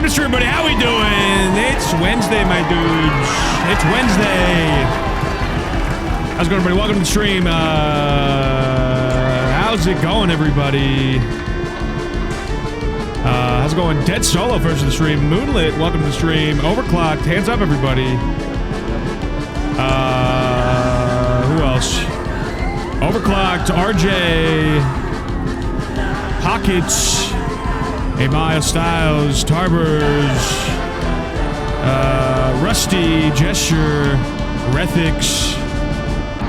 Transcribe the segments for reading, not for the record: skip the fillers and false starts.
to stream, buddy. How we doing? It's Wednesday, my dudes. It's Wednesday. How's it going, everybody? Welcome to the stream. How's it going, everybody? How's it going? Dead Solo first to the stream. Moonlit, welcome to the stream. Overclocked, hands up, everybody. Who else? Overclocked, RJ, Pockets, Miles Styles, Tarbers, Rusty, Gesture, Rethix,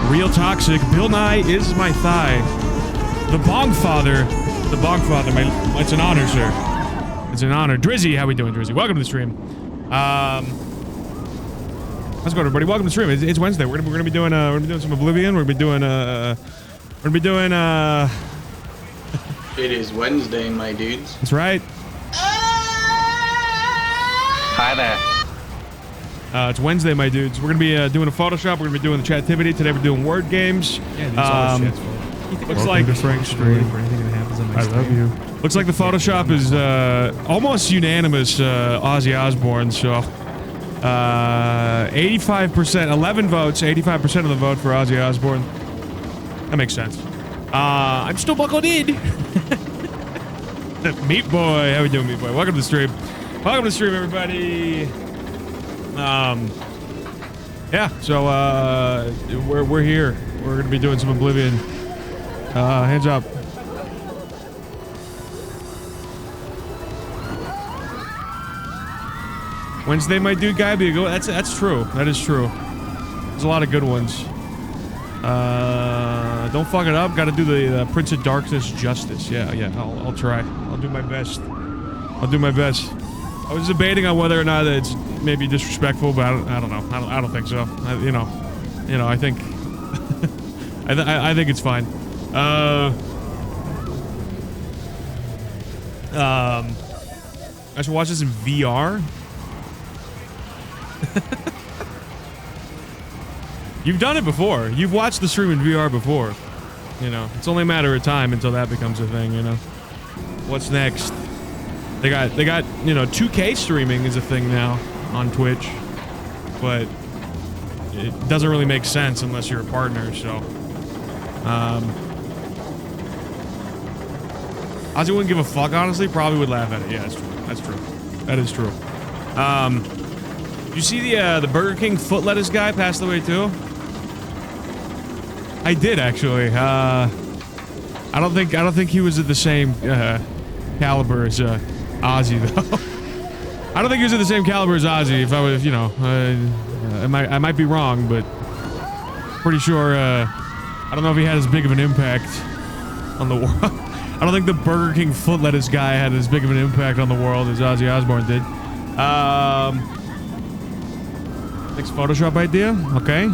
Real Toxic, Bill Nye is my thigh, the Bong Father, it's an honor, sir. It's an honor. Drizzy, how we doing, Drizzy? Welcome to the stream. How's it going, everybody? Welcome to the stream. It's Wednesday. We're gonna be doing some Oblivion. We're gonna be doing It is Wednesday, my dudes. That's right. Hi there. It's Wednesday, my dudes. We're gonna be doing a Photoshop. We're gonna be doing the Chativity. Today we're doing word games. Yeah, these all shit's looks like Frank stream for anything that happens on my stream. I love you. Looks like the Photoshop is almost unanimous. Ozzy Osbourne. So 85%, 11 votes, 85% of the vote for Ozzy Osbourne. That makes sense. I'm still buckled in. Meat Boy, how we doing, Meat Boy? Welcome to the stream. Welcome to the stream, everybody. Yeah. So we're here. We're gonna be doing some Oblivion. Hands up. Wednesday, my dude, guy be a good. That's true. That is true. There's a lot of good ones. Don't fuck it up. Got to do the Prince of Darkness justice. Yeah. I'll try. I'll do my best. I was debating on whether or not it's maybe disrespectful, but I don't know. I don't think so. I think I think it's fine. I should watch this in VR. You've done it before. You've watched the stream in VR before. You know, it's only a matter of time until that becomes a thing, you know. What's next? They got, 2K streaming is a thing now on Twitch. But it doesn't really make sense unless you're a partner, so Ozzy wouldn't give a fuck, honestly. Probably would laugh at it. Yeah, that's true. That is true. You see the Burger King foot lettuce guy passed away too? I did, actually. I don't think he was at the same caliber as Ozzy, though. I don't think he was at the same caliber as Ozzy. If I was, I might be wrong, but pretty sure. I don't know if he had as big of an impact on the world. I don't think the Burger King foot lettuce guy had as big of an impact on the world as Ozzy Osbourne did. Next Photoshop idea? Okay.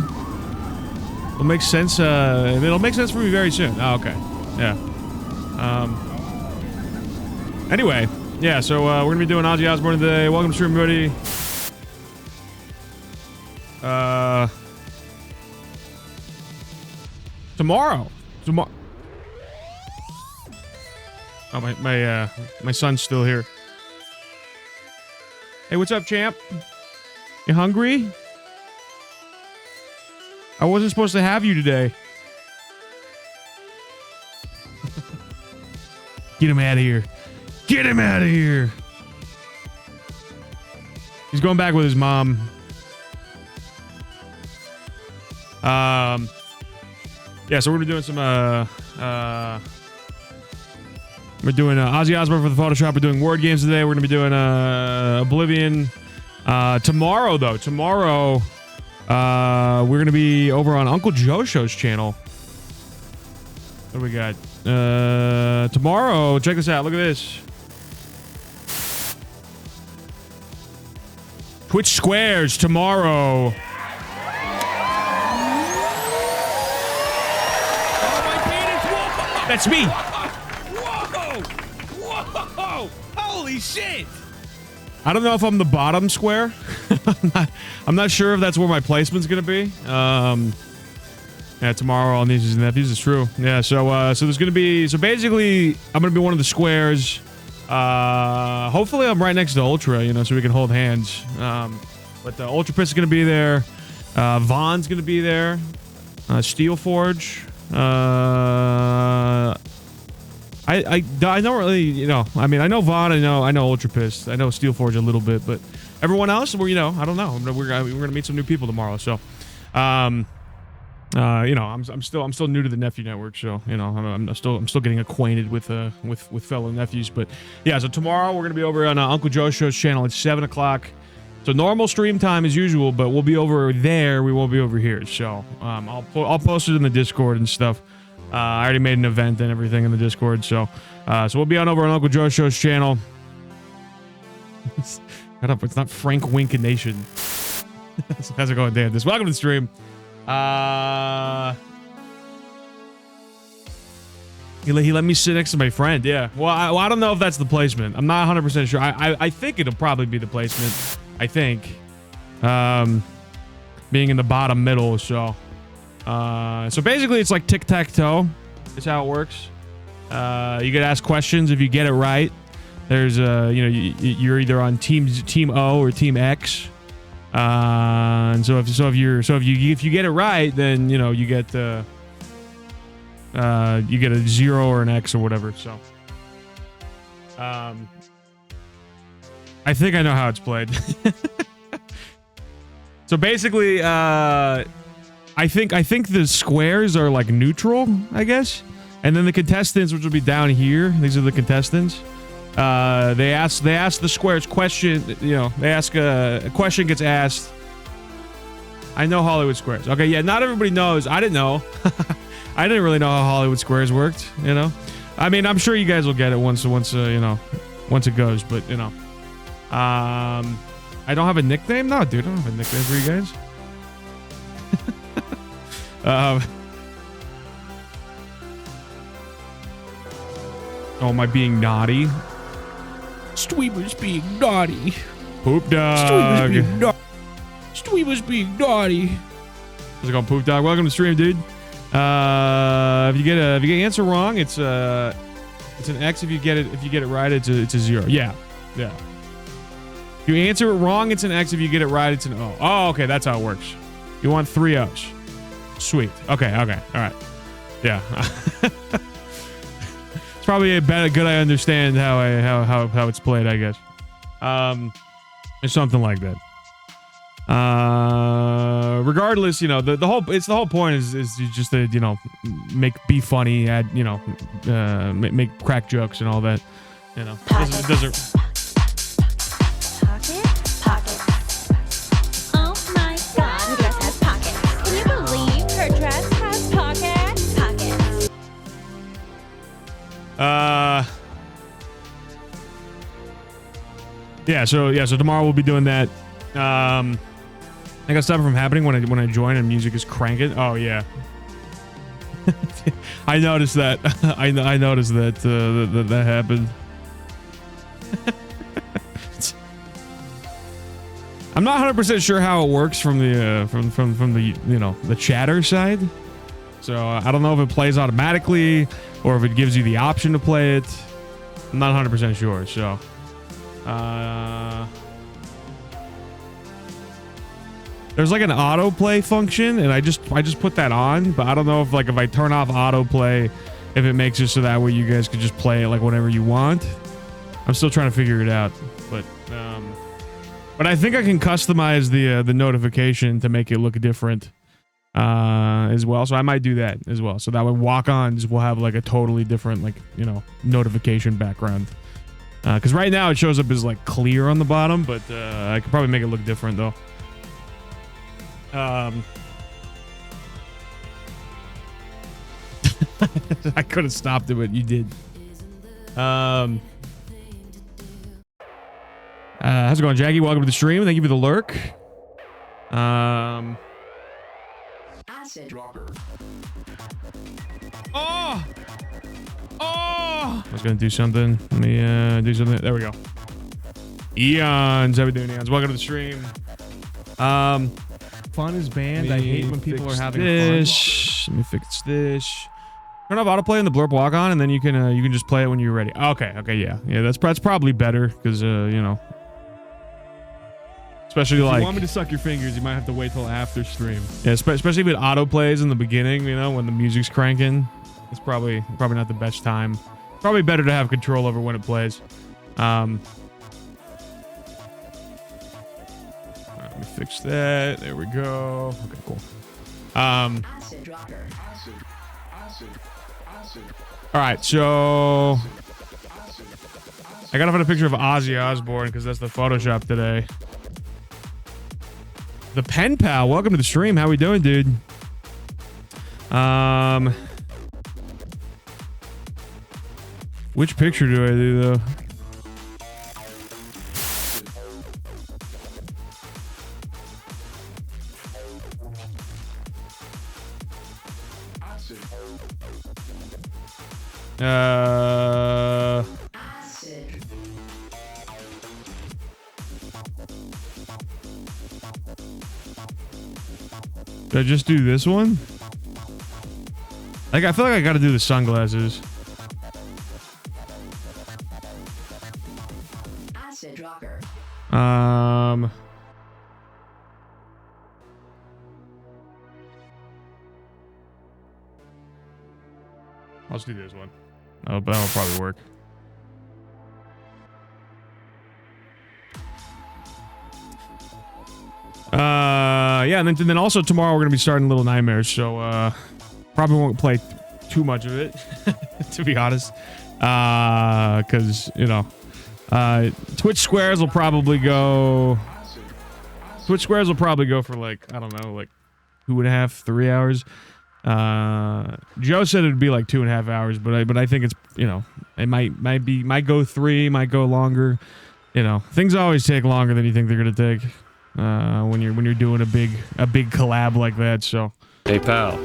It'll make sense. It'll make sense for me very soon. Oh, okay. Yeah. Anyway, yeah. So we're gonna be doing Ozzy Osbourne today. Welcome to stream, everybody. Tomorrow. Oh, my son's still here. Hey, what's up, champ? You hungry? I wasn't supposed to have you today. Get him out of here. Get him out of here. He's going back with his mom. Yeah, so we're gonna be doing some we're doing Ozzy Osbourne for the Photoshop. We're doing word games today. We're gonna be doing Oblivion. Tomorrow, though. We're gonna be over on Uncle Josho's channel. What do we got? Tomorrow, check this out. Look at this. Twitch Squares tomorrow. That's me. Whoa! Holy shit! I don't know if I'm the bottom square. I'm not sure if that's where my placement's gonna be. Yeah, tomorrow on Nieces and Nephews is true. Yeah, so there's gonna be, so basically I'm gonna be one of the squares. Hopefully I'm right next to Ultra, you know, so we can hold hands. But Ultra Piss is gonna be there. Vaughn's gonna be there. Steel Forge. I don't really, you know, I mean, I know Vaughn, I know Ultra Piss, I know Steel Forge a little bit, but everyone else, well, you know, I don't know. We're gonna meet some new people tomorrow, so, you know, I'm still new to the Nephew Network, so, you know, I'm still getting acquainted with fellow nephews, but yeah, so tomorrow we're gonna be over on Uncle Joe Show's channel at 7 o'clock. So normal stream time as usual, but we'll be over there. We won't be over here. So I'll post it in the Discord and stuff. I already made an event and everything in the Discord. So we'll be on over on Uncle Joe Show's channel. Shut up! It's not Frank Wink Nation. How's it going, Dan? Welcome to the stream. He let me sit next to my friend. Yeah. Well, I don't know if that's the placement. I'm not 100% sure. I think it'll probably be the placement. I think, being in the bottom middle, so basically it's like tic-tac-toe is how it works. You get asked questions. If you get it right, there's you know, you're either on team O or team X, and so if you get it right, then you know you get a 0 or an X or whatever. So I think I know how it's played. So basically, I think the squares are like neutral, I guess, and then the contestants, which will be down here. These are the contestants. They ask the squares question. You know, they ask a question gets asked. I know Hollywood Squares. Okay, yeah, not everybody knows. I didn't know. I didn't really know how Hollywood Squares worked. You know, I mean, I'm sure you guys will get it once you know, once it goes. But you know. I don't have a nickname? No, dude, I don't have a nickname for you guys. Oh, am I being naughty? Streamer's being naughty. Poop dog. Streamer's being naughty. How's it going, Poop dog? Welcome to the stream, dude. If you get answer wrong, it's an X. If you get it right, it's a 0. Yeah. If you answer it wrong, it's an X. If you get it right, it's an O. Oh, okay, that's how it works. You want 3 O's. Sweet. Okay, all right. Yeah. It's probably good I understand how it's played, I guess. Or something like that. Regardless, you know, the whole point is just to, you know, be funny, add, you know, make crack jokes and all that. You know, it doesn't. So tomorrow we'll be doing that. I gotta stop it from happening when I join and music is cranking. Oh yeah. I noticed that. I noticed that that happened. I'm not 100% sure how it works from the you know, the chatter side. So I don't know if it plays automatically or if it gives you the option to play it. I'm not 100% sure. So there's like an autoplay function, and I just put that on, but I don't know if I turn off autoplay, if it makes it so that way you guys can just play it like whenever you want. I'm still trying to figure it out, but I think I can customize the notification to make it look different as well. So I might do that as well. So that way walk-ons will have like a totally different, like, you know, notification background. Because right now it shows up as like clear on the bottom, but I could probably make it look different though. I could have stopped it, but you did. How's it going, Jackie? Welcome to the stream. Thank you for the lurk. Acid dropper. Oh! I was gonna do something. Let me do something. There we go. Eons, how we doing, Eons? Welcome to the stream. Fun is banned. I hate when people are having this. Fun. Let me fix this. Turn off autoplay and the blurb walk on, and then you can just play it when you're ready. Okay, yeah. That's probably better because you know, especially if like. If you want me to suck your fingers, you might have to wait till after stream. Yeah, especially if it auto plays in the beginning, you know, when the music's cranking. It's probably not the best time. Probably better to have control over when it plays. All right, let me fix that. There we go. Okay, cool. All right, so I gotta find a picture of Ozzy Osbourne because that's the Photoshop today. The Pen Pal, welcome to the stream. How we doing, dude? Which picture do I do though? Did I just do this one? Like, I feel like I gotta do the sunglasses. Acid rocker. I'll just do this one. Oh, but that'll probably work. Yeah, and then also tomorrow we're gonna be starting Little Nightmares, so probably won't play too much of it, to be honest, because you know, Twitch Squares will probably go. Twitch Squares will probably go for like, I don't know, like 2.5, 3 hours. Joe said it'd be like 2.5 hours, but I think it's, you know, it might go 3, might go longer. You know, things always take longer than you think they're gonna take when you're doing a big collab like that. So. Hey pal,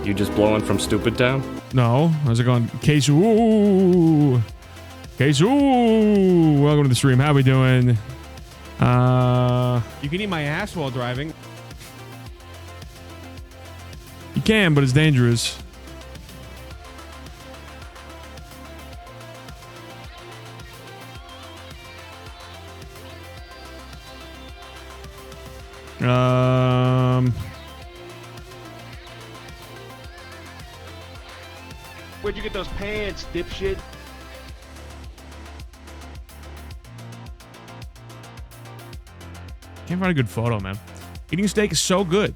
you just blowing from Stupid Town? No, how's it going? Kesu, welcome to the stream. How we doing? You can eat my ass while driving. You can, but it's dangerous. Where'd you get those pants, dipshit? Can't find a good photo, man. Eating steak is so good.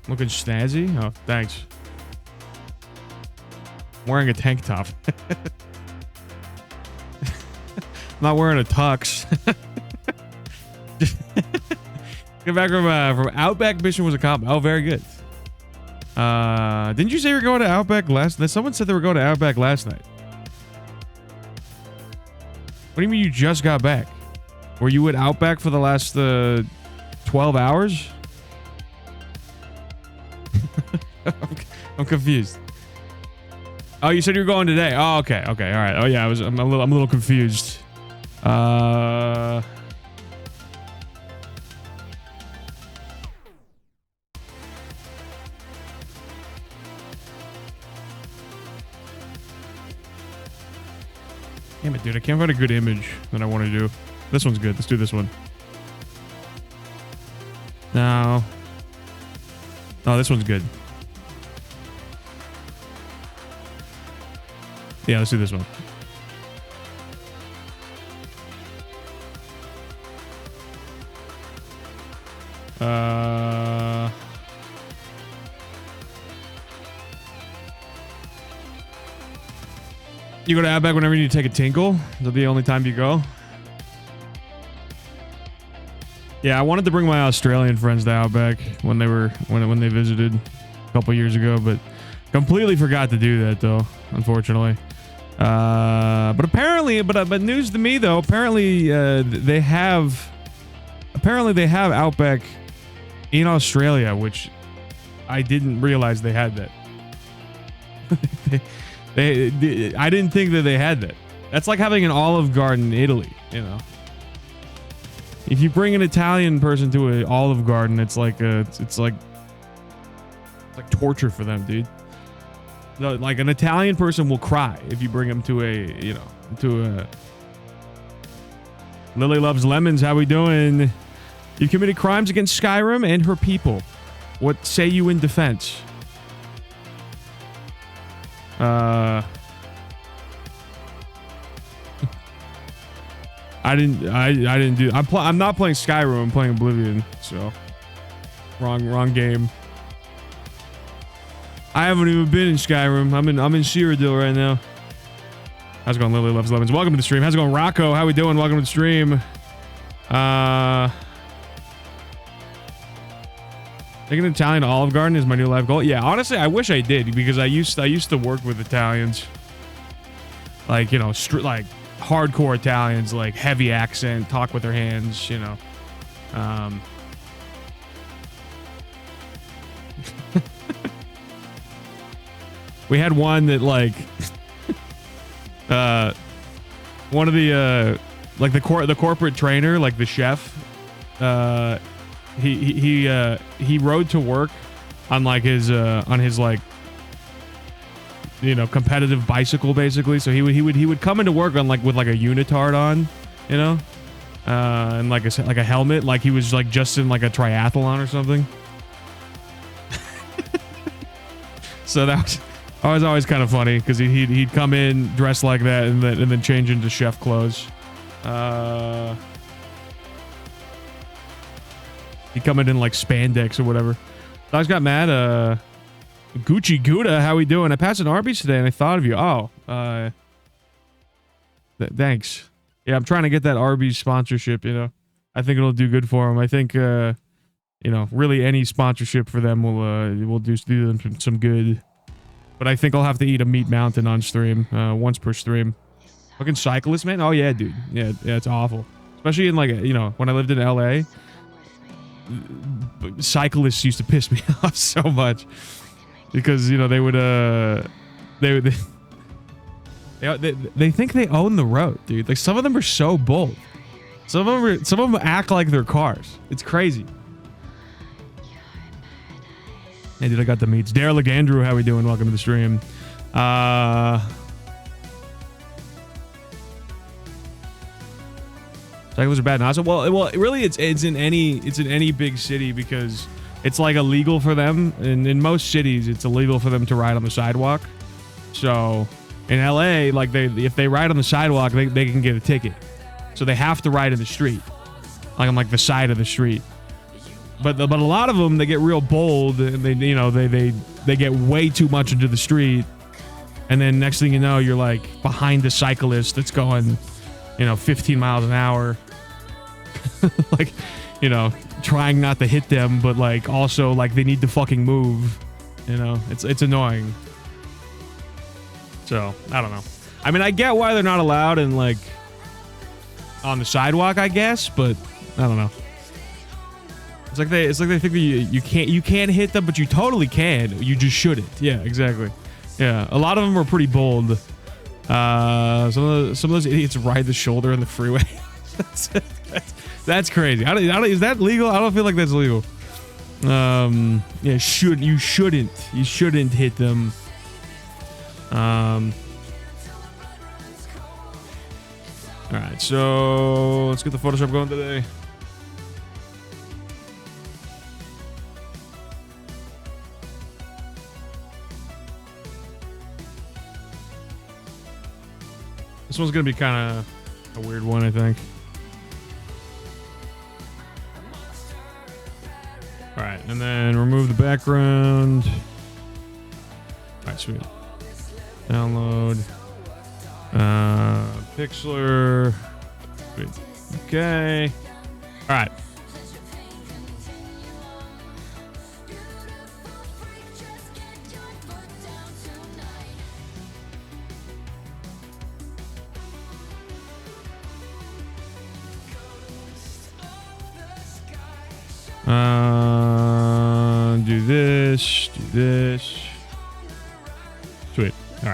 Looking snazzy? Oh, thanks. I'm wearing a tank top. I'm not wearing a tux. Get back from Outback mission was a comp. Oh, very good. Didn't you say you were going to Outback last night? Someone said they were going to Outback last night. What do you mean you just got back? Were you at Outback for the last 12 hours? I'm confused. Oh, you said you were going today. Oh, okay. All right. Oh yeah, I'm a little confused. Damn it, dude. I can't find a good image that I want to do. This one's good. Let's do this one. No. Oh, this one's good. Yeah, let's do this one. You go to Outback whenever you need to take a tinkle? Is that the only time you go? Yeah, I wanted to bring my Australian friends to Outback when they visited a couple years ago, but completely forgot to do that though, unfortunately. But apparently, but news to me though, apparently they have Outback in Australia, which I didn't realize they had that. I didn't think that they had that. That's like having an Olive Garden in Italy, you know. If you bring an Italian person to an Olive Garden, it's like torture for them, dude. like an Italian person will cry if you bring him to a, you know, to a. Lily loves lemons. How we doing? You committed crimes against Skyrim and her people. What say you in defense? I didn't do. I'm not playing Skyrim. I'm playing Oblivion. So wrong game. I haven't even been in Skyrim. I'm in Cyrodiil right now. How's it going? Lily loves lemons. Welcome to the stream. How's it going, Rocco? How we doing? Welcome to the stream. Taking an Italian to Olive Garden is my new life goal. Yeah, honestly, I wish I did because I used to work with Italians, like, you know, like hardcore Italians, like heavy accent, talk with their hands, you know. We had one that like, one of the like the corporate trainer, like the chef, he rode to work on like his like, you know, competitive bicycle basically. So he would come into work on like with like a unitard on, you know, and like a helmet, like he was like just in like a triathlon or something. So that was always kind of funny because he'd come in dressed like that and then change into chef clothes. He'd come in like spandex or whatever. Dogs got mad. Gucci Gouda, how we doing? I passed an Arby's today and I thought of you. Oh, thanks. Yeah, I'm trying to get that Arby's sponsorship, you know. I think it'll do good for them. I think, you know, really any sponsorship for them will do them some good. But I think I'll have to eat a meat mountain on stream, once per stream. Fucking cyclist, man. Oh yeah, dude. Yeah, it's awful. Especially in like, you know, when I lived in LA, cyclists used to piss me off so much because, you know, they think they own the road, dude. Like some of them are so bold. Some of them act like they're cars. It's crazy. Hey, dude, I got the meats. Daryl Legandrew, how we doing? Welcome to the stream. Cyclists are bad. Now, so well, really, it's in any big city because it's like illegal for them. And in most cities, it's illegal for them to ride on the sidewalk. So in LA, like if they ride on the sidewalk, they can get a ticket. So they have to ride in the street, like on like the side of the street. But a lot of them, they get real bold and they get way too much into the street. And then next thing you know, you're like behind the cyclist that's going, 15 miles an hour. Like, trying not to hit them, but like also like they need to fucking move. It's annoying. So, I don't know. I mean, I get why they're not allowed in like on the sidewalk, I guess, but I don't know. It's like they think that you can't hit them, but you totally can. You just shouldn't. Yeah, exactly. Yeah, a lot of them are pretty bold. Some of those idiots ride the shoulder on the freeway. That's crazy. Is that legal? I don't feel like that's legal. Yeah, you shouldn't hit them. All right, so let's get the Photoshop going today. This one's gonna be kind of a weird one, I think. All right, and then remove the background. All right, sweet. Download. Pixlr. Sweet. Okay. All right. Do this. Sweet. All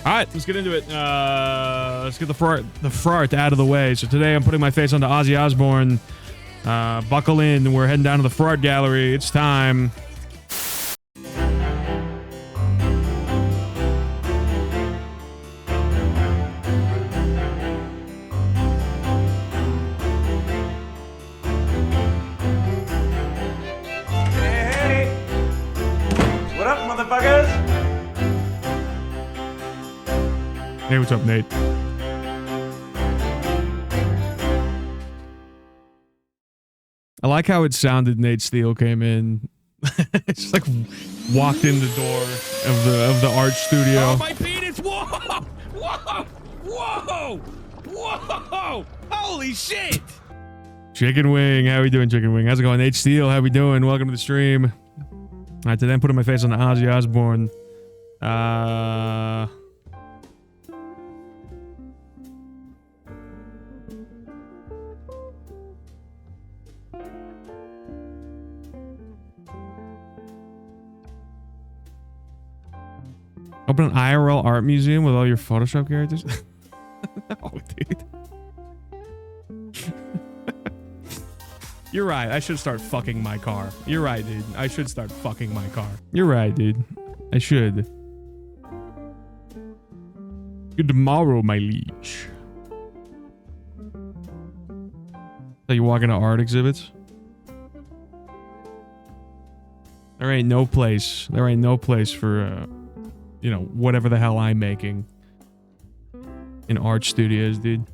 right, let's get into it. Let's get the fart out of the way. So today I'm putting my face onto Ozzy Osbourne. Buckle in. We're heading down to the fart gallery. It's time. Hey, what's up, Nate? I like how it sounded. Nate Steele came in. It's like walked in the door of the art studio. Oh, my penis! Whoa! Whoa! Whoa! Whoa! Holy shit! Chicken Wing, how we doing, Chicken Wing? How's it going? Nate Steele, how we doing? Welcome to the stream. All right, today I'm putting my face on the Ozzy Osbourne. Open an IRL art museum with all your Photoshop characters? No, dude. You're right. I should start fucking my car. You're right, dude. I should start fucking my car. You're right, dude. I should. Good tomorrow, my liege. So you walk into art exhibits? There ain't no place. There ain't no place for, you know, whatever the hell I'm making in art studios, dude.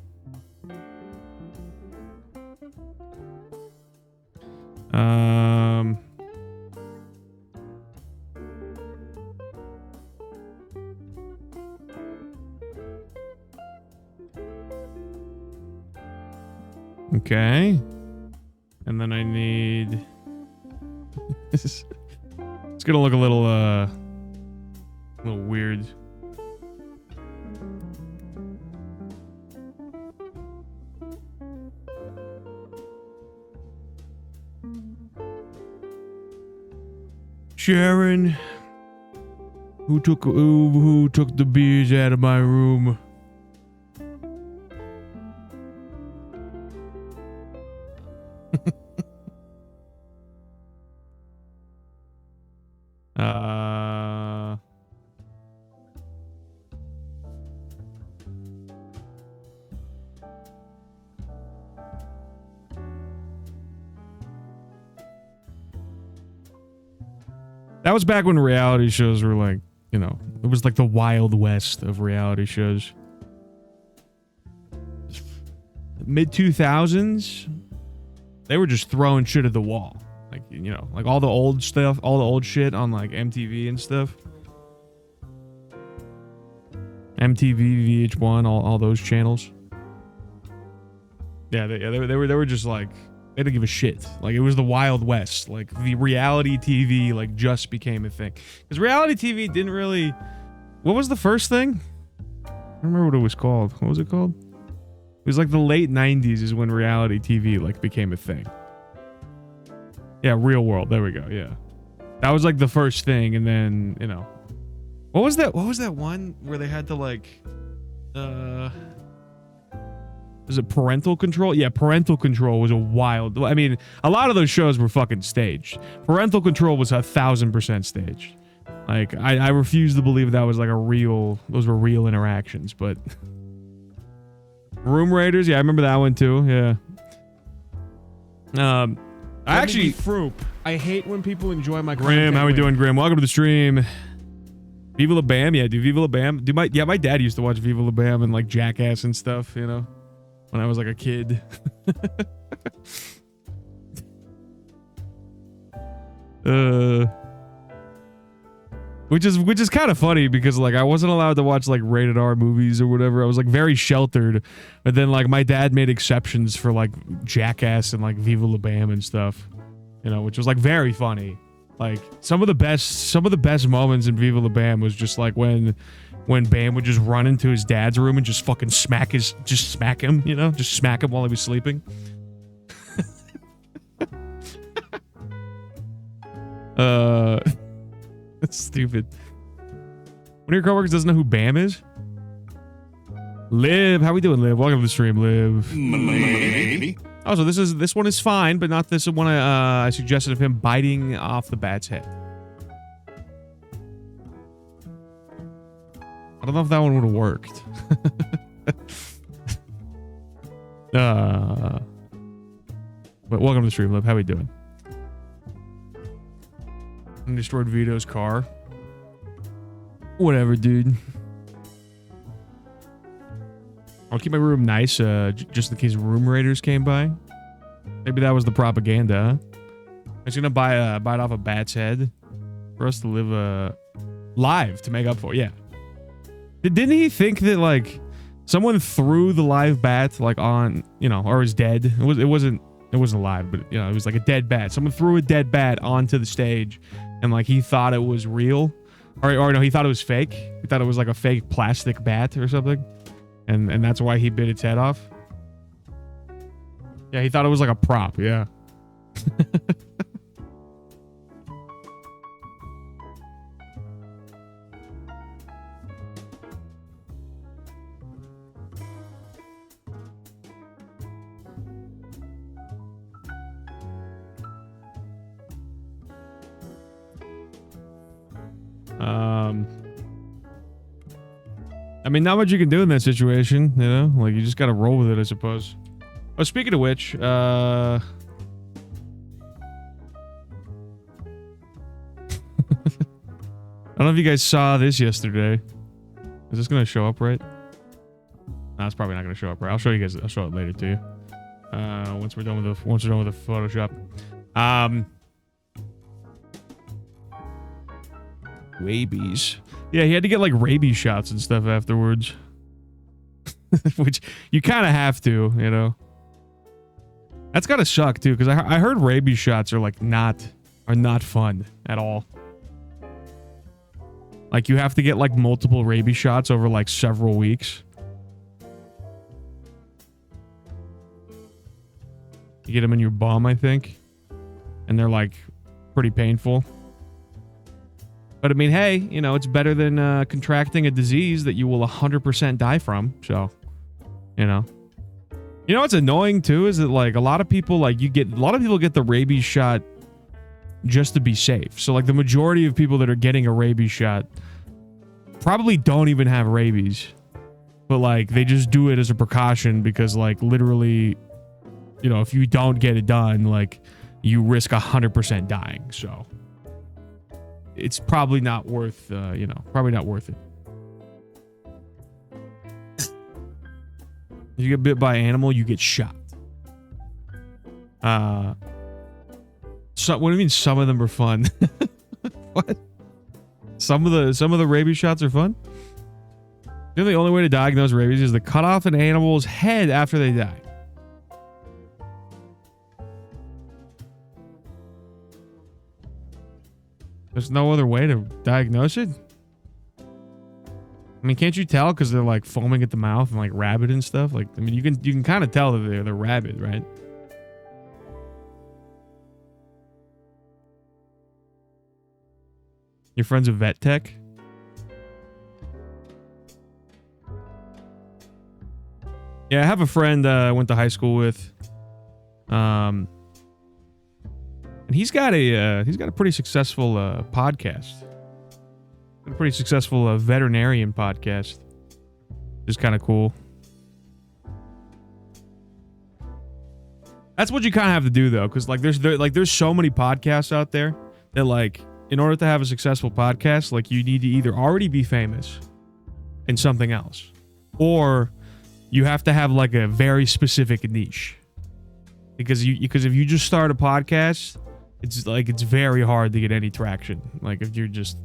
Okay. And then I need... It's gonna look a little weird. Sharon, who took the beers out of my room? That was back when reality shows were like, you know, it was like the Wild West of reality shows. Mid-2000s, they were just throwing shit at the wall. Like, you know, like all the old stuff, all the old shit on like MTV and stuff. MTV, VH1, all those channels. Yeah, they were just like, they didn't give a shit. Like, it was the Wild West. Like, the reality TV, like, just became a thing. Because reality TV didn't really... What was the first thing? I don't remember what it was called. What was it called? It was like the late 90s is when reality TV, like, became a thing. Yeah, Real World. There we go, yeah. That was, like, the first thing, and then, you know... What was that one where they had to, like... Was it Parental Control? Yeah, Parental Control was a wild... I mean, a lot of those shows were fucking staged. Parental Control was 1,000% staged. Like, I refuse to believe that was like a real... Those were real interactions, but... Room Raiders? Yeah, I remember that one too, yeah. I actually... Froop. I hate when people enjoy my Grim, how we doing, Grim? Welcome to the stream. Viva La Bam? Yeah, dude, Viva La Bam. Dude, my dad used to watch Viva La Bam and like Jackass and stuff, you know? When I was like a kid. Which is kind of funny because like I wasn't allowed to watch like rated R movies or whatever. I was like very sheltered. But then like my dad made exceptions for like Jackass and like Viva La Bam and stuff. You know, which was like very funny. Like some of the best moments in Viva La Bam was just like when Bam would just run into his dad's room and just fucking smack him, you know? Just smack him while he was sleeping. That's stupid. One of your coworkers doesn't know who Bam is? Liv, how we doing, Liv? Welcome to the stream, Liv. Also, this one is fine, but not this one I suggested of him biting off the bat's head. I don't know if that one would have worked. But welcome to the stream, Liv. How we doing? I destroyed Vito's car. Whatever, dude. I'll keep my room nice, just in case room raiders came by. Maybe that was the propaganda, huh? I was gonna bite off a bat's head for us to live live to make up for. Yeah. Didn't he think that like someone threw the live bat like on, you know, or is dead? It wasn't alive, but you know, it was like a dead bat. Someone threw a dead bat onto the stage, and like he thought it was real, or no, he thought it was fake. He thought it was like a fake plastic bat or something, and that's why he bit its head off. Yeah, he thought it was like a prop. Yeah. I mean, not much you can do in that situation, you know? Like, you just gotta roll with it, I suppose. Oh, speaking of which, I don't know if you guys saw this yesterday. Is this gonna show up right? No, it's probably not gonna show up right. I'll show you guys. I'll show it later to you. Once we're done with the Photoshop. Rabies. Yeah, he had to get like rabies shots and stuff afterwards. Which you kind of have to, you know. That's gotta suck too, because I heard rabies shots are like not fun at all. Like you have to get like multiple rabies shots over like several weeks. You get them in your bum, I think, and they're like pretty painful. But I mean, hey, you know, it's better than contracting a disease that you will 100% die from. So, you know. You know what's annoying too is that like a lot of people get the rabies shot just to be safe. So like the majority of people that are getting a rabies shot probably don't even have rabies. But like they just do it as a precaution because like literally, you know, if you don't get it done, like you risk 100% dying. So it's probably not worth, you know, probably not worth it. If you get bit by an animal, you get shot. So what do you mean some of them are fun? What? Some of the rabies shots are fun? You know the only way to diagnose rabies is to cut off an animal's head after they die. There's no other way to diagnose it? I mean, can't you tell because they're like foaming at the mouth and like rabid and stuff? Like, I mean, you can kind of tell that they're rabid, right? Your friend's a vet tech? Yeah, I have a friend I went to high school with. And he's got a pretty successful podcast. A pretty successful veterinarian podcast. Which is kind of cool. That's what you kind of have to do though, because like there's so many podcasts out there that like in order to have a successful podcast, like you need to either already be famous in something else, or you have to have like a very specific niche. Because if you just start a podcast, it's very hard to get any traction. Like if you're just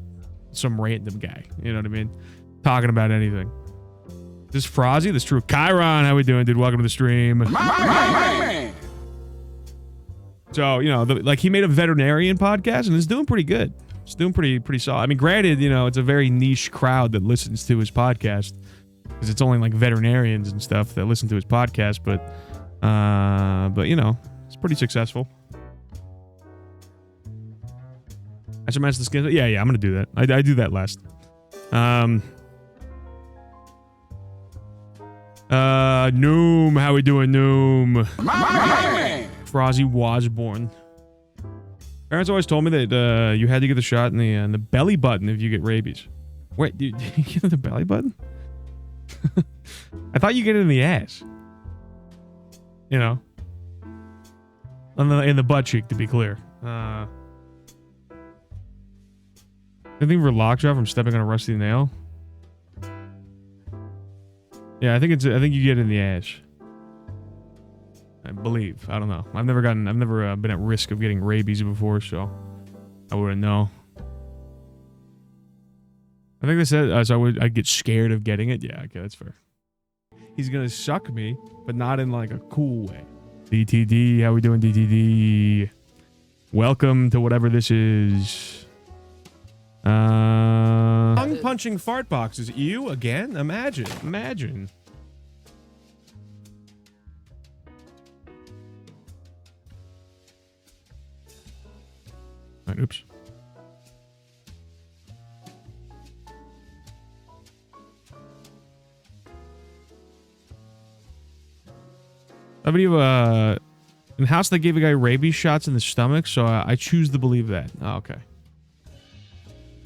some random guy, you know what I mean, talking about anything. This Frozzy, this true. Chiron, how we doing, dude? Welcome to the stream. Man. So, you know, like he made a veterinarian podcast and it's doing pretty good. It's doing pretty solid. I mean, granted, you know, it's a very niche crowd that listens to his podcast because it's only like veterinarians and stuff that listen to his podcast. But you know, it's pretty successful. I should match the skin. Yeah, I'm gonna do that. I do that last. Noom, how we doing, Noom? Frozzy Wasborn. Parents always told me that you had to get the shot in the belly button if you get rabies. Wait, did you get it in the belly button? I thought you get it in the ass. You know, in the butt cheek, to be clear. Anything for lockjaw from stepping on a rusty nail? Yeah, I think you get it in the ass. I believe. I don't know. I've never been at risk of getting rabies before, so I wouldn't know. I think they said so I'd get scared of getting it. Yeah, okay, that's fair. He's gonna suck me, but not in like a cool way. DTD, how we doing, DTD? Welcome to whatever this is. Tongue punching fart boxes. You again? Imagine. Right, oops. I believe in the house they gave a guy rabies shots in the stomach, so I choose to believe that. Oh, okay.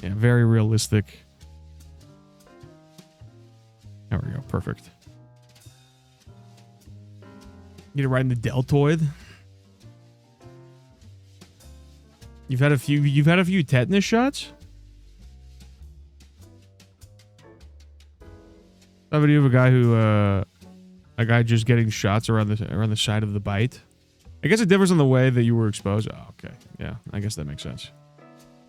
Yeah, very realistic. There we go. Perfect. Get it right in the deltoid. You've had a few tetanus shots? I have a video of a guy just getting shots around the side of the bite. I guess it differs on the way that you were exposed. Oh, okay. Yeah, I guess that makes sense.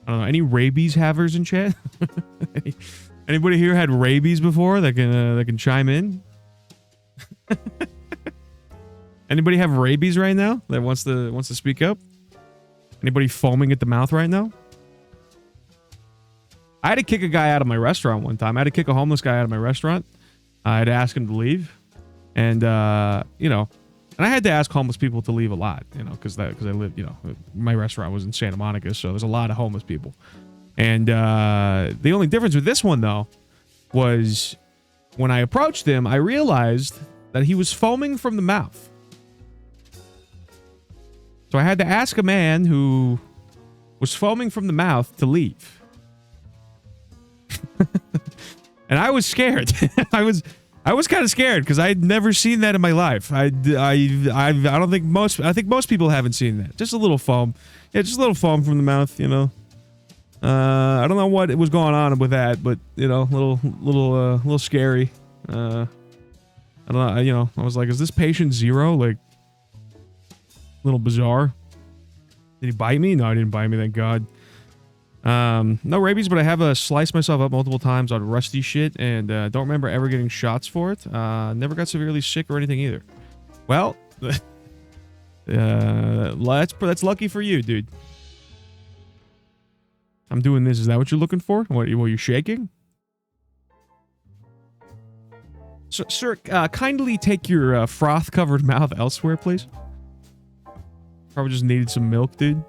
I don't know. Any rabies havers in chat? Anybody here had rabies before that can chime in? Anybody have rabies right now that wants to speak up? Anybody foaming at the mouth right now? I had to kick a guy out of my restaurant one time. I had to kick a homeless guy out of my restaurant. I had to ask him to leave. And, and I had to ask homeless people to leave a lot, because I live, my restaurant was in Santa Monica, so there's a lot of homeless people. And the only difference with this one, though, was when I approached him, I realized that he was foaming from the mouth. So I had to ask a man who was foaming from the mouth to leave. And I was scared. I was kind of scared because I'd never seen that in my life. I think most people haven't seen that. Just a little foam. Yeah, just a little foam from the mouth, I don't know what was going on with that, but little scary. I don't know. I was like, is this patient zero? Like, a little bizarre. Did he bite me? No, he didn't bite me, thank God. No rabies, but I have sliced myself up multiple times on rusty shit, and don't remember ever getting shots for it. Never got severely sick or anything either. Well, that's lucky for you, dude. I'm doing this. Is that what you're looking for? What were you shaking? Sir, kindly take your froth-covered mouth elsewhere, please. Probably just needed some milk, dude.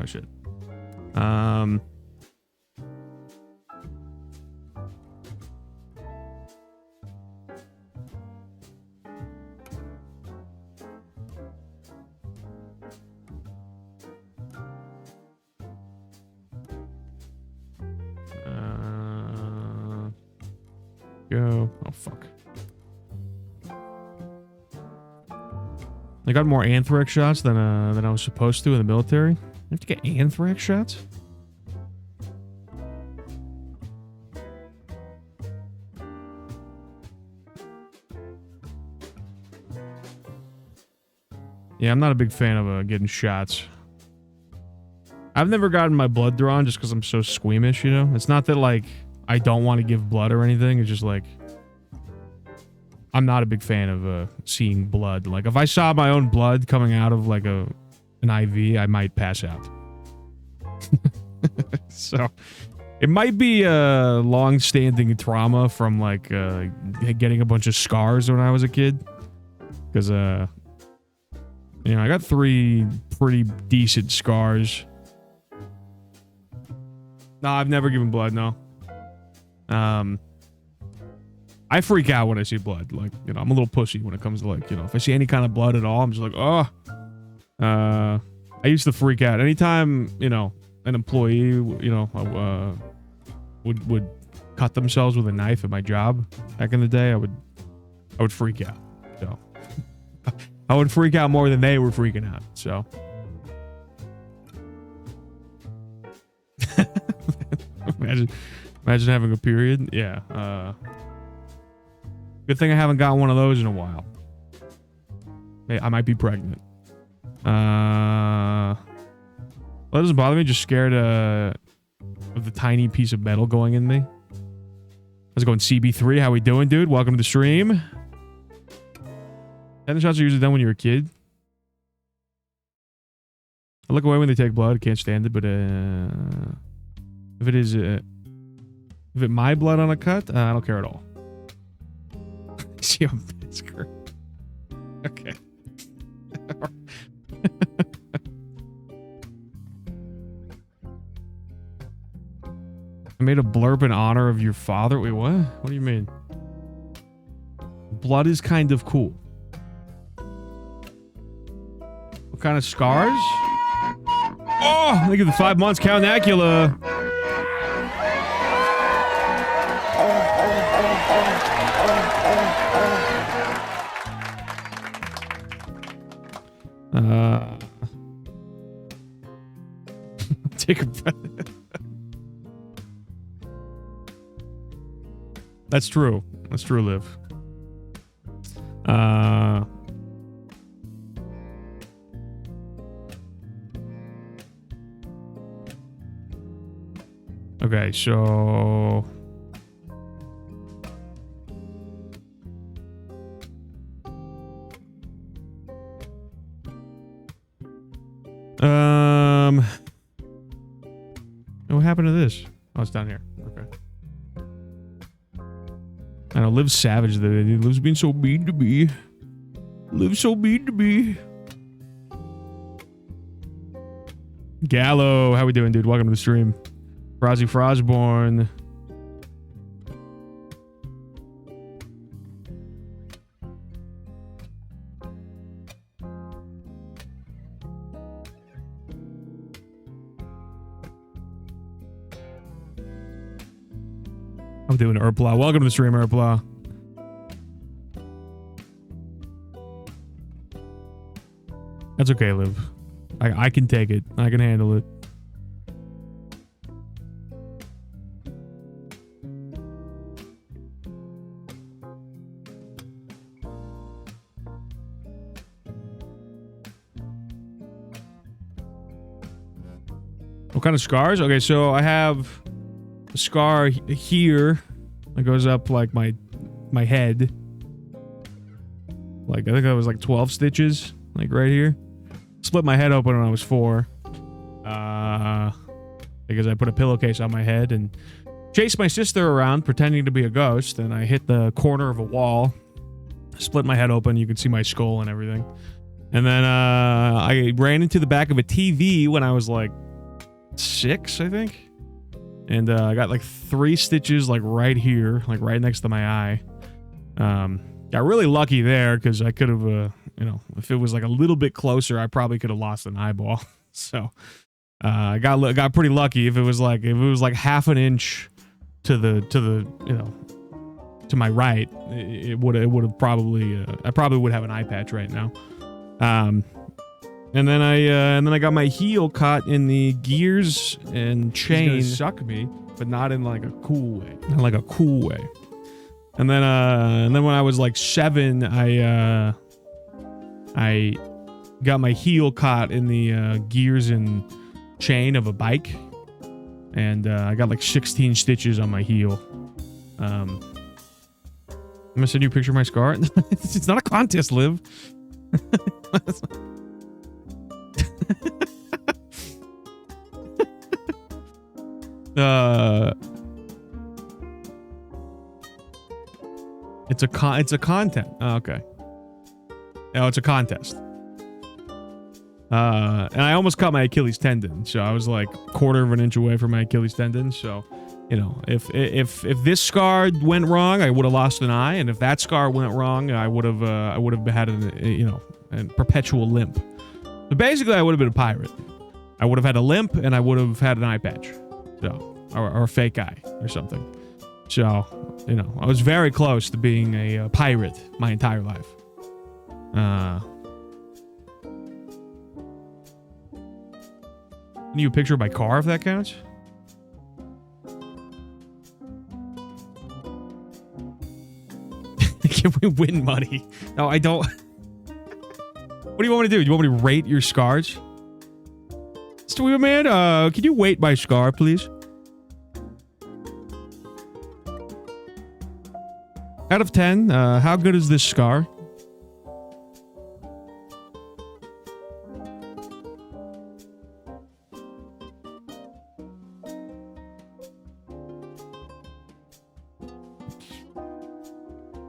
Oh shit. Go. Oh fuck. I got more anthrax shots than I was supposed to in the military. You have to get anthrax shots? Yeah, I'm not a big fan of getting shots. I've never gotten my blood drawn just because I'm so squeamish, It's not that, like, I don't want to give blood or anything. It's just, like, I'm not a big fan of seeing blood. Like, if I saw my own blood coming out of, like, an IV, I might pass out. So, it might be a long-standing trauma from, like, getting a bunch of scars when I was a kid. Because, I got 3 pretty decent scars. No, I've never given blood, no. I freak out when I see blood. Like, I'm a little pussy when it comes to, like, if I see any kind of blood at all, I'm just like, oh. I used to freak out. Anytime, an employee, would cut themselves with a knife at my job back in the day, I would freak out. So, I would freak out more than they were freaking out. So. imagine having a period. Yeah. Good thing I haven't got one of those in a while. I might be pregnant. Well, that doesn't bother me. Just scared of the tiny piece of metal going in me. How's it going, CB3? How we doing, dude? Welcome to the stream. Tetanus shots are usually done when you're a kid. I look away when they take blood. Can't stand it, but if it my blood on a cut, I don't care at all. See a massacre. Okay. I made a blurb in honor of your father. Wait, what? What do you mean? Blood is kind of cool. What kind of scars? Oh, look at the 5 months, Count Acula. Take a breath. That's true. That's true, Liv. Okay, so what happened to this? Oh, it's down here. Okay. I know, Liv's savage though. Liv's being so mean to me. Liv's so mean to me. Gallo, how we doing, dude? Welcome to the stream. Frozzy Frosborn. I'm doing Erpla. Welcome to the stream, Erpla. That's okay, Liv. I can take it. I can handle it. What kind of scars? Okay, so I have a scar here that goes up like my head. Like, I think that was like 12 stitches, like right here. Split my head open when I was 4. Because I put a pillowcase on my head and chased my sister around pretending to be a ghost, and I hit the corner of a wall, split my head open. You could see my skull and everything. And then I ran into the back of a TV when I was like 6, I think. And I got like 3 stitches like right here, like right next to my eye. Got really lucky there because I could have, you know, if it was like a little bit closer, I probably could have lost an eyeball. So I got pretty lucky. If it was like half an inch to the you know, to my right, it would have probably I probably would have an eye patch right now. And then I got my heel caught in the gears and chain. He's gonna suck me, but not in like a cool way. Not like a cool way. And then when I was like 7, I got my heel caught in the gears and chain of a bike, and I got like 16 stitches on my heel. I'm gonna send you a picture of my scar. It's not a contest, Liv. It's a content. Oh, okay. Oh, it's a contest. And I almost caught my Achilles tendon, so I was like 1/4 of an inch away from my Achilles tendon. So, you know, if this scar went wrong, I would have lost an eye, and if that scar went wrong, I would have had a perpetual limp. But basically, I would have been a pirate. I would have had a limp, and I would have had an eye patch, so or a fake eye or something. So, you know, I was very close to being a pirate my entire life. Need a picture of my car if that counts. Can we win money? No, I don't. What do you want me to do? Do you want me to rate your scars? Stewie man, can you weight my scar, please? Out of 10, how good is this scar?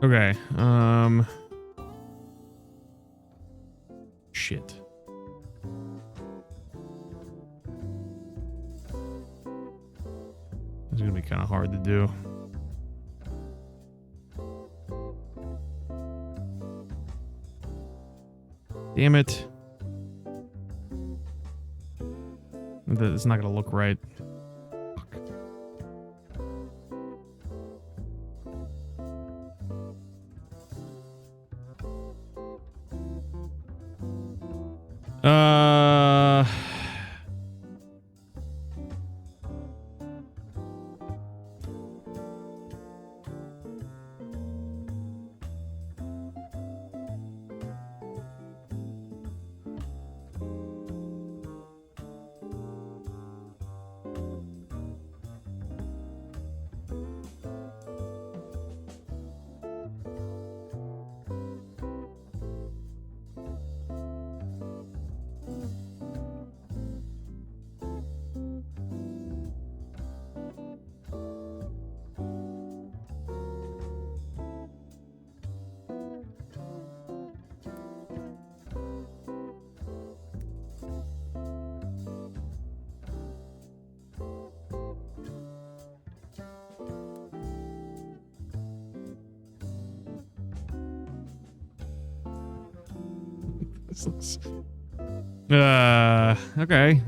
Okay, shit. It's gonna be kind of hard to do. Damn it. It's not gonna look right. Fuck. This looks... okay.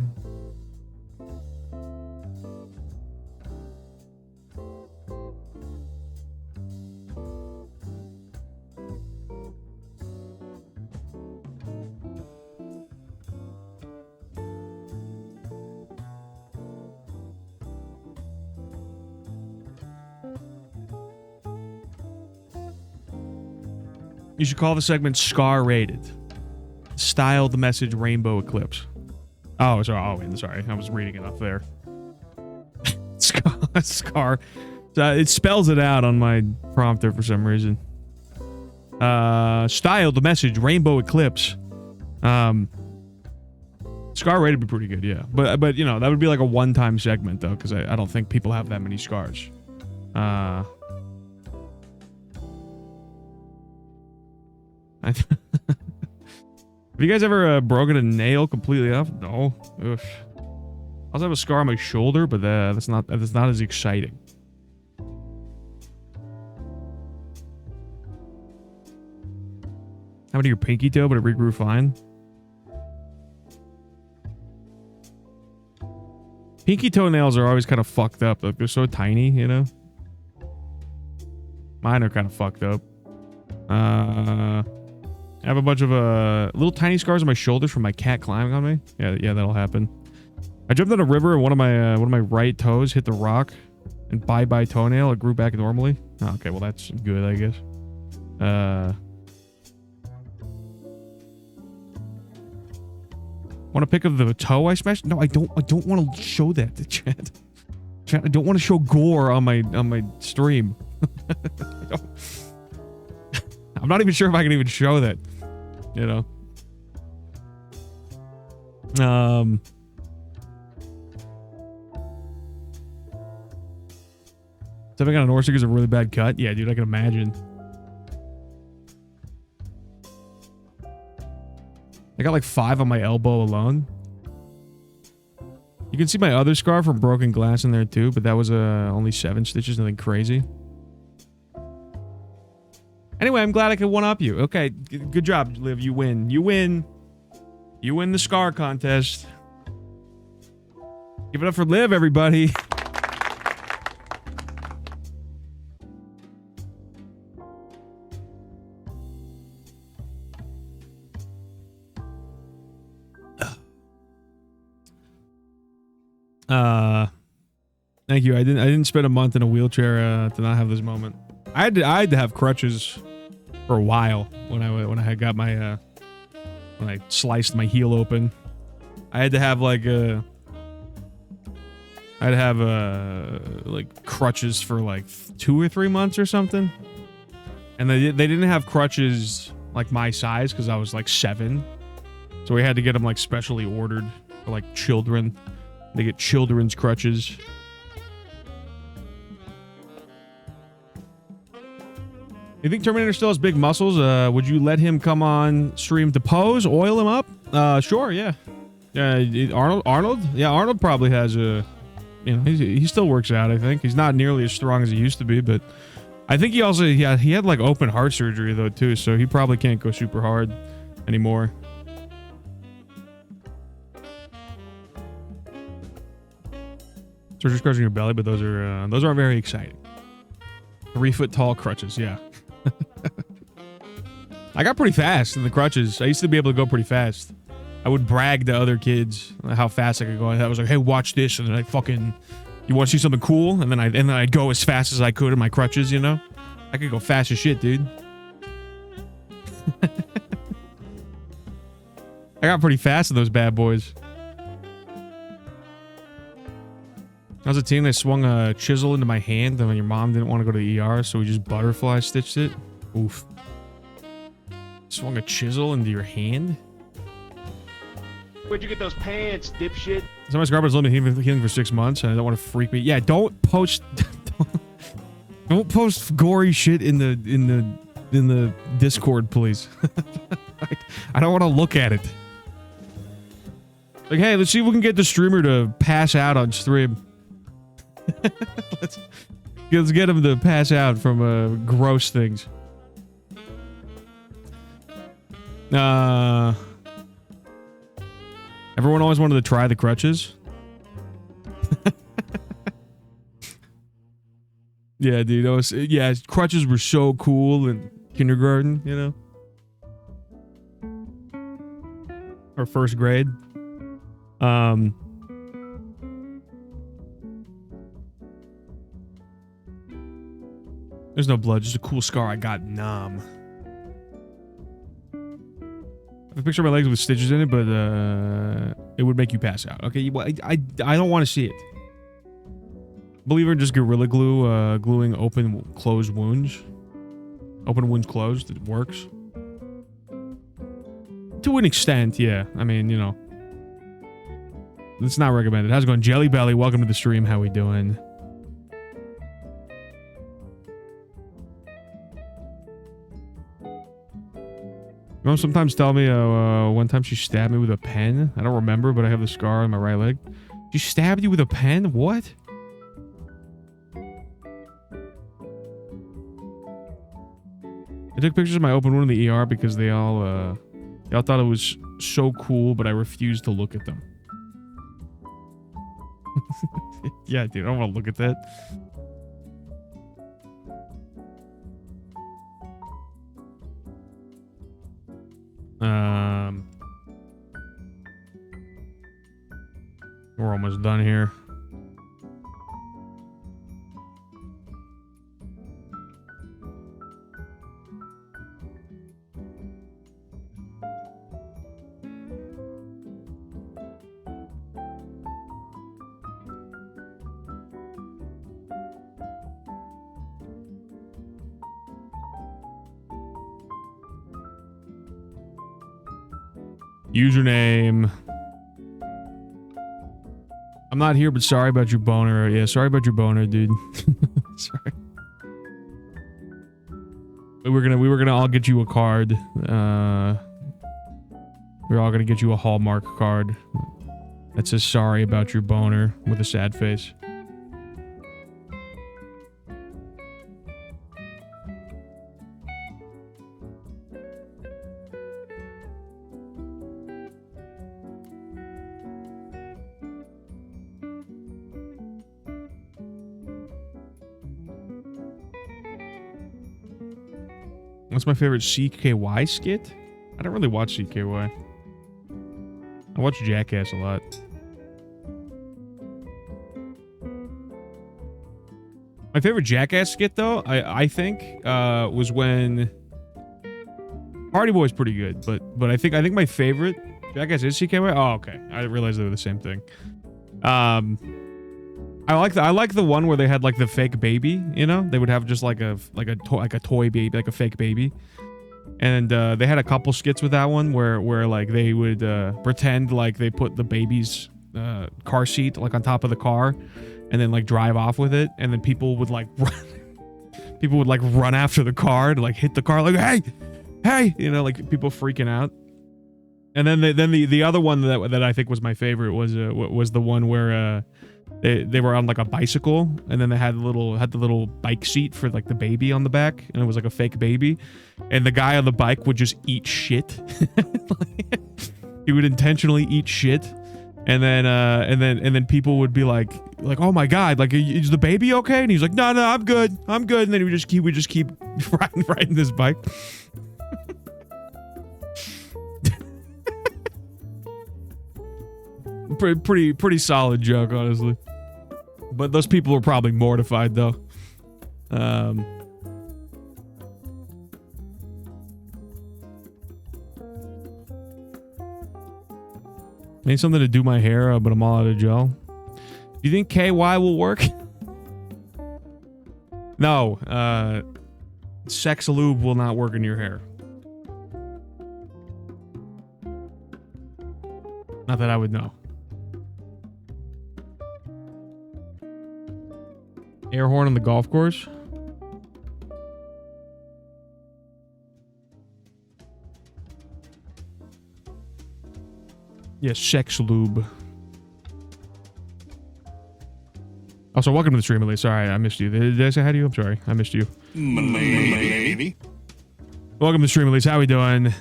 You should call the segment Scar Rated. Style the message Rainbow Eclipse. Oh, sorry. Oh, sorry. I was reading it up there. Scar. It spells it out on my prompter for some reason. Style the message Rainbow Eclipse. Scar Rated would be pretty good, yeah. But you know, that would be like a one-time segment, though, because I don't think people have that many scars. Have you guys ever broken a nail completely off? No. Ugh. I also have a scar on my shoulder, but that's not as exciting. How about your pinky toe, but it regrew fine? Pinky toenails are always kind of fucked up. Like, they're so tiny, you know? Mine are kind of fucked up. I have a bunch of little tiny scars on my shoulders from my cat climbing on me. Yeah, that'll happen. I jumped in a river and one of my right toes hit the rock, and bye toenail. It grew back normally. Oh, okay, well that's good, I guess. Want a pic of the toe I smashed? No, I don't want to show that to chat. Chat, I don't want to show gore on my stream. I'm not even sure if I can even show that. You know. Stepping on an Orsic is a really bad cut. Yeah, dude, I can imagine. I got like 5 on my elbow alone. You can see my other scar from broken glass in there too, but that was only 7 stitches, nothing crazy. Anyway, I'm glad I could one-up you. Okay, good job, Liv. You win. You win. You win the scar contest. Give it up for Liv, everybody. Thank you. I didn't spend a month in a wheelchair to not have this moment. I had to have crutches for a while when I had got my when I sliced my heel open. I had to have like like crutches for like 2 or 3 months or something. And they didn't have crutches like my size because I was like 7. So we had to get them like specially ordered for like children. They get children's crutches. You think Terminator still has big muscles? Would you let him come on stream to pose, oil him up? Sure, yeah. Arnold? Yeah, Arnold probably has a, you know, he still works out, I think. He's not nearly as strong as he used to be, but I think he also, he had like open heart surgery though too, so he probably can't go super hard anymore. So just crushing your belly, but those aren't very exciting. 3 foot tall crutches, yeah. I got pretty fast in the crutches. I used to be able to go pretty fast. I would brag to other kids how fast I could go. I was like, "Hey, watch this," and then I fucking, "You want to see something cool?" And then I'd go as fast as I could in my crutches. You know, I could go fast as shit, dude. I got pretty fast in those bad boys. I was a teen. I swung a chisel into my hand, and when your mom didn't want to go to the ER, so we just butterfly stitched it. Oof. Swung a chisel into your hand? Where'd you get those pants, dipshit? So my scrubber's limited healing for 6 months, and I don't want to freak me. Yeah, don't post don't post gory shit in the Discord, please. I don't want to look at it. Like, hey, let's see if we can get the streamer to pass out on stream. Let's get him to pass out from gross things. Everyone always wanted to try the crutches. Yeah, dude. Yeah, crutches were so cool in kindergarten, you know? Or first grade. There's no blood, just a cool scar. I got numb. I have a picture of my legs with stitches in it, but it would make you pass out. Okay, well, I don't want to see it. Believer in just Gorilla Glue, gluing closed wounds. Open wounds closed. It works. To an extent, yeah. I mean, you know. It's not recommended. How's it going? Jelly Belly, welcome to the stream. How we doing? Mom sometimes tell me one time she stabbed me with a pen. I don't remember, but I have the scar on my right leg. She stabbed you with a pen? What? I took pictures of my open wound in the ER because they all thought it was so cool, but I refused to look at them. Yeah, dude, I don't want to look at that. We're almost done here. Username. I'm not here, but sorry about your boner. Yeah, sorry about your boner, dude. Sorry. We were gonna all get you a card. We're all gonna get you a Hallmark card that says sorry about your boner with a sad face. What's my favorite CKY skit? I don't really watch CKY. I watch Jackass a lot. My favorite Jackass skit, though, I think, was when Hardy Boy's pretty good, but I think my favorite Jackass is CKY. Oh, okay. I didn't realize they were the same thing. I like the one where they had like the fake baby. You know, they would have just like a toy baby, like a fake baby. And they had a couple skits with that one where like they would pretend like they put the baby's car seat like on top of the car, and then like drive off with it, and then people would like run after the car to like hit the car like hey, you know, like people freaking out. And then the other one that I think was my favorite was the one where they were on like a bicycle, and then they had the little bike seat for like the baby on the back, and it was like a fake baby, and the guy on the bike would just eat shit. He would intentionally eat shit, and then people would be like oh my god, like is the baby okay? And he's like no I'm good, and then he would just keep riding this bike. Pretty solid joke, honestly. But those people were probably mortified, though. Need something to do my hair, but I'm all out of gel. Do you think KY will work? No. Sex lube will not work in your hair. Not that I would know. Air horn on the golf course? Yes, sex lube. Also, welcome to the stream, Elise. Sorry, I missed you. Did I say hi to you? I'm sorry. I missed you. Maybe. Welcome to the stream, Elise. How we doing? You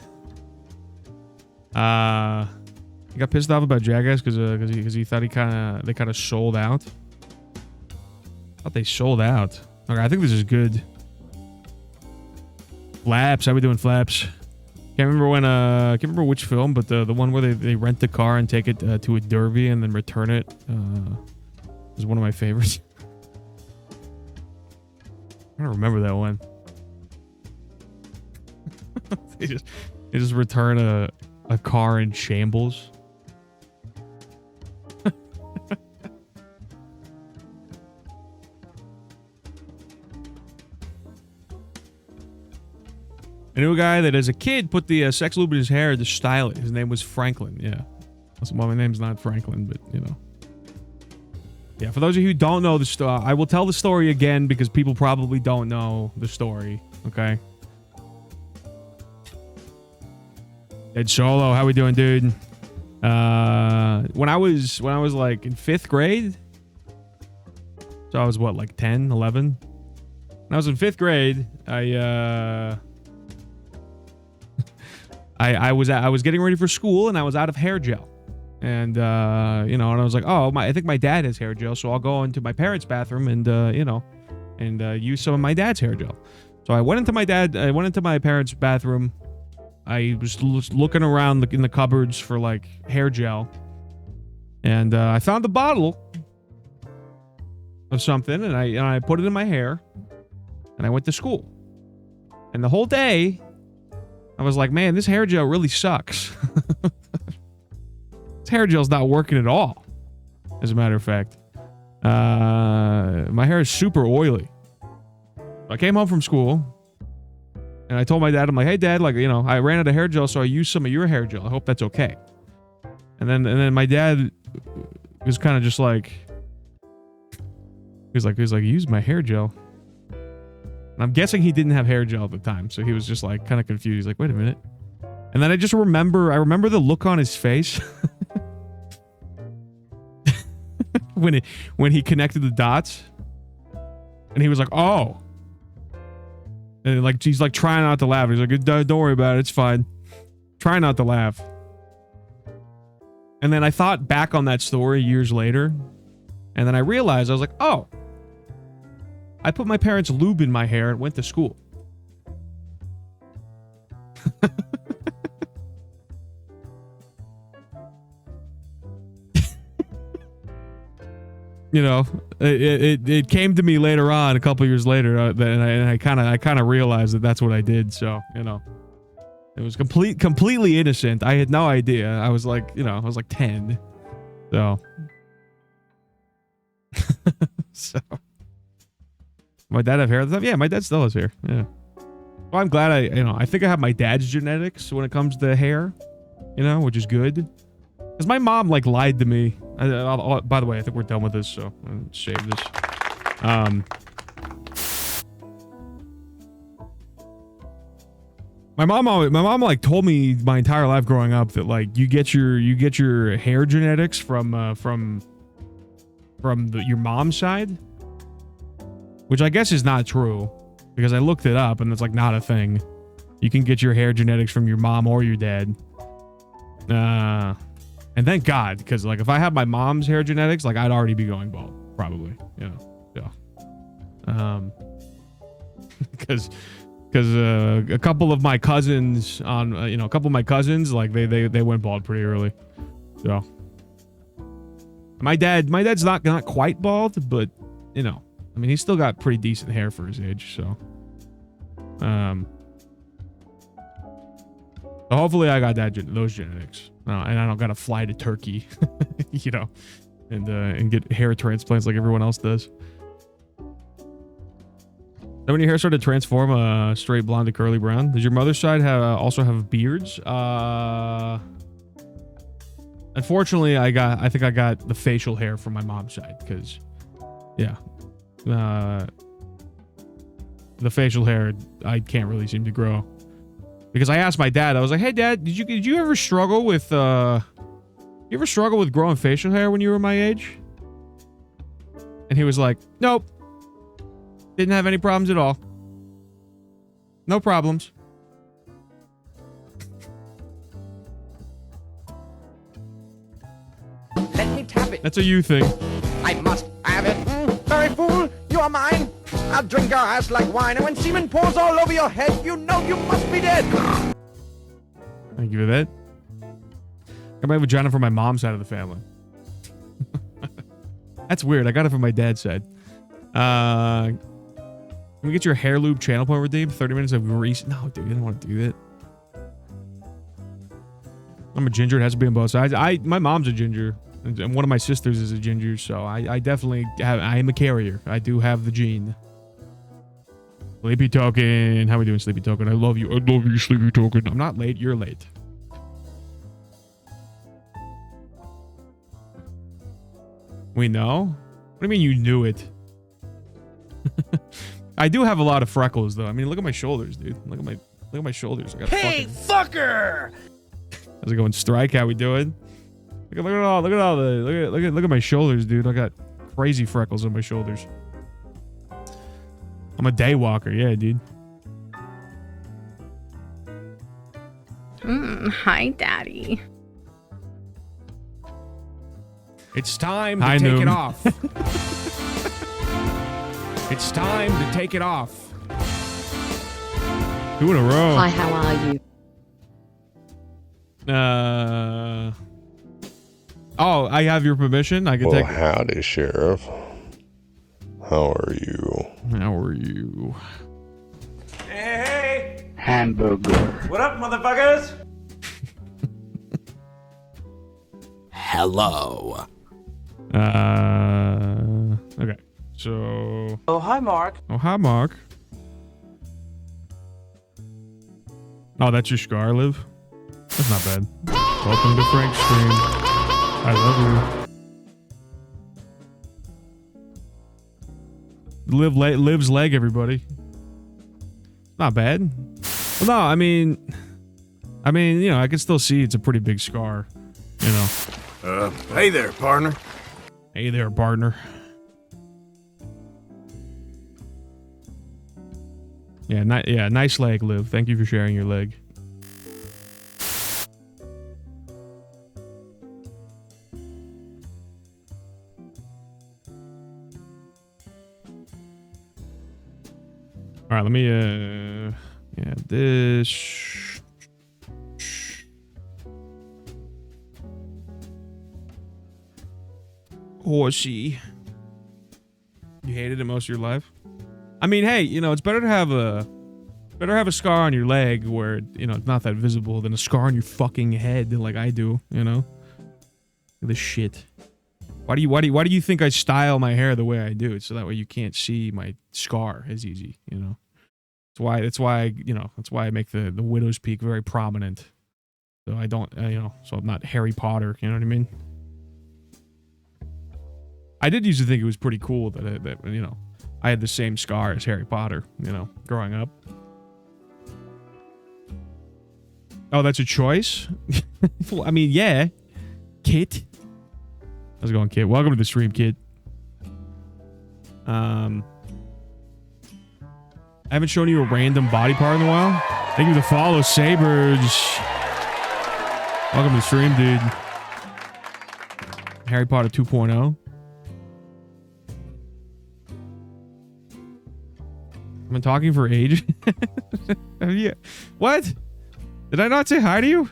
got pissed off about Jackass because he thought they kind of sold out. I thought they sold out. Okay, I think this is good. Flaps, how we doing, Flaps? Can't remember which film, but the one where they rent the car and take it to a derby and then return it is one of my favorites. I don't remember that one. they just return a car in shambles. I knew a guy that as a kid put the sex lube in his hair to style it. His name was Franklin. Yeah. Well, my name's not Franklin, but you know. Yeah, for those of you who don't know the story, I will tell the story again because people probably don't know the story. Okay. Ed Solo, how we doing, dude? When I was like in 5th grade, so I was what, like 10, 11? When I was in 5th grade, I was getting ready for school and I was out of hair gel, and you know, and I was like, oh, I think my dad has hair gel, so I'll go into my parents' bathroom and you know, and use some of my dad's hair gel. So I went into my parents' bathroom. I was looking around in the cupboards for like hair gel, and I found a bottle of something, and I put it in my hair, and I went to school, and the whole day I was like, man, this hair gel really sucks. This hair gel's not working at all. As a matter of fact, my hair is super oily. I came home from school and I told my dad, I'm like, hey dad, like, you know, I ran out of hair gel, so I used some of your hair gel. I hope that's okay. And then my dad was kind of just like, he was like, use my hair gel. And I'm guessing he didn't have hair gel at the time, so he was just like kind of confused. He's like, wait a minute. And then I remember the look on his face when he connected the dots, and he was like, oh. And like he's like trying not to laugh. He's like, don't worry about it, it's fine. Try not to laugh. And then I thought back on that story years later, and then I realized, I was like, oh, I put my parents' lube in my hair and went to school. You know, it came to me later on, a couple years later, and I kind of realized that that's what I did. So, you know, It was completely innocent. I had no idea. I was like, you know, I was like 10. So. So. My dad have hair? Yeah, my dad still has hair. Yeah. Well, I'm glad I think I have my dad's genetics when it comes to hair, you know, which is good. Because my mom, like, lied to me. By the way, I think we're done with this, so I'll save this. My mom like told me my entire life growing up that like you get your hair genetics from your mom's side, which I guess is not true because I looked it up and it's like not a thing. You can get your hair genetics from your mom or your dad. And thank God, because like if I had my mom's hair genetics, like I'd already be going bald, probably. You know, yeah. Because a couple of my cousins like they went bald pretty early. So my dad's not quite bald, but you know, I mean, he's still got pretty decent hair for his age. So hopefully I got those genetics, and I don't gotta fly to Turkey, you know, and get hair transplants like everyone else does. Then when your hair started to transform straight blonde to curly brown, does your mother's side also have beards? Unfortunately, I think I got the facial hair from my mom's side because, yeah, the facial hair I can't really seem to grow. Because I asked my dad, I was like, "Hey, Dad, did you ever struggle with growing facial hair when you were my age?" And he was like, "Nope. Didn't have any problems at all. No problems." Let me tap it. That's a you thing. I must have it. Very fool, you are mine. I'll drink your ass like wine, and when semen pours all over your head, you know you must be dead. Thank you for that. Got my vagina from my mom's side of the family. That's weird. I got it from my dad's side. Can we get your hair lube channel point redeemed? 30 minutes of grease. No, dude, I don't want to do that. I'm a ginger. It has to be on both sides. My mom's a ginger, and one of my sisters is a ginger, so I definitely have. I am a carrier. I do have the gene. Sleepy Token. How we doing, Sleepy Token? I love you. I love you, Sleepy Token. I'm not late. You're late. We know? What do you mean you knew it? I do have a lot of freckles, though. I mean, look at my shoulders, dude. Look at my shoulders. I got Fucker! How's it going, Strike? How we doing? Look at my shoulders, dude. I got crazy freckles on my shoulders. I'm a day walker, yeah, dude. Hi, Daddy. It's time to take it off. It's time to take it off. 2 in a row. Hi, how are you? Oh, I have your permission. I can take. Howdy, Sheriff. How are you? How are you? Hey! Hamburger. What up, motherfuckers? Hello. Okay. So. Oh, hi, Mark. Oh, hi, Mark. Oh, that's your scar, Liv? That's not bad. Welcome to Frank's stream. I love you. Liv's leg, everybody. Not bad. Well, no, I mean, you know, I can still see it's a pretty big scar. You know. Hey there, partner. Hey there, partner. Yeah, nice leg, Liv. Thank you for sharing your leg. All right, let me yeah, this. Horsey. You hated it most of your life? I mean, hey, you know, it's better to have a Better have a scar on your leg where, you know, it's not that visible than a scar on your fucking head like I do, you know? Look at this shit. Why do you think I style my hair the way I do? So that way you can't see my scar as easy, you know? That's why I make the widow's peak very prominent. So I don't, so I'm not Harry Potter, you know what I mean? I did used to think it was pretty cool that you know, I had the same scar as Harry Potter, you know, growing up. Oh, that's a choice? Well, I mean, yeah. Kit. How's it going, Kit? Welcome to the stream, Kit. I haven't shown you a random body part in a while. Thank you for the follow, Sabers. Welcome to the stream, dude. Harry Potter 2.0. I've been talking for ages. Yeah. What? Did I not say hi to you?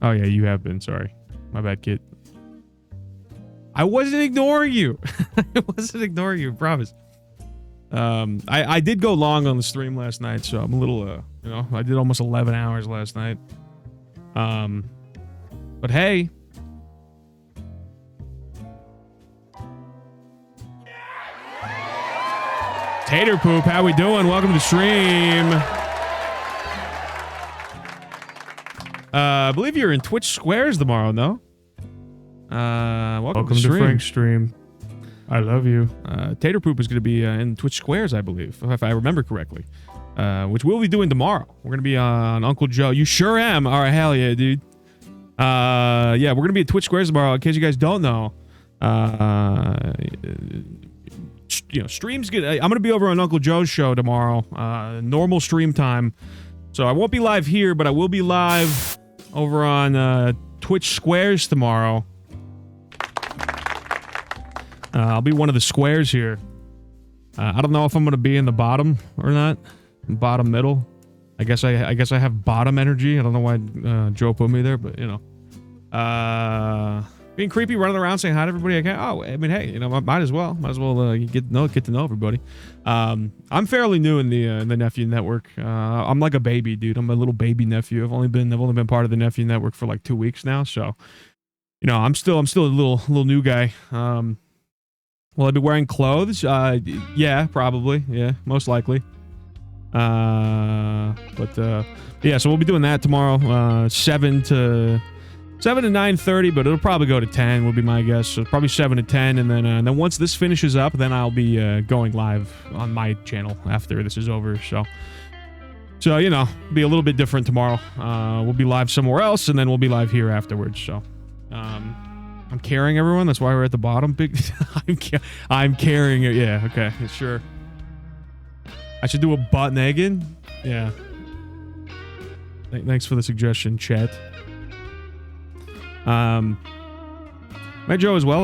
Oh yeah, you have been. Sorry. My bad, kid. I wasn't ignoring you. I wasn't ignoring you, I promise. I did go long on the stream last night, so I'm a little, you know, I did almost 11 hours last night. But hey. Tater Poop, how we doing? Welcome to the stream. I believe you're in Twitch Squares tomorrow, no? Welcome to Frank's stream. I love you. Tater Poop is going to be in Twitch Squares, I believe, if I remember correctly. Which we'll be doing tomorrow. We're going to be on Uncle Joe. You sure am. All right, hell yeah, dude. Yeah, we're going to be at Twitch Squares tomorrow. In case you guys don't know, you know, streams get. I'm going to be over on Uncle Joe's show tomorrow. Normal stream time. So I won't be live here, but I will be live over on Twitch Squares tomorrow. I'll be one of the squares here. I don't know if I'm gonna be in the bottom or not. Bottom middle. I guess I have bottom energy. I don't know why Joe put me there, but you know. Being creepy, running around saying hi to everybody I can. Oh, I mean, hey, you know, might as well get to know everybody. I'm fairly new in the nephew network. I'm like a baby, dude. I'm a little baby nephew. I've only been part of the nephew network for like 2 weeks now, so you know, I'm still a little new guy. Will I be wearing clothes? Yeah, probably. Yeah, most likely. Yeah, so we'll be doing that tomorrow, 7 to 9:30, but it'll probably go to 10 would be my guess. So probably 7 to 10, and then once this finishes up, then I'll be going live on my channel after this is over. So you know, be a little bit different tomorrow. We'll be live somewhere else, and then we'll be live here afterwards. So I'm carrying everyone. That's why we're at the bottom. Big. I'm carrying it. Yeah. Okay. Sure. I should do a butt naked. Yeah. Thanks for the suggestion, Chet. Met Joe as well.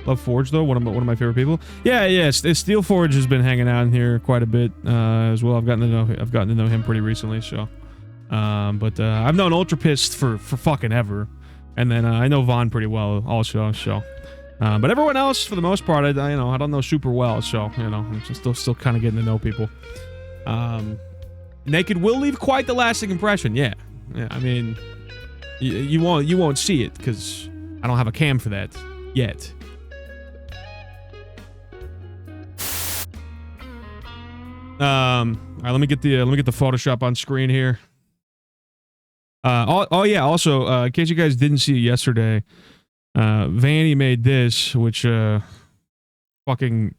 Love Forge though. One of my favorite people. Yeah. Steel Forge has been hanging out in here quite a bit as well. I've gotten to know him pretty recently. So, but I've known Ultra Pissed for fucking ever. And then I know Vaughn pretty well also, so. But everyone else, for the most part, I don't know super well, so, you know, I'm still kind of getting to know people. Naked will leave quite the lasting impression, yeah. I mean, you won't see it, because I don't have a cam for that, yet. Alright, let me get the Photoshop on screen here. Yeah, also, in case you guys didn't see it yesterday, Vanny made this, which, fucking...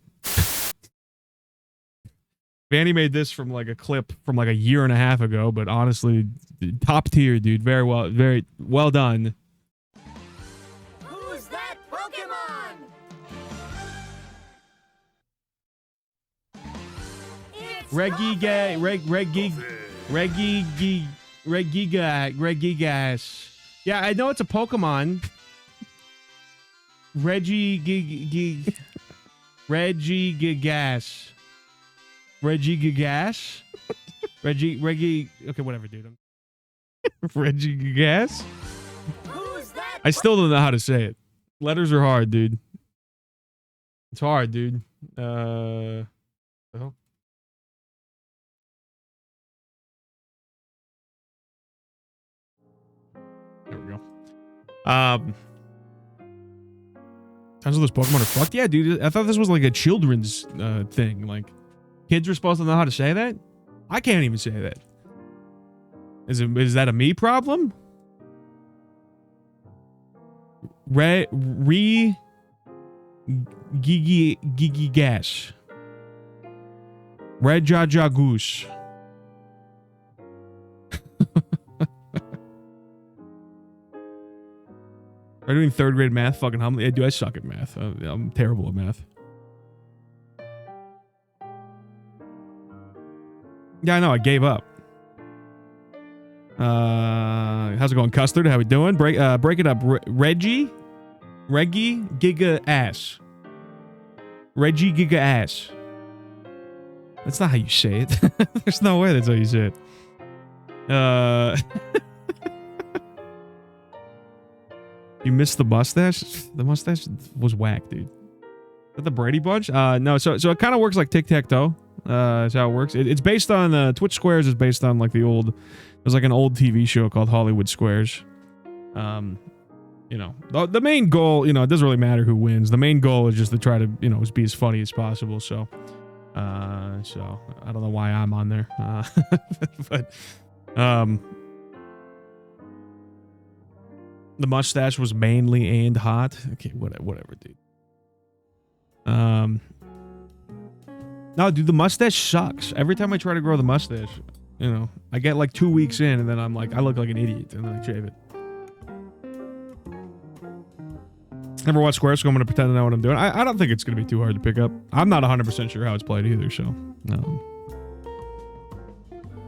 Vanny made this from, like, a clip from, like, a year and a half ago, but honestly, top tier, dude. Very well done. Who's that Pokemon? Regigas. Yeah, I know it's a Pokemon. Regigigas. Reggie Gagas. Reggie. Okay, whatever, dude. Reggie Gagas. Who's that? I still don't know how to say it. Letters are hard, dude. It's hard, dude. The hell? There we go. Sounds like those Pokemon are fucked. Yeah, dude. I thought this was like a children's thing. Like, kids are supposed to know how to say that. I can't even say that. Is that a me problem? Gigi Gas. Red Jaja Goose. Are you doing third grade math? Fucking humbly. Yeah, dude, I suck at math. I'm terrible at math. Yeah, I know. I gave up. How's it going, Custard? How we doing? Break it up. Reggie Giga Ass. Reggie Giga Ass. That's not how you say it. There's no way that's how you say it. You missed the mustache? The mustache was whack, dude. Is that the Brady Bunch? No, so it kind of works like tic-tac-toe. Is how it works. It's based on, Twitch Squares is based on like the old, there's like an old TV show called Hollywood Squares. You know, the main goal, you know, it doesn't really matter who wins. The main goal is just to try to, you know, be as funny as possible. So I don't know why I'm on there. But, the mustache was mainly aimed hot. Okay, whatever, dude. No, dude, the mustache sucks. Every time I try to grow the mustache, you know, I get like 2 weeks in and then I'm like, I look like an idiot, and then I shave it. Never watched Square, so I'm going to pretend to know what I'm doing. I don't think it's going to be too hard to pick up. I'm not 100% sure how it's played either, so.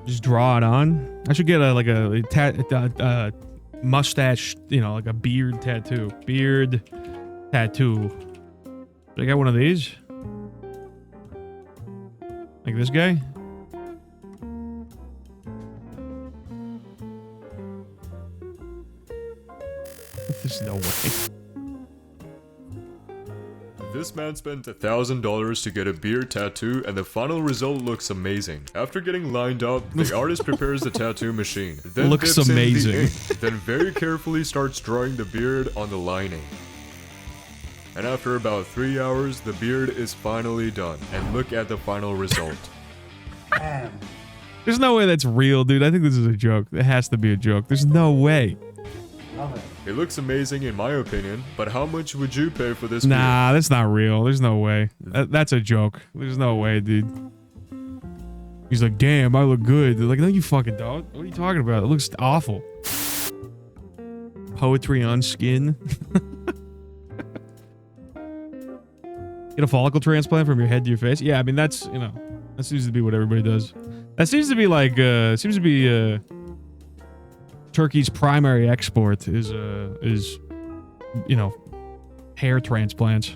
Just draw it on. I should get a mustache, you know, like a beard tattoo. Beard tattoo. Should I get one of these? Like this guy? There's no way. This man spent $1,000 to get a beard tattoo, and the final result looks amazing. After getting lined up, the artist prepares the tattoo machine. Then looks dips in the amazing. ink, then very carefully starts drawing the beard on the lining. And after about 3 hours, the beard is finally done. And look at the final result. There's no way that's real, dude. I think this is a joke. It has to be a joke. There's no way. It looks amazing in my opinion, but how much would you pay for this Nah, beard? that's not real. There's no way. That's a joke. There's no way, dude. He's like, damn, I look good. They're like, no, you fucking don't. What are you talking about? It looks awful. Poetry on skin. Get a follicle transplant from your head to your face? Yeah, I mean, that's, you know, that seems to be what everybody does. That seems to be like, Turkey's primary export is, you know, hair transplants.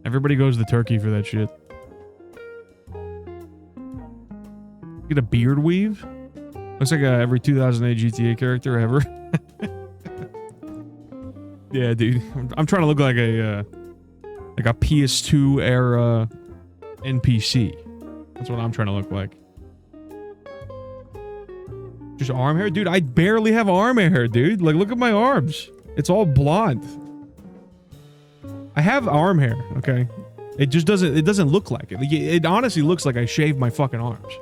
Everybody goes to Turkey for that shit. Get a beard weave? Looks like every 2008 GTA character ever. Yeah, dude. I'm trying to look like a PS2 era NPC. That's what I'm trying to look like. Just arm hair? Dude, I barely have arm hair, dude. Like, look at my arms. It's all blonde. I have arm hair, okay? It just doesn't look like it. It honestly looks like I shaved my fucking arms.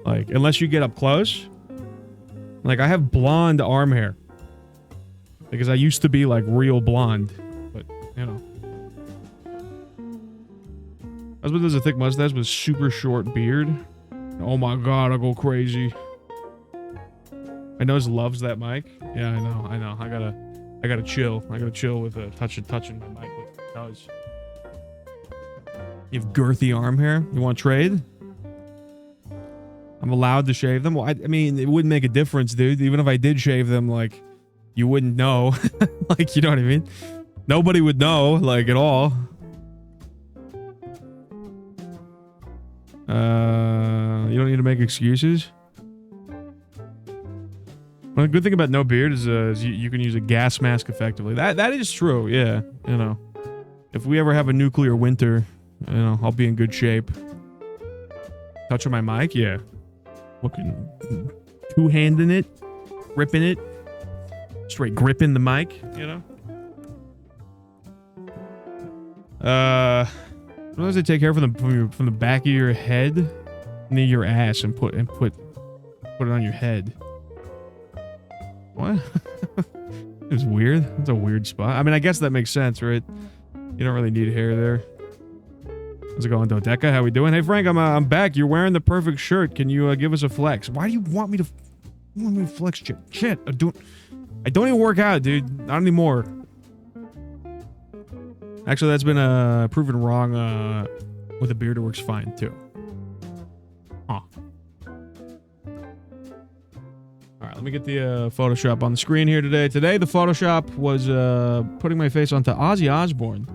Like, unless you get up close. Like, I have blonde arm hair. Because I used to be, like, real blonde. But, you know. Husband does a thick mustache with super short beard. Oh my god, I'll go crazy. My nose loves that mic. Yeah, I know. I gotta chill. I gotta chill with touching my mic with my nose. You have girthy arm hair? You want to trade? I'm allowed to shave them? Well, I mean, it wouldn't make a difference, dude. Even if I did shave them, like, you wouldn't know. Like, you know what I mean? Nobody would know, like, at all. You don't need to make excuses. Well, the good thing about no beard is you can use a gas mask effectively. That is true. Yeah, you know, if we ever have a nuclear winter, you know, I'll be in good shape. Touching my mic, yeah. Fucking two-handing it, gripping it, straight gripping the mic, you know. Sometimes they take hair from the back of your head near your ass and put it on your head. What? It was weird. It's a weird spot. I mean, I guess that makes sense, right? You don't really need hair there. How's it going, Dodeca? How we doing? Hey, Frank, I'm back. You're wearing the perfect shirt. Can you give us a flex? Why do you want me to flex shit? Shit, I don't even work out, dude. Not anymore. Actually, that's been proven wrong. With a beard, it works fine too. Huh. All right, let me get the Photoshop on the screen here today. Today, the Photoshop was putting my face onto Ozzy Osbourne.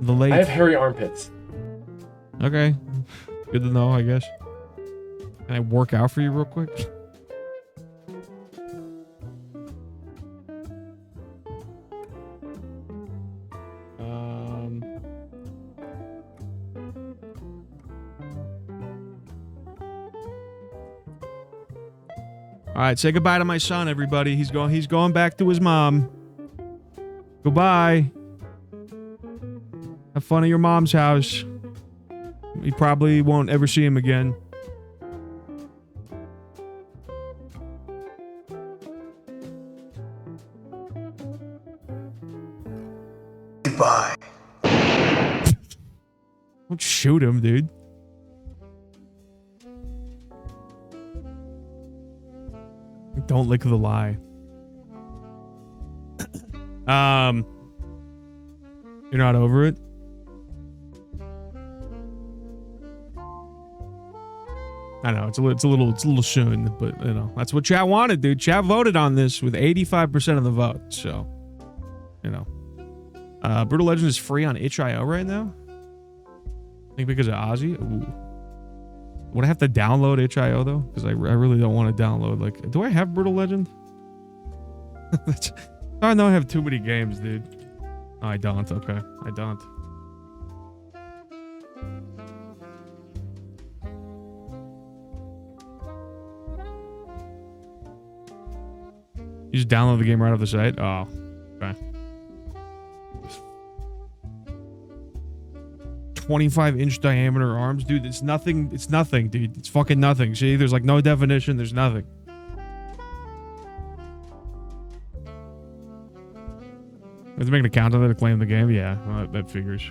The late. I have hairy armpits. Okay, good to know, I guess. Can I work out for you real quick? All right, say goodbye to my son, everybody. He's going back to his mom. Goodbye. Have fun at your mom's house. You probably won't ever see him again. Goodbye. Don't shoot him, dude. Don't lick the lie. You're not over it? I know it's a little soon, but you know that's what chat wanted, dude. Chat voted on this with 85% of the vote, so you know. Brutal Legend is free on itch.io right now. I think because of Ozzy. Ooh. Would I have to download itch.io though? Because I really don't want to download. Like, do I have Brutal Legend? I know I have too many games, dude. Oh, I don't. Okay, I don't. You just download the game right off the site? Oh, okay. 25-inch diameter arms, dude. It's nothing. It's nothing, dude. It's fucking nothing. See, there's like no definition. There's nothing. Have to make an account on it to claim the game. Yeah, well, that figures.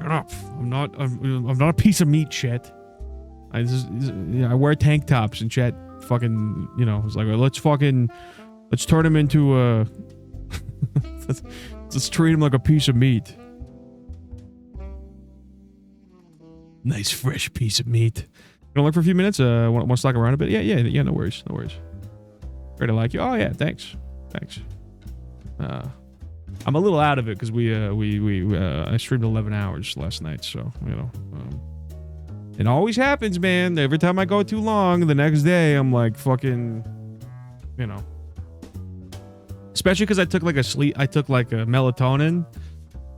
Shut up. I'm not a piece of meat, chat. I wear tank tops and chat fucking, you know, it's like, let's turn him into let's treat him like a piece of meat. Nice fresh piece of meat. Gonna look for a few minutes. Want to stock around a bit? Yeah. No worries. Great to like you. Oh yeah, thanks. I'm a little out of it because I streamed 11 hours last night, so you know. It always happens, man. Every time I go too long, the next day I'm like fucking, you know. Especially because I took like a melatonin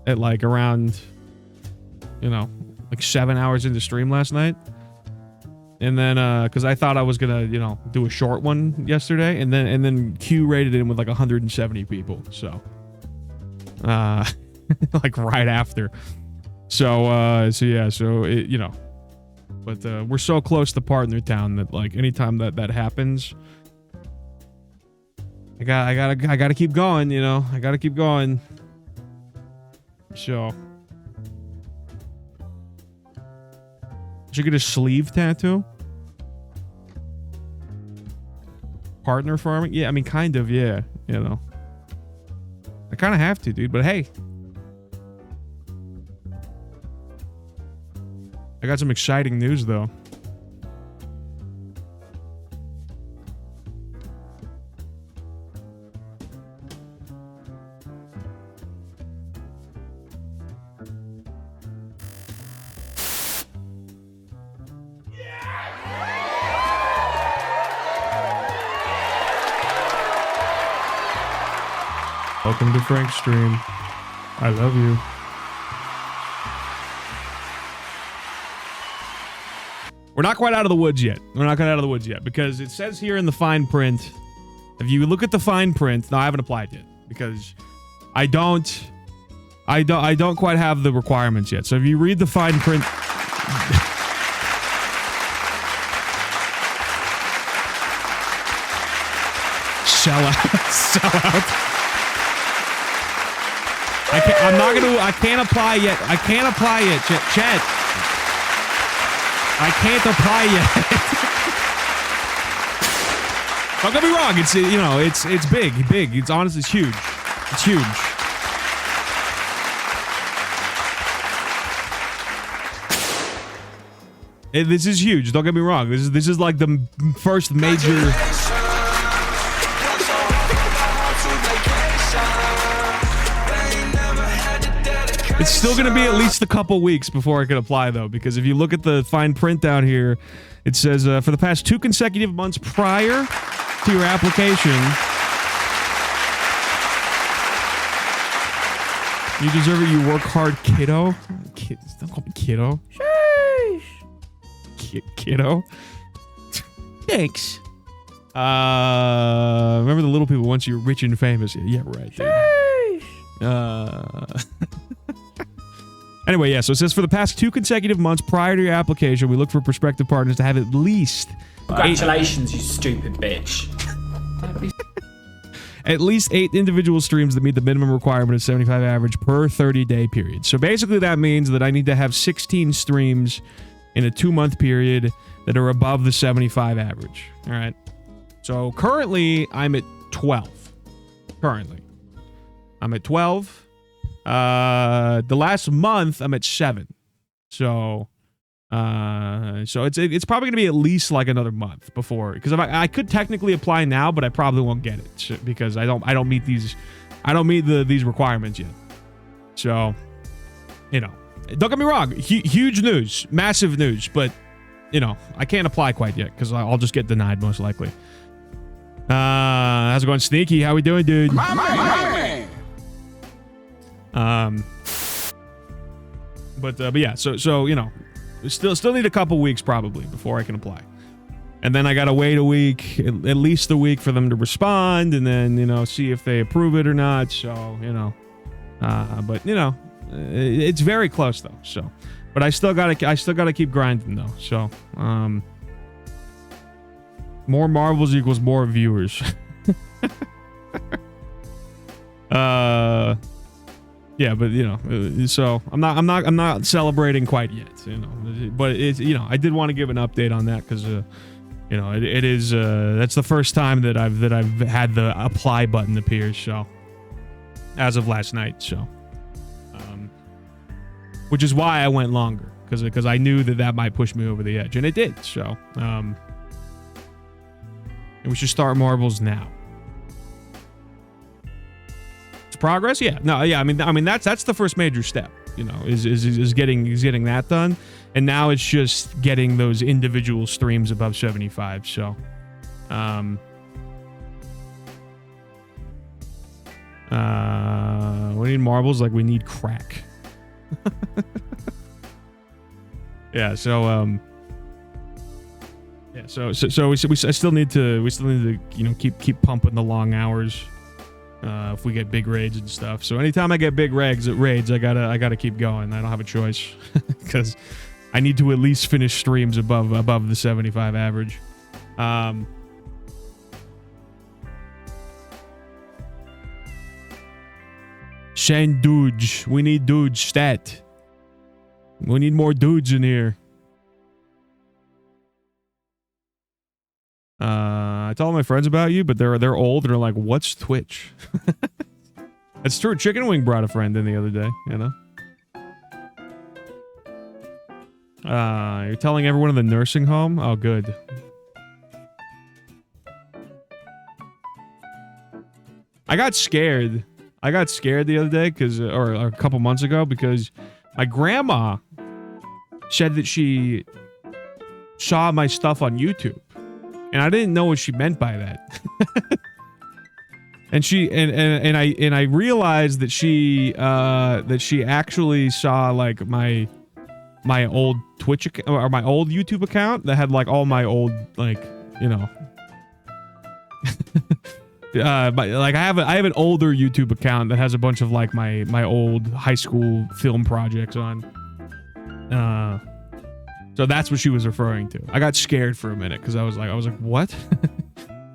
at like around, you know, like 7 hours into stream last night. And then, because I thought I was gonna, you know, do a short one yesterday, and then Q rated it with like 170 people. So, like right after. So it, you know, but we're so close to Partner Town that like anytime that happens, I gotta keep going, you know. I gotta keep going. So, should get a sleeve tattoo. Partner farming? Yeah, I mean, kind of, yeah. You know. I kind of have to, dude, but hey. I got some exciting news, though. Welcome to Frank's stream. I love you. We're not quite out of the woods yet. We're not quite out of the woods yet because it says here in the fine print. If you look at the fine print, no, I haven't applied yet because I don't quite have the requirements yet. So if you read the fine print, sell out. I can't apply yet. I can't apply yet, Chet. I can't apply yet. Don't get me wrong. It's, you know, it's big. It's honestly, it's huge. It's huge. This is huge. Don't get me wrong. This is like the first major. It's still going to be at least a couple weeks before I can apply, though, because if you look at the fine print down here, it says for the past 2 consecutive months prior to your application, you deserve it. You work hard, kiddo. Don't call me kiddo. Kiddo. Thanks. Remember the little people once you're rich and famous. Yeah, right. Anyway, yeah, so it says for the past 2 consecutive months prior to your application, we look for prospective partners to have at least... Congratulations, you stupid bitch. At least 8 individual streams that meet the minimum requirement of 75 average per 30-day period. So basically that means that I need to have 16 streams in a 2-month period that are above the 75 average. All right. So currently, I'm at 12. I'm at 12. The last month I'm at 7. So it's probably gonna be at least like another month before, because if I could technically apply now, but I probably won't get it because I don't meet these requirements yet. So, you know, don't get me wrong, huge news, massive news, but you know, I can't apply quite yet because I'll just get denied most likely. How's it going, Sneaky? How we doing, dude? But yeah, so you know, still need a couple weeks probably before I can apply, and then I gotta wait a week, at least a week, for them to respond, and then, you know, see if they approve it or not. So, you know, but you know, it's very close though. So, but I still gotta keep grinding though. So, more marbles equals more viewers. Yeah, but you know, so I'm not celebrating quite yet, you know. But it's, you know, I did want to give an update on that because, you know, it is that's the first time that I've had the apply button appear. So, as of last night, so, which is why I went longer, because I knew that might push me over the edge, and it did. So, and we should start marbles now. Progress, yeah, no, yeah. I mean that's the first major step, you know, is getting that done, and now it's just getting those individual streams above 75. So, we need marbles like we need crack. Yeah. So, yeah. So we still need to you know keep pumping the long hours. If we get big raids and stuff. So anytime I get big raids, I gotta keep going. I don't have a choice because I need to at least finish streams above the 75 average. Shane dudes, we need dudes stat. We need more dudes in here. I tell all my friends about you, but they're old and they're like, "What's Twitch?" It's true. Chicken Wing brought a friend in the other day, you know. You're telling everyone in the nursing home? Oh, good. I got scared. The other day or a couple months ago, because my grandma said that she saw my stuff on YouTube. And I didn't know what she meant by that. And I realized that she actually saw like my old Twitch account, or my old YouTube account that had like all my old, like, you know, but like I have an older YouTube account that has a bunch of like my old high school film projects on. So that's what she was referring to. I got scared for a minute because I was like, what?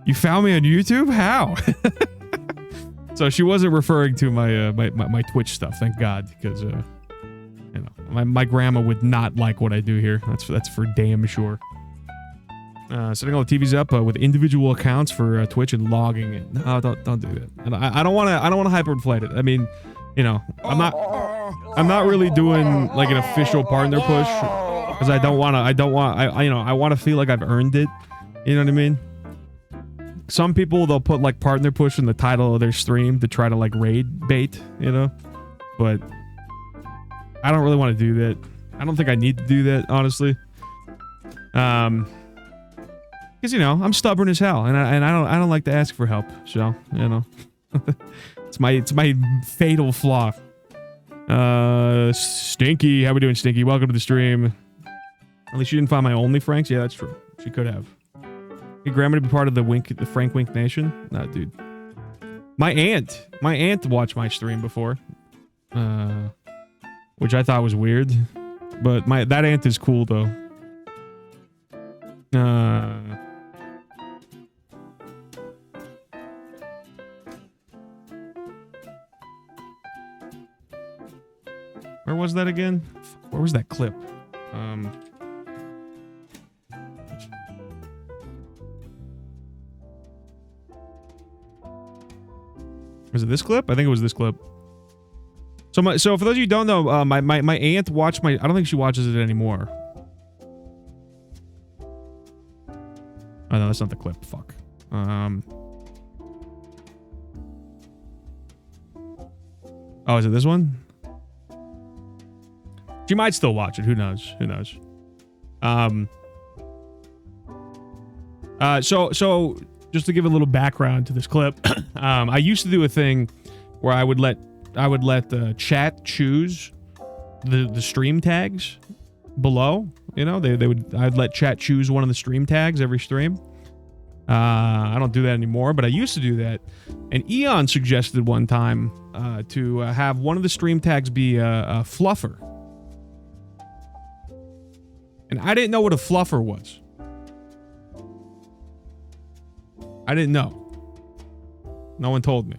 You found me on YouTube? How? So she wasn't referring to my Twitch stuff, thank God, because you know, my grandma would not like what I do here. That's for damn sure. Setting all the TVs up with individual accounts for Twitch and logging it. No, don't do that. And I don't want to hyperinflate it. I mean, you know, I'm not really doing like an official partner push because I want to feel like I've earned it. You know what I mean? Some people, they'll put like partner push in the title of their stream to try to like raid bait, you know? But I don't really want to do that. I don't think I need to do that, honestly. Because, you know, I'm stubborn as hell, and I don't like to ask for help, so, you know. it's my fatal flaw. Stinky, how we doing, Stinky? Welcome to the stream. At least you didn't find my OnlyFranks? Yeah, that's true. She could have. Your grandma to be part of the Frank Wink Nation? Nah, dude. My aunt watched my stream before. Which I thought was weird. But that aunt is cool, though. Where was that again? Where was that clip? Was it this clip? I think it was this clip. So for those of you who don't know, my aunt watched my... I don't think she watches it anymore. Oh, no, that's not the clip. Fuck. Oh, is it this one? She might still watch it. Who knows? Who knows? So just to give a little background to this clip, I used to do a thing where I would let the chat choose the stream tags below. You know, I'd let chat choose one of the stream tags every stream. I don't do that anymore, but I used to do that. And Eon suggested one time to have one of the stream tags be a fluffer. And I didn't know what a fluffer was. I didn't know. No one told me.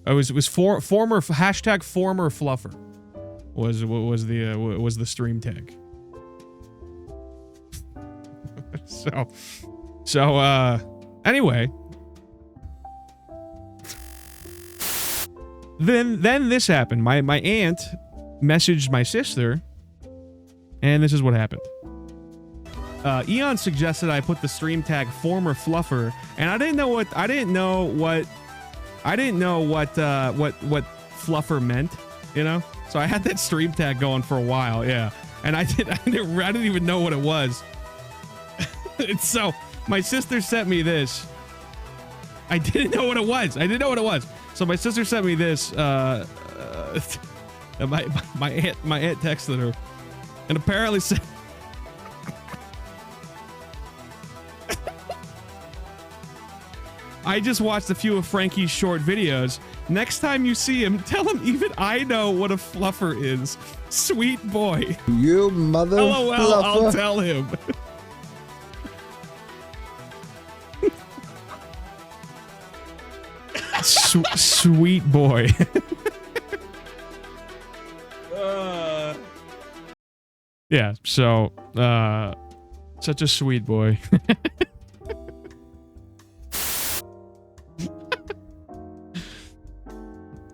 It was former fluffer was the stream tag. So anyway, then this happened. My aunt messaged my sister, and this is what happened. Eon suggested I put the stream tag former fluffer, and I didn't know what fluffer meant, you know? So I had that stream tag going for a while, yeah. And I didn't even know what it was. So my sister sent me this. I didn't know what it was. So my sister sent me this. My aunt texted her, and apparently said, I just watched a few of Frankie's short videos. Next time you see him, tell him even I know what a fluffer is. Sweet boy. You mother LOL, fluffer. I'll tell him. Sweet boy. Yeah, so, such a sweet boy.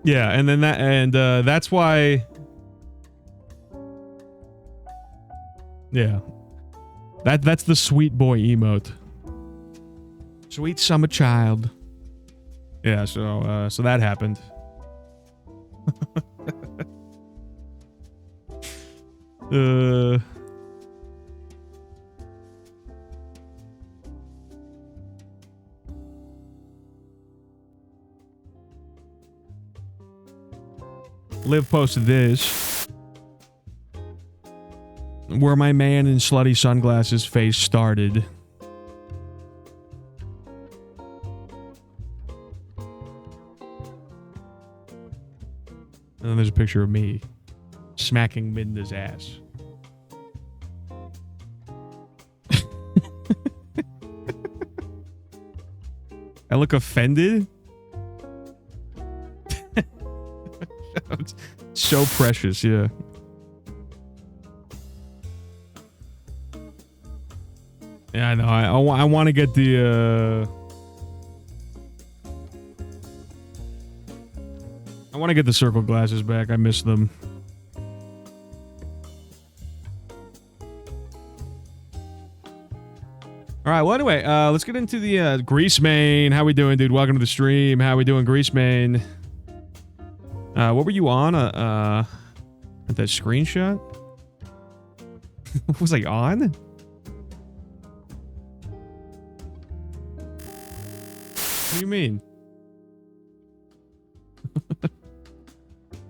Yeah, and then that's why. Yeah, that's the sweet boy emote. Sweet summer child. Yeah, so that happened. Liv posted this. Where my man in slutty sunglasses face started. And then there's a picture of me smacking Midna's ass. I look offended? So precious, yeah. Yeah, I know. I want to get the I want to get the circle glasses back. I miss them. All right. Well, anyway, let's get into the Grease Main. How we doing, dude? Welcome to the stream. How we doing, Grease Main? What were you on? At that screenshot? Was I on? What do you mean?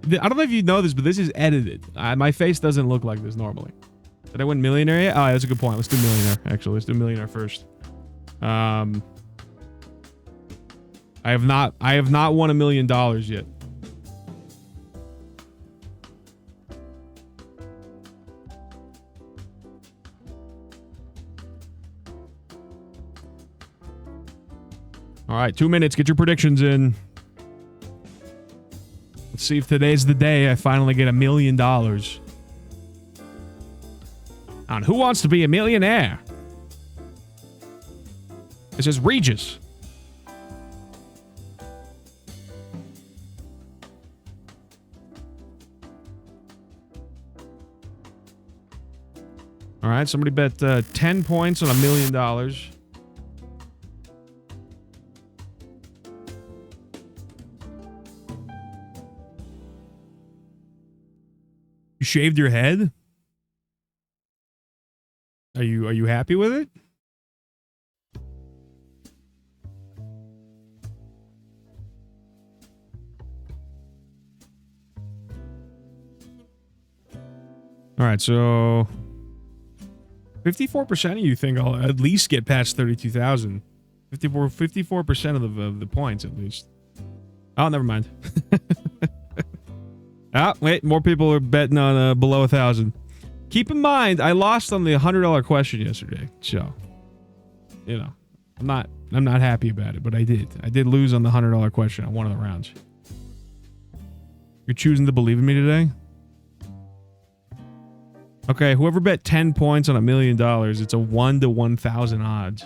I don't know if you know this, but this is edited. My face doesn't look like this normally. Did I win Millionaire yet? Oh, that's a good point. Let's do Millionaire, actually. Let's do Millionaire first. I have not won $1 million yet. All right, 2 minutes. Get your predictions in. Let's see if today's the day I finally get $1 million. On Who Wants to Be a Millionaire? It says Regis. All right, somebody bet 10 points on $1 million. You shaved your head? Are you happy with it? All right, so 54% of you think I'll at least get past 32,000. 54% of the points at least. Oh, never mind. Ah, wait, more people are betting on below 1,000. Keep in mind, I lost on the $100 question yesterday, so you know, I'm not happy about it, but I did lose on the $100 question on one of the rounds. You're choosing to believe in me today? Okay, whoever bet 10 points on $1 million, it's a 1 to 1,000 odds.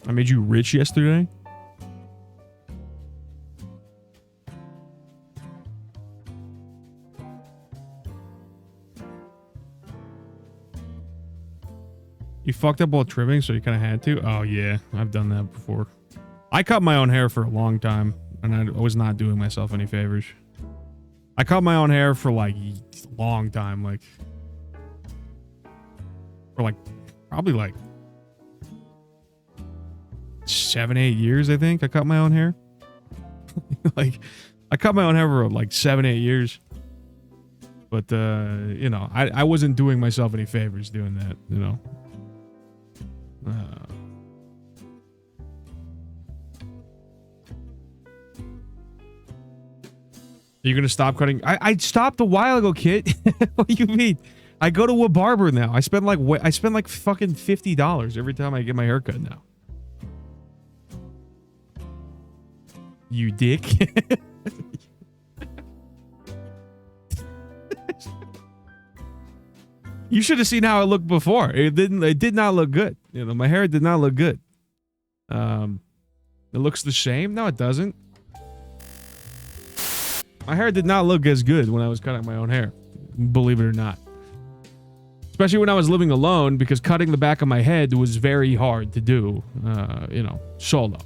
I made you rich yesterday? You fucked up while trimming, so you kind of had to? Oh, yeah. I've done that before. I cut my own hair for a long time, and I was not doing myself any favors. I cut my own hair for, like, a long time. Like, for, like, probably, like, 7-8 years, I think. I cut my own hair. Like, I cut my own hair for, like, 7-8 years. But, you know, I wasn't doing myself any favors doing that, you know. Are you gonna stop cutting? I stopped a while ago, kid. What do you mean? I go to a barber now. I spend like fucking $50 every time I get my hair cut now. You dick. You should have seen how it looked before. It did not look good. You know, my hair did not look good. It looks the same. No, it doesn't. My hair did not look as good when I was cutting my own hair. Believe it or not. Especially when I was living alone, because cutting the back of my head was very hard to do, you know, solo.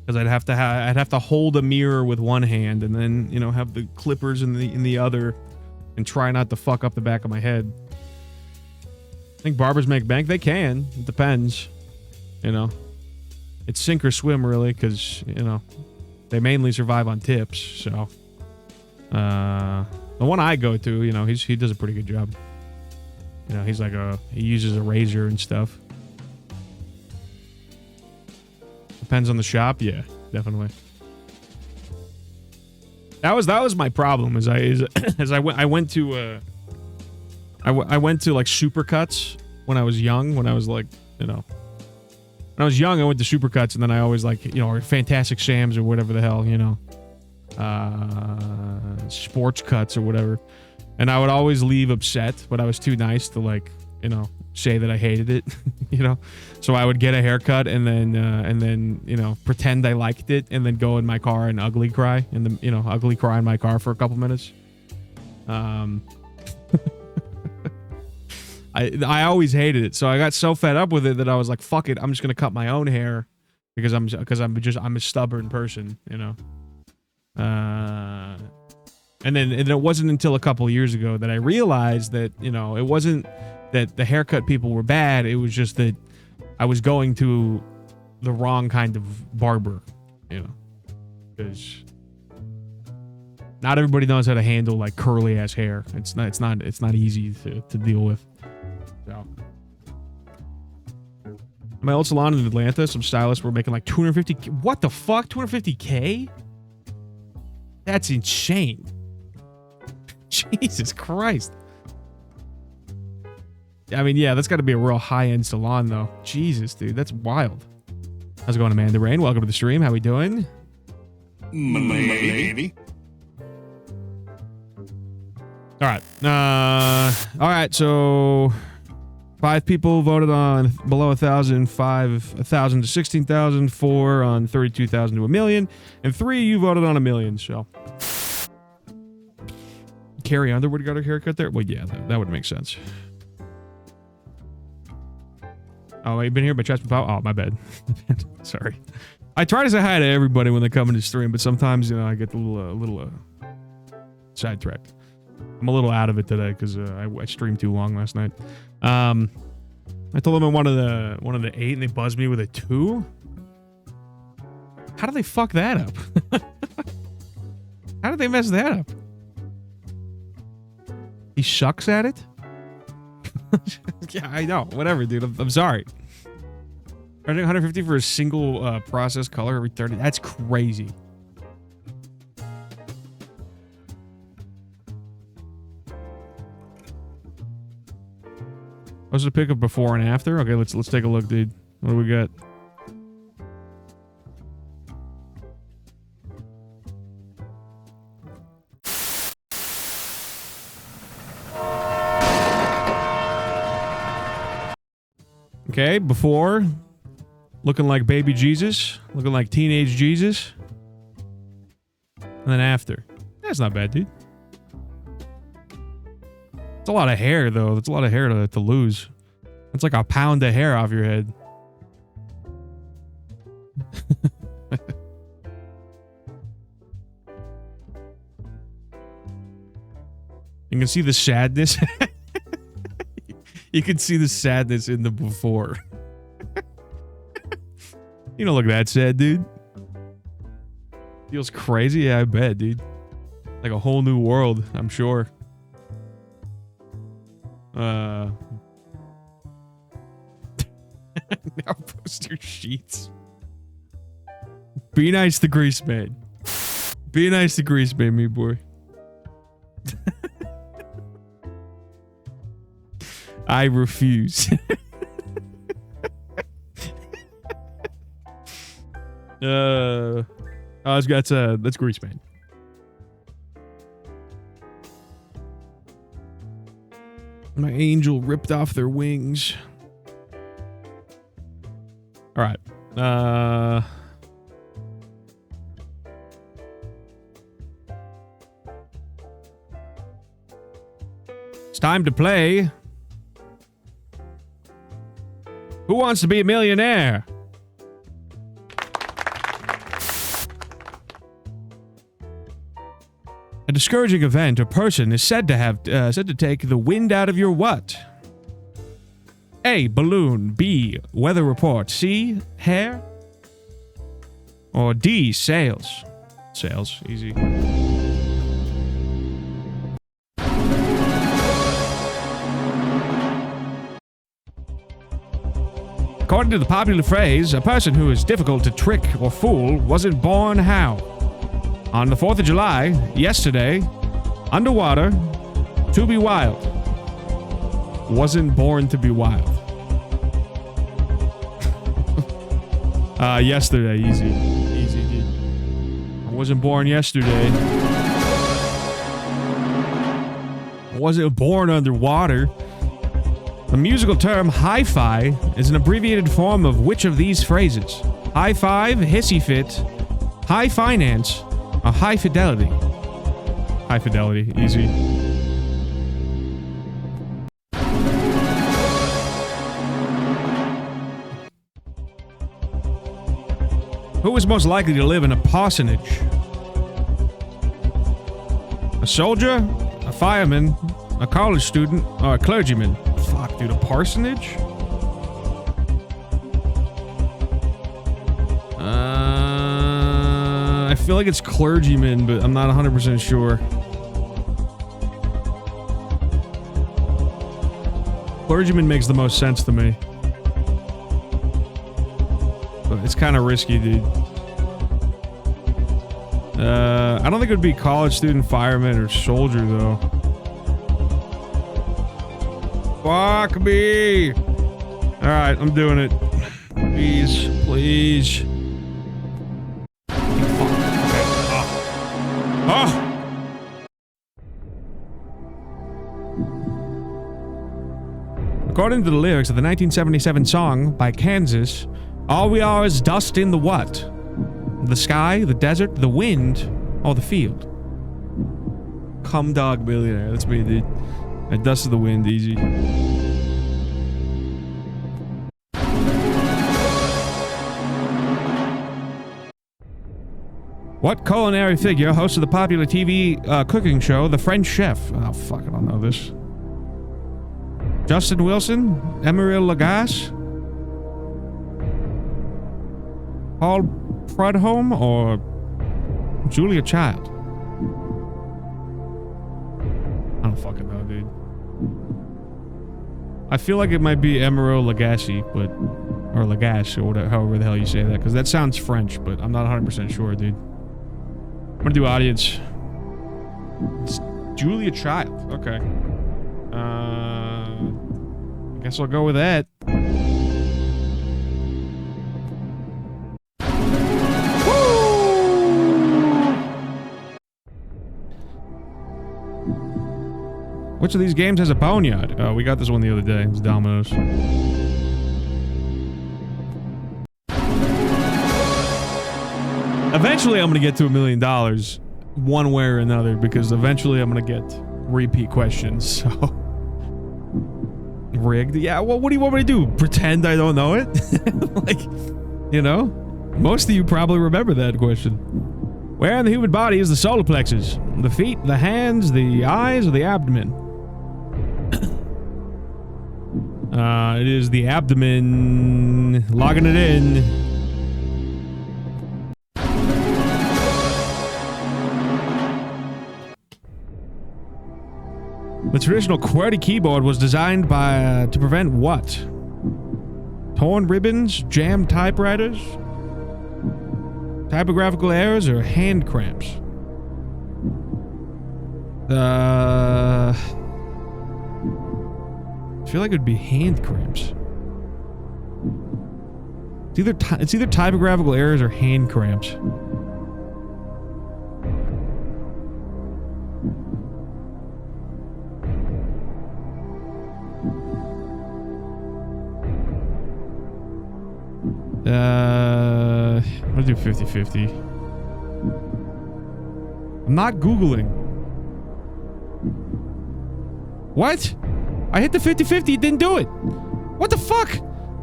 Because I'd have to hold a mirror with one hand and then, you know, have the clippers in the other and try not to fuck up the back of my head. think barbers make bank. They can. It depends. You know, it's sink or swim really, because you know they mainly survive on tips. So the one I go to, you know, he does a pretty good job. You know, he uses a razor and stuff. Depends on the shop. Yeah, definitely. That was my problem. I went to like Supercuts when I was young. When I was like, you know, when I was young, I went to Supercuts, and then I always like, you know, or Fantastic Sam's or whatever the hell, you know, Sports Cuts or whatever. And I would always leave upset, but I was too nice to like, you know, say that I hated it, you know. So I would get a haircut and then you know, pretend I liked it, and then go in my car and ugly cry in my car for a couple minutes. I always hated it, so I got so fed up with it that I was like, fuck it, I'm just gonna cut my own hair because I'm a stubborn person, you know. And it wasn't until a couple years ago that I realized that, you know, it wasn't that the haircut people were bad. It was just that I was going to the wrong kind of barber, you know, because not everybody knows how to handle like curly ass hair. It's not easy to deal with. So my old salon in Atlanta, some stylists were making like 250. What the fuck? 250K? That's insane. Jesus Christ. I mean, yeah, that's got to be a real high-end salon, though. Jesus, dude, that's wild. How's it going, Amanda Rain? Welcome to the stream. How we doing? Maybe. All right. All right, so 5 people voted on below 1,000, 1,000 to 16,000, 4 on 32,000 to 1,000,000, and 3 you voted on 1,000,000, so... Carrie Underwood got her haircut there? Well, yeah, that would make sense. Oh, you've been here by Chester Powell? Oh, my bad. Sorry. I try to say hi to everybody when they come into the stream, but sometimes, you know, I get a little sidetracked. I'm a little out of it today because I streamed too long last night. I told them I wanted the 8, and they buzzed me with a 2. How did they fuck that up? How did they mess that up? He shucks at it? Yeah, I know. Whatever, dude. I'm sorry. Charging 150 for a single process color every 30. That's crazy. What's the pickup before and after? Okay, let's take a look, dude. What do we got? Okay, before, looking like baby Jesus, looking like teenage Jesus. And then after. That's not bad, dude. It's a lot of hair, though. That's a lot of hair to lose. That's like a pound of hair off your head. You can see the sadness. You can see the sadness in the before. You don't look that sad, dude. Feels crazy? Yeah, I bet, dude. Like a whole new world, I'm sure. Now post your sheets. Be nice to Grease Man. Be nice to Grease Man, me boy. I refuse. That's Grease Man. My angel ripped off their wings. All right. It's time to play. Who wants to be a millionaire? A discouraging event or person is said to take the wind out of your what? A. Balloon. B. Weather report. C. Hair. Or D. Sails. Sails. Easy. According to the popular phrase, a person who is difficult to trick or fool wasn't born how? On the 4th of July, yesterday, underwater, to be wild. Wasn't born to be wild. Yesterday, easy. Easy, dude. I wasn't born yesterday. I wasn't born underwater. The musical term hi-fi is an abbreviated form of which of these phrases? High five, hissy fit, high finance, or high fidelity? High fidelity, easy. Who is most likely to live in a parsonage? A soldier, a fireman, a college student, or a clergyman? Fuck, dude, a parsonage? I feel like it's clergyman, but I'm not 100% sure. Clergyman makes the most sense to me. But it's kind of risky, dude. I don't think it would be college student, fireman, or soldier, though. Fuck me! Alright, I'm doing it. Please, please. According to the lyrics of the 1977 song by Kansas, all we are is dust in the what? The sky, the desert, the wind, or the field? Cum dog billionaire. That's me, dude. Dust of the wind, easy. What culinary figure hosted the popular TV cooking show, The French Chef? Oh, fuck, I don't know this. Justin Wilson? Emeril Lagasse? Paul Prudhomme? Or Julia Child? I don't fucking know, dude. I feel like it might be Emeril Lagasse, but... Or Lagasse, or whatever, however the hell you say that, because that sounds French, but I'm not 100% sure, dude. I'm gonna do audience. It's Julia Child. Okay. I guess I'll go with that. Which of these games has a boneyard? We got this one the other day. It's Domino's. Eventually, I'm gonna get to $1 million, one way or another, because eventually I'm gonna get repeat questions. So rigged. Yeah. Well, what do you want me to do? Pretend I don't know it? Like, you know, most of you probably remember that question. Where in the human body is the solar plexus? The feet, the hands, the eyes, or the abdomen? It is the abdomen. Logging it in. The traditional QWERTY keyboard was designed by to prevent what? Torn ribbons, jammed typewriters, typographical errors, or hand cramps? I feel like it would be hand cramps. It's either typographical errors or hand cramps. I'm gonna do 50-50. I'm not Googling. What? I hit the 50-50, it didn't do it. What the fuck?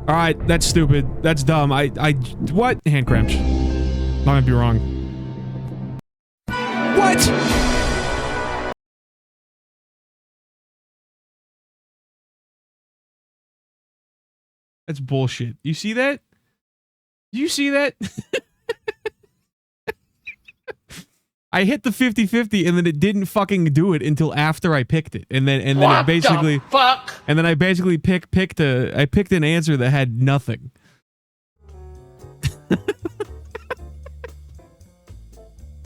Alright, that's stupid. That's dumb. What? Hand cramps. I might be wrong. What? That's bullshit. You see that? You see that? I hit the 50-50 and then it didn't fucking do it until after I picked it. And then it basically the fuck? And then I basically picked an answer that had nothing.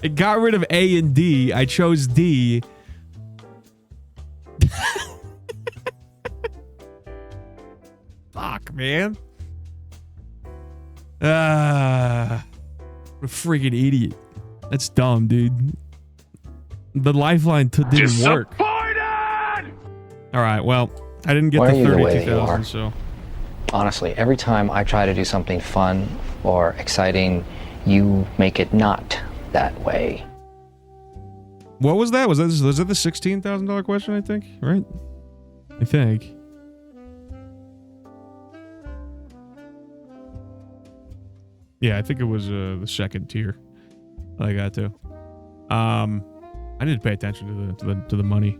It got rid of A and D. I chose D. Fuck, man. What a freaking idiot. That's dumb, dude. The lifeline didn't work. All right, well, I didn't get the 32,000, so. Honestly, every time I try to do something fun or exciting, you make it not that way. What was that? Was that the $16,000 question, I think? Right? I think. Yeah, I think it was the second tier that I got to. I didn't pay attention to the money.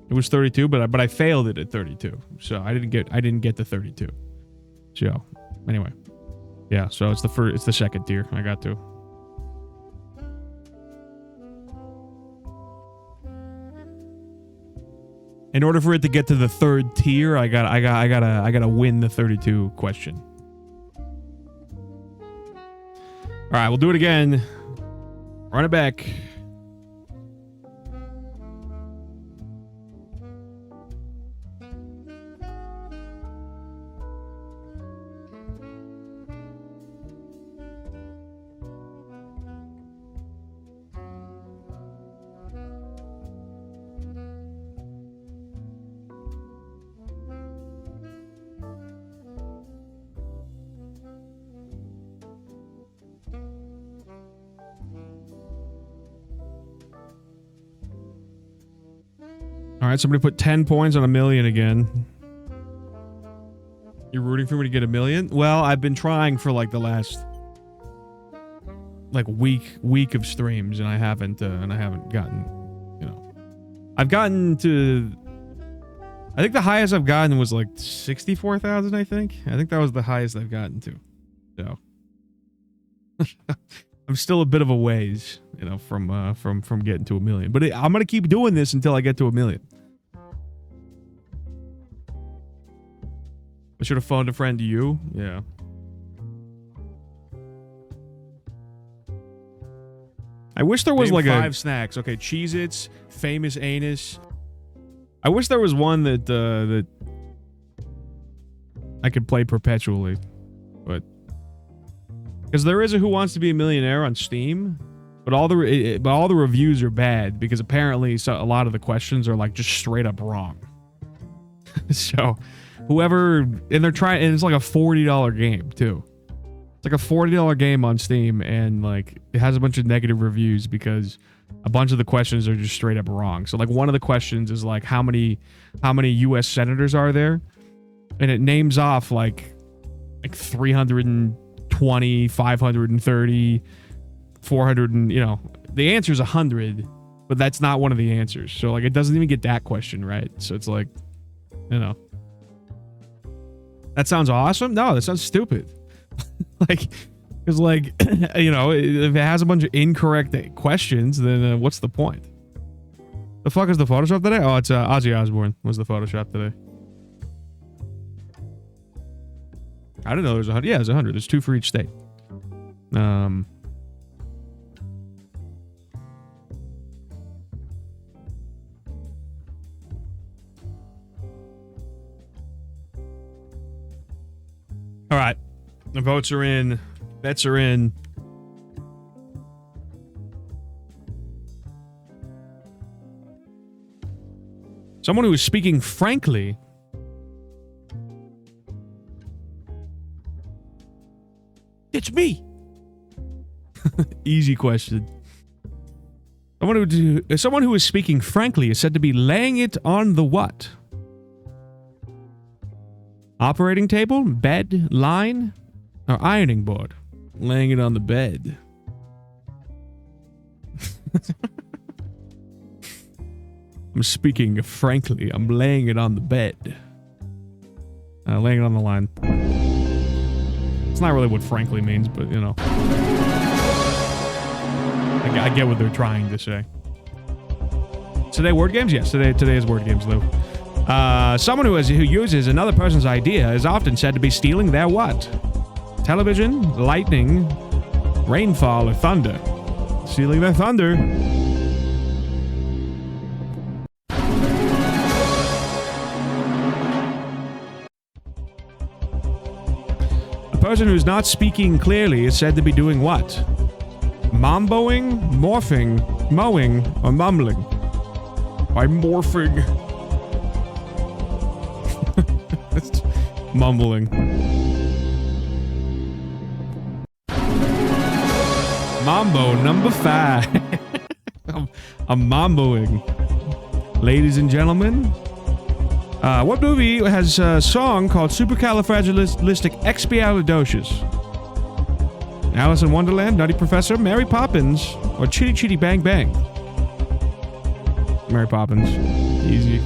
It was 32, but I failed it at 32, so I didn't get the 32. So anyway, yeah. So it's the second tier I got to. In order for it to get to the third tier, I gotta win the 32 question. All right, we'll do it again. Run it back. All right, somebody put 10 points on a million again. You're rooting for me to get a million? Well, I've been trying for like the last like week of streams, and I haven't gotten, you know. I've gotten to, I think the highest I've gotten was like 64,000, I think. I think that was the highest I've gotten to. So I'm still a bit of a ways, you know, from getting to a million. But I'm going to keep doing this until I get to a million. I should have phoned a friend to you. Yeah. I wish there was like 5 snacks. Okay, Cheez-Its, Famous Anus. I wish there was one that I could play perpetually. But because there is a Who Wants to Be a Millionaire on Steam, but all the reviews are bad because apparently a lot of the questions are like just straight up wrong. So whoever, and they're trying, and it's like a $40 game too. It's like a $40 game on Steam, and like it has a bunch of negative reviews because a bunch of the questions are just straight up wrong. So like one of the questions is like how many US senators are there? And it names off like 320, 530, 400, and you know, the answer is 100, but that's not one of the answers. So like it doesn't even get that question right. So it's like, you know, that sounds awesome. No, that sounds stupid. Like, because like, you know, if it has a bunch of incorrect questions, then what's the point? The fuck is the Photoshop today? Oh, it's Ozzy Osbourne was the Photoshop today. I didn't know there was 100. Yeah, there's 100. There's 2 for each state. All right. The votes are in. Bets are in. Someone who is speaking frankly. It's me. Easy question. Someone who is speaking frankly is said to be laying it on the what? Operating table, bed, line, or ironing board? Laying it on the bed. I'm speaking frankly. I'm laying it on the bed. Laying it on the line. It's not really what frankly means, but you know. I get what they're trying to say. Today word games? Yes, today is word games, Lou. Someone who uses another person's idea is often said to be stealing their what? Television, lightning, rainfall, or thunder. Stealing their thunder. A person who's not speaking clearly is said to be doing what? Mamboing, morphing, mowing, or mumbling. By morphing. Mumbling. Mambo number 5. I'm mamboing. Ladies and gentlemen, what movie has a song called Supercalifragilisticexpialidocious? Alice in Wonderland, Nutty Professor, Mary Poppins, or Chitty Chitty Bang Bang? Mary Poppins. Easy.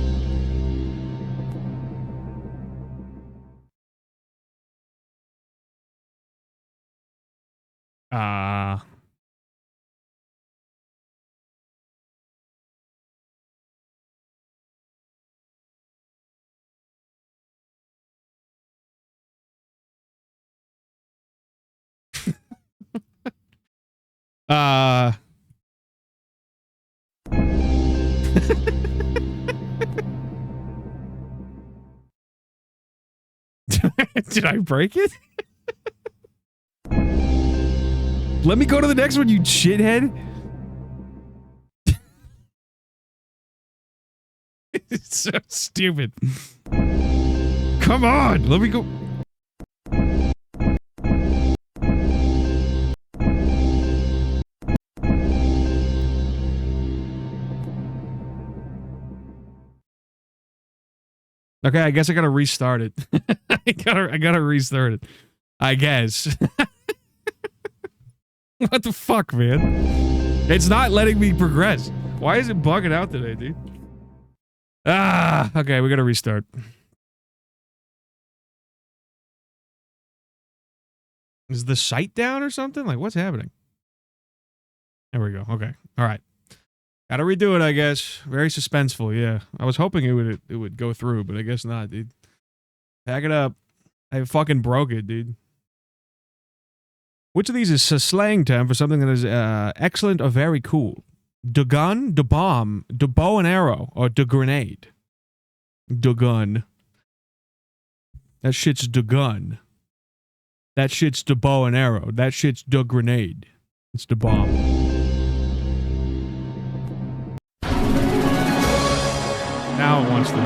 Did I break it? Let me go to the next one, you shithead. It's so stupid. Come on, let me go. Okay, I guess I gotta restart it. I gotta restart it. I guess. What the fuck, man? It's not letting me progress. Why is it bugging out today, dude? Okay, we gotta restart. Is the site down or something? Like, what's happening? There we go. Okay. All right. Gotta redo it, I guess. Very suspenseful, yeah. I was hoping it would go through, but I guess not, dude. Pack it up. I fucking broke it, dude. Which of these is a slang term for something that is excellent or very cool? De gun, de bomb, de bow and arrow, or de grenade? De gun. That shit's de gun. That shit's de bow and arrow. That shit's de grenade. It's de bomb. Now it wants to.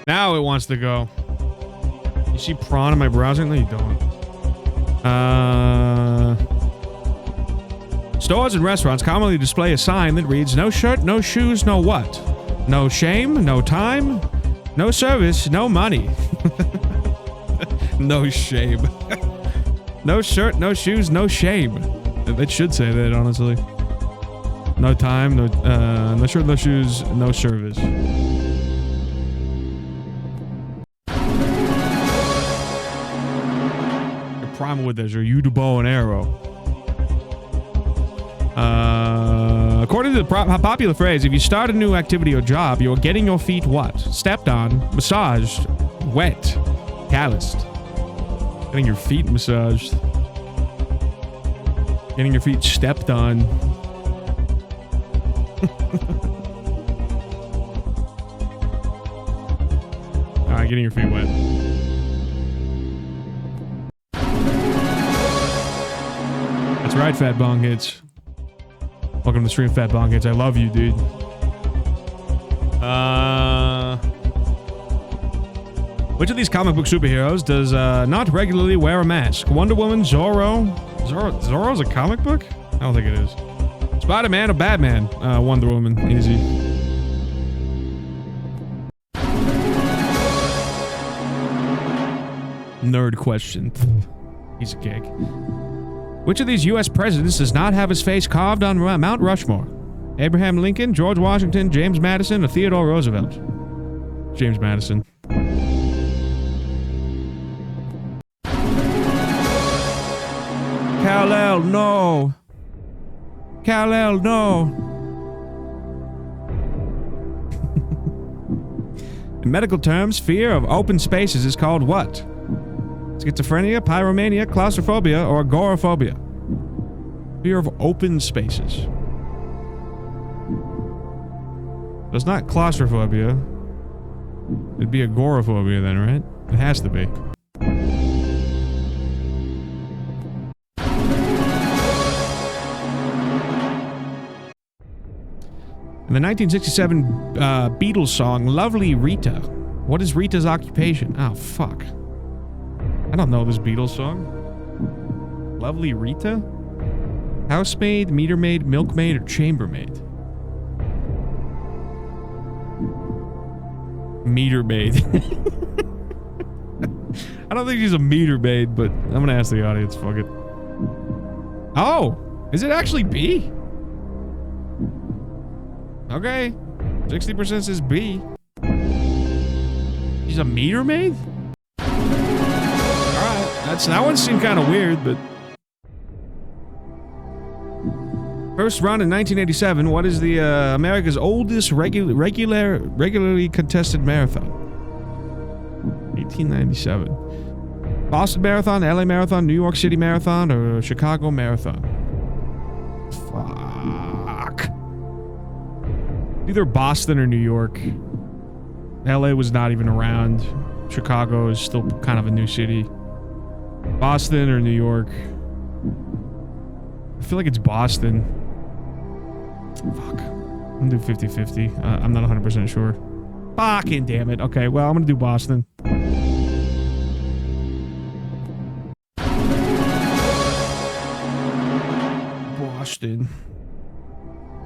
Now it wants to go. You see prawn in my browser? No, you don't. Stores and restaurants commonly display a sign that reads, no shirt, no shoes, no what? No shame, no time, no service, no money. No shame. No shirt, no shoes, no shame. It should say that, honestly. No time, no shirt, no shoes, no service. The problem with this are you do bow and arrow. According to the popular phrase, if you start a new activity or job, you're getting your feet what? Stepped on, massaged, wet, calloused. Getting your feet massaged. Getting your feet stepped on. Alright, getting your feet wet. That's right, Fat Bong Hits. Welcome to the stream, Fat Bong Hits. I love you, dude. Which of these comic book superheroes does not regularly wear a mask? Wonder Woman, Zorro? Zorro's a comic book? I don't think it is. Spider-Man or Batman? Wonder Woman. Easy. Nerd question. Piece of cake. Which of these U.S. presidents does not have his face carved on Mount Rushmore? Abraham Lincoln, George Washington, James Madison, or Theodore Roosevelt? James Madison. Kal-El, no. Kal-El, no. In medical terms, fear of open spaces is called what? Schizophrenia, pyromania, claustrophobia, or agoraphobia? Fear of open spaces. So it's not claustrophobia. It'd be agoraphobia then, right? It has to be. In the 1967 Beatles song, Lovely Rita, what is Rita's occupation? Oh, fuck. I don't know this Beatles song. Lovely Rita? Housemaid, meter maid, milkmaid, or chambermaid? Meter maid. I don't think she's a meter maid, but I'm gonna ask the audience. Fuck it. Oh! Is it actually B? Okay. 60% says B. She's a meter maid? Alright. That one seemed kind of weird, but... First run in 1987. What is the America's oldest regularly contested marathon? 1897. Boston Marathon, LA Marathon, New York City Marathon, or Chicago Marathon? Fuck. Either Boston or New York. LA was not even around. Chicago is still kind of a new city. Boston or New York? I feel like it's Boston. Fuck. I'm gonna do 50-50. I'm not 100% sure. Fucking damn it. Okay, well, I'm gonna do Boston. Boston.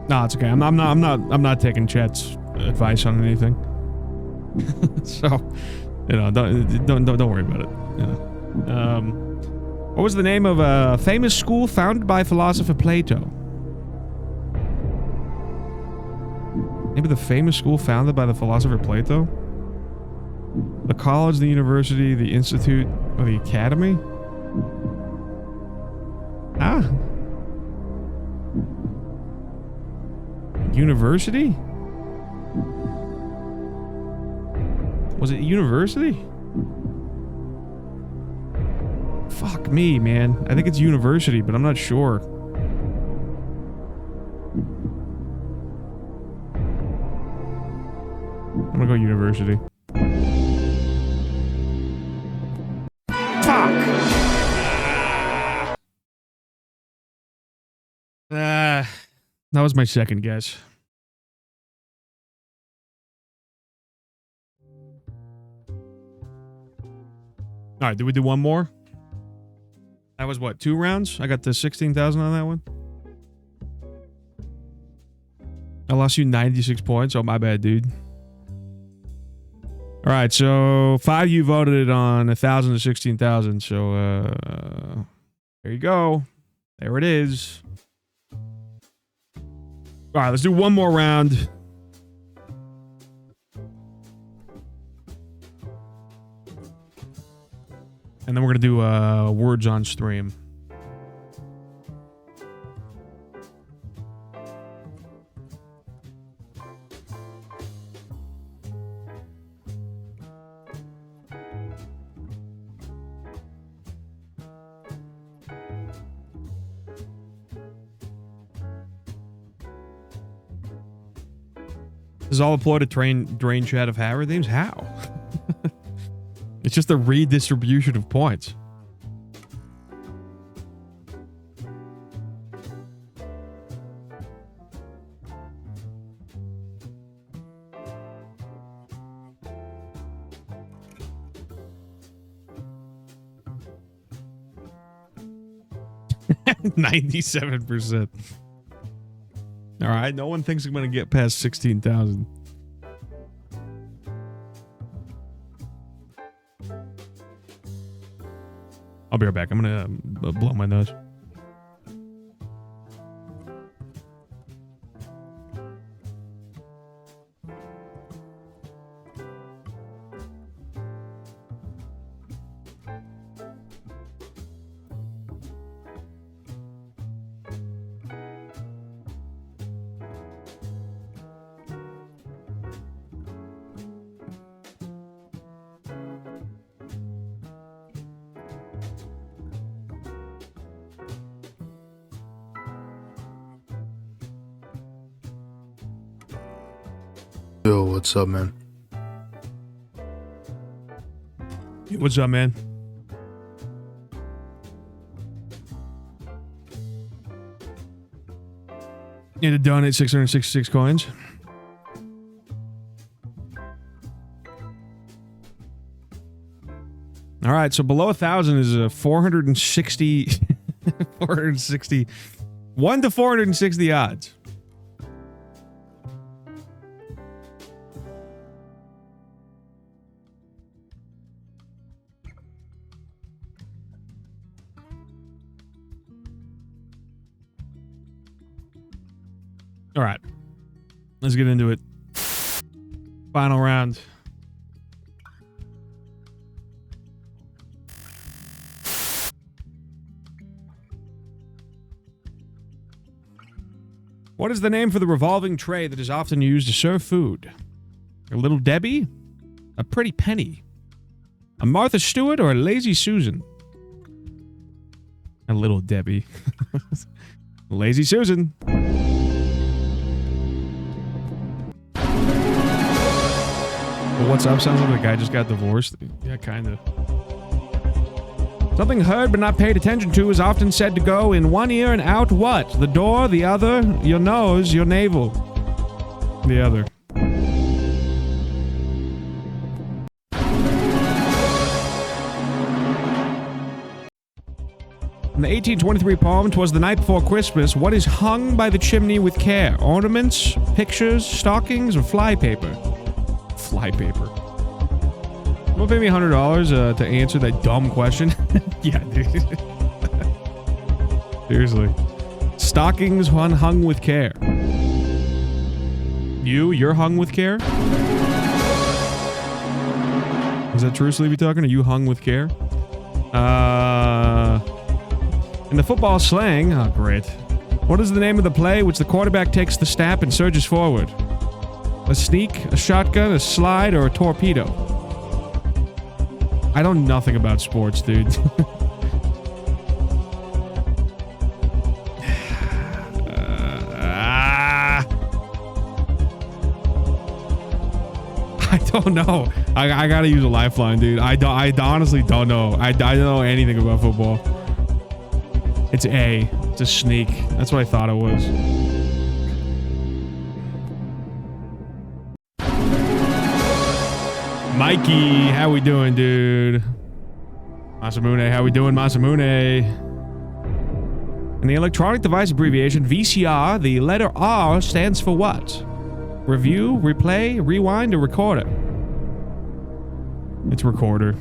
No, it's okay. I'm not taking Chet's advice on anything. So, you know, don't worry about it. You know. What was the name of a famous school founded by philosopher Plato? Name of the famous school founded by the philosopher Plato? The college, the university, the institute, or the academy? Ah. University? Was it university? Fuck me, man. I think it's university, but I'm not sure. I'm gonna go university. Fuck! That was my second guess. Alright, did we do one more? That was what, 2 rounds? I got the 16,000 on that one. I lost you 96 points. Oh, my bad, dude. Alright, so 5 you voted it on 1,000 to 16,000. So, there you go. There it is. Alright, let's do one more round. And then we're going to do words on stream. This is all employed to drain chat of Howard names? How? It's just a redistribution of points. $97%. All right, no one thinks I'm going to get past 16,000. I'll be right back. I'm going to blow my nose. Yo, what's up, man? What's up, man? Need to donate 666 coins. All right, so below 1,000 is a 460, 460, 1 to 460 odds. All right, let's get into it. Final round. What is the name for the revolving tray that is often used to serve food? A Little Debbie? A Pretty Penny? A Martha Stewart or a Lazy Susan? A Little Debbie. Lazy Susan. Well, what's up? Sounds like the guy just got divorced. Yeah, kind of. Something heard but not paid attention to is often said to go in one ear and out what? The door, the other, your nose, your navel. The other. In the 1823 poem, "'Twas the Night Before Christmas," what is hung by the chimney with care? Ornaments, pictures, stockings, or flypaper? Flypaper. Will pay me $100 to answer that dumb question? Yeah, dude. Seriously. Stockings hung with care. You're hung with care? Is that true, Sleepy Talking? Are you hung with care? In the football slang, oh great. What is the name of the play which the quarterback takes the snap and surges forward? A sneak, a shotgun, a slide, or a torpedo? I know nothing about sports, dude. I don't know. I gotta use a lifeline, dude. I honestly don't know. I don't know anything about football. It's A. It's a sneak. That's what I thought it was. Mikey, how we doing, dude? Masamune, how we doing, Masamune? In the electronic device abbreviation, VCR, the letter R stands for what? Review, replay, rewind, or recorder? It's recorder.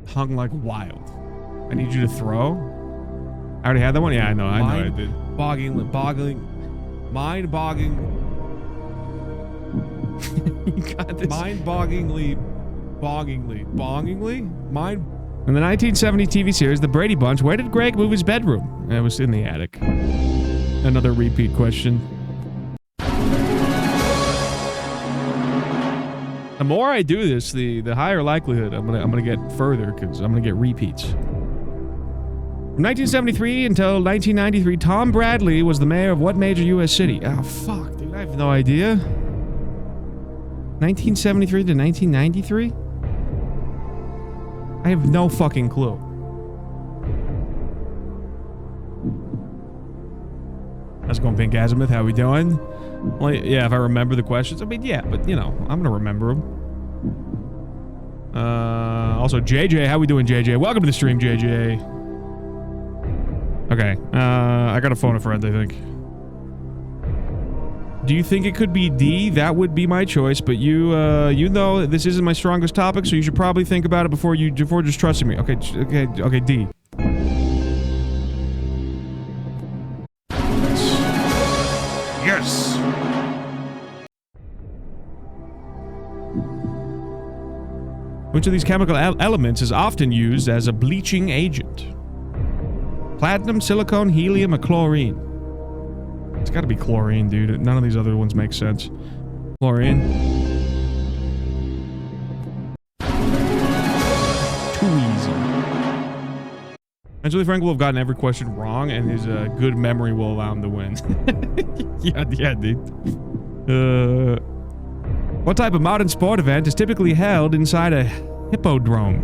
Hung like wild. I need you to throw? I already had that one? Yeah, I know I did. Mind-boggling. You got this. Mind-bogglingly. In the 1970 TV series, The Brady Bunch, where did Greg move his bedroom? It was in the attic. Another repeat question. The more I do this, the higher likelihood I'm gonna get further, because I'm gonna get repeats. From 1973 until 1993, Tom Bradley was the mayor of what major U.S. city? Oh, fuck, dude. I have no idea. 1973 to 1993? I have no fucking clue. How's it going, Pink Azimuth? How we doing? Well, yeah, if I remember the questions. I mean, yeah, but, you know, I'm gonna remember them. Also, JJ. How we doing, JJ? Welcome to the stream, JJ. Okay, I gotta phone a friend, I think. Do you think it could be D? That would be my choice, but you know this isn't my strongest topic, so you should probably think about it before just trusting me. Okay, D. Yes! Which of these chemical elements is often used as a bleaching agent? Platinum, silicone, helium, or chlorine? It's gotta be chlorine, dude. None of these other ones make sense. Chlorine. Too easy. Eventually, Frank will have gotten every question wrong, and his good memory will allow him to win. yeah, dude. What type of modern sport event is typically held inside a hippodrome?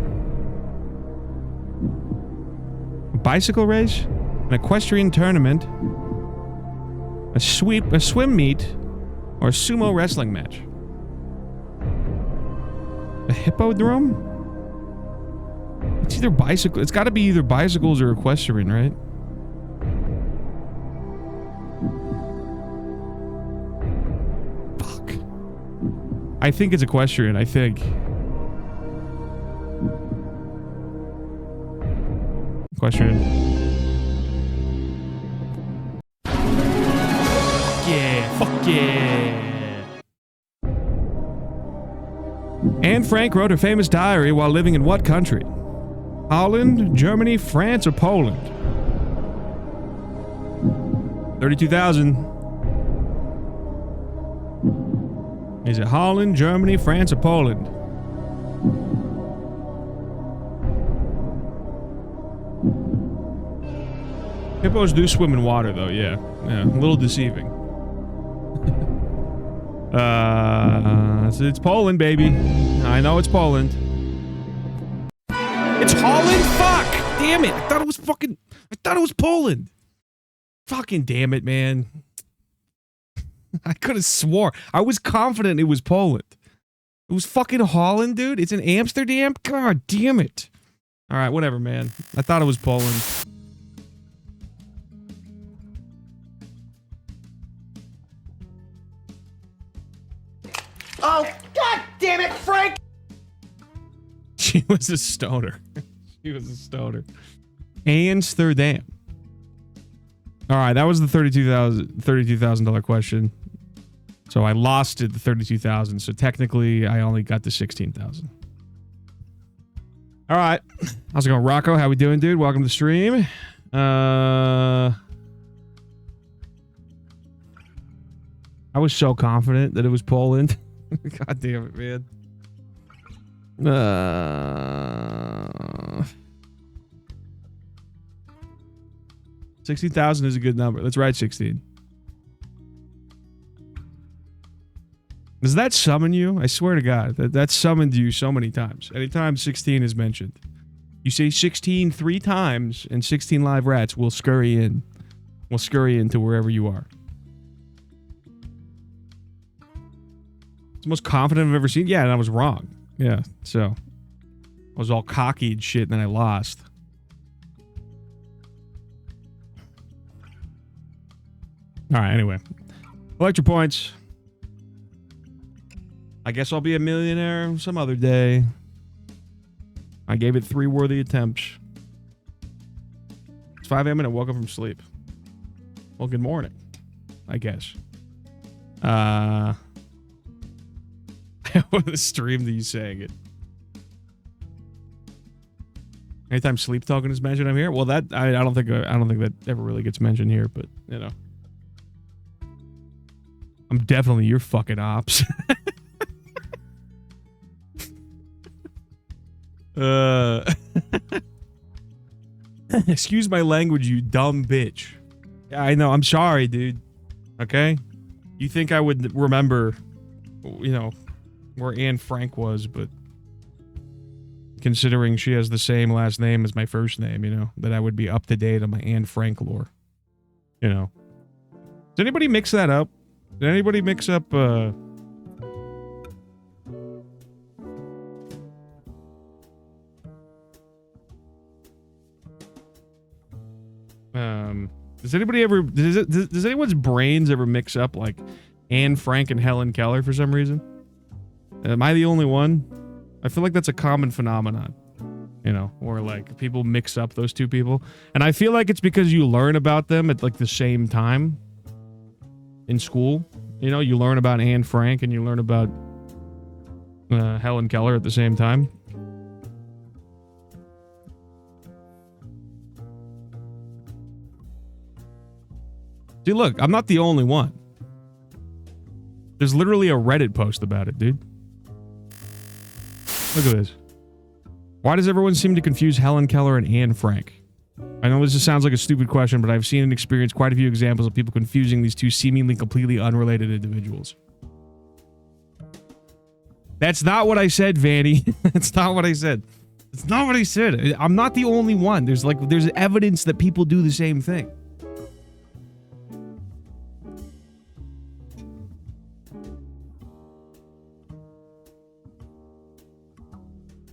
A bicycle race? An equestrian tournament? A swim meet? Or a sumo wrestling match? A hippodrome? It's either bicycle. It's got to be either bicycles or equestrian, right? Fuck. I think it's equestrian. I think. Equestrian. Yeah. Fuck yeah. Anne Frank wrote her famous diary while living in what country? Holland, Germany, France, or Poland? 32,000. Is it Holland, Germany, France, or Poland? Hippos do swim in water, though, yeah. Yeah, a little deceiving. It's Poland, baby. I know it's Poland. It's Holland? Fuck! Damn it! I thought it was Poland. Fucking damn it, man. I could have swore. I was confident it was Poland. It was fucking Holland, dude. It's in Amsterdam? God damn it. Alright, whatever, man. I thought it was Poland. Oh, god damn it, Frank! She was a stoner. She was a stoner. Amsterdam. All right, that was the $32,000 question. So I lost it, the 32,000. So technically, I only got the 16,000. All right, how's it going, Rocco? How we doing, dude? Welcome to the stream. I was so confident that it was Poland. God damn it, man. 16,000 is a good number. Let's write 16. Does that summon you? I swear to God, that summoned you so many times. Anytime 16 is mentioned, you say 16 3 times, and 16 live rats will scurry in. Will scurry into wherever you are. It's the most confident I've ever seen. Yeah, and I was wrong. Yeah, so I was all cocky and shit, and then I lost. All right, anyway. Electro points. I guess I'll be a millionaire some other day. I gave it 3 worthy attempts. It's 5 a.m. and I woke up from sleep. Well, good morning, I guess. I want to stream that you saying it. Anytime sleep talking is mentioned, I'm here. Well, that I don't think that ever really gets mentioned here, but you know, I'm definitely your fucking ops. Excuse my language, you dumb bitch. Yeah, I know. I'm sorry, dude. Okay, you think I would remember, you know, where Anne Frank was, but considering she has the same last name as my first name, you know, that I would be up to date on my Anne Frank lore. You know. Does anybody mix that up? Did anybody mix up, does anybody ever, does anyone's brains ever mix up, like, Anne Frank and Helen Keller for some reason? Am I the only one? I feel like that's a common phenomenon, you know, where like people mix up those two people. And I feel like it's because you learn about them at like the same time in school. You know, you learn about Anne Frank and you learn about Helen Keller at the same time. See, look, I'm not the only one. There's literally a Reddit post about it, dude. Look at this. Why does everyone seem to confuse Helen Keller and Anne Frank? I know this just sounds like a stupid question, but I've seen and experienced quite a few examples of people confusing these two seemingly completely unrelated individuals. That's not what I said, Vanny. That's not what I said. It's not what I said. I'm not the only one. There's evidence that people do the same thing.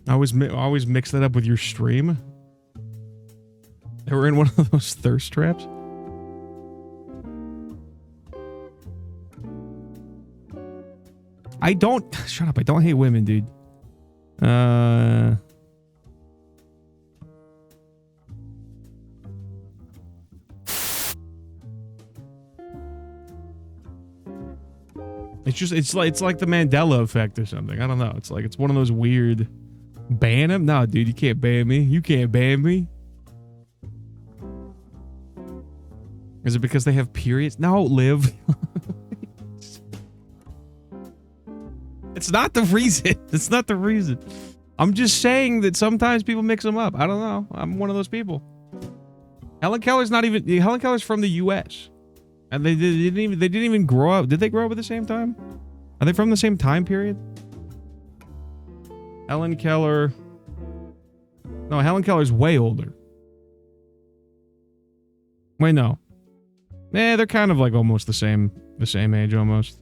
I always mix that up with your stream. They were in one of those thirst traps. I don't... Shut up. I don't hate women, dude. It's like the Mandela effect or something. I don't know. It's one of those weird... Ban him? No, dude, you can't ban me. You can't ban me. Is it because they have periods? No, Liv. It's not the reason. It's not the reason. I'm just saying that sometimes people mix them up. I don't know. I'm one of those people. Helen Keller's from the U.S. And they didn't even grow up. Did they grow up at the same time? Are they from the same time period? Helen Keller. No, Helen Keller's way older. Wait, no. They're kind of like almost the same age almost.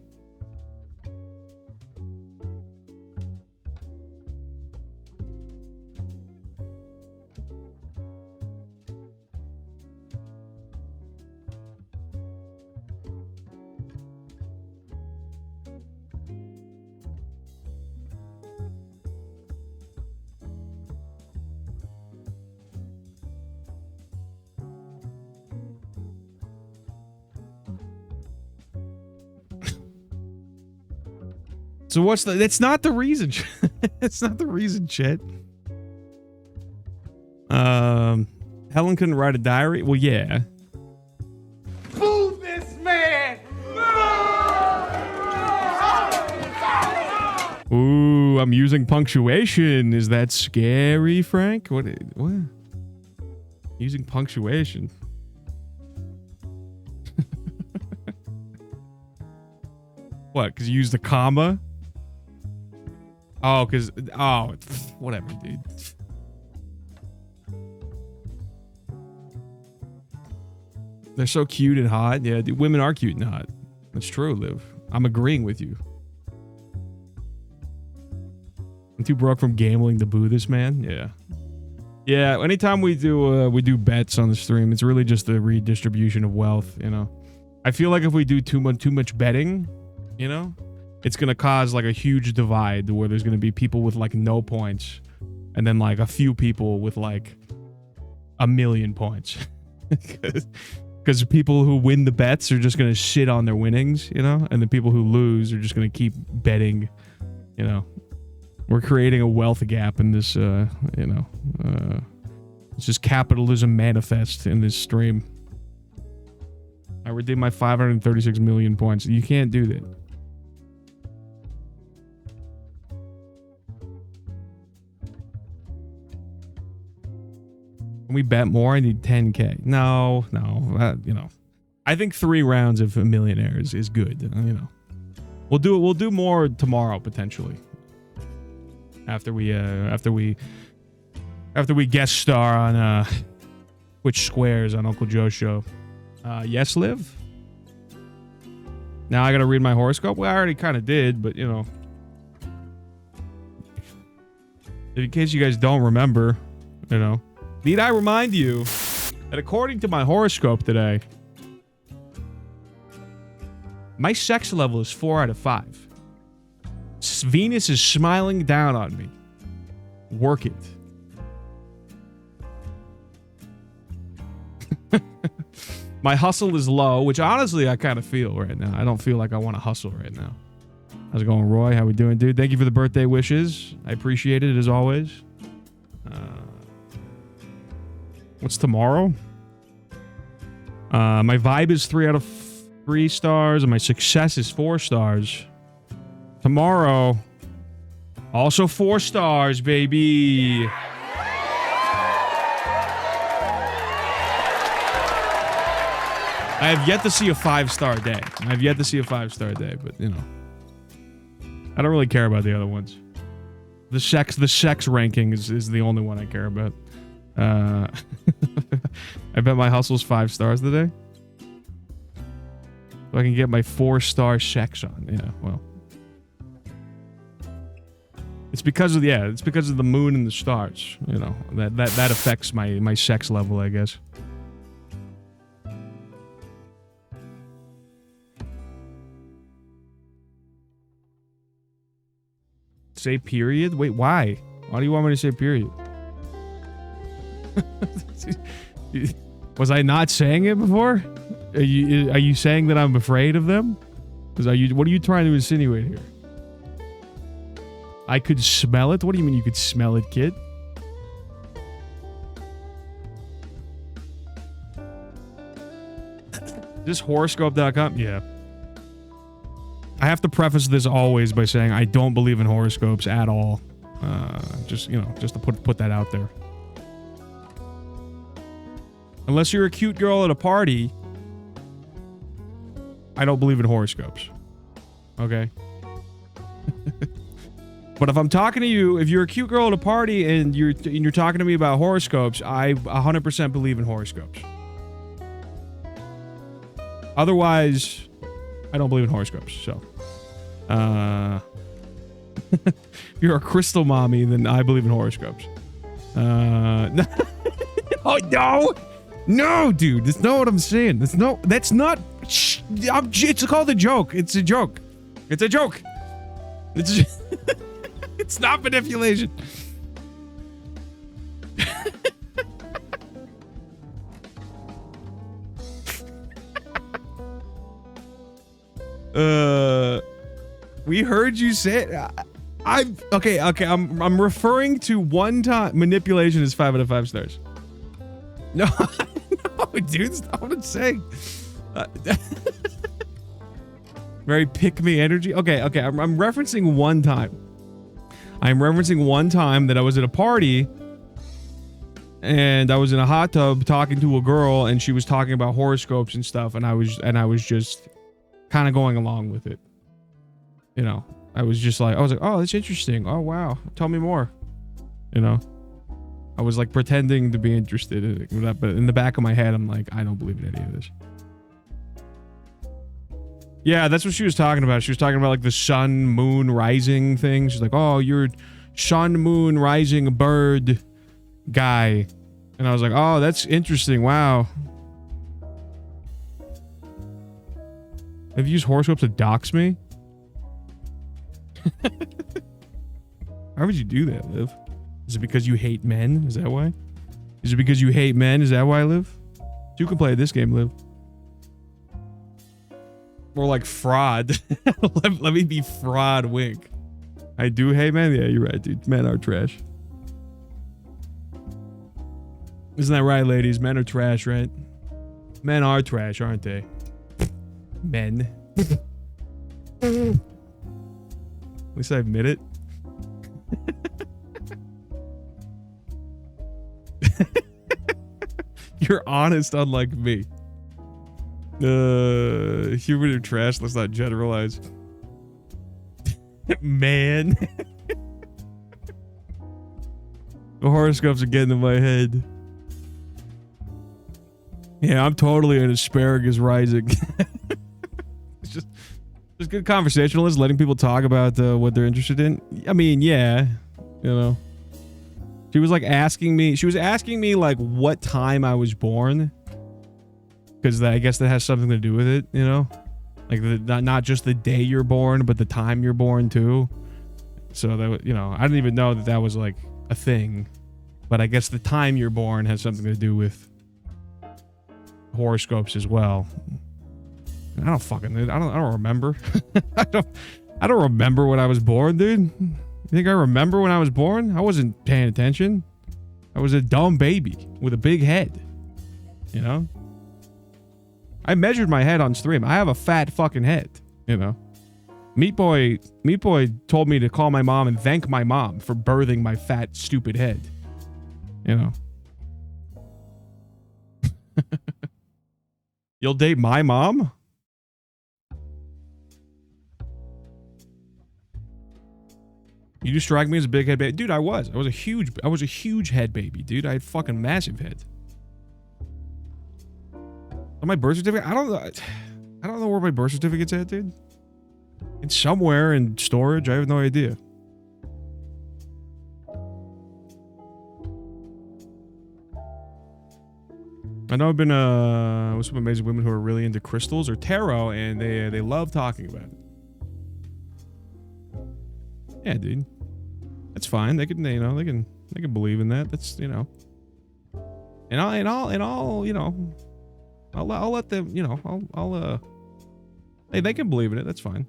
So what's that's not the reason. It's not the reason, shit. Helen couldn't write a diary? Well, yeah. Boo this man! Ooh, I'm using punctuation. Is that scary, Frank? What? Using punctuation. What? Because you used a comma? Oh, because... Oh, whatever, dude. They're so cute and hot. Yeah, dude, women are cute and hot. That's true, Liv. I'm agreeing with you. I'm too broke from gambling to boo this man. Yeah. Yeah, anytime we do bets on the stream, it's really just the redistribution of wealth, you know? I feel like if we do too much betting, you know, it's going to cause like a huge divide where there's going to be people with like no points and then like a few people with like 1,000,000 points. Because people who win the bets are just going to shit on their winnings, you know, and the people who lose are just going to keep betting, you know. We're creating a wealth gap in this, you know, it's just capitalism manifest in this stream. I redeemed my 536 million points. You can't do that. Can we bet more? I need 10K. No, you know, I think 3 rounds of a millionaire is good. You know, we'll do more tomorrow potentially. After we guest star on Twitch Squares on Uncle Joe's show. Yes, Liv? Now I gotta read my horoscope? Well, I already kind of did, but you know. In case you guys don't remember, you know. Need I remind you that according to my horoscope today, my sex level is 4 out of 5. Venus is smiling down on me. Work it. My hustle is low, which honestly I kind of feel right now. I don't feel like I want to hustle right now. How's it going, Roy? How we doing, dude? Thank you for the birthday wishes. I appreciate it as always. What's tomorrow? My vibe is 3 out of 3 stars, and my success is 4 stars. Tomorrow, also 4 stars, baby. I have yet to see a 5-star day. I've yet to see a 5-star day, but you know. I don't really care about the other ones. The sex ranking is the only one I care about. I bet my hustle's 5 stars today. So I can get my 4-star sex on. Yeah, well. It's because of the moon and the stars. You know, that affects my sex level, I guess. Say period? Wait, why? Why do you want me to say period? Was I not saying it before? Are you saying that I'm afraid of them? What are you trying to insinuate here? I could smell it? What do you mean you could smell it, kid? This horoscope.com? Yeah. I have to preface this always by saying I don't believe in horoscopes at all. Just to put that out there. Unless you're a cute girl at a party, I don't believe in horoscopes. Okay? But if I'm talking to you, if you're a cute girl at a party and you're talking to me about horoscopes, I 100% believe in horoscopes. Otherwise, I don't believe in horoscopes, so. If you're a crystal mommy, then I believe in horoscopes. Oh, no! No, dude, that's not what I'm saying. That's not... It's called a joke. It's a joke. It's a joke. It's not manipulation. We heard you say it. Okay. I'm referring to one time. Manipulation is 5 out of 5 stars. No, no, dude, that's not what I'm saying. Very pick-me energy. Okay. I'm referencing one time. I'm referencing one time that I was at a party and I was in a hot tub talking to a girl and she was talking about horoscopes and stuff, and I was just kind of going along with it. You know, I was like, oh, that's interesting. Oh, wow. Tell me more. You know, I was like pretending to be interested in it, but in the back of my head, I'm like, I don't believe in any of this. Yeah, that's what she was talking about. She was talking about like the sun, moon, rising thing. She's like, oh, you're sun, moon, rising bird guy. And I was like, oh, that's interesting. Wow. Have you used horoscopes to dox me? How would you do that, Liv? Is it because you hate men? Is that why? Is it because you hate men? Is that why, Liv? You can play this game, Liv. More like fraud. let me be fraud, wink. I do hate men? Yeah, you're right, dude. Men are trash. Isn't that right, ladies? Men are trash, right? Men are trash, aren't they? Men. At least I admit it. You're honest, unlike me. Human or trash, let's not generalize. Man. The horoscopes are getting in my head. Yeah, I'm totally an asparagus rising. It's just good conversationalists, letting people talk about what they're interested in. I mean, yeah, you know. She was asking me like what time I was born. Because I guess that has something to do with it, you know? Like, not just the day you're born, but the time you're born, too. So, that, you know, I didn't even know that was, like, a thing. But I guess the time you're born has something to do with horoscopes as well. I don't remember. I don't remember when I was born, dude. You think I remember when I was born? I wasn't paying attention. I was a dumb baby with a big head, you know? I measured my head on stream. I have a fat fucking head, you know. Meat Boy told me to call my mom and thank my mom for birthing my fat, stupid head. You know. You'll date my mom? You just strike me as a big head baby. Dude, I was a huge head baby, dude. I had fucking massive head. On my birth certificate? I don't know where my birth certificate's at, dude. It's somewhere in storage. I have no idea. I know I've been with some amazing women who are really into crystals or tarot, and they love talking about it. Yeah, dude. That's fine. They can, they can believe in that. That's, and I'll let them, hey, they can believe in it. That's fine.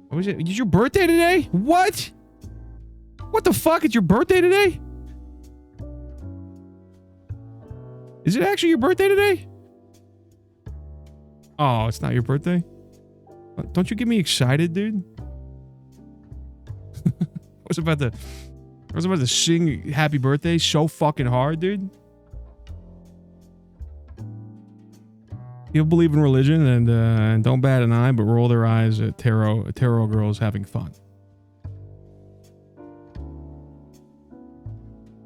What was it? Is your birthday today? What? What the fuck? It's your birthday today? Is it actually your birthday today? Oh, it's not your birthday? Don't you get me excited, dude? I was about to sing happy birthday so fucking hard, dude. People believe in religion and don't bat an eye, but roll their eyes at tarot girls having fun.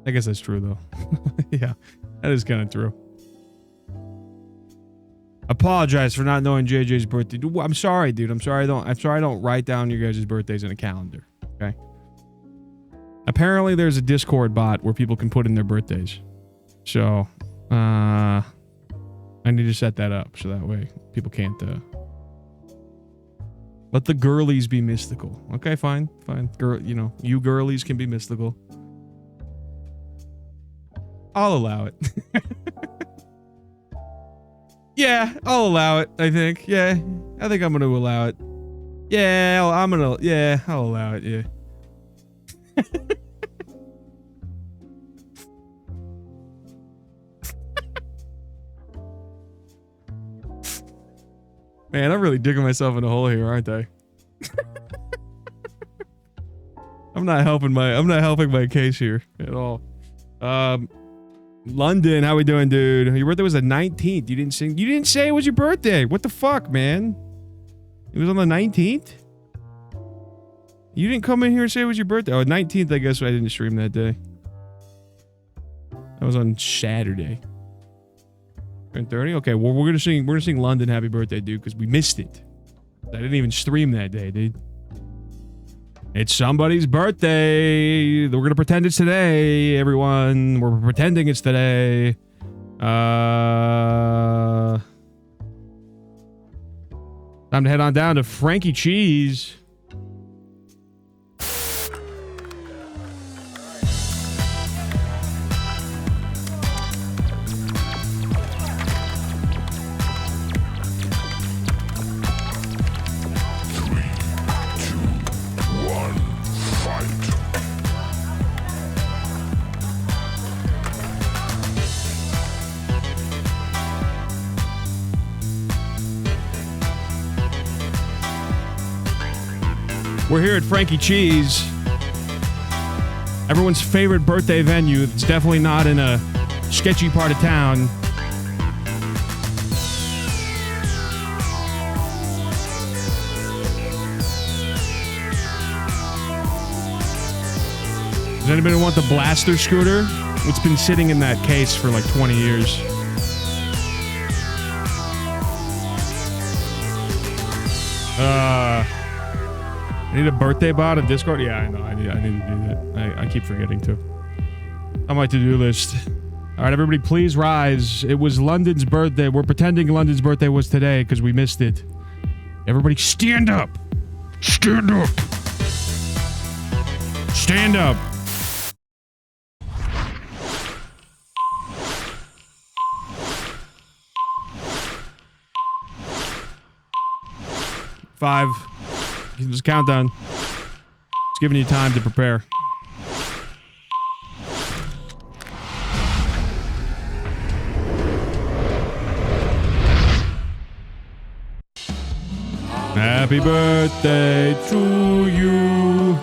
I guess that's true, though. Yeah, that is kind of true. Apologize for not knowing JJ's birthday. I'm sorry, dude. I'm sorry I don't write down your guys' birthdays in a calendar. Okay. Apparently, there's a Discord bot where people can put in their birthdays. So, I need to set that up so that way people can't. Let the girlies be mystical. Okay, fine. Girl, you girlies can be mystical. I'll allow it. Yeah, I'll allow it, I think. Yeah, I think I'm going to allow it. Yeah, I'll allow it, yeah. Man, I'm really digging myself in a hole here, aren't I? I'm not helping my case here at all. London, how we doing, dude? Your birthday was the 19th. You didn't say it was your birthday. What the fuck, man? It was on the 19th? You didn't come in here and say it was your birthday. Oh, 19th, I guess I didn't stream that day. That was on Saturday. 30? Okay, well, we're gonna sing London Happy Birthday, dude, because we missed it. I didn't even stream that day, dude. It's somebody's birthday. We're gonna pretend it's today, everyone. We're pretending it's today. Time to head on down to Frankie Cheese. We're here at Frankie Cheese, everyone's favorite birthday venue. It's definitely not in a sketchy part of town. Does anybody want the blaster scooter? It's been sitting in that case for like 20 years. I need a birthday bot in Discord? Yeah, I know. I need to do that. I keep forgetting to. On my to-do list. All right, everybody, please rise. It was London's birthday. We're pretending London's birthday was today because we missed it. Everybody stand up. Stand up. Stand up. Five. Just countdown. It's giving you time to prepare. Happy birthday to you.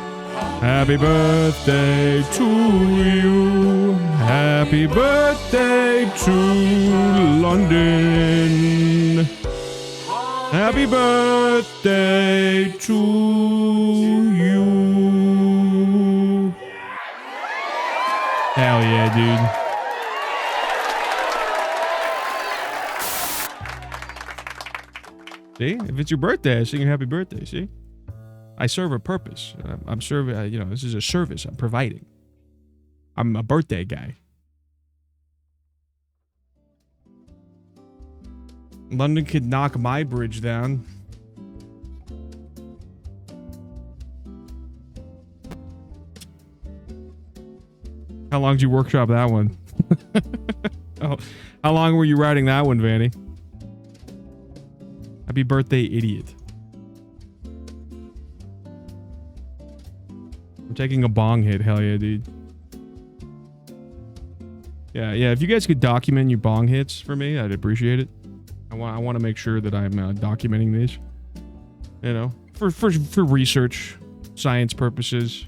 Happy birthday to you. Happy birthday to London. Happy birthday to you. Hell yeah, dude. See? If it's your birthday, I sing you happy birthday, see? I serve a purpose. I'm serving, this is a service I'm providing. I'm a birthday guy. London could knock my bridge down. How long did you workshop that one? How long were you writing that one, Vanny? Happy birthday, idiot. I'm taking a bong hit. Hell yeah, dude. Yeah. If you guys could document your bong hits for me, I'd appreciate it. I want to make sure that I'm documenting these. You know, for research, science purposes.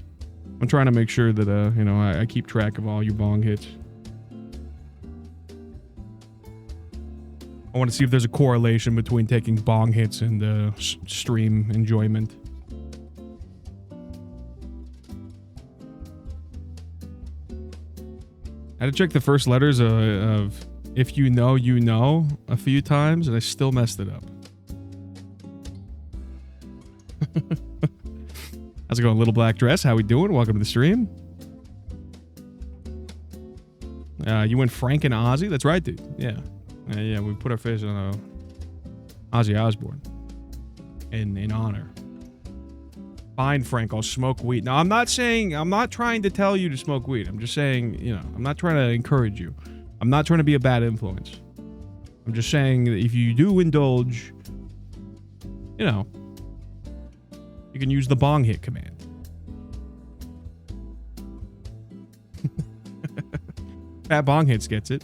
I'm trying to make sure that I keep track of all your bong hits. I want to see if there's a correlation between taking bong hits and stream enjoyment. I had to check the first letters of "If you know, you know" a few times, and I still messed it up. How's it going, Little Black Dress? How we doing? Welcome to the stream. You went Frank and Ozzy? That's right, dude. Yeah. Yeah, we put our face on Ozzy Osbourne in honor. Fine, Frank, I'll smoke weed. Now, I'm not trying to tell you to smoke weed. I'm just saying, I'm not trying to encourage you. I'm not trying to be a bad influence. I'm just saying that if you do indulge, you can use the bong hit command. Fat Bong Hits gets it.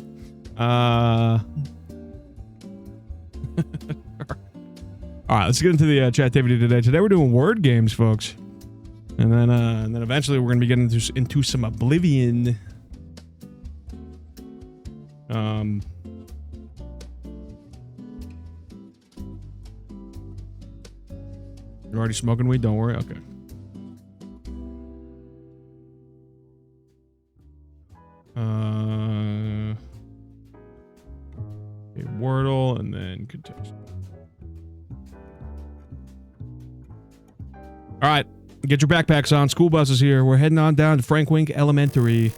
All right, let's get into the chat activity today. Today we're doing word games, folks, and then eventually we're gonna be getting into some Oblivion. You're already smoking weed? Don't worry. Okay. Okay, Wordle and then contest. All right, get your backpacks on. School bus is here. We're heading on down to Frank Wink Elementary.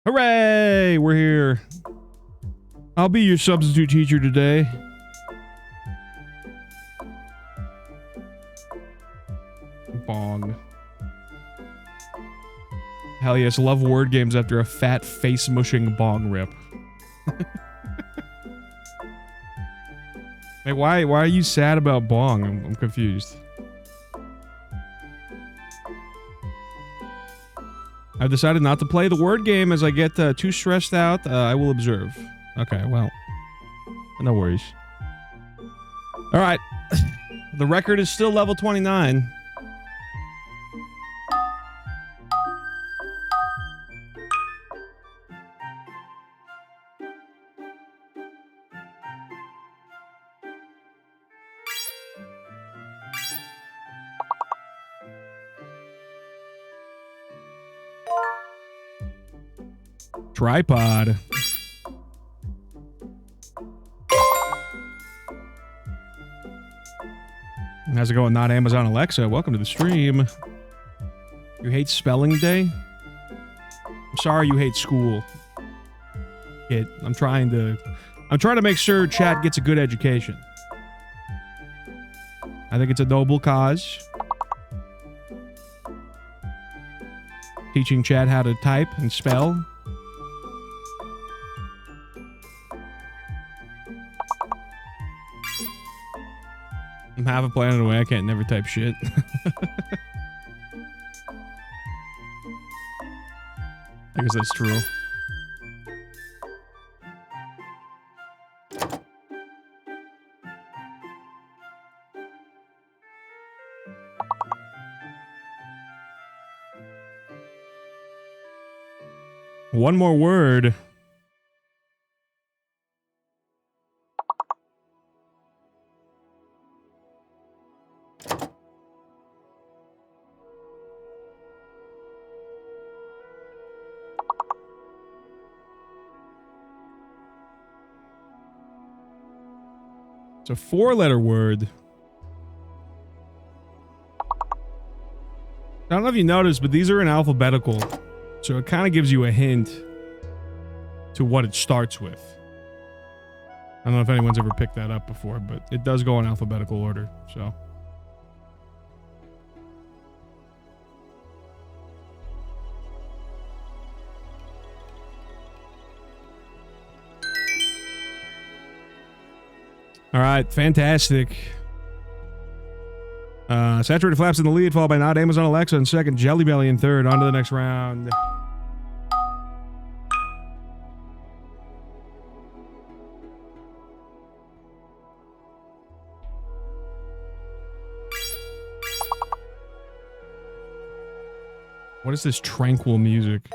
Hooray! We're here. I'll be your substitute teacher today. Bong. Hell yes, love word games after a fat face mushing bong rip. Hey, why are you sad about bong? I'm confused. I've decided not to play the word game as I get too stressed out. I will observe. Okay, well, no worries. All right. The record is still level 29. Tripod. How's it going? Not Amazon Alexa. Welcome to the stream. You hate spelling day? I'm sorry you hate school. Kid, I'm trying to make sure chat gets a good education. I think it's a noble cause. Teaching chat how to type and spell. I'm half a planet away. I can't never type shit. I guess that's true. One more word. It's a 4-letter word. I don't know if you noticed, but these are in alphabetical. So it kind of gives you a hint to what it starts with. I don't know if anyone's ever picked that up before, but it does go in alphabetical order, so. All right, fantastic. Saturated Flaps in the lead, followed by Not Amazon Alexa in second, Jelly Belly in third. On to the next round. What is this tranquil music?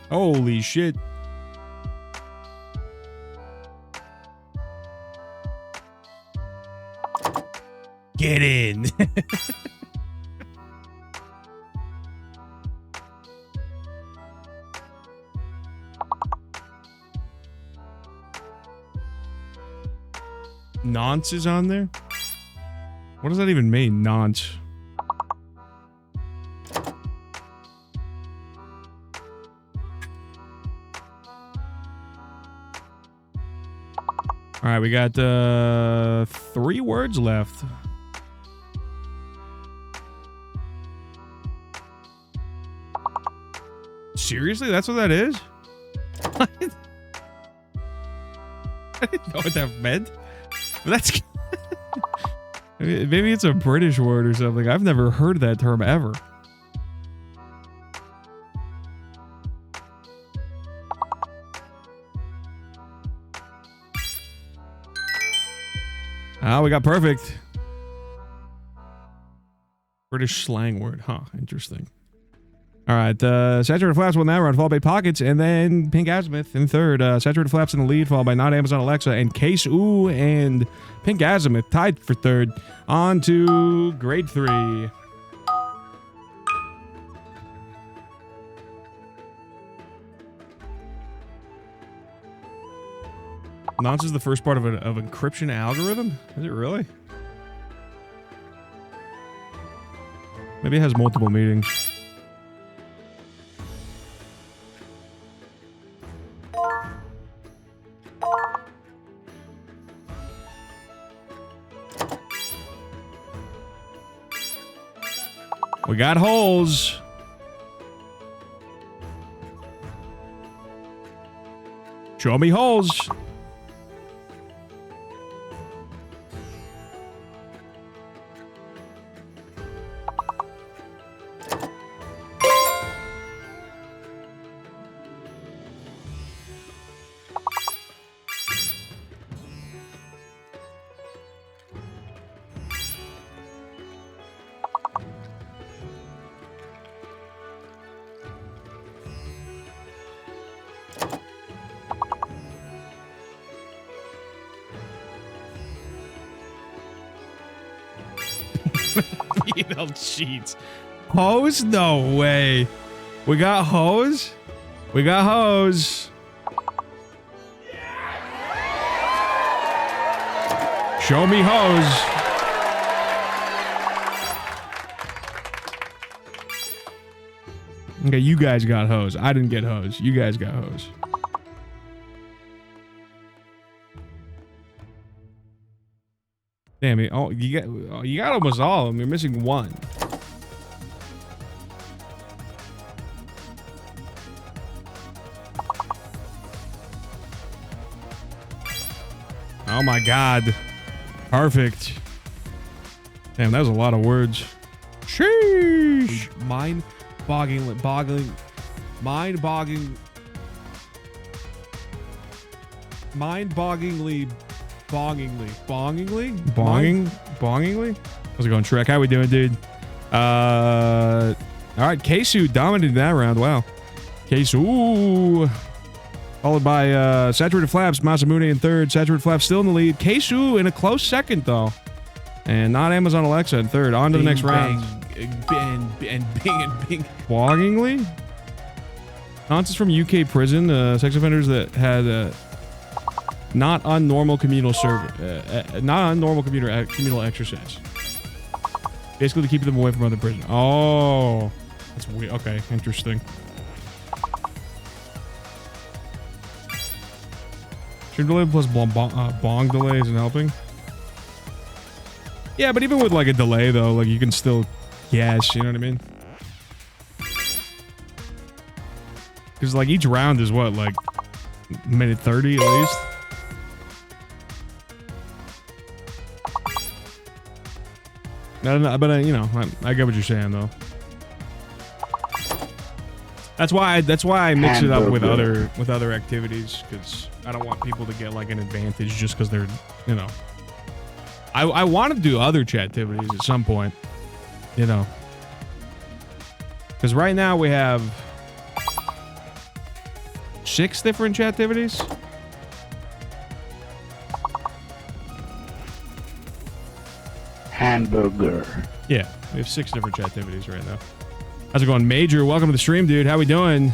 Holy shit. Get in. Nonce is on there? What does that even mean, nonce? All right, we got 3 words left. Seriously? That's what that is? I didn't know what that meant. That's... Maybe it's a British word or something. I've never heard that term ever. Ah, we got perfect. British slang word. Huh, interesting. All right, Saturated Flaps won that round, followed by Pockets, and then Pink Azimuth in third. Saturated Flaps in the lead, followed by Not Amazon Alexa, and Case Ooh and Pink Azimuth tied for third. On to grade 3. Nonce is the first part of an encryption algorithm? Is it really? Maybe it has multiple meanings. We got holes. Show me holes. Female cheats. Hose? No way. We got hose? We got hose. Show me hose. Okay, you guys got hose. I didn't get hose. You guys got hose. Damn it! Oh, you got almost all of them. You're missing one. Oh my God! Perfect. Damn, that was a lot of words. Sheesh. Mind-bogglingly, Bongingly? How's it going, Shrek? How we doing, dude? All right, Keisu dominated that round. Wow. Keisu. Followed by Saturated Flaps, Masamune in third. Saturated Flaps still in the lead. Keisu in a close second, though. And not Amazon Alexa in third. On to the next round. Bing. Bongingly? Nonsense from UK prison. Sex offenders that had not on normal communal communal exercise. Basically to keep them away from other prisoners. Oh, that's weird. Okay, interesting. Stream delay plus bong delay isn't helping. Yeah, but even with like a delay though, like you can still guess, you know what I mean? Because like each round is what, like minute 30 at least? But you know, I get what you're saying though. That's why I mix it up with other activities, because I don't want people to get like an advantage just because they're, you know. I want to do other chat activities at some point, you know. Because right now we have 6 different chat activities. Hamburger. Yeah, we have 6 different chat activities right now. How's it going, Major? Welcome to the stream, dude. How we doing?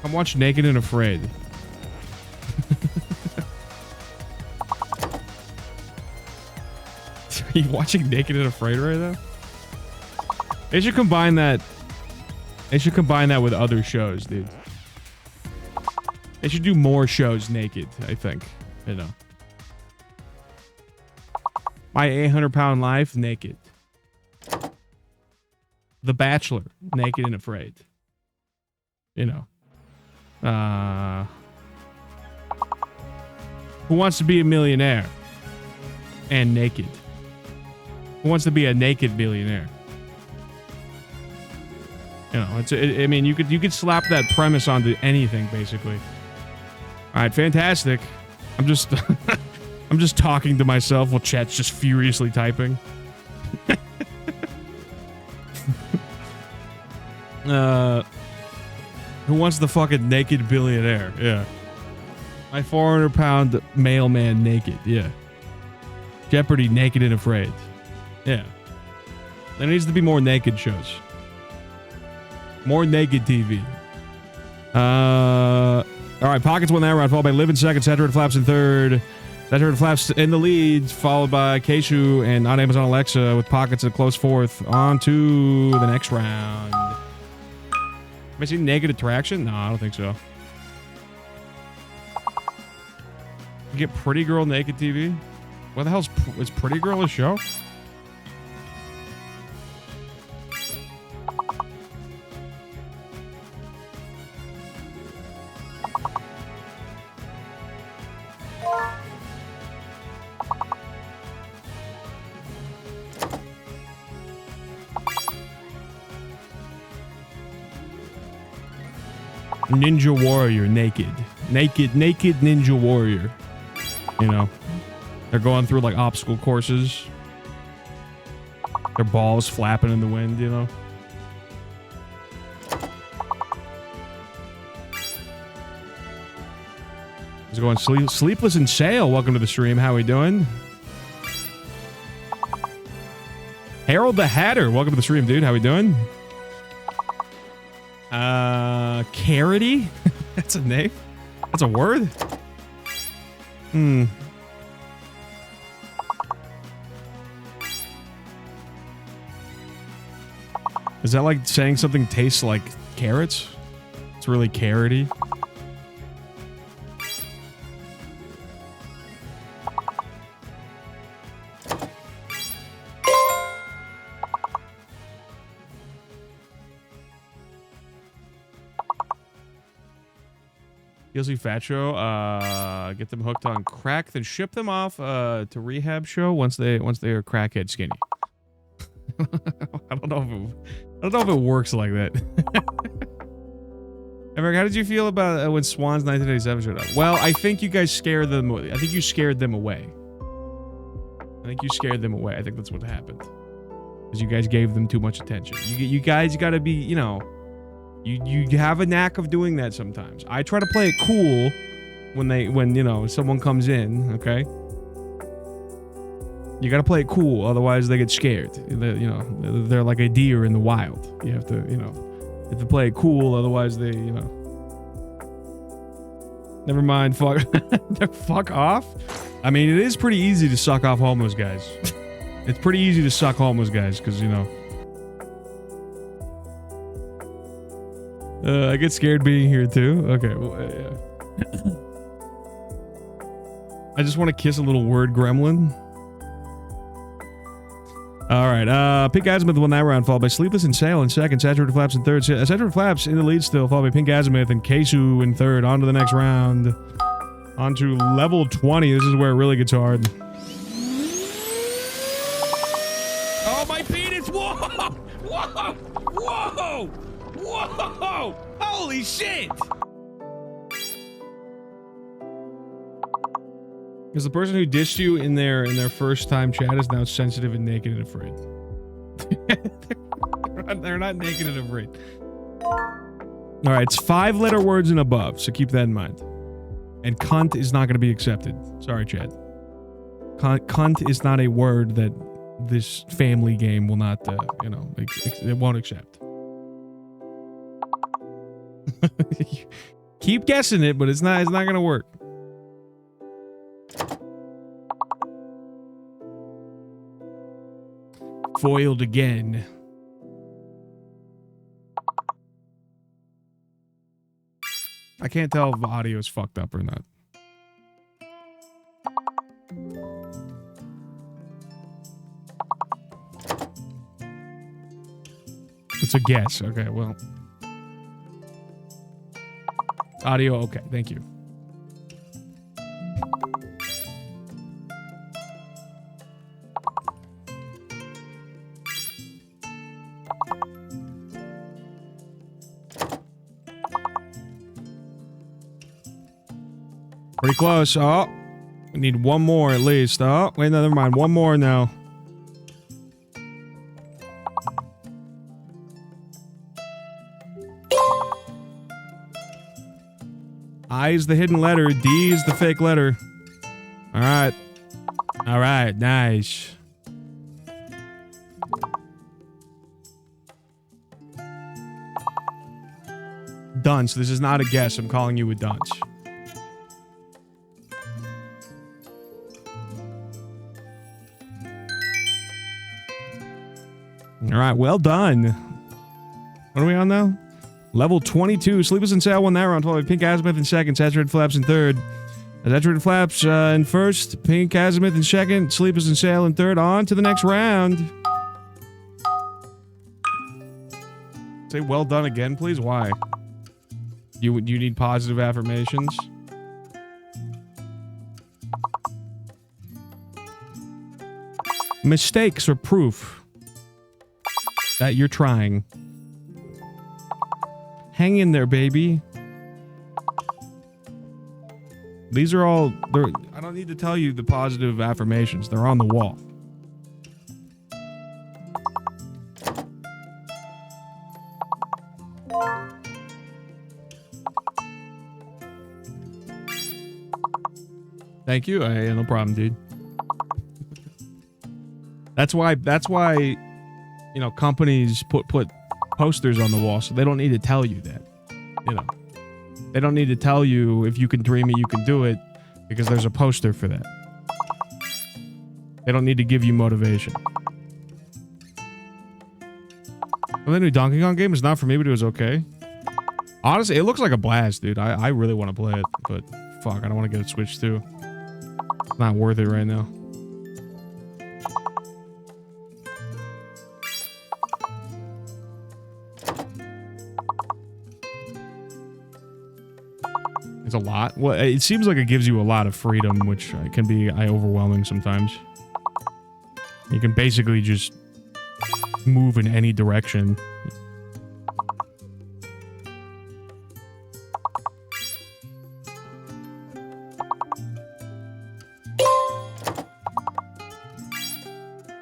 I'm watching Naked and Afraid. Are you watching Naked and Afraid right now? They should combine that. They should combine that with other shows, dude. They should do more shows naked, I think. You know. My 800-pound life, naked. The Bachelor, naked and afraid. You know. Who wants to be a millionaire? And naked. Who wants to be a naked billionaire? You know, I mean, you could slap that premise onto anything, basically. All right, fantastic. I'm just I'm just talking to myself while chat's just furiously typing. Who wants the fucking naked billionaire? Yeah. My 400-pound mailman naked. Yeah. Jeopardy, naked and afraid. Yeah. There needs to be more naked shows. More naked TV. All right, Pockets won that round, followed by Live in second, Saturated Flaps in third. Saturated Flaps in the lead, followed by Keishu and on Amazon Alexa with Pockets a close fourth. On to the next round. Have I seen Naked Attraction? No, I don't think so. You get Pretty Girl Naked TV? What the hell is Pretty Girl a show? Ninja Warrior naked Ninja Warrior. You know, they're going through like obstacle courses. Their balls flapping in the wind, you know. He's going Sleepless in Sale. Welcome to the stream. How we doing? Harold the Hatter. Welcome to the stream, dude. How we doing? Carity? That's a name? That's a word? Is that like saying something tastes like carrots? It's really carroty. DLC Fat Show, get them hooked on crack, then ship them off to rehab show once they are crackhead skinny. I don't know if it works like that. Eric, how did you feel about when Swan's 1987 showed up? Well, I think you guys scared them. I think you scared them away. I think that's what happened. Because you guys gave them too much attention. You guys got to be, you know. You have a knack of doing that sometimes. I try to play it cool when you know someone comes in, okay? You gotta play it cool, otherwise they get scared. They're like a deer in the wild. You have to, you have to play it cool, otherwise they, Never mind, fuck off. I mean, it is pretty easy to suck off homeless guys. It's pretty easy to suck homeless guys, because, I get scared being here too. Okay, well, yeah. I just want to kiss a little word gremlin. All right, Pink Azimuth won that round, followed by Sleepless and Sail in second, Saturated Flaps in third, Saturated Flaps in the lead still, followed by Pink Azimuth and Kesu in third. On to the next round. On to level 20. This is where it really gets hard. Oh, my penis! Whoa! Whoa! Whoa! Whoa! Holy shit! Because the person who dissed you in their first time chat is now sensitive and naked and afraid. They're not naked and afraid. All right, it's 5-letter words and above, so keep that in mind. And cunt is not going to be accepted. Sorry, Chad. Cunt is not a word that this family game will not, it won't accept. Keep guessing it, but it's not going to work. Foiled again. I can't tell if the audio is fucked up or not. It's a guess. Okay, well. Audio, okay, thank you. Pretty close. Oh, we need one more at least. Oh, wait, no, never mind. One more now. I is the hidden letter. D is the fake letter. All right. All right. Nice. Dunce. This is not a guess. I'm calling you a dunce. All right, well done. What are we on now? Level 22. Sleepless and Sail won that round, followed by Pink Azimuth in second, Saturated Flaps in third. Saturated Flaps in first, Pink Azimuth in second, Sleepless and Sail in third. On to the next round. Say well done again, please. Why? You need positive affirmations? Mistakes are proof that you're trying. Hang in there, baby. These are all... I don't need to tell you the positive affirmations. They're on the wall. Thank you. No problem, dude. That's why, companies put posters on the wall, so they don't need to tell you that. They don't need to tell you if you can dream it, you can do it, because there's a poster for that. They don't need to give you motivation. Well, the new Donkey Kong game is not for me, but it was okay. Honestly, it looks like a blast, dude. I really want to play it, but fuck, I don't want to get it Switch too. It's not worth it right now. It's a lot. Well, it seems like it gives you a lot of freedom, which can be overwhelming sometimes. You can basically just move in any direction.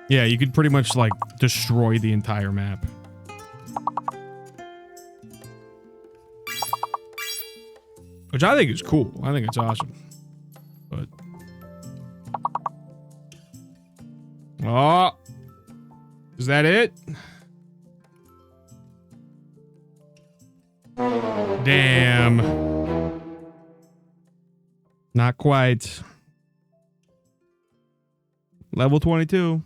Yeah, you could pretty much, like, destroy the entire map. Which I think is cool. I think it's awesome. But... oh! Is that it? Damn. Not quite. Level 22.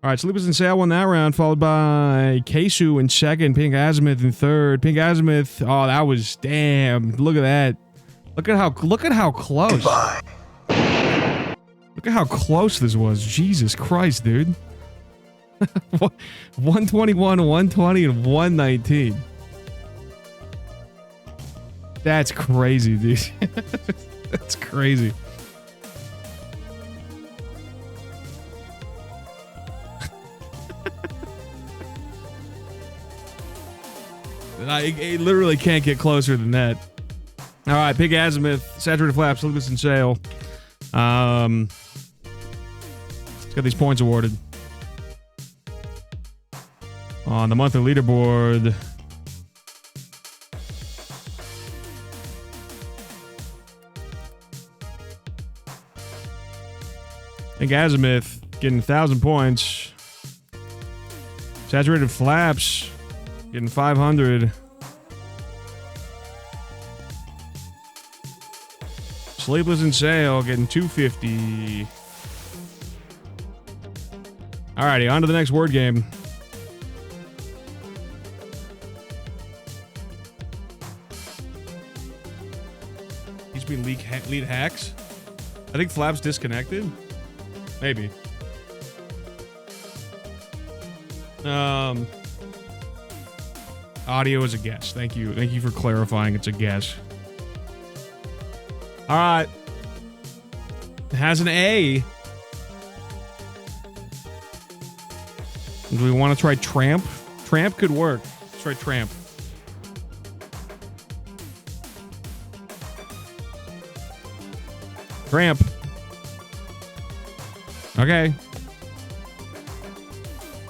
Alright, Sleepers in Sale won that round, followed by Keisu in second, Pink Azimuth in third. Pink Azimuth, oh, that was, damn, look at that. Look at how close. Goodbye. Look at how close this was. Jesus Christ, dude. 121, 120, and 119. That's crazy, dude. That's crazy. I literally can't get closer than that. All right, Pink Azimuth, Saturated Flaps, Sleepless in Sale. Let's get these points awarded. On the monthly leaderboard. Pink Azimuth getting 1,000 points. Saturated Flaps getting 500. Sleepless in Sale getting 250. Alrighty, on to the next word game. He's been lead hacks. I think Flaps disconnected. Maybe. Audio is a guess. Thank you. Thank you for clarifying it's a guess. Alright. It has an A. Do we want to try Tramp? Tramp could work. Let's try Tramp. Tramp. Okay.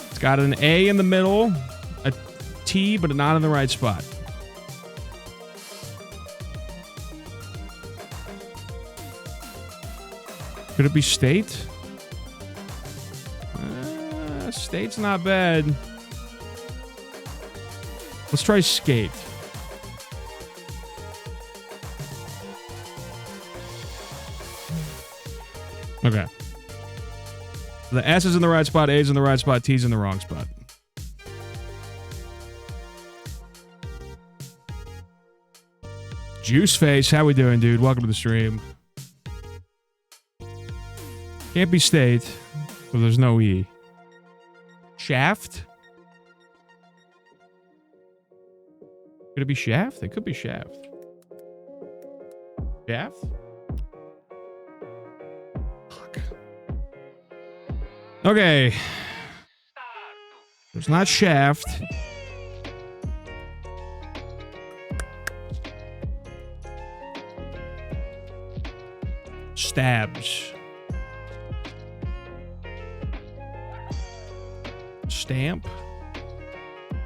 It's got an A in the middle, a T, but not in the right spot. Could it be State? State's not bad. Let's try Skate. Okay. The S is in the right spot, A is in the right spot, T is in the wrong spot. Juiceface, how we doing, dude? Welcome to the stream. Can't be State, so there's no E. Shaft? Could it be Shaft? It could be Shaft. Shaft? Fuck. Okay. It's not Shaft. Stabs. Stamp?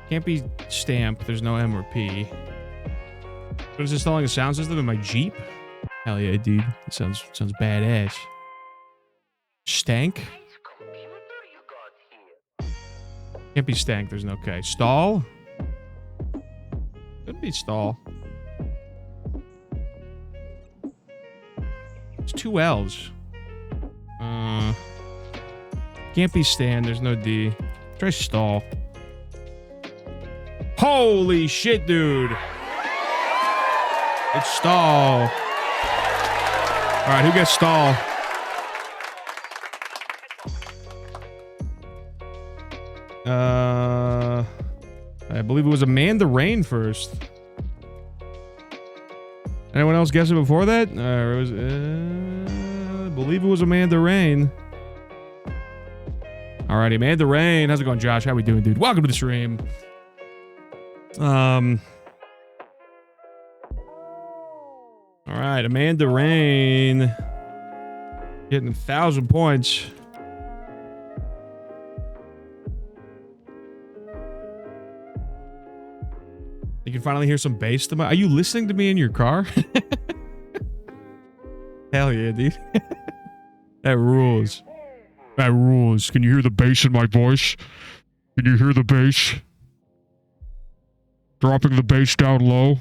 Can't be Stamp. There's no M or P. What is installing a sound system in my Jeep? Hell yeah, dude. It sounds badass. Stank? Can't be Stank. There's no K. Stall? Could be Stall. It's 2 L's. Can't be Stand. There's no D. Try stall. Holy shit, dude. It's stall. All right, who gets stall? I believe it was Amanda Rain first. Anyone else guessing before that? It was, I believe it was Amanda Rain. Alrighty, Amanda Rain. How's it going, Josh? How we doing, dude? Welcome to the stream. Alright, Amanda Rain. Getting 1,000 points. You can finally hear some bass. Are you listening to me in your car? Hell yeah, dude. That rules. That rules. Can you hear the bass in my voice? Can you hear the bass? Dropping the bass down low.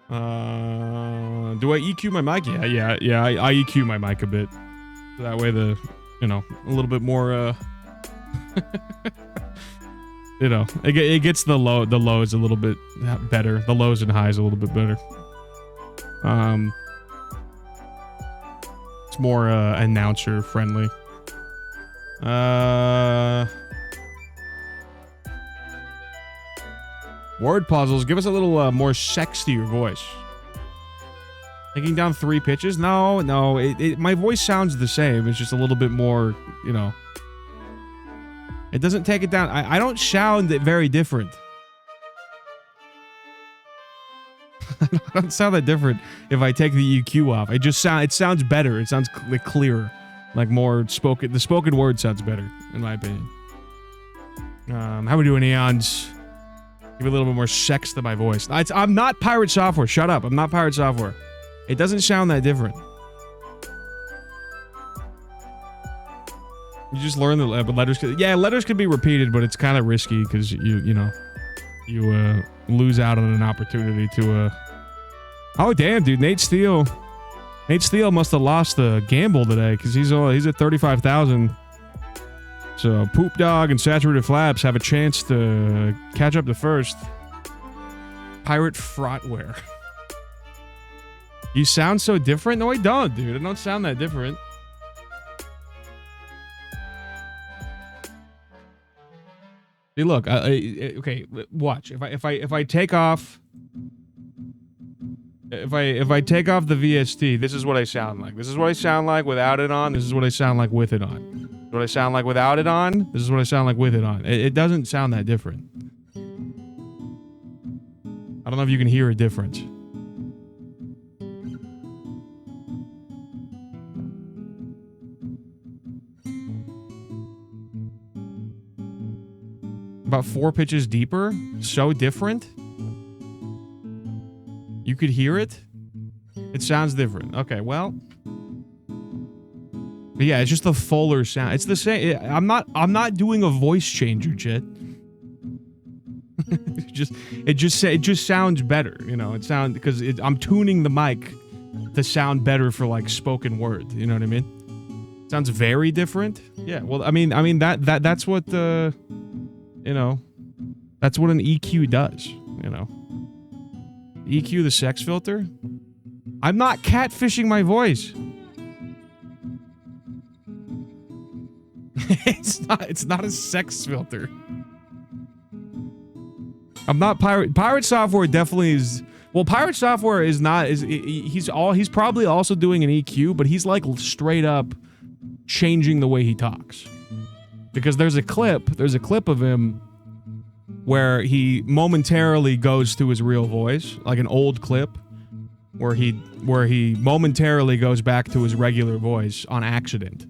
Do I EQ my mic? Yeah. I EQ my mic a bit. So that way a little bit more, it gets the lows a little bit better. The lows and highs a little bit better. It's more announcer friendly. Word puzzles. Give us a little more sex to your voice. Taking down 3 pitches? No. My voice sounds the same. It's just a little bit more, It doesn't take it down. I don't sound very different. I don't sound that different if I take the EQ off. It sounds better. It sounds clearer. Like more spoken. The spoken word sounds better, in my opinion. How we doing, Eons? Give a little bit more sex to my voice. I'm not Pirate Software. Shut up. I'm not Pirate Software. It doesn't sound that different. You just learn the letters. Letters could be repeated, but it's kind of risky because you lose out on an opportunity to. Oh damn, dude! Nate Steele must have lost the gamble today because he's at 35,000. So Poop Dog and Saturated Flaps have a chance to catch up to first. Pirate Fraudware. You sound so different? No, I don't, dude. I don't sound that different. Hey, look. Okay, watch. If I take off. If I take off the VST, this is what I sound like. This is what I sound like without it on. This is what I sound like with it on. This is what I sound like without it on. This is what I sound like with it on. It doesn't sound that different. I don't know if you can hear a difference. About 4 pitches deeper? So different? You could hear it? It sounds different. Okay, well. But yeah, it's just the fuller sound. It's the same. I'm not doing a voice changer, Chet. it just sounds better, It sounds because I'm tuning the mic to sound better for like spoken word. You know what I mean? Sounds very different. Yeah. Well, I mean that's what that's what an EQ does. EQ the sex filter? I'm not catfishing my voice. It's not a sex filter. I'm not Pirate Software definitely is. Well, Pirate Software is not he's probably also doing an EQ, but he's like straight up changing the way he talks. Because there's a clip of him where he momentarily goes to his real voice, like an old clip where he momentarily goes back to his regular voice on accident.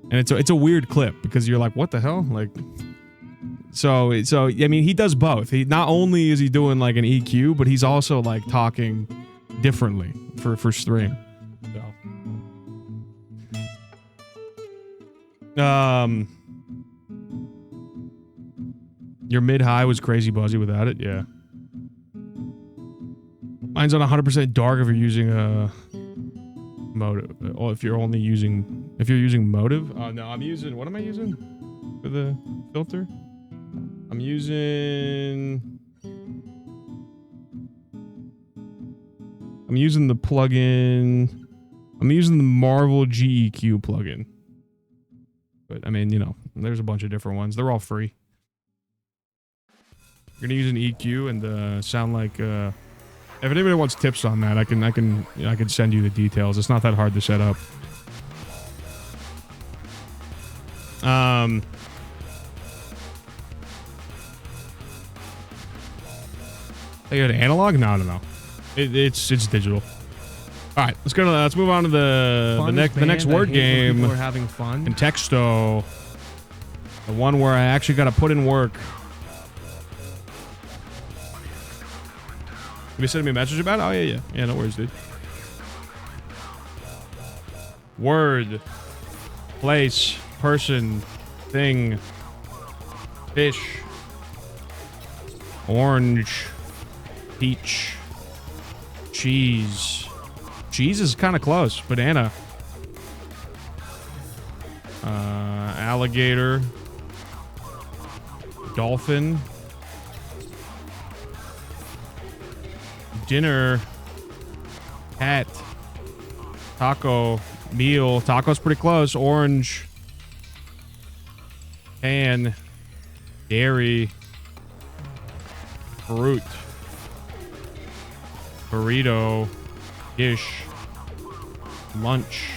And it's a weird clip because you're like, what the hell? Like, so I mean, he does both. He not only is he doing like an EQ, but he's also like talking differently for stream. So, your mid-high was crazy buzzy without it? Yeah. Mine's on 100% dark if you're using a motive. Or if you're using motive. Oh no, I'm using, what am I using? For the filter. I'm using the plugin. I'm using the Marvel GEQ plugin. But I mean, you know, there's a bunch of different ones. They're all free. You're gonna use an EQ and sound like. If anybody wants tips on that, I can send you the details. It's not that hard to set up. They got analog? No. It's digital. All right, let's move on to the next word game. People are having fun. Contexto, the one where I actually got to put in work. You sending me a message about it? Oh yeah. No worries, dude. Word, place, person, thing, fish, orange, peach, cheese. Cheese is kind of close. Banana. Alligator. Dolphin. Dinner. Hat. Taco. Meal. Taco's pretty close. Orange. Pan. Dairy. Fruit. Burrito. Dish. Lunch.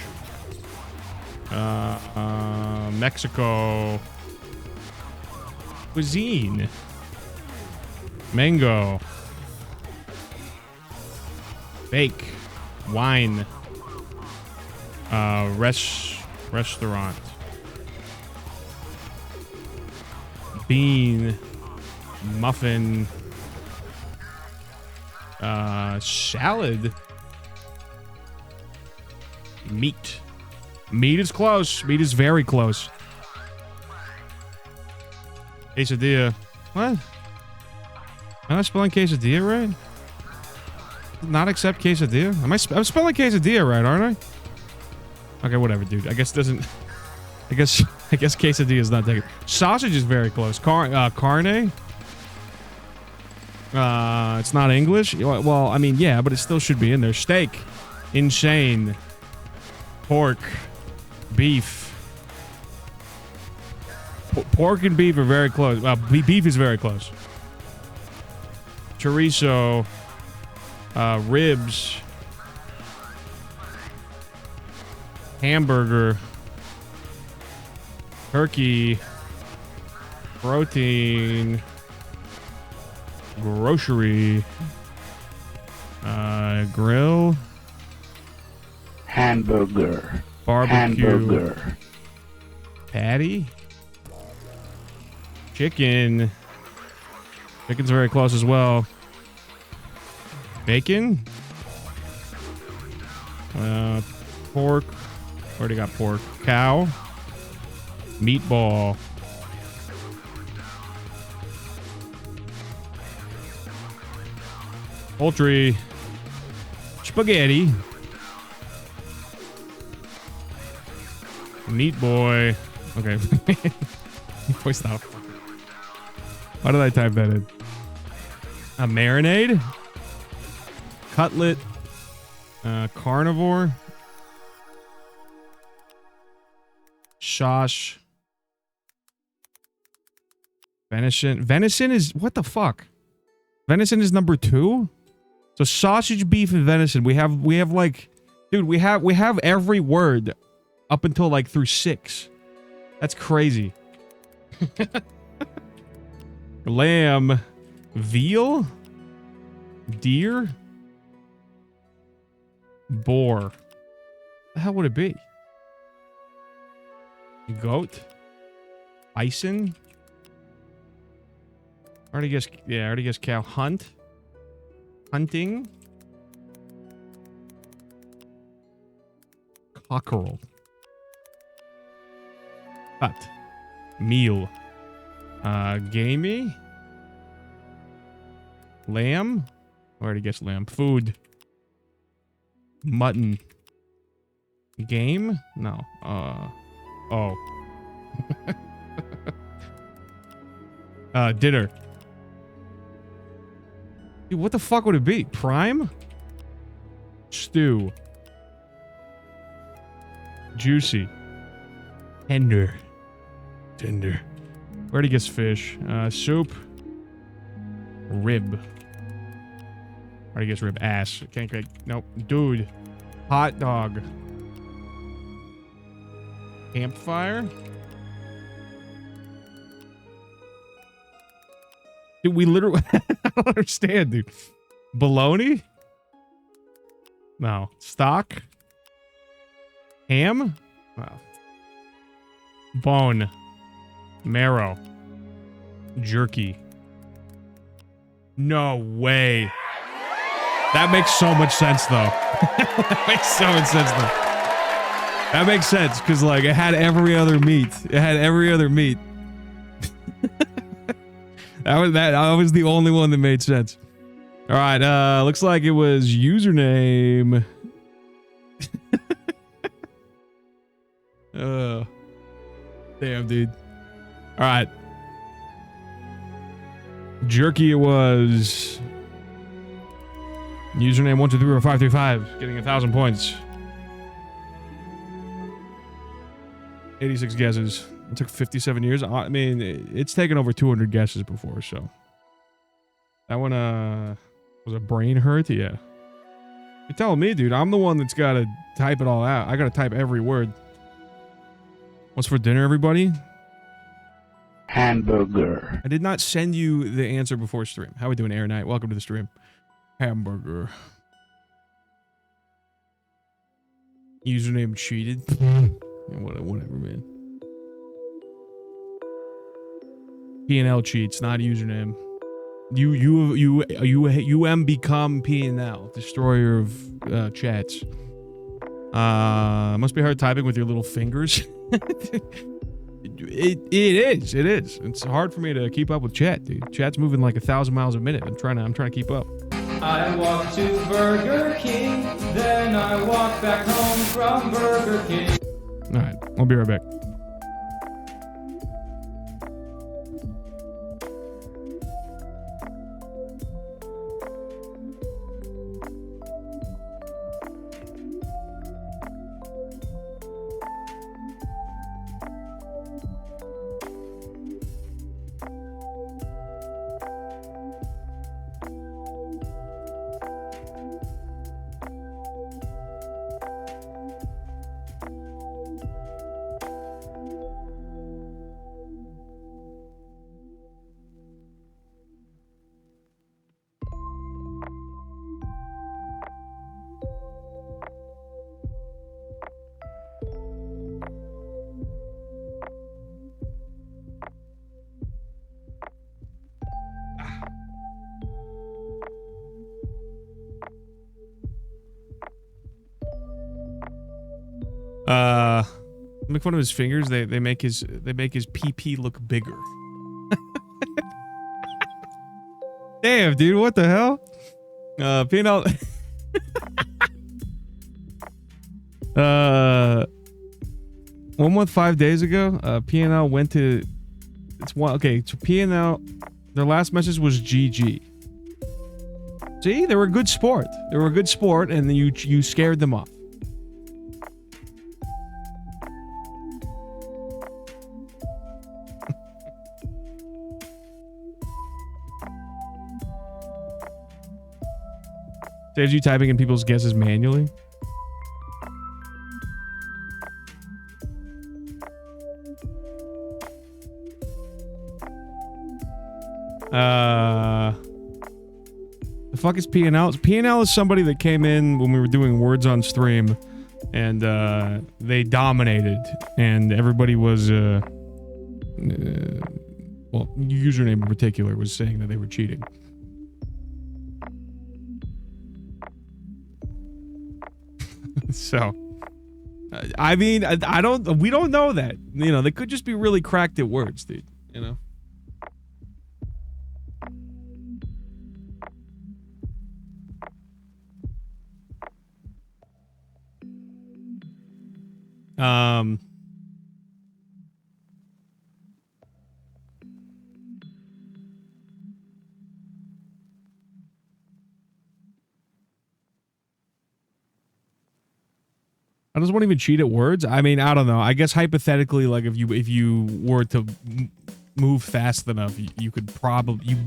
Mexico. Cuisine. Mango. Bake. Wine. Restaurant. Bean. Muffin. Salad. Meat. Meat is close. Meat is very close. Quesadilla. What? Am I spelling quesadilla right? Not accept quesadilla? I'm spelling quesadilla right, aren't I? Okay, whatever, dude. I guess quesadilla is not taken. Sausage is very close. Carne? It's not English? Well, I mean, yeah, but it still should be in there. Steak. Insane. Pork. Beef. Pork and beef are very close. Beef is very close. Chorizo. Ribs. Hamburger. Turkey. Protein. Grocery. Grill. Hamburger. Barbecue. Hamburger. Patty. Chicken. Chicken's very close as well. Bacon. Pork. Already got pork. Cow. Meatball. Poultry. Spaghetti. Meat boy. Okay. Meat boy, stop. Why did I type that in? A marinade. Cutlet. Carnivore. Shosh. Venison. Venison is... What the fuck? Venison is number 2? So sausage, beef, and venison. We have like... Dude, we have every word up until like through 6. That's crazy. Lamb. Veal. Deer. Boar. The hell would it be? Goat. Bison. I already guessed cow. Hunt. Hunting. Cockerel. Cut. Meal. Gamey. Lamb. I already guessed lamb. Food. Mutton. Game? No. Oh. Dinner. Dude, what the fuck would it be? Prime? Stew. Juicy. Tender. Tender. Where do you guess fish? Soup. Rib. Where do you guess rib? Ass. Can't get. Nope. Dude. Hot dog. Campfire? Dude, we literally... I don't understand, dude. Bologna? No. Stock? Ham? Wow. Bone. Marrow. Jerky. No way. That makes so much sense, though. That makes so much sense, though. That makes sense, because, like, it had every other meat. It had every other meat. That was the only one that made sense. All right, looks like it was username. Damn, dude. All right. Jerky it was. Username 1234535, getting 1,000 points. 86 guesses. It took 57 years. I mean, it's taken over 200 guesses before, so. That one, was a brain hurt? Yeah. You're telling me, dude. I'm the one that's got to type it all out. I got to type every word. What's for dinner, everybody? Hamburger. I did not send you the answer before stream. How we doing, Air Knight? Welcome to the stream. Hamburger. Username cheated. Whatever, man. P&L cheats, not username. You become P&L, destroyer of chats. Must be hard typing with your little fingers. It is. It's hard for me to keep up with chat, dude. Chat's moving like 1,000 miles a minute. I'm trying to keep up. I walk to Burger King, then I walk back home from Burger King. All right, I'll be right back. Make fun of his fingers. They make his PP look bigger. Damn, dude, what the hell? P&L. 1 month, 5 days ago, P&L went to. It's one. Okay, so P&L. Their last message was GG. See, they were a good sport. They were a good sport, and you scared them off. Saves you typing in people's guesses manually. The fuck is P&L? P&L is somebody that came in when we were doing words on stream, and they dominated, and everybody was well, username in particular was saying that they were cheating. So, I mean, we don't know that. You know, they could just be really cracked at words, dude. You know? How does one even cheat at words? I mean, I don't know. I guess hypothetically, like if you were to move fast enough, you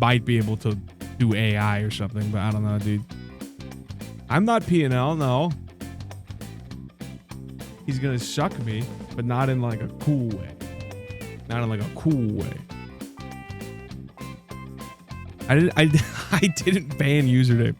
might be able to do AI or something. But I don't know, dude. I'm not P&L, no. He's gonna suck me, but not in like a cool way. Not in like a cool way. I didn't ban username.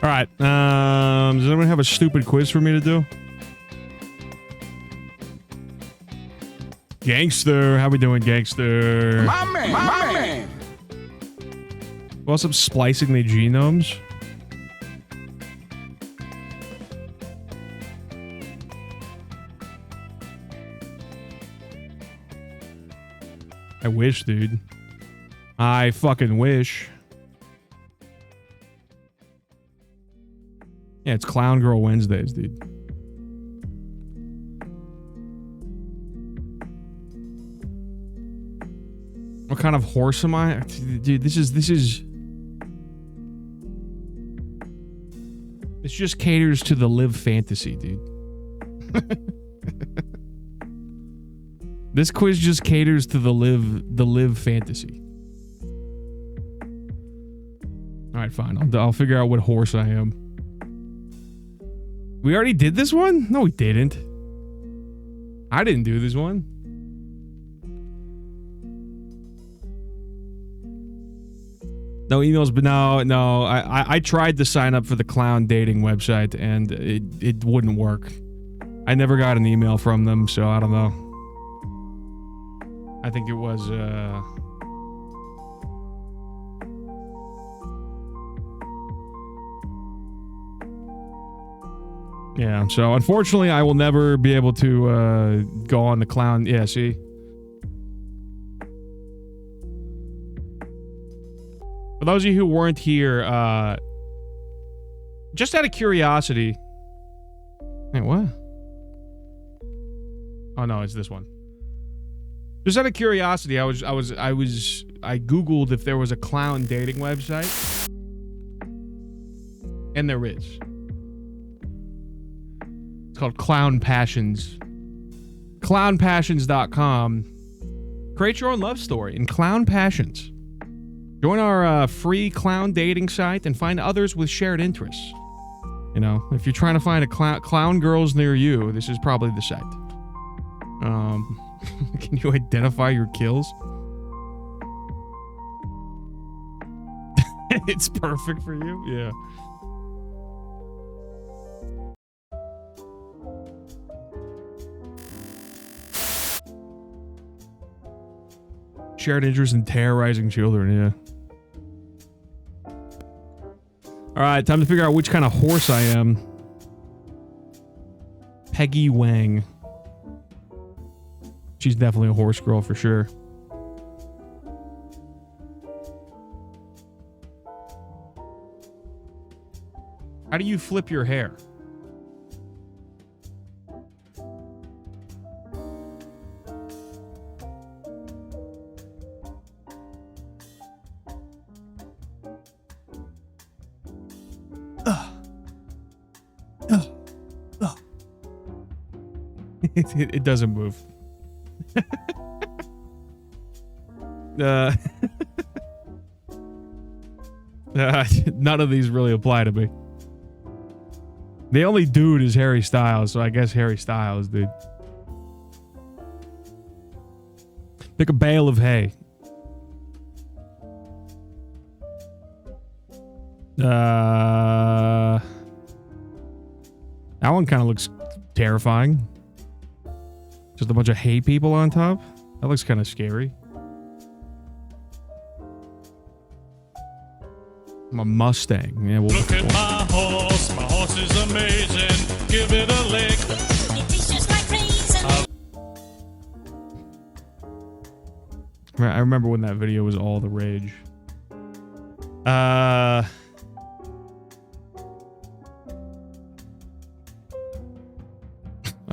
All right. Does anyone have a stupid quiz for me to do? Gangster, how we doing, gangster? My man. What's up, splicing the genomes? I wish, dude. I fucking wish. Yeah, it's Clown Girl Wednesdays, dude. What kind of horse am I? Dude, this just caters to the live fantasy, dude. This quiz just caters to the live fantasy. All right, fine. I'll figure out what horse I am. We already did this one? No, we didn't. I didn't do this one. No emails, but no. I tried to sign up for the clown dating website and it wouldn't work. I never got an email from them, so I don't know. I think it was yeah, so unfortunately I will never be able to go on the clown. Yeah, see? For those of you who weren't here, just out of curiosity. Wait, what? Oh no, it's this one. Just out of curiosity, I Googled if there was a clown dating website. And there is. It's called Clown Passions. Clownpassions.com. Create your own love story in Clown Passions. Join our free clown dating site and find others with shared interests. You know, if you're trying to find a clown girls near you, this is probably the site. Can you identify your kills? It's perfect for you? Yeah. Shared interest in terrorizing children, yeah. Alright, time to figure out which kind of horse I am. Peggy Wang. She's definitely a horse girl for sure. How do you flip your hair? It doesn't move. None of these really apply to me. The only dude is Harry Styles, so I guess Harry Styles, dude. Pick a bale of hay. That one kind of looks terrifying. Just a bunch of hay people on top. That looks kind of scary. I'm a Mustang. Yeah, well, Look at my horse. My horse is amazing. Give it a lick. It tastes just like raisin. I remember when that video was all the rage.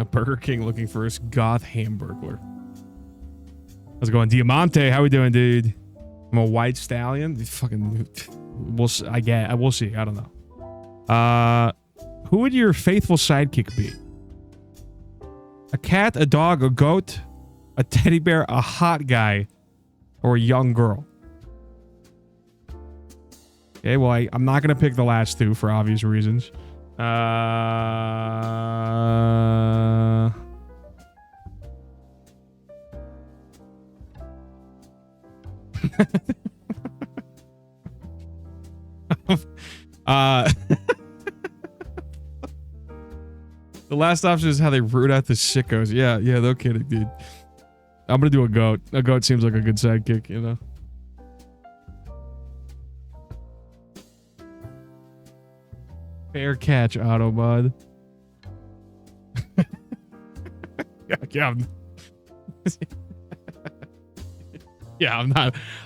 A Burger King looking for his goth hamburglar. How's it going? Diamante, how we doing, dude? I'm a white stallion. Fucking, we'll see. We'll see. I don't know. Who would your faithful sidekick be? A cat, a dog, a goat, a teddy bear, a hot guy, or a young girl? Okay, well, I'm not going to pick the last two for obvious reasons. The last option is how they root out the sickos. Yeah, no kidding, dude. I'm gonna do a goat. A goat seems like a good sidekick, you know? Fair catch, Autobot.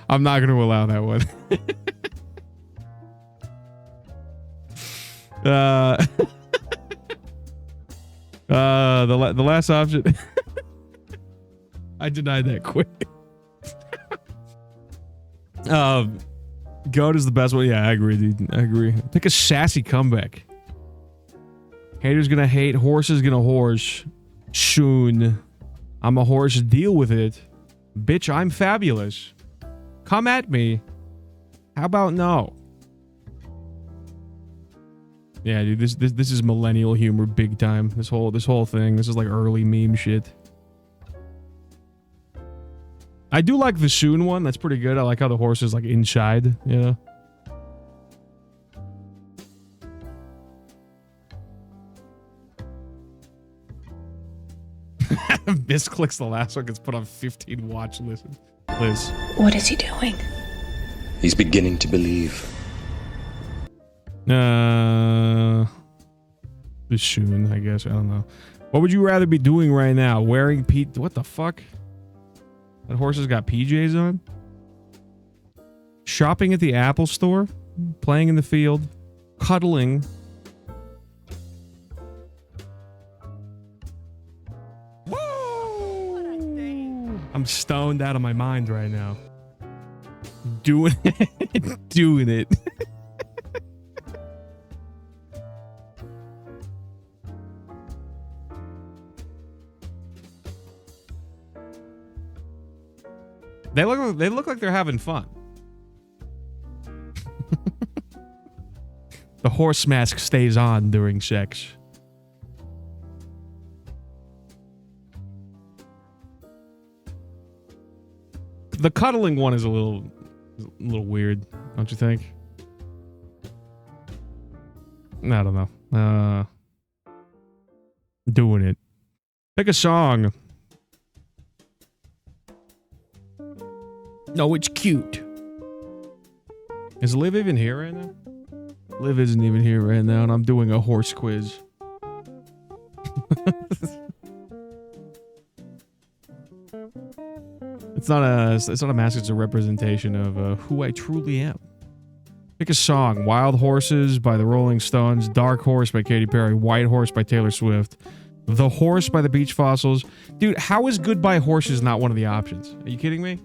I'm not gonna allow that one. The last option. I denied that quick. Goat is the best one. Yeah, I agree, dude. I agree. Pick a sassy comeback. Haters gonna hate. Horses gonna horse. Soon. I'm a horse. Deal with it. Bitch, I'm fabulous. Come at me. How about no? Yeah, dude, this is millennial humor big time. This whole thing. This is like early meme shit. I do like the Soon one. That's pretty good. I like how the horse is like inside, you know? Misclicks the last one, gets put on 15 watch list. Liz. What is he doing? He's beginning to believe. The Soon, I guess. I don't know. What would you rather be doing right now? Wearing what the fuck? That horse has got PJs on? Shopping at the Apple store? Playing in the field? Cuddling? I'm stoned out of my mind right now. Doing it. Doing it. They look like they're having fun. The horse mask stays on during sex. The cuddling one is a little weird, don't you think? I don't know. Doing it. Pick a song. No, it's cute. Is Liv even here right now? Liv isn't even here right now, and I'm doing a horse quiz. It's not a mask, it's a representation of who I truly am. Pick a song. Wild Horses by the Rolling Stones, Dark Horse by Katy Perry, White Horse by Taylor Swift, The Horse by the Beach Fossils. Dude, how is Goodbye Horses not one of the options? Are you kidding me?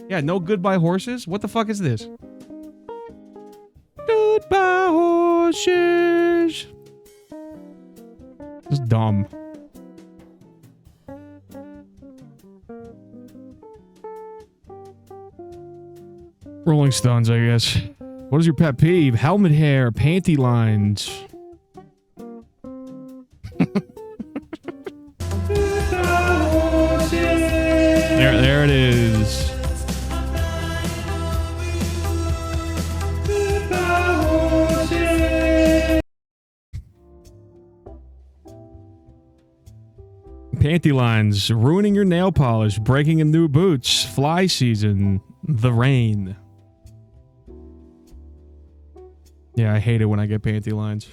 Yeah, no Goodbye Horses? What the fuck is this? Goodbye Horses. This is dumb. Rolling Stones, I guess. What is your pet peeve? Helmet hair, panty lines. There it is. Panty lines, ruining your nail polish, breaking in new boots, fly season, the rain. Yeah, I hate it when I get panty lines.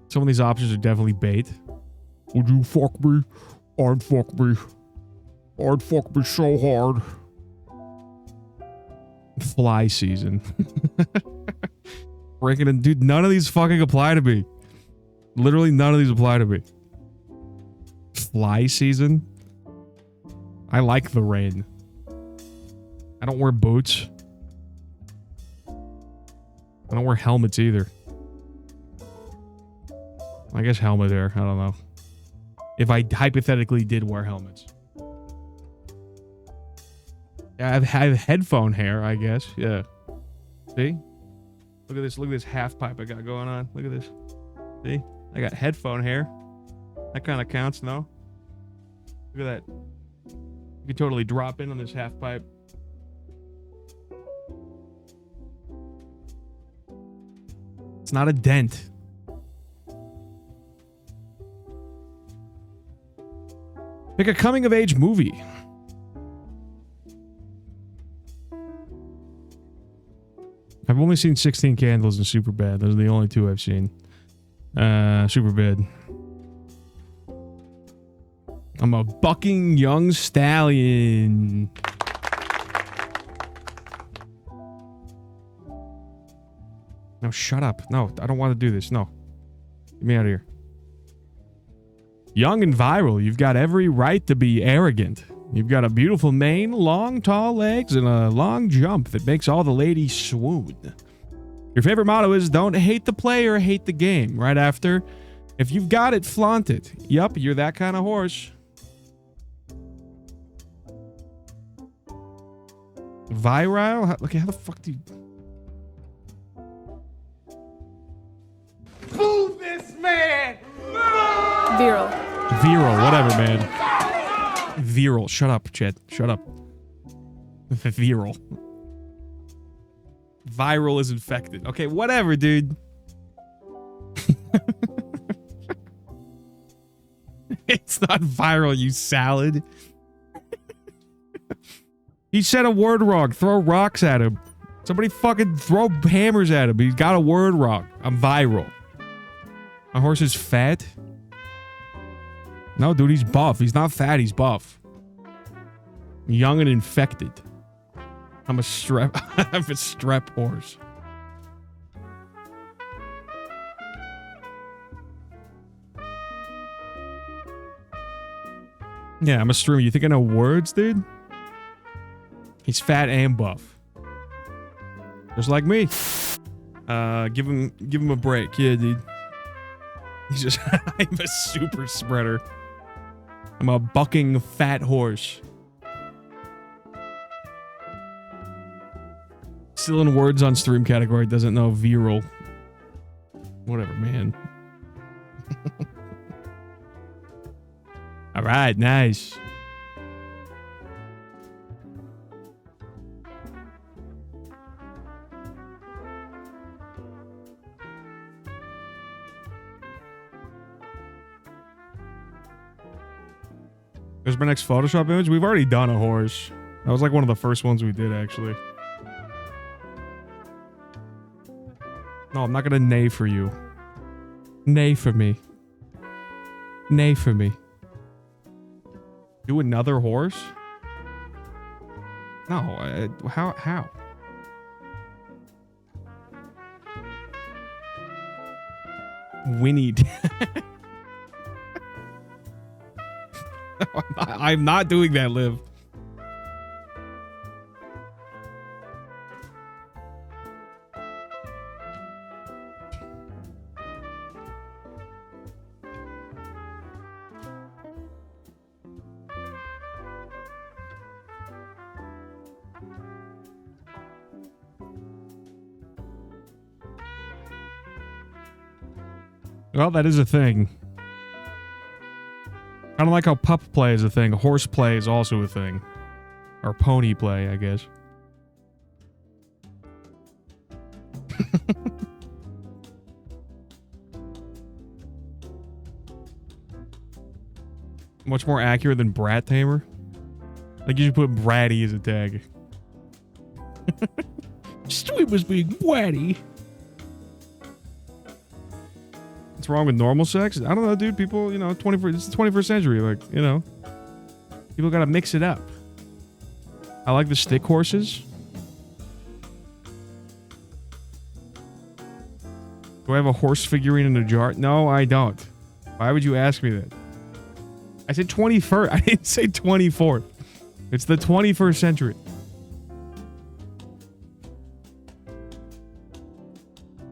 Some of these options are definitely bait. Would you fuck me? I'd fuck me. I'd fuck me so hard. Fly season. Freaking dude, none of these fucking apply to me. Literally none of these apply to me. Fly season? I like the rain. I don't wear boots. I don't wear helmets either. I guess helmet hair. I don't know. If I hypothetically did wear helmets. Yeah, I have headphone hair, I guess. Yeah. See? Look at this. Look at this half pipe I got going on. Look at this. See? I got headphone hair. That kind of counts, no? Look at that. You could totally drop in on this half pipe. It's not a dent. Pick a coming-of-age movie. I've only seen 16 Candles and Superbad. Those are the only two I've seen. Superbad. I'm a bucking young stallion. No, shut up. No, I don't want to do this. No. Get me out of here. Young and viral. You've got every right to be arrogant. You've got a beautiful mane, long, tall legs, and a long jump that makes all the ladies swoon. Your favorite motto is don't hate the player, hate the game. Right after, if you've got it, flaunt it. Yup, you're that kind of horse. Viral? Okay, how the fuck do you... Boo this man! Viral. Viral, whatever, man. Viral. Shut up, Chet. Shut up. Viral. Viral is infected. Okay, whatever, dude. It's not viral, you salad. He said a word wrong. Throw rocks at him. Somebody fucking throw hammers at him. He's got a word wrong. I'm viral. My horse is fat? No, dude, he's buff. He's not fat, he's buff. Young and infected. I'm a strep. I'm a strep horse. Yeah, I'm a streamer. You think I know words, dude? He's fat and buff. Just like me. Give him a break. Yeah, dude. He's just I'm a super spreader. I'm a bucking fat horse. Still in words on stream category, doesn't know viral. Whatever, man. All right, nice. There's my next Photoshop image. We've already done a horse. That was like one of the first ones we did, actually. No, I'm not gonna neigh for you. Neigh for me. Neigh for me. Do another horse? No, how? Winnie. I'm not doing that, Liv. Well, that is a thing. Kind of like how pup play is a thing. Horse play is also a thing. Or pony play, I guess. Much more accurate than Brat Tamer. Like you should put Bratty as a tag. Stream was being bratty. What's wrong with normal sex? I don't know, dude. People, you know, it's the 21st century. Like, you know, people gotta mix it up. I like the stick horses. Do I have a horse figurine in a jar? No, I don't. Why would you ask me that? I said 21st. I didn't say 24th. It's the 21st century.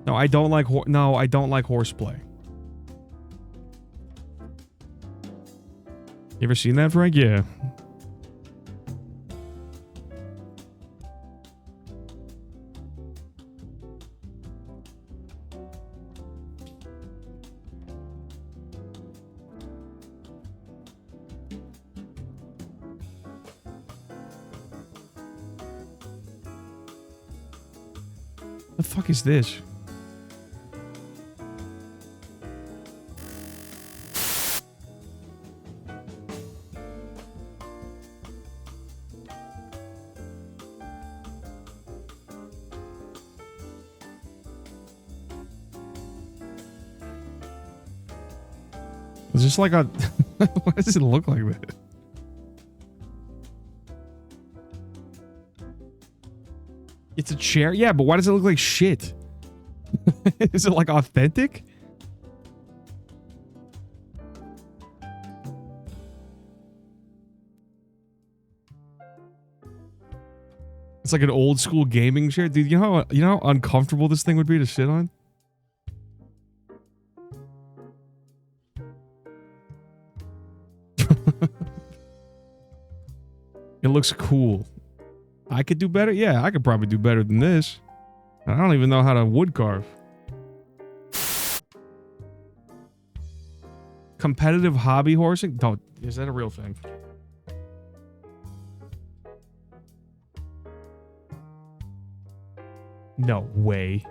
No, I don't like I don't like horseplay. You ever seen that, Frank? Yeah. The fuck is this? Is this like a... Why does it look like that? It's a chair? Yeah, but why does it look like shit? Is it like authentic? It's like an old school gaming chair. Dude, you know how uncomfortable this thing would be to sit on? It looks cool. I could do better? Yeah, I could probably do better than this. I don't even know how to wood carve. Competitive hobby horsing? Don't. Is that a real thing? No way.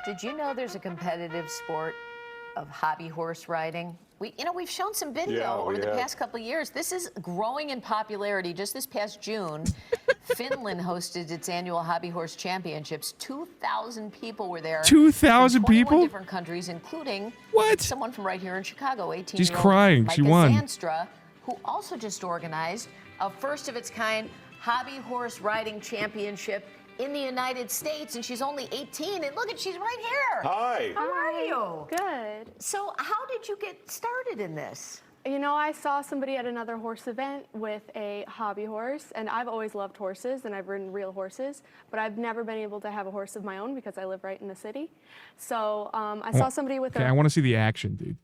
Did you know there's a competitive sport of hobby horse riding? We've shown some video over the past couple of years. This is growing in popularity. Just this past June, Finland hosted its annual Hobby Horse Championships. 2,000 people were there. 2,000 people? Different countries, including someone from right here in Chicago, 18-year-old She's crying. She won. Zanstra, who also just organized a first of its kind hobby horse riding championship in the United States, and she's only 18, and look at, she's right here. Hi. How are you? Good. So how did you get started in this? You know, I saw somebody at another horse event with a hobby horse, and I've always loved horses, and I've ridden real horses, but I've never been able to have a horse of my own because I live right in the city. So I saw somebody with I want to see the action, dude.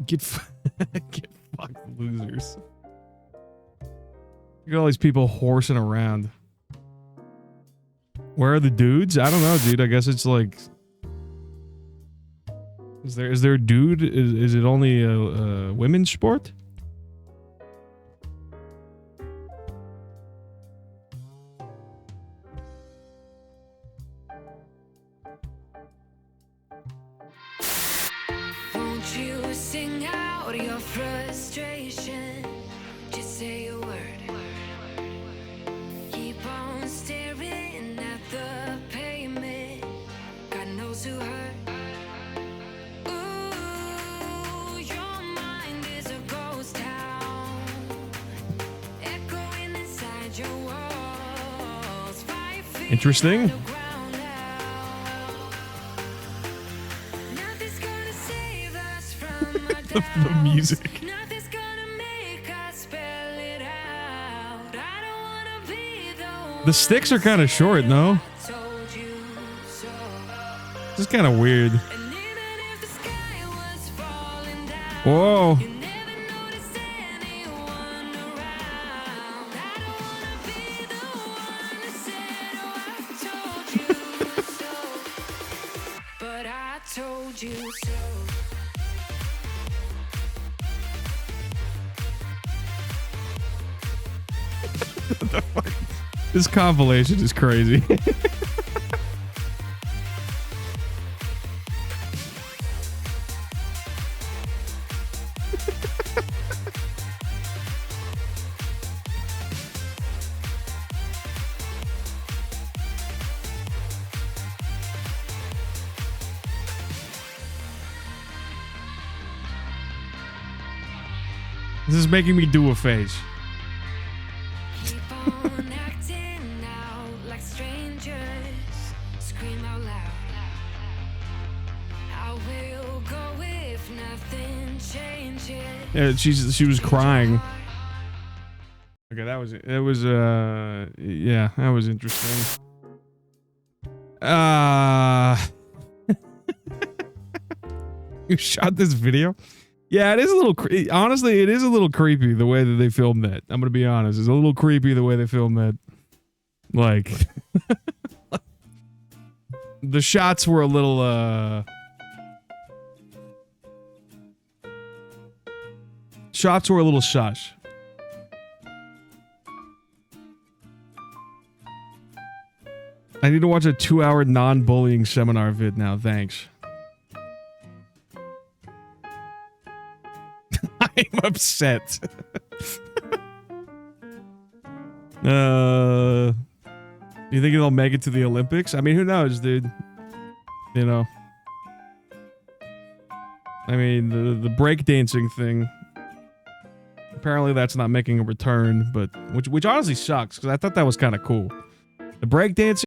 Get fucked, losers. Look at all these people horsing around. Where are the dudes? I don't know, dude. I guess it's like... Is there a dude? Is it only a women's sport? Won't you sing out your frustration? Just say a word. Keep on staring at the pavement. God knows who hurt. Ooh, your mind is a ghost town, echoing inside your walls. Interesting. The music. The sticks are kind of short, no? This is kind of weird. Whoa. But I told you so. This compilation is crazy. This is making me do a face. Keep on acting out like strangers. Scream out loud. I will go if nothing changes. Yeah, she was crying. Okay, that was yeah, that was interesting. You shot this video? Yeah, it is a little honestly, it is a little creepy the way that they filmed that. I'm gonna be honest, it's a little creepy the way they filmed that. Like, the shots were a little shots were a little sus. I need to watch a 2-hour non-bullying seminar vid now, thanks. I'm upset. You think it'll make it to the Olympics? I mean, who knows, dude? You know. I mean, the breakdancing thing. Apparently that's not making a return, but which honestly sucks, because I thought that was kind of cool. The breakdancing.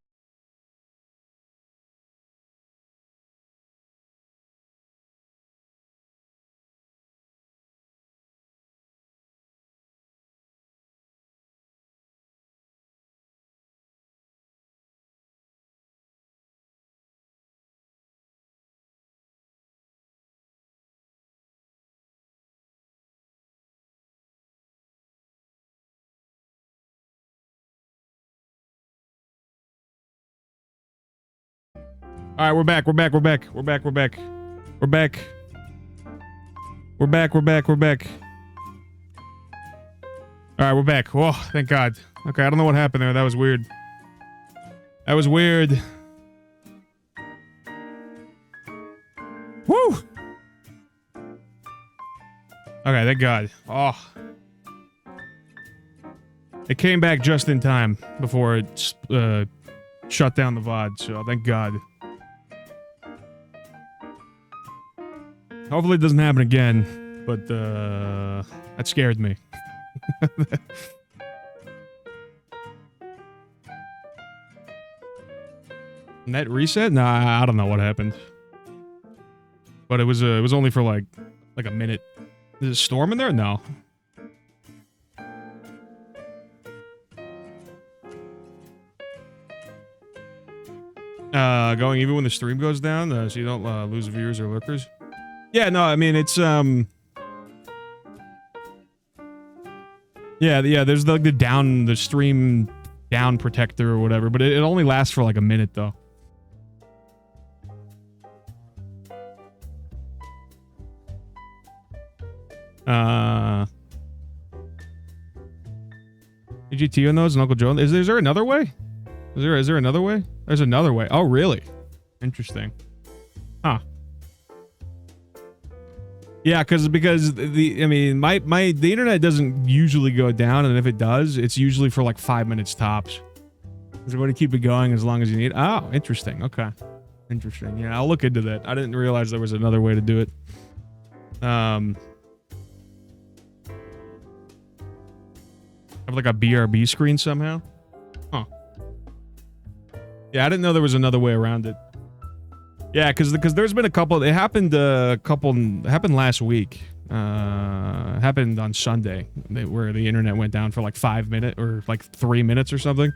All right, we're back. We're back. We're back. We're back. We're back. We're back. We're back. We're back. We're back. All right, we're back. Oh, thank God. Okay, I don't know what happened there. That was weird. That was weird. Woo! Okay, thank God. Oh. It came back just in time before it shut down the VOD, so thank God. Hopefully it doesn't happen again, but that scared me. Net reset? Nah, I don't know what happened. But it was only for like a minute. Is it a storm in there? No. Going even when the stream goes down, so you don't lose viewers or lurkers. Yeah, no, I mean it's yeah, there's like the stream down protector or whatever, but it only lasts for like a minute though. EGT on those and Uncle Joe. Is there another way? Is there another way? There's another way. Oh, really? Interesting. Huh. Yeah, because the internet doesn't usually go down, and if it does, it's usually for like 5 minutes tops. Is there a way to keep it going as long as you need? Oh, interesting. Okay. Interesting. Yeah, I'll look into that. I didn't realize there was another way to do it. Have like a BRB screen somehow? Huh. Yeah, I didn't know there was another way around it. Yeah, because there's been a couple. It happened happened last week. Happened on Sunday where the internet went down for like 5 minutes or like 3 minutes or something.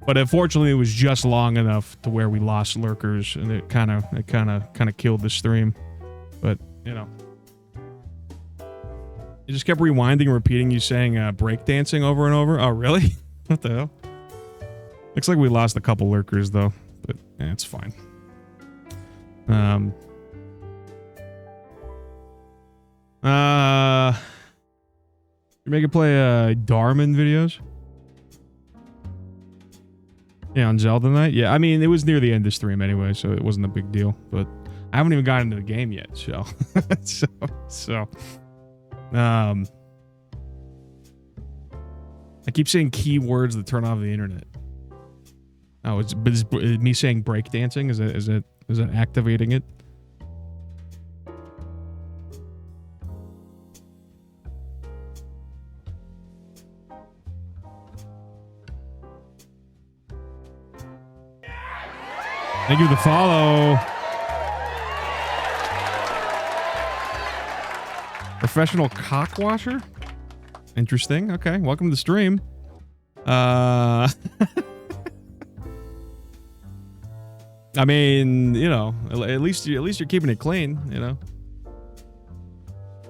But unfortunately, it was just long enough to where we lost lurkers, and it kind of killed the stream. But you know, it just kept rewinding and repeating you saying breakdancing over and over. Oh, really? What the hell? Looks like we lost a couple lurkers though, but yeah, it's fine. You make it play Darman videos? Yeah, on Zelda Night? Yeah, I mean, it was near the end of the stream anyway, so it wasn't a big deal, but I haven't even gotten into the game yet, so I keep saying keywords that turn off the internet. Oh, is me saying breakdancing? Is that activating it? Thank you for the follow. Professional cock washer? Interesting. Okay, welcome to the stream. I mean, you know, at least you're keeping it clean, you know.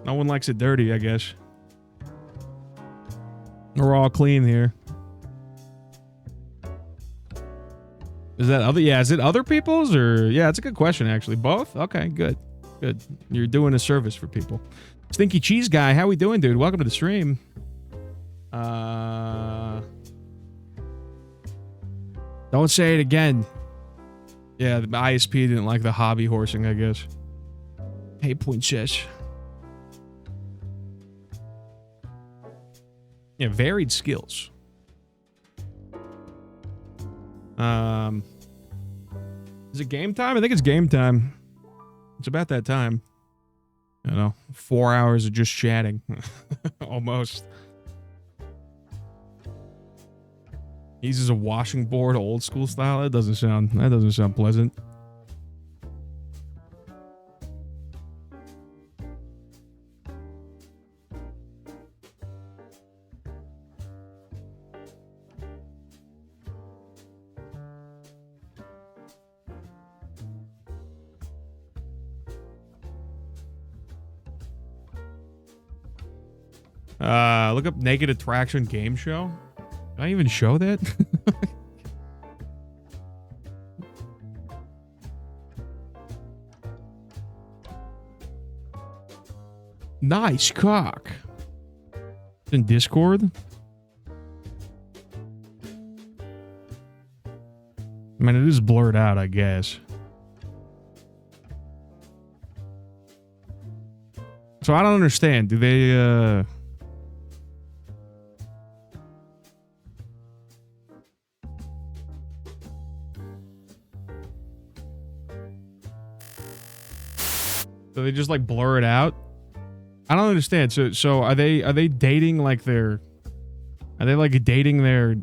No one likes it dirty, I guess. We're all clean here. Is that other? Yeah, is it other people's or? Yeah, it's a good question actually. Both? Okay, good. Good. You're doing a service for people. Stinky Cheese Guy, how we doing, dude? Welcome to the stream. Don't say it again. Yeah, the ISP didn't like the hobby horsing, I guess. Hey, Princess. Yeah, varied skills. Is it game time? I think it's game time. It's about that time. I don't know, 4 hours of just chatting. Almost. He uses a washing board old school style. That doesn't sound pleasant. Look up Naked Attraction game show. Did I even show that? Nice cock. In Discord? I mean, it is blurred out, I guess. So I don't understand. Do they, do they just like blur it out? I don't understand. So are they dating like are they like dating their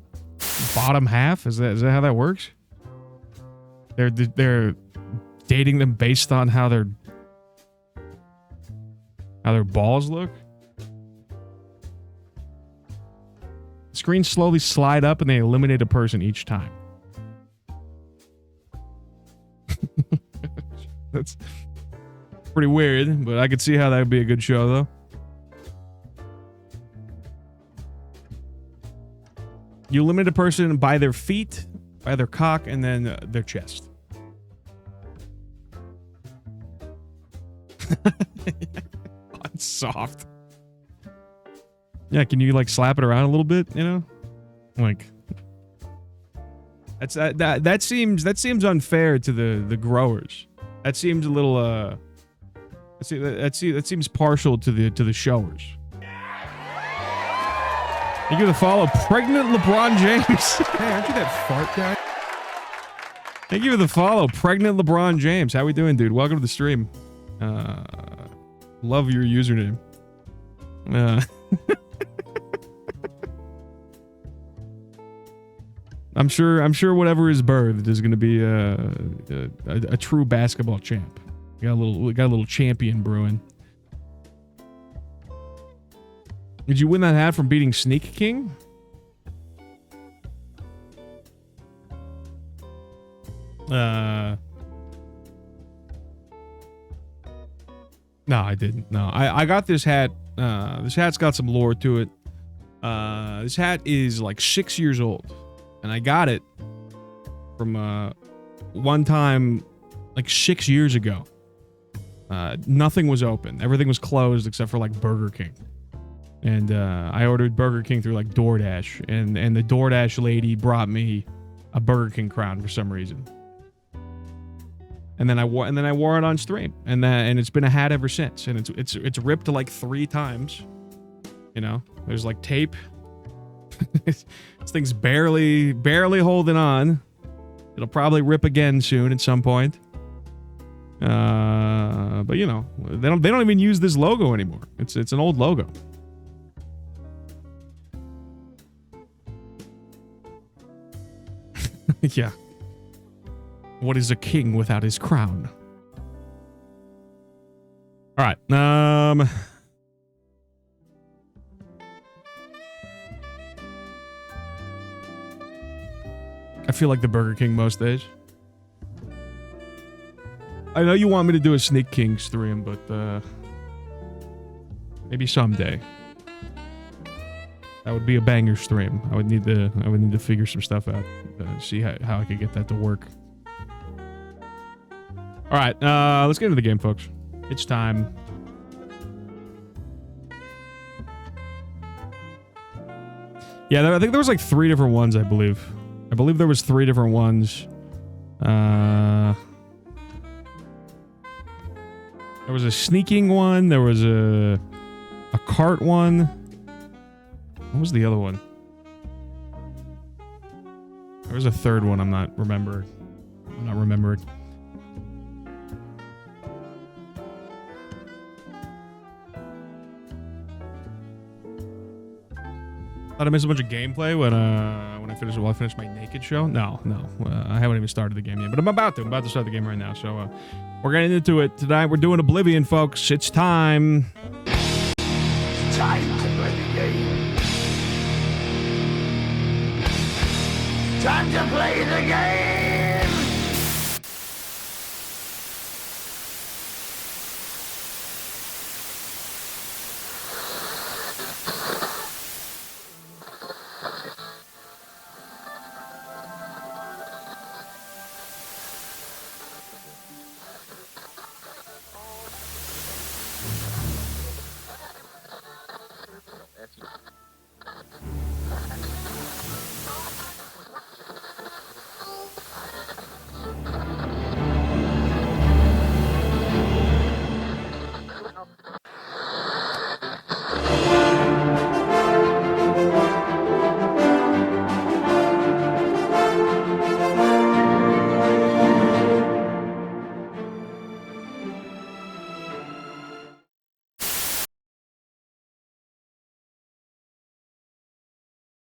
bottom half? Is that how that works? They're dating them based on how their balls look? Screens slowly slide up and they eliminate a person each time. That's pretty weird, but I could see how that would be a good show, though. You eliminate a person by their feet, by their cock, and then their chest. Soft. Yeah, can you like slap it around a little bit? You know, like that seems unfair to the growers. That seems a little that seems partial to the showers. Thank you for the follow, pregnant LeBron James. Hey, aren't you that fart guy? Thank you for the follow, pregnant LeBron James. How we doing, dude? Welcome to the stream. Love your username. I'm sure whatever is birthed is going to be a true basketball champ. We got a little champion brewing. Did you win that hat from beating Sneak King? No, I didn't. No, I got this hat. This hat's got some lore to it. This hat is like 6 years old, and I got it from one time like 6 years ago. Nothing was open. Everything was closed except for like Burger King. And I ordered Burger King through like DoorDash, and the DoorDash lady brought me a Burger King crown for some reason. And then I wore it on stream, and it's been a hat ever since. And it's ripped like 3 times. You know, there's like tape. This thing's barely holding on. It'll probably rip again soon at some point. But you know, they don't even use this logo anymore. It's an old logo. Yeah. What is a king without his crown? All right. I feel like the Burger King most days. I know you want me to do a Sneak King stream, but maybe someday. That would be a banger stream. I would need to figure some stuff out, see how I could get that to work. All right, let's get into the game, folks. It's time. Yeah, I think there was like 3 different ones, I believe. I believe there was 3 different ones. There was a sneaking one. There was a cart one. What was the other one? There was a 3rd one. I'm not remembering. Thought I missed a bunch of gameplay when I finished my naked show. No, I haven't even started the game yet, but I'm about to start the game right now. So we're getting into it tonight. We're doing Oblivion, folks. It's time. Time to play the game. Time to play the game.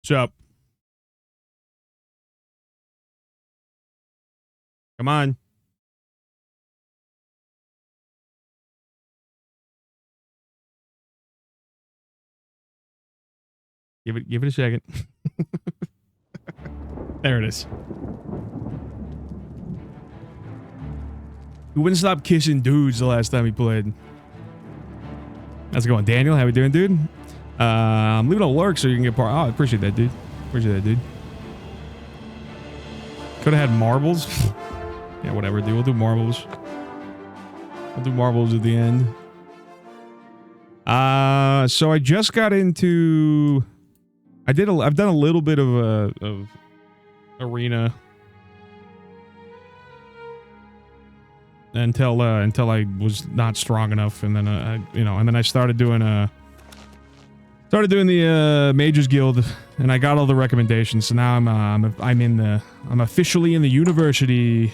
What's up? Come on. Give it a second. There it is. He wouldn't stop kissing dudes the last time he played. How's it going, Daniel? How we doing, dude? I'm leaving a lurk so you can get part. Oh, I appreciate that, dude. Could have had marbles. Yeah, whatever, dude. We'll do marbles. We'll do marbles at the end. So I just got into. I've done a little bit of arena until I was not strong enough, and then and then I started doing the Mages Guild, and I got all the recommendations. So now I'm officially in the university.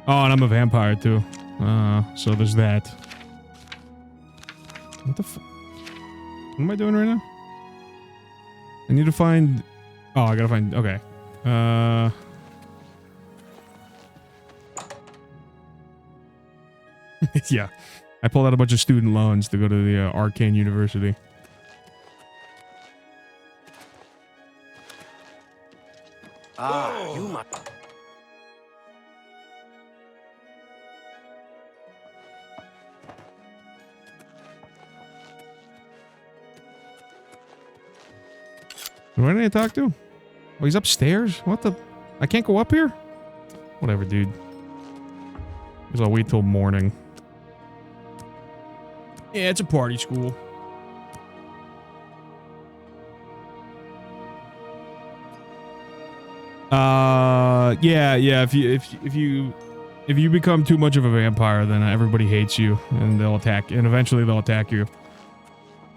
Oh, and I'm a vampire too. So there's that. What the what am I doing right now? I need to find. Oh, I gotta find. Okay. Yeah. I pulled out a bunch of student loans to go to the Arcane University. You might. Where did I talk to? Oh, he's upstairs? What the? I can't go up here? Whatever, dude. Guess I'll wait till morning. Yeah, it's a party school. Yeah. If you become too much of a vampire, then everybody hates you, and eventually they'll attack you.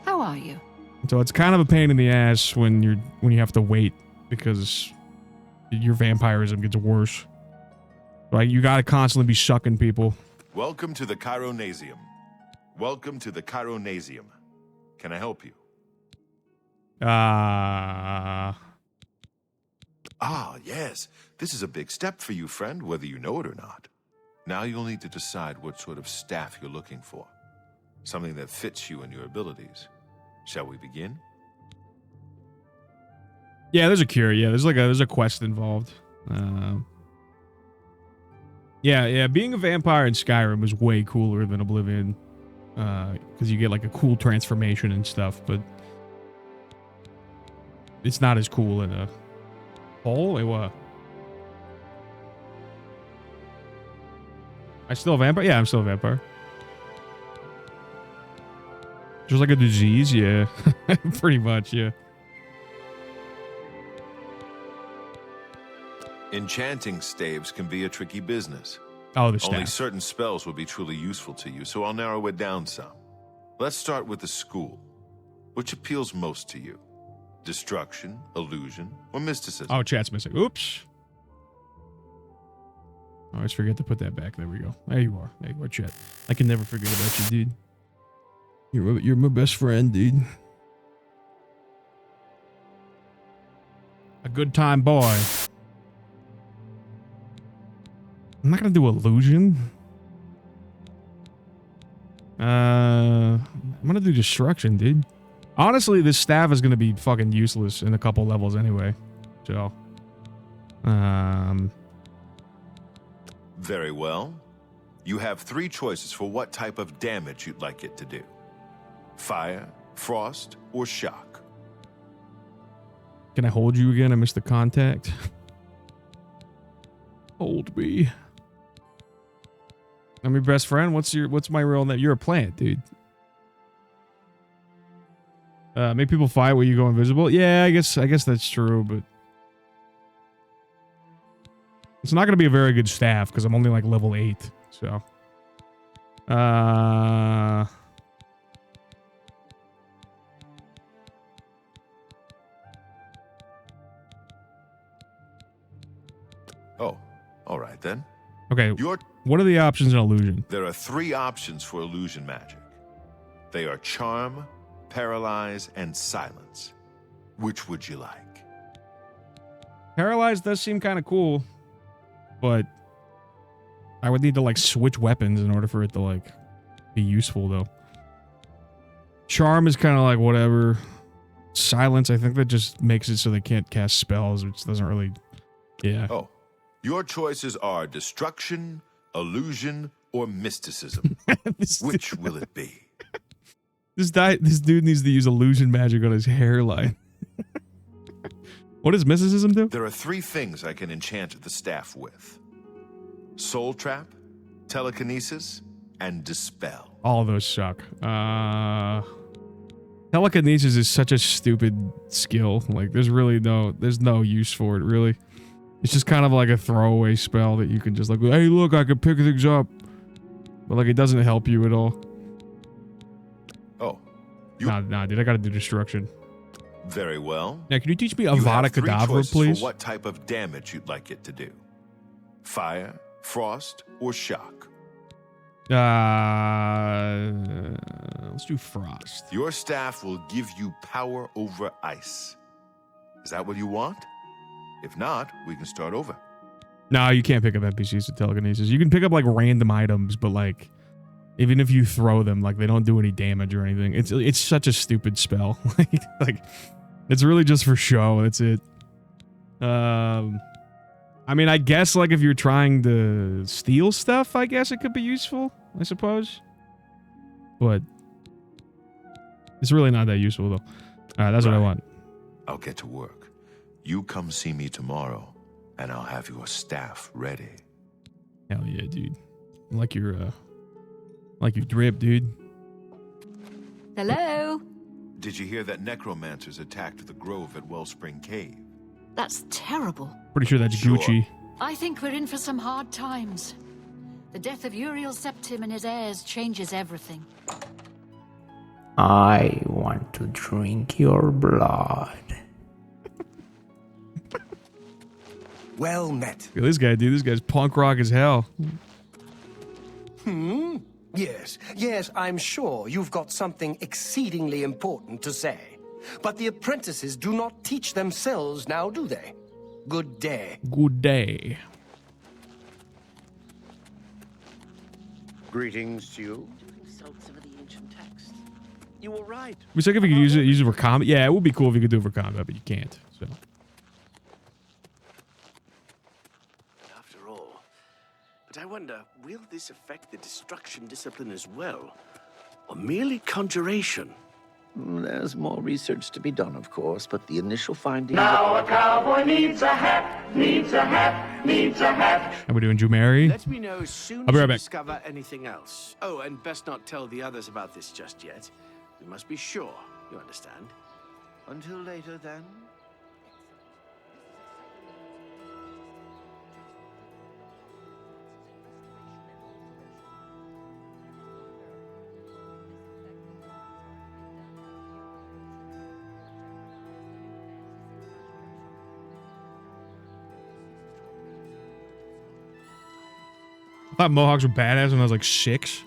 How are you? So it's kind of a pain in the ass when you have to wait because your vampirism gets worse. Like you gotta constantly be sucking people. Welcome to the Chironasium. Welcome to the Chironasium. Can I help you? Ah, yes. This is a big step for you, friend, whether you know it or not. Now you'll need to decide what sort of staff you're looking for. Something that fits you and your abilities. Shall we begin? yeah. There's a cure. Yeah, there's a quest involved. Yeah. Being a vampire in Skyrim was way cooler than Oblivion, because you get like a cool transformation and stuff. But it's not as cool in a hole. Wait, what? I still a vampire? Yeah, I'm still a vampire. Just like a disease, yeah. Pretty much, yeah. Enchanting staves can be a tricky business. Oh, the Only staff. certain spells will be truly useful to you, so I'll narrow it down some. Let's start with the school. Which appeals most to you? Destruction, illusion, or mysticism? Oh, chat's missing. Oops. I always forget to put that back. There we go. There you are. There you are, chat. I can never forget about you, dude. You're my best friend, dude. A good time boy. I'm not gonna do illusion. I'm gonna do destruction, dude. Honestly, this staff is gonna be fucking useless in a couple levels anyway. So, Very well. You have 3 choices for what type of damage you'd like it to do. Fire, frost, or shock. can I hold you again? I missed the contact. Hold me. I'm your best friend. What's my real name? You're a plant, dude. Make people fight when you go invisible. Yeah, I guess that's true, but it's not gonna be a very good staff because I'm only like level 8. So, Oh, all right then. okay. What are the options in illusion? There are 3 options for illusion magic. They are charm, paralyze, and silence. Which would you like? Paralyzed does seem kind of cool, but I would need to like switch weapons in order for it to like be useful though. Charm is kind of like whatever. Silence, I think that just makes it so they can't cast spells, which doesn't really, yeah. Oh, your choices are destruction, illusion, or mysticism. Which will it be? This dude needs to use illusion magic on his hairline. What does mysticism do? There are 3 things I can enchant the staff with. Soul trap, telekinesis, and dispel. All of those suck. Telekinesis is such a stupid skill. Like there's no use for it really. It's just kind of like a throwaway spell that you can just like, hey look, I can pick things up. But like it doesn't help you at all. Oh. Nah, dude, I gotta do destruction. Very well. Now, can you teach me You Avada have 3 Kedavra, choices please? for what type of damage you'd like it to do. Fire, frost, or shock. Let's do frost. Your staff will give you power over ice. Is that what you want? If not, we can start over. No, you can't pick up NPCs with telekinesis. You can pick up like random items, but like even if you throw them, like they don't do any damage or anything. It's such a stupid spell. like it's really just for show. That's it. I mean, I guess like if you're trying to steal stuff, I guess it could be useful, I suppose. But it's really not that useful though. All right, that's what I want. I'll get to work. You come see me tomorrow, and I'll have your staff ready. Hell yeah, dude. Like your drip, dude. Hello? Did you hear that necromancers attacked the grove at Wellspring Cave? That's terrible. Pretty sure that's Gucci. I think we're in for some hard times. The death of Uriel Septim and his heirs changes everything. I want to drink your blood. Well met. Look at this guy, dude. This guy's punk rock as hell. Yes, I'm sure you've got something exceedingly important to say. But the apprentices do not teach themselves now, do they? Good day. Good day. Greetings to you. Consult some of the ancient texts. You were right. We said if we could use it for combat. Yeah, it would be cool if you could do it for combat, but you can't. So. After all, but I wonder, will this affect the destruction discipline as well, or merely conjuration? There's more research to be done, of course, but the initial findings. Now a cowboy needs a hat, needs a hat, needs a hat. How we doing, Jumari? Let me know as soon I'll be as right you back. discover anything else. Oh, and best not tell the others about this just yet. We must be sure, you understand? Until later, then. I thought Mohawks were badass when I was like 6.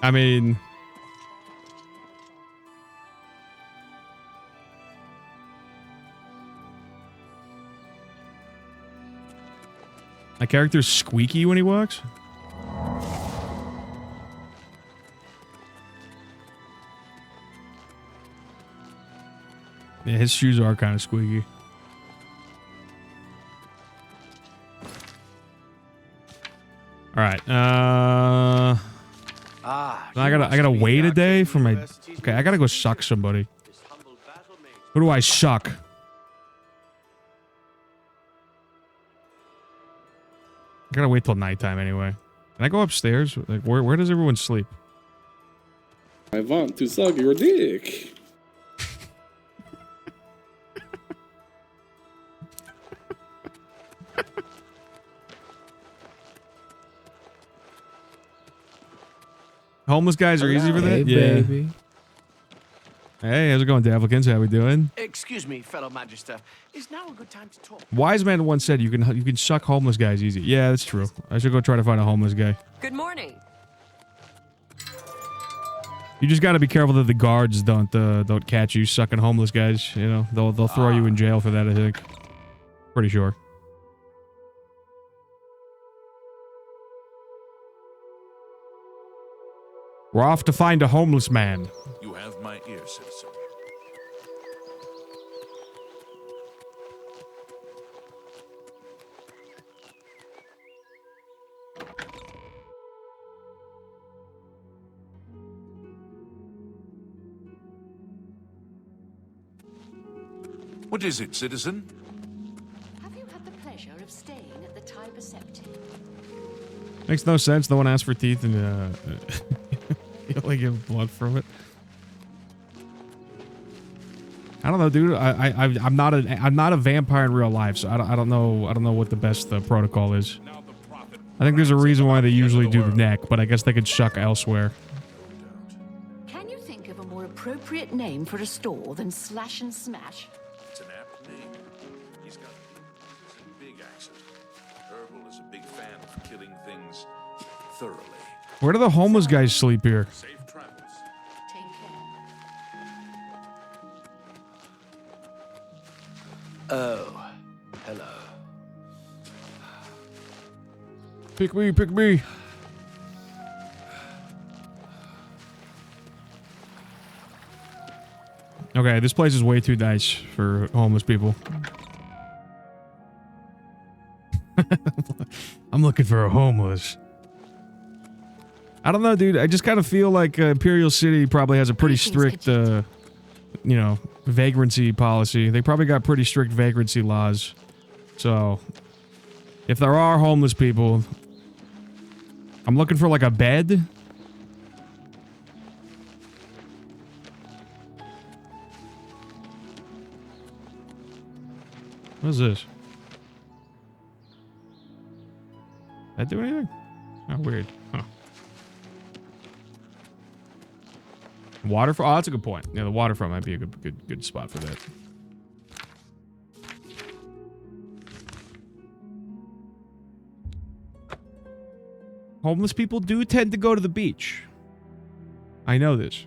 I mean, my character's squeaky when he walks. Yeah, his shoes are kind of squeaky. All right. I gotta wait a day for my. Okay, I gotta go suck somebody. Who do I suck? I gotta wait till nighttime anyway. Can I go upstairs? Like, where does everyone sleep? I want to suck your dick. Homeless guys are easy for that? Yeah. Baby. Hey, how's it going, Davlikins? How we doing? Excuse me, fellow Magister. Is now a good time to talk? Wise man once said you can suck homeless guys easy. Yeah, that's true. I should go try to find a homeless guy. Good morning. You just got to be careful that the guards don't catch you sucking homeless guys. You know, they'll throw you in jail for that. I think. Pretty sure. We're off to find a homeless man. You have my ear, citizen. What is it, citizen? Have you had the pleasure of staying at the Tiber Septim? Makes no sense. No one asked for teeth and you only give blood from it. I don't know, dude. I'm not a vampire in real life, so I don't know what the best protocol is. I think there's a reason why they usually do the neck, but I guess they could suck elsewhere. Can you think of a more appropriate name for a store than Slash and Smash? It's an apt name. He's got a big accent. Herbal is a big fan of killing things thoroughly. Where do the homeless guys sleep here? Safe travels. Take care. Oh, hello. Pick me, pick me. Okay, this place is way too nice for homeless people. I'm looking for a homeless. I don't know, dude. I just kind of feel like Imperial City probably has a pretty strict, you know, vagrancy policy. They probably got pretty strict vagrancy laws. So, if there are homeless people, I'm looking for like a bed. What is this? Did that do anything? Oh, weird. Huh. Waterfront? Oh, that's a good point. Yeah, the waterfront might be a good spot for that. Homeless people do tend to go to the beach. I know this.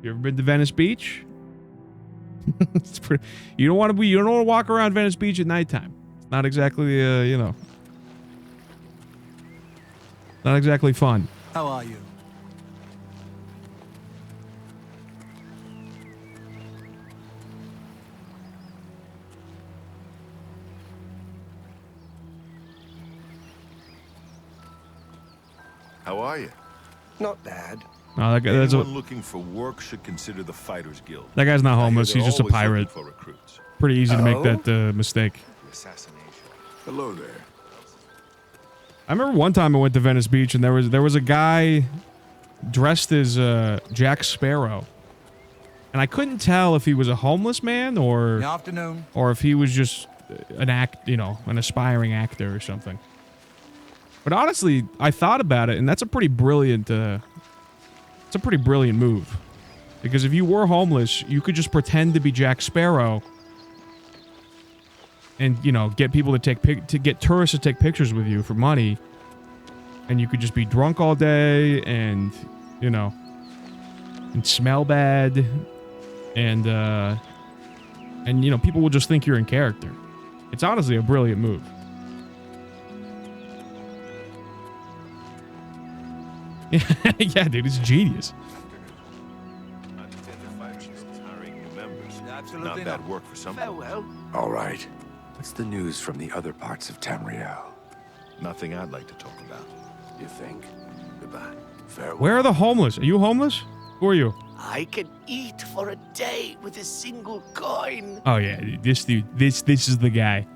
You ever been to Venice Beach? It's pretty, you don't want to walk around Venice Beach at nighttime. It's not exactly you know, not exactly fun. How are you? How are you? Not bad. No, that guy, that's Anyone looking for work should consider the Fighters Guild. that guy's not I hear homeless. they're He's just a always pirate. looking for recruits. Pretty easy to make Oh? that mistake. The assassination. Hello there. I remember one time I went to Venice Beach and there was a guy dressed as Jack Sparrow, and I couldn't tell if he was a homeless man or Good afternoon. or if he was just an aspiring actor or something. But honestly, I thought about it, and that's a pretty brilliant move, because if you were homeless, you could just pretend to be Jack Sparrow, and get people to get tourists to take pictures with you for money, and you could just be drunk all day and and smell bad, and people will just think you're in character. It's honestly a brilliant move. Yeah, dude, it's genius. Not bad work for some. Farewell. All right. What's the news from the other parts of Tamriel? Nothing I'd like to talk about. You think? Goodbye. Farewell. Where are the homeless? Are you homeless? Who are you? I can eat for a day with a single coin. Oh yeah, this dude. This is the guy.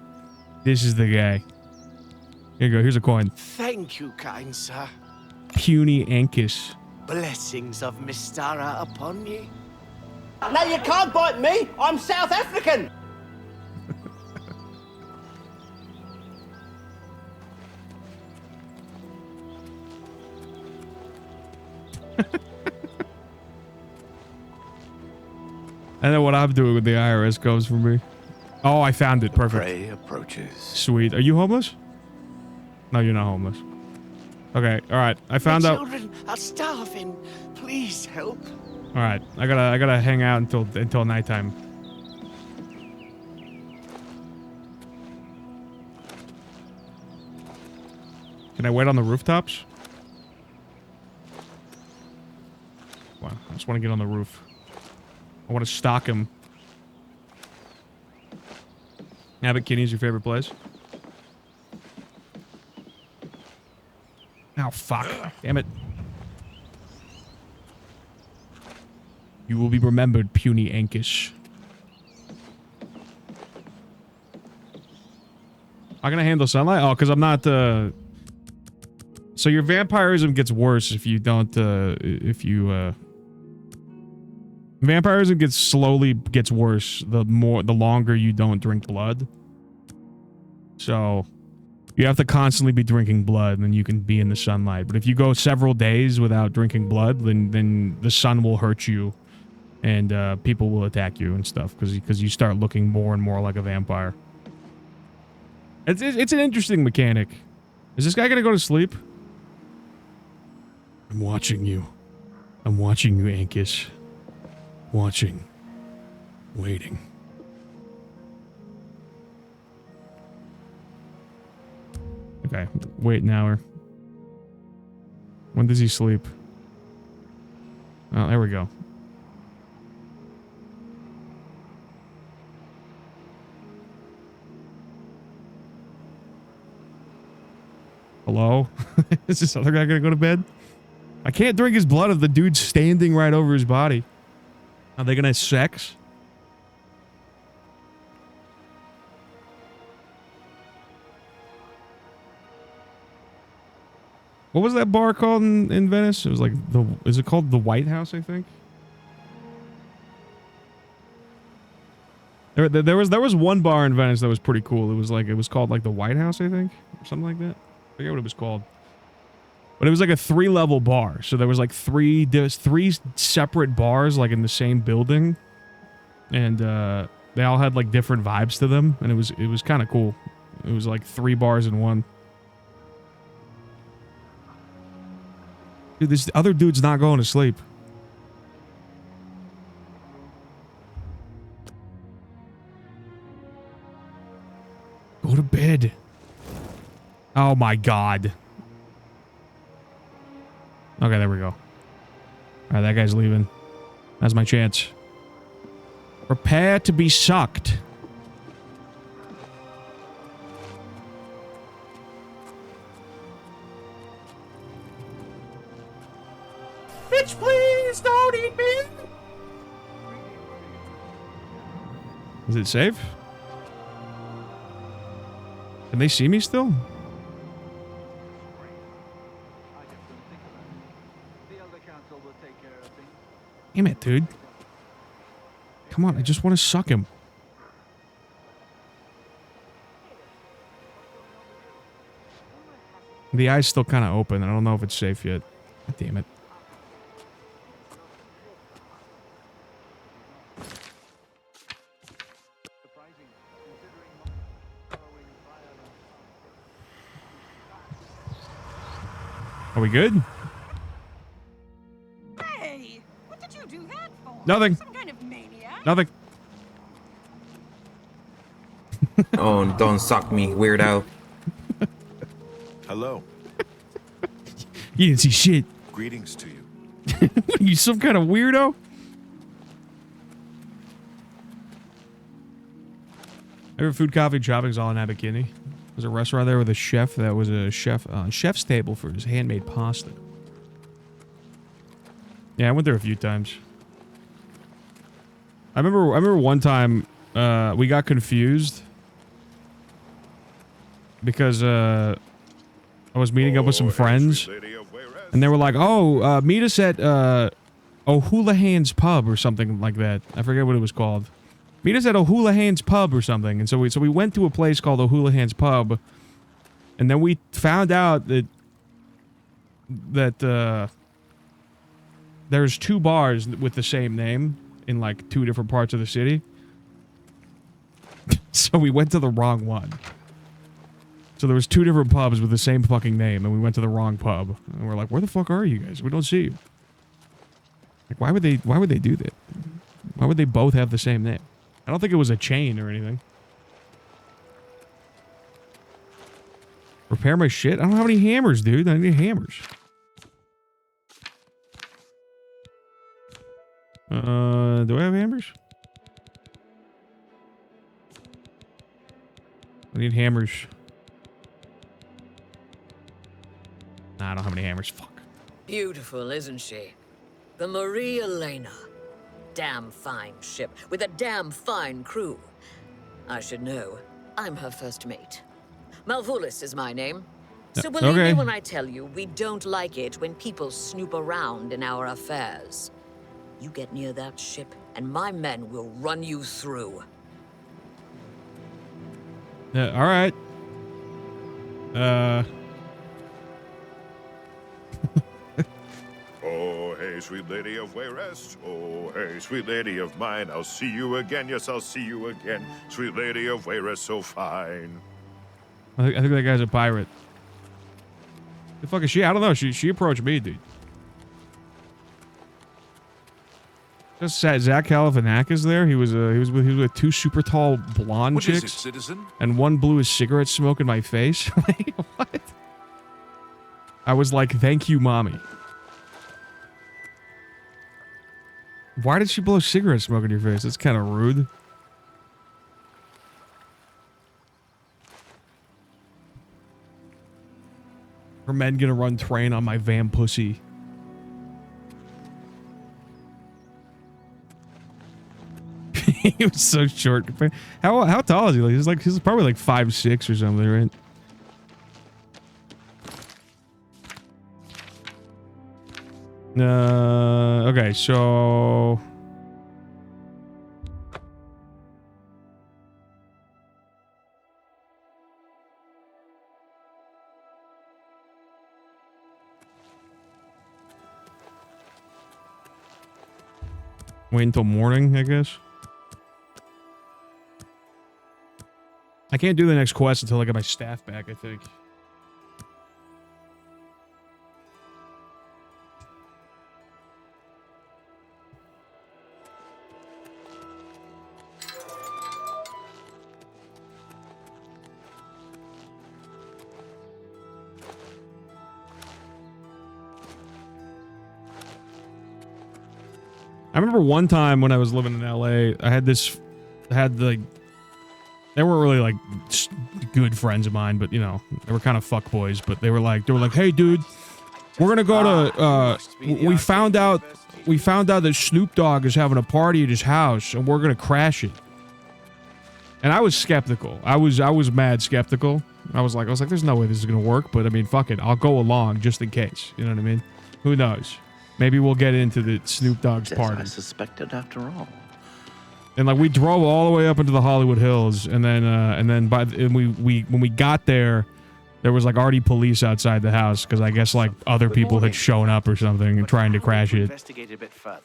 This is the guy. Here you go. Here's a coin. Thank you, kind sir. Puny Ancus. Blessings of Mistara upon ye. Now you can't bite me. I'm South African. I know what I'm doing with the IRS goes for me. Oh, I found it. Perfect. Prey approaches. Sweet. Are you homeless? No, you're not homeless. Okay. All right. I found My out. children are starving. Please help. All right. I gotta hang out until nighttime. Can I wait on the rooftops? Wow. I just want to get on the roof. I want to stalk him. Abbott Kinney's your favorite place? Oh, fuck. Damn it. You will be remembered, puny Ancus. I'm gonna handle sunlight? Oh, because I'm not, So your vampirism gets worse if you don't, Vampirism gets worse the longer you don't drink blood. So you have to constantly be drinking blood, and then you can be in the sunlight. But if you go several days without drinking blood, then the sun will hurt you, and people will attack you and stuff because you start looking more and more like a vampire. It's an interesting mechanic. Is this guy gonna go to sleep? I'm watching you. I'm watching you, Ancus. Watching. Waiting. Okay, wait an hour. When does he sleep? Oh, there we go. Hello? Is this other guy gonna go to bed? I can't drink his blood if the dude's standing right over his body. Are they gonna have sex? What was that bar called in Venice? It was like is it called the White House, I think? There was one bar in Venice that was pretty cool. It was called like the White House, I think, or something like that. I forget what it was called. But it was like a 3-level bar. So there was like three separate bars like in the same building. And they all had like different vibes to them, and it was kind of cool. It was like 3 bars in one. Dude, this other dude's not going to sleep. Go to bed. Oh my god. Okay, there we go. Alright, that guy's leaving. That's my chance. Prepare to be sucked. Bitch, please don't eat me! Is it safe? Can they see me still? Damn it, dude. Come on, I just want to suck him. The eye's still kind of open. I don't know if it's safe yet. God damn it. Are we good? Hey, what did you do that for? Nothing. Some kind of maniac? Nothing. Oh, don't suck me, weirdo. Hello. You didn't see shit. Greetings to you. What are you, some kind of weirdo? Every food, coffee, and shopping's all in Abikini. There's a restaurant there with a chef that was a chef's table for his handmade pasta. Yeah, I went there a few times. I remember one time we got confused because I was meeting up with some friends and they were like, "Oh, meet us at O'Houlihan's Pub or something like that." I forget what it was called. Meet us at O'Houlihan's Pub or something. And so we went to a place called O'Houlihan's Pub, and then we found out that there's 2 bars with the same name in like 2 different parts of the city. So we went to the wrong one. So there was 2 different pubs with the same fucking name, and we went to the wrong pub. And we're like, "Where the fuck are you guys? We don't see you." Like, why would they do that? Why would they both have the same name? I don't think it was a chain or anything. Repair my shit? I don't have any hammers, dude. I need hammers. Do I have hammers? I need hammers. Nah, I don't have any hammers. Fuck. Beautiful, isn't she? The Marie Elena. Damn fine ship with a damn fine crew. I should know. I'm her first mate. Malvolus is my name. So believe me when I tell you, we don't like it when people snoop around in our affairs. You get near that ship, and my men will run you through. All right. Oh, hey, sweet lady of Wayrest. Oh, hey, sweet lady of mine. I'll see you again. Yes, I'll see you again. Sweet lady of Wayrest, so fine. I think that guy's a pirate. The fuck is she? I don't know. She approached me, dude. Just Zach Galifianakis there. He was with 2 super tall blonde chicks. What is it, citizen? And one blew his cigarette smoke in my face. Wait, what? I was like, "Thank you, mommy." Why did she blow cigarette smoke in your face? That's kind of rude. Her men gonna run train on my van pussy. He was so short. How tall is he? He's probably like 5'6" or something, right? Okay, so wait until morning, I guess. I can't do the next quest until I get my staff back, I think. I remember one time when I was living in LA, I had like, they weren't really like good friends of mine, but you know, they were kind of fuckboys, but they were like, hey dude, we're gonna go to, we found out that Snoop Dogg is having a party at his house and we're gonna crash it. And I was skeptical. I was mad skeptical. I was like, there's no way this is gonna work, but I mean, fuck it. I'll go along just in case. You know what I mean? Who knows? Maybe we'll get into the Snoop Dogg's party. I suspected after all. And like we drove all the way up into the Hollywood Hills, and then when we got there was like already police outside the house because I guess like other people had shown up or something and trying to crash it. Investigate a bit further.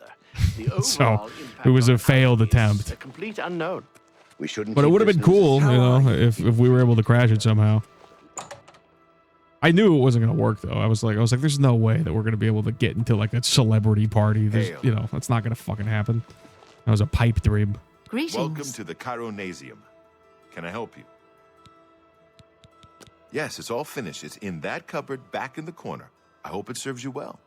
The So overall it was a failed attempt. a complete unknown. We shouldn't. But it would have been cool, you know, if we were able to crash it somehow. I knew it wasn't gonna work though. I was like, there's no way that we're gonna be able to get into like a celebrity party. You know, that's not gonna fucking happen. That was a pipe dream. Greetings. Welcome to the Chironasium. Can I help you? Yes, it's all finished. It's in that cupboard back in the corner. I hope it serves you well.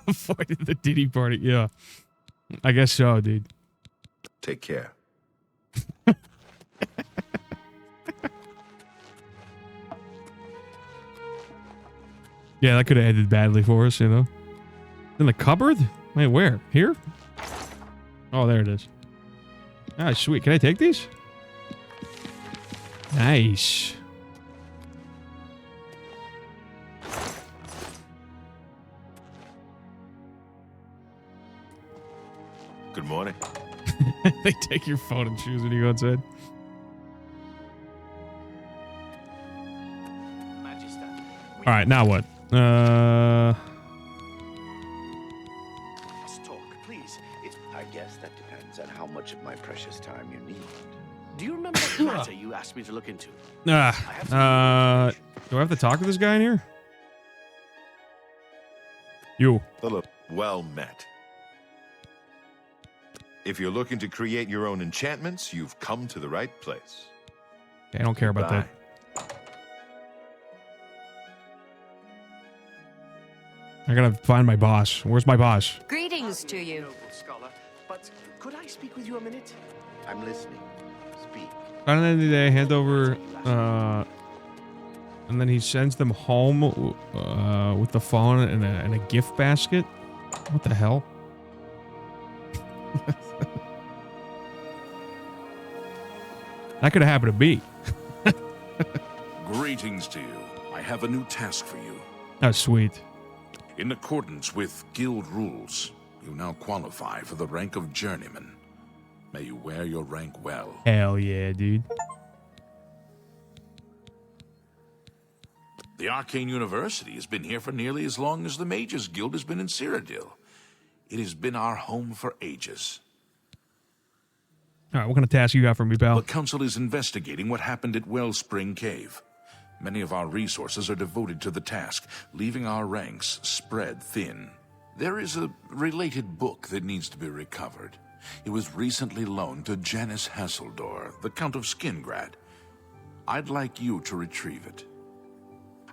Avoided the Diddy party. Yeah. I guess so, dude. Take care. Yeah, that could have ended badly for us, you know. In the cupboard? Wait, where? Here? Oh, there it is. Ah, sweet. Can I take these? Nice. Good morning. They take your phone and shoes when you go outside. All right, now what? Let's talk, please. I guess that depends on how much of my precious time you need. Do you remember that matter you asked me to look into? Do I have to talk to this guy in here? You. Philip, well met. If you're looking to create your own enchantments, you've come to the right place. I don't care about that. I gotta find my boss. Where's my boss? Greetings to you. Noble scholar, but could I speak with you a minute? I'm listening. Speak. On the end of the day, hand over, and then he sends them home with the phone and a gift basket. What the hell? That could have happened to me. Greetings to you. I have a new task for you. Oh, sweet. In accordance with guild rules, you now qualify for the rank of journeyman. May you wear your rank well. Hell yeah, dude. The Arcane University has been here for nearly as long as the Mages Guild has been in Cyrodiil. It has been our home for ages. All right, what kind of task you got for me, pal? The Council is investigating what happened at Wellspring Cave. Many of our resources are devoted to the task, leaving our ranks spread thin. There is a related book that needs to be recovered. It was recently loaned to Janice Hasseldor, the Count of Skingrad. I'd like you to retrieve it.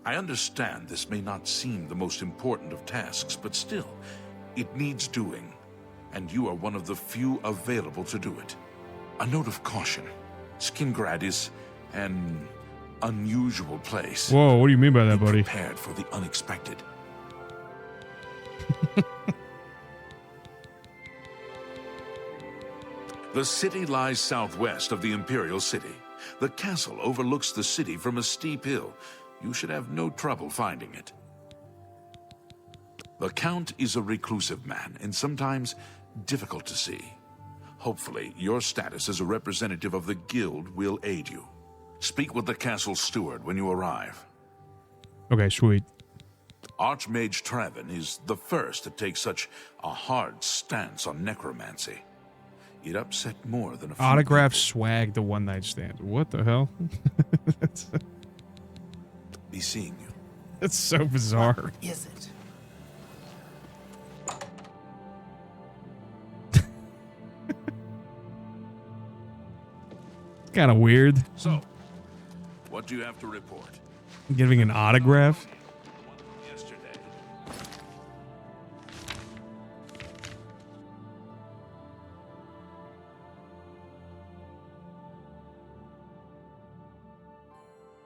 I understand this may not seem the most important of tasks, but still, it needs doing, and you are one of the few available to do it. A note of caution. Skingrad is an unusual place. Whoa, what do you mean by that, buddy? Prepared for the unexpected. The city lies southwest of the Imperial City. The castle overlooks the city from a steep hill. You should have no trouble finding it. The Count is a reclusive man and sometimes difficult to see. Hopefully, your status as a representative of the guild will aid you. Speak with the castle steward when you arrive. Okay, sweet. Archmage Traven is the first to take such a hard stance on necromancy. It upset more than a few Autograph people. swag the one night stand. What the hell? Be seeing you. That's so bizarre. What is it? It's kind of weird. So, what do you have to report? Giving an autograph?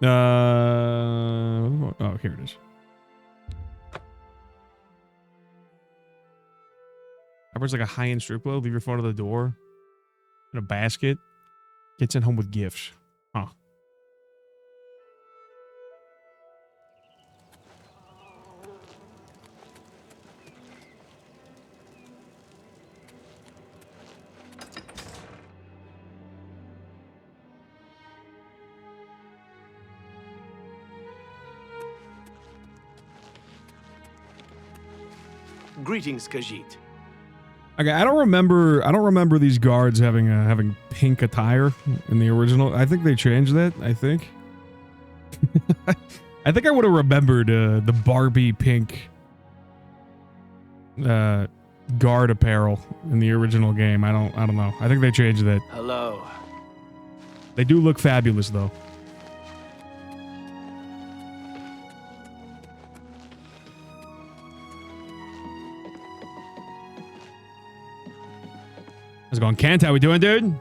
Oh, here it is. Covers like a high-end strip club. Leave your phone at the door. In a basket. Get sent home with gifts. Huh. Greetings, Khajiit. Okay, I don't remember these guards having pink attire in the original. I think they changed that. I think. I think I would have remembered the Barbie pink guard apparel in the original game. I don't know. I think they changed that. Hello. They do look fabulous though. How's it going, Kent? How we doing, dude?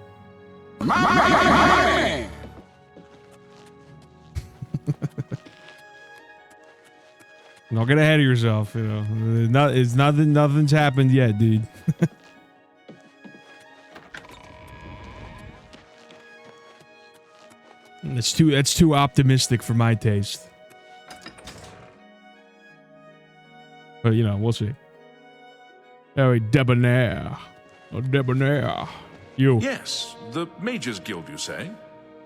Don't get ahead of yourself, you know. Nothing's happened yet, dude. That's too optimistic for my taste. But you know, we'll see. Oh, debonair. Oh, debonair. You. Yes, the Mages Guild, you say?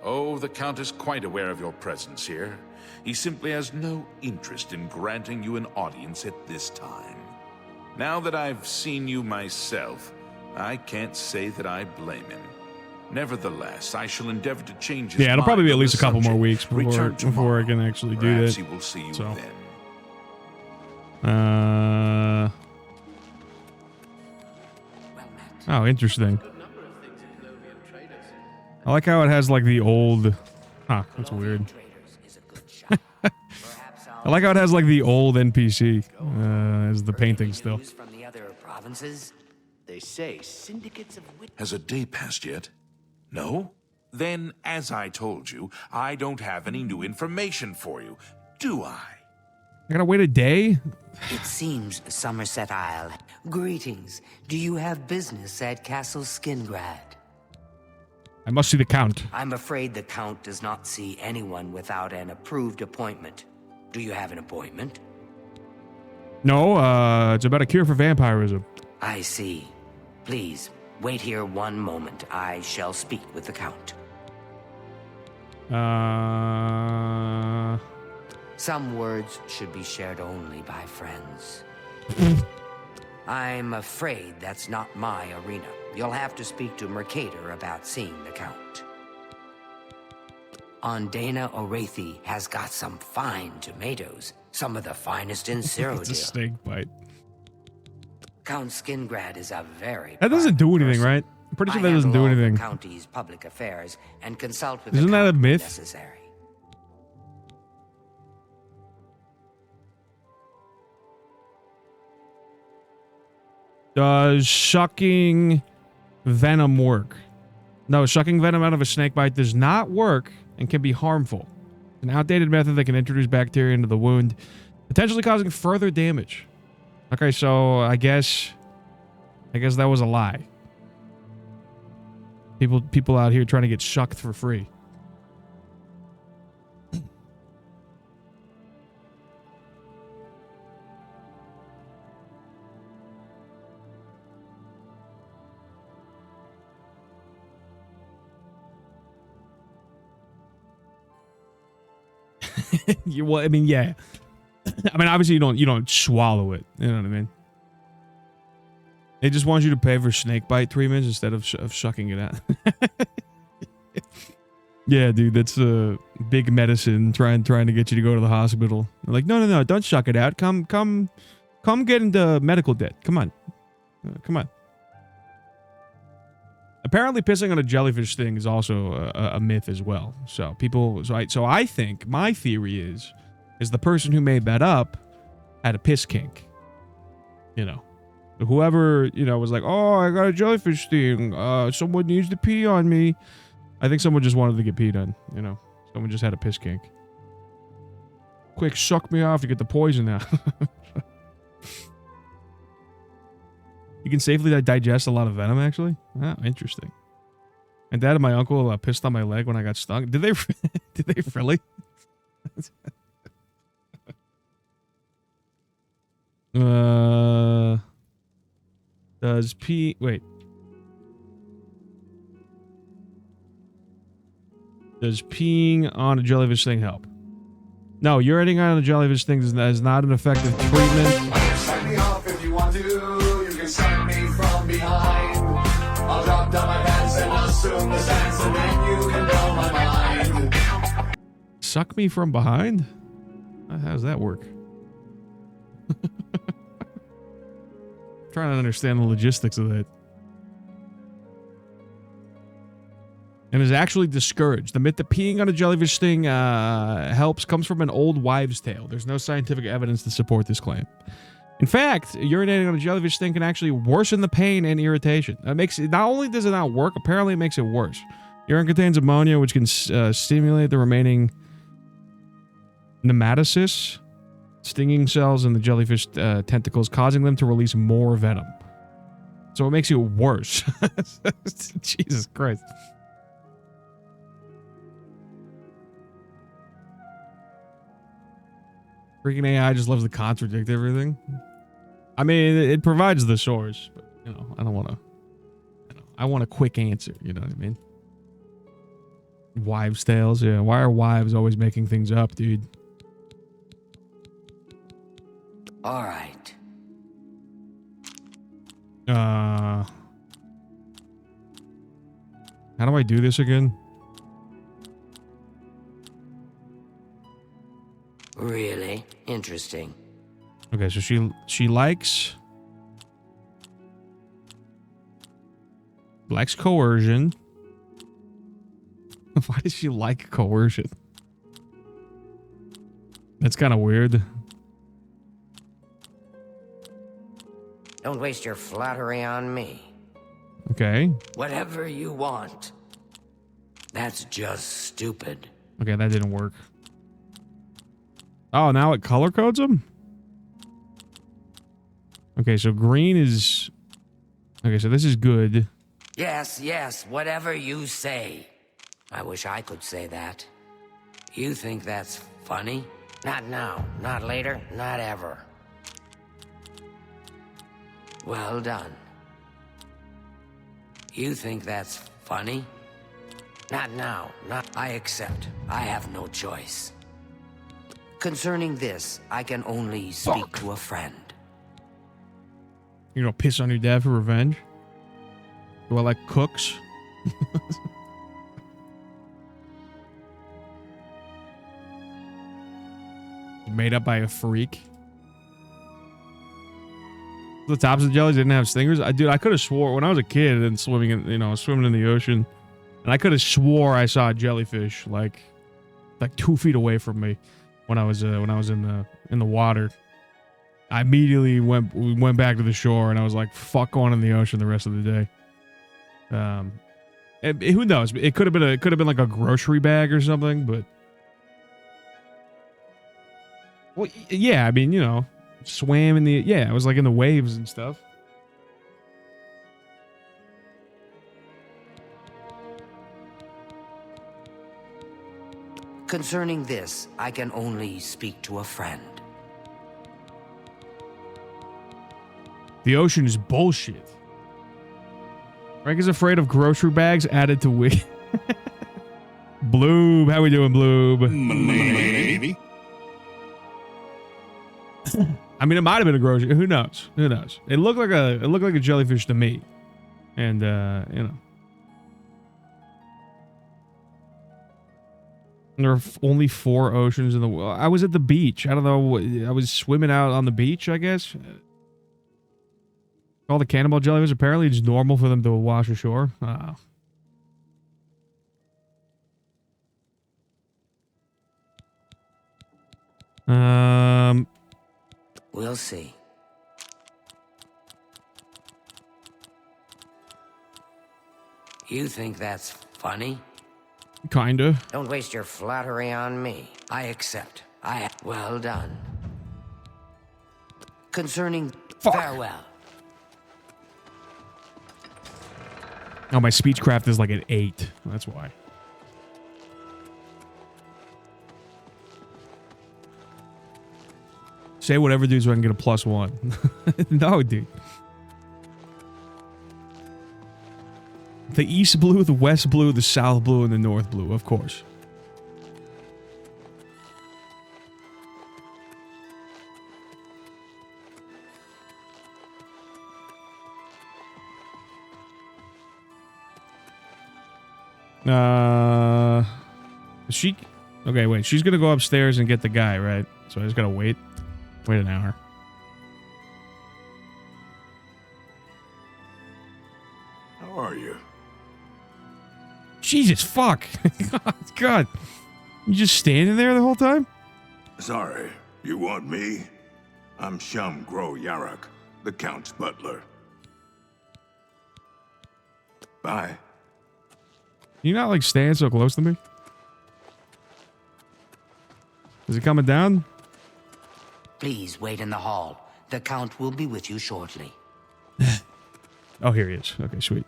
Oh, the Count is quite aware of your presence here. He simply has no interest in granting you an audience at this time. Now that I've seen you myself, I can't say that I blame him. Nevertheless, I shall endeavor to change his mind. Yeah, it'll probably be at on least a the couple more subject. weeks before I can actually do Perhaps that. he will see you So. then. Oh, interesting. I like how it has like the old. Huh, that's weird. I like how it has like the old NPC as the painting still. From the other provinces? They say syndicates of Has a day passed yet? No? Then, as I told you, I don't have any new information for you, do I? I gotta wait a day? It seems, Somerset Isle. Greetings. Do you have business at Castle Skingrad? I must see the Count. I'm afraid the Count does not see anyone without an approved appointment. Do you have an appointment? No, it's about a cure for vampirism. I see. Please, wait here one moment. I shall speak with the Count. Some words should be shared only by friends. I'm afraid that's not my arena. You'll have to speak to Mercator about seeing the Count. Ondana Orethi has got some fine tomatoes. Some of the finest in Cyrodiil. It's a snake bite. Count Skingrad is a very That doesn't do anything, right? I'm pretty sure that doesn't do handle all the anything. county's public affairs and consult with Isn't the that a Count myth? if necessary. Does shucking venom work? No, shucking venom out of a snake bite does not work and can be harmful. It's an outdated method that can introduce bacteria into the wound, potentially causing further damage. Okay, so I guess that was a lie. People out here trying to get shucked for free. Well, I mean, yeah. I mean, obviously you don't swallow it. You know what I mean? They just want you to pay for snake bite treatments instead of shucking it out. Yeah, dude, that's big medicine trying to get you to go to the hospital. They're like, no, don't shuck it out. Come get into medical debt. Come on. Come on. Apparently, pissing on a jellyfish thing is also a myth as well. So I think my theory is the person who made that up had a piss kink. You know, whoever was like, oh, I got a jellyfish thing. Someone needs to pee on me. I think someone just wanted to get peed on. Someone just had a piss kink. Quick, suck me off to get the poison out. You can safely digest a lot of venom, actually. Oh, interesting. My dad and my uncle pissed on my leg when I got stung. Did they? Did they really? Does pee? Wait. Does peeing on a jellyfish thing help? No, urinating on a jellyfish thing is not an effective treatment. Suck me off if you want to. You can suck me from behind. I'll drop down my pants and assume the stance, and then you can blow my mind. Suck me from behind? How does that work? Trying to understand the logistics of that. And is actually discouraged. The myth that peeing on a jellyfish sting helps comes from an old wives' tale. There's no scientific evidence to support this claim. In fact, urinating on a jellyfish sting can actually worsen the pain and irritation. It makes it, not only does it not work, apparently it makes it worse. Urine contains ammonia, which can stimulate the remaining nematocysts, stinging cells in the jellyfish tentacles, causing them to release more venom. So it makes it worse. Jesus Christ. Freaking AI just loves to contradict everything. I mean, it provides the source, but, you know, I don't want to, I want a quick answer, you know what I mean? Wives' tales, yeah. Why are wives always making things up, dude? All right. How do I do this again? Really interesting. Okay, so she likes coercion. Why does she like coercion? That's kind of weird. Don't waste your flattery on me. Okay. Whatever you want. That's just stupid. Okay, that didn't work. Oh, now it color codes them? Okay, so green is... Okay, so this is good. Yes, yes, whatever you say. I wish I could say that. You think that's funny? Not now, not later, not ever. Well done. You think that's funny? Not now, not... I accept. I have no choice. Concerning this, I can only speak to a friend. You gonna piss on your dad for revenge? Do I like cooks? Made up by a freak. The tops of the jellies didn't have stingers. Dude, I could have swore when I was a kid and swimming in, swimming in the ocean, and I could have swore I saw a jellyfish like 2 feet away from me when I was in the water. I immediately went back to the shore, and I was like, "Fuck going in the ocean the rest of the day." Who knows? It could have been like a grocery bag or something, but well, yeah. I mean, swam in the I was like in the waves and stuff. Concerning this, I can only speak to a friend. The ocean is bullshit. Frank is afraid of grocery bags added to wig. Bloob, how we doing, Bloob? Maybe. I mean, it might have been a grocery. Who knows? Who knows? It looked like a jellyfish to me, and there are only 4 oceans in the world. I was at the beach. I don't know. I was swimming out on the beach, I guess. All the cannonball jellyfish, apparently it's normal for them to wash ashore. We'll see. You think that's funny? Kinda. Don't waste your flattery on me. I accept. Well done. Concerning farewell. Oh, my speechcraft is like at 8. That's why. Say whatever, dude, so I can get a +1. No, dude. The East Blue, the West Blue, the South Blue, and the North Blue, of course. She... Okay, wait. She's gonna go upstairs and get the guy, right? So I just gotta wait. Wait an hour. How are you? Jesus, fuck. God. You just standing there the whole time? Sorry, you want me? I'm SCUM Gro Yarak, the Count's butler. Bye. You not like stand so close to me? Is it coming down? Please wait in the hall. The Count will be with you shortly. Oh, here he is. Okay, sweet.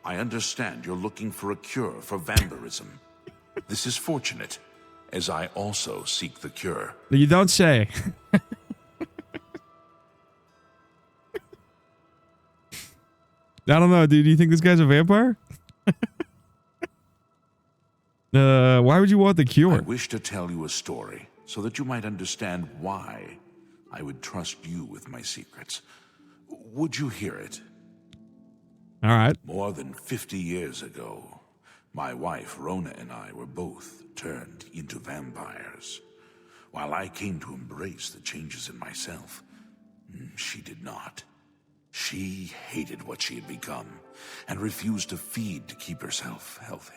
I understand you're looking for a cure for vampirism. This is fortunate, as I also seek the cure. You don't say. I don't know, dude. Do you think this guy's a vampire? Why would you want the cure? I wish to tell you a story so that you might understand why I would trust you with my secrets. Would you hear it? All right. More than 50 years ago, my wife Rona and I were both turned into vampires. While I came to embrace the changes in myself, she did not. She hated what she had become and refused to feed to keep herself healthy.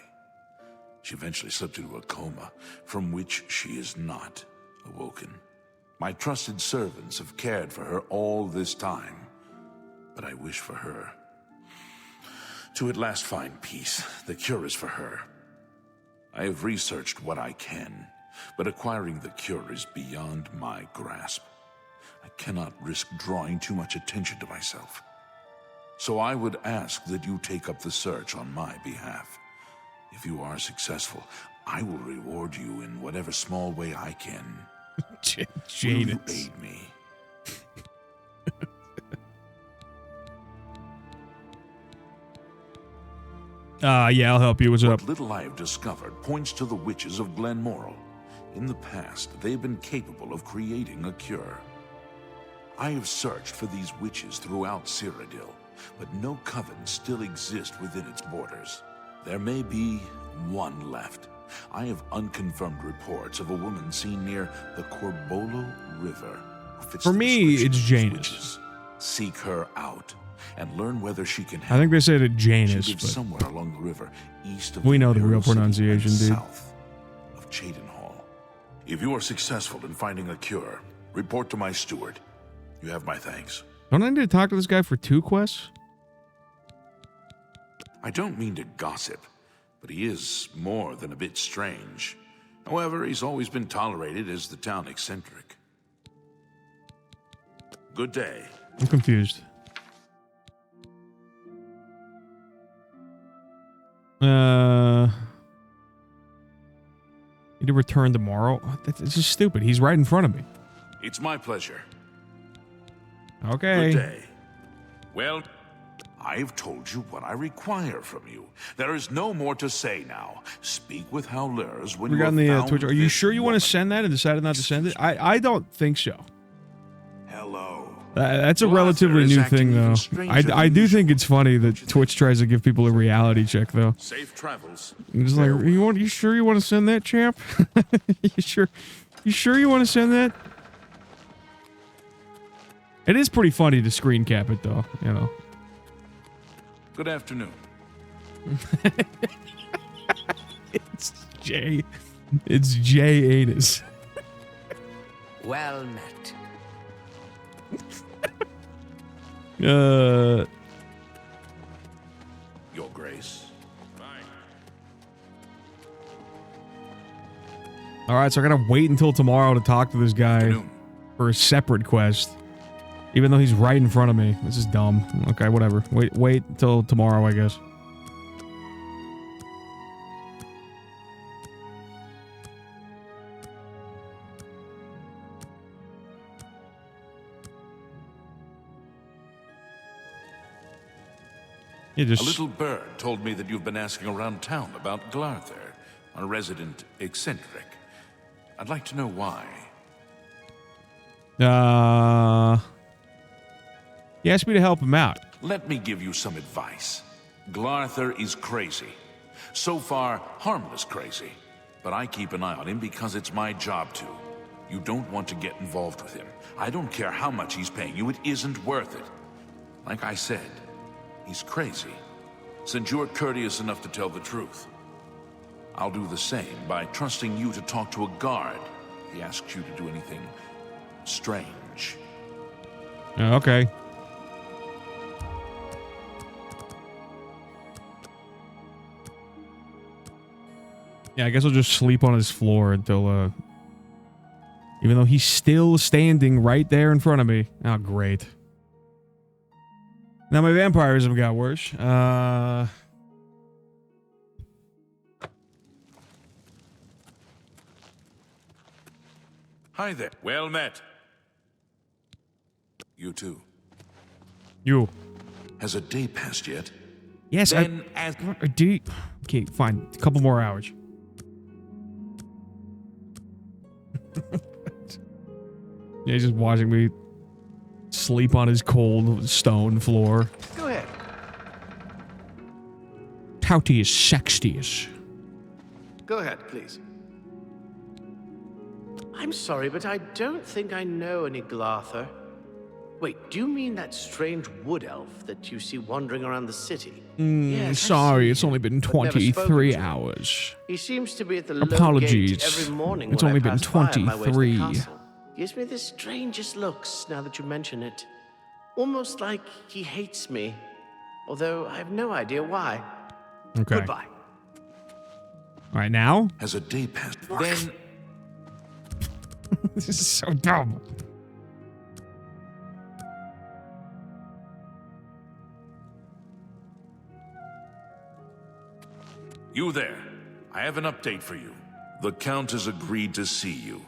She eventually slipped into a coma from which she is not awoken. My trusted servants have cared for her all this time, but I wish for her to at last find peace. The cure is for her. I have researched what I can, but acquiring the cure is beyond my grasp. I cannot risk drawing too much attention to myself. So I would ask that you take up the search on my behalf. If you are successful, I will reward you in whatever small way I can. Will you aid me? Yeah, I'll help you. What's up? What little I have discovered points to the witches of Glenmoral. In the past, they've been capable of creating a cure. I have searched for these witches throughout Cyrodiil, but no coven still exists within its borders. There may be one left. I have unconfirmed reports of a woman seen near the Corbolo River. Who fits For the me, description it's of these Janus. witches. Seek her out and learn whether she can I think they said it Janus, She lives but somewhere along the river, east of we know the real Imperial City pronunciation, and dude. south of Cheydinhall. If you are successful in finding a cure, report to my steward. You have my thanks. Don't I need to talk to this guy for 2 quests? I don't mean to gossip, but he is more than a bit strange. However, he's always been tolerated as the town eccentric. Good day. I'm confused. Need to return tomorrow? That's just stupid. He's right in front of me. It's my pleasure. Okay. Good day. Well, I've told you what I require from you. There is no more to say now. Speak with Howlers when We you got have on the found Twitch. Are you this sure you want woman. to send that and decided not to send it? I don't think so. Hello. That's a relatively new thing, though. I do think it's funny that Twitch tries to give people a reality check, though. Safe travels. I'm just like, you sure you want to send that, champ? You sure you want to send that? It is pretty funny to screen cap it, though. You know. Good afternoon. It's Jay. It's Jay Anus. Well met. Your Grace. Alright, so I gotta wait until tomorrow to talk to this guy for a separate quest. Even though he's right in front of me. This is dumb. Okay, whatever. Wait till tomorrow, I guess. A little bird told me that you've been asking around town about Glarther, a resident eccentric. I'd like to know why. He asked me to help him out. Let me give you some advice. Glarther is crazy. So far, harmless crazy. But I keep an eye on him because it's my job to. You don't want to get involved with him. I don't care how much he's paying you, it isn't worth it. Like I said, he's crazy. Since you're courteous enough to tell the truth, I'll do the same by trusting you to talk to a guard if he asks you to do anything strange. Okay. Yeah, I guess I'll just sleep on his floor until, even though he's still standing right there in front of me. Oh, great. Now my vampirism got worse. Hi there. Well met. You too. You. Has a day passed yet? Yes, Then Okay, fine. A couple more hours. Yeah, he's just watching me sleep on his cold stone floor. Go ahead. Touty is sextious. Go ahead, please. I'm sorry, but I don't think I know any Glarther. Wait, do you mean that strange wood elf that you see wandering around the city? Yes, Sorry, it's only been but never spoken 23 to him. hours. He seems to be at the Apologies. low gate every morning It's when only I been pass by on my way to the 23. castle. Gives me the strangest looks now that you mention it. Almost like he hates me, although I have no idea why. Okay. Goodbye. Right now? Has a day passed? Then This is so dumb. You there. I have an update for you. The Count has agreed to see you,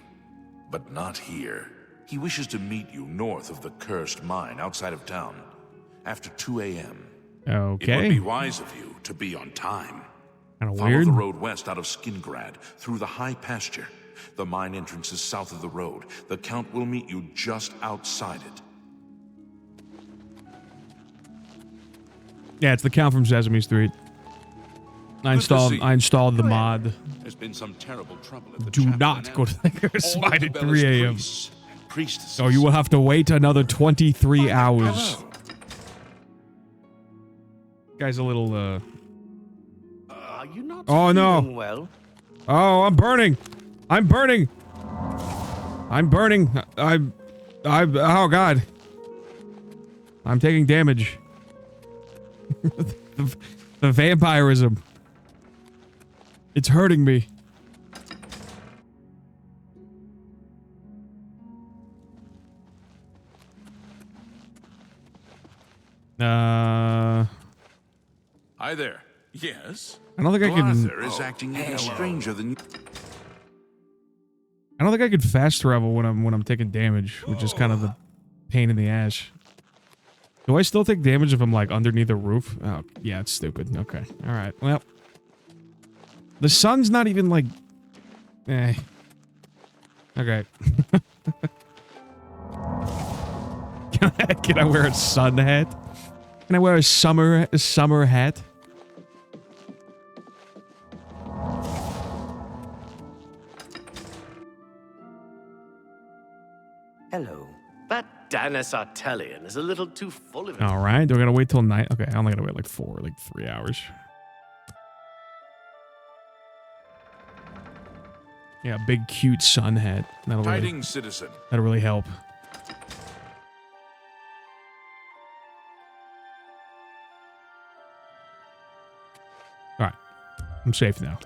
but not here. He wishes to meet you north of the cursed mine outside of town, after 2 a.m. It would Okay. be wise of you to be on time. Kinda Follow weird. the road west out of Skingrad, through the high pasture. The mine entrance is south of the road. The Count will meet you just outside it. Yeah, it's the Count from Sesame Street. I installed the mod. There's been some terrible trouble at the Do chapel not and go to the cursed all mine the at Bellis 3 a.m. priests and priestesses. So you will have to wait another 23 hours. Guy's a little, Are you not Oh, no. feeling well? Oh, I'm burning. I'm burning. I'm burning. Oh, God. I'm taking damage. the vampirism. It's hurting me. Hi there. Yes? I don't think I can- Glarther is acting even stranger than you. I don't think I could fast travel when I'm taking damage, which is kind of a pain in the ass. Do I still take damage if I'm like underneath a roof? Oh, yeah, it's stupid. Okay. All right. Well, the sun's not even like okay. Can I wear a sun hat? Can I wear a summer hat? Hello. That Danis Artelian is a little too full of it. All right. Do I gotta wait till night? Okay, I only gotta wait like 3 hours. Yeah, big cute sun hat. Tidings, citizen. That'll really help. All right, I'm safe now.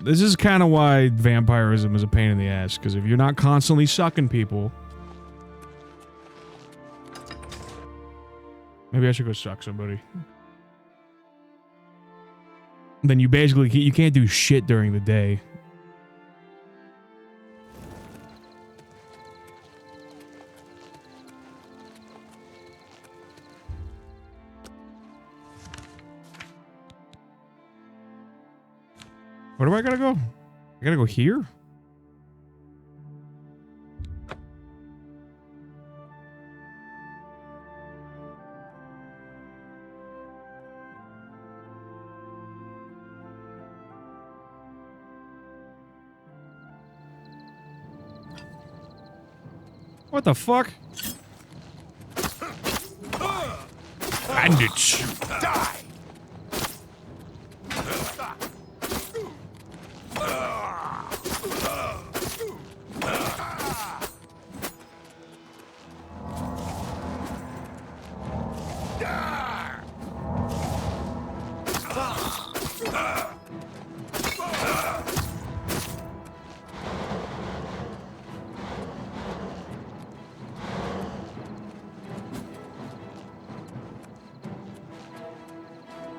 This is kind of why vampirism is a pain in the ass, because if you're not constantly sucking people... Maybe I should go suck somebody. Then you basically you can't do shit during the day. Where do I gotta go? I gotta go here? What the fuck? Bandits. Die.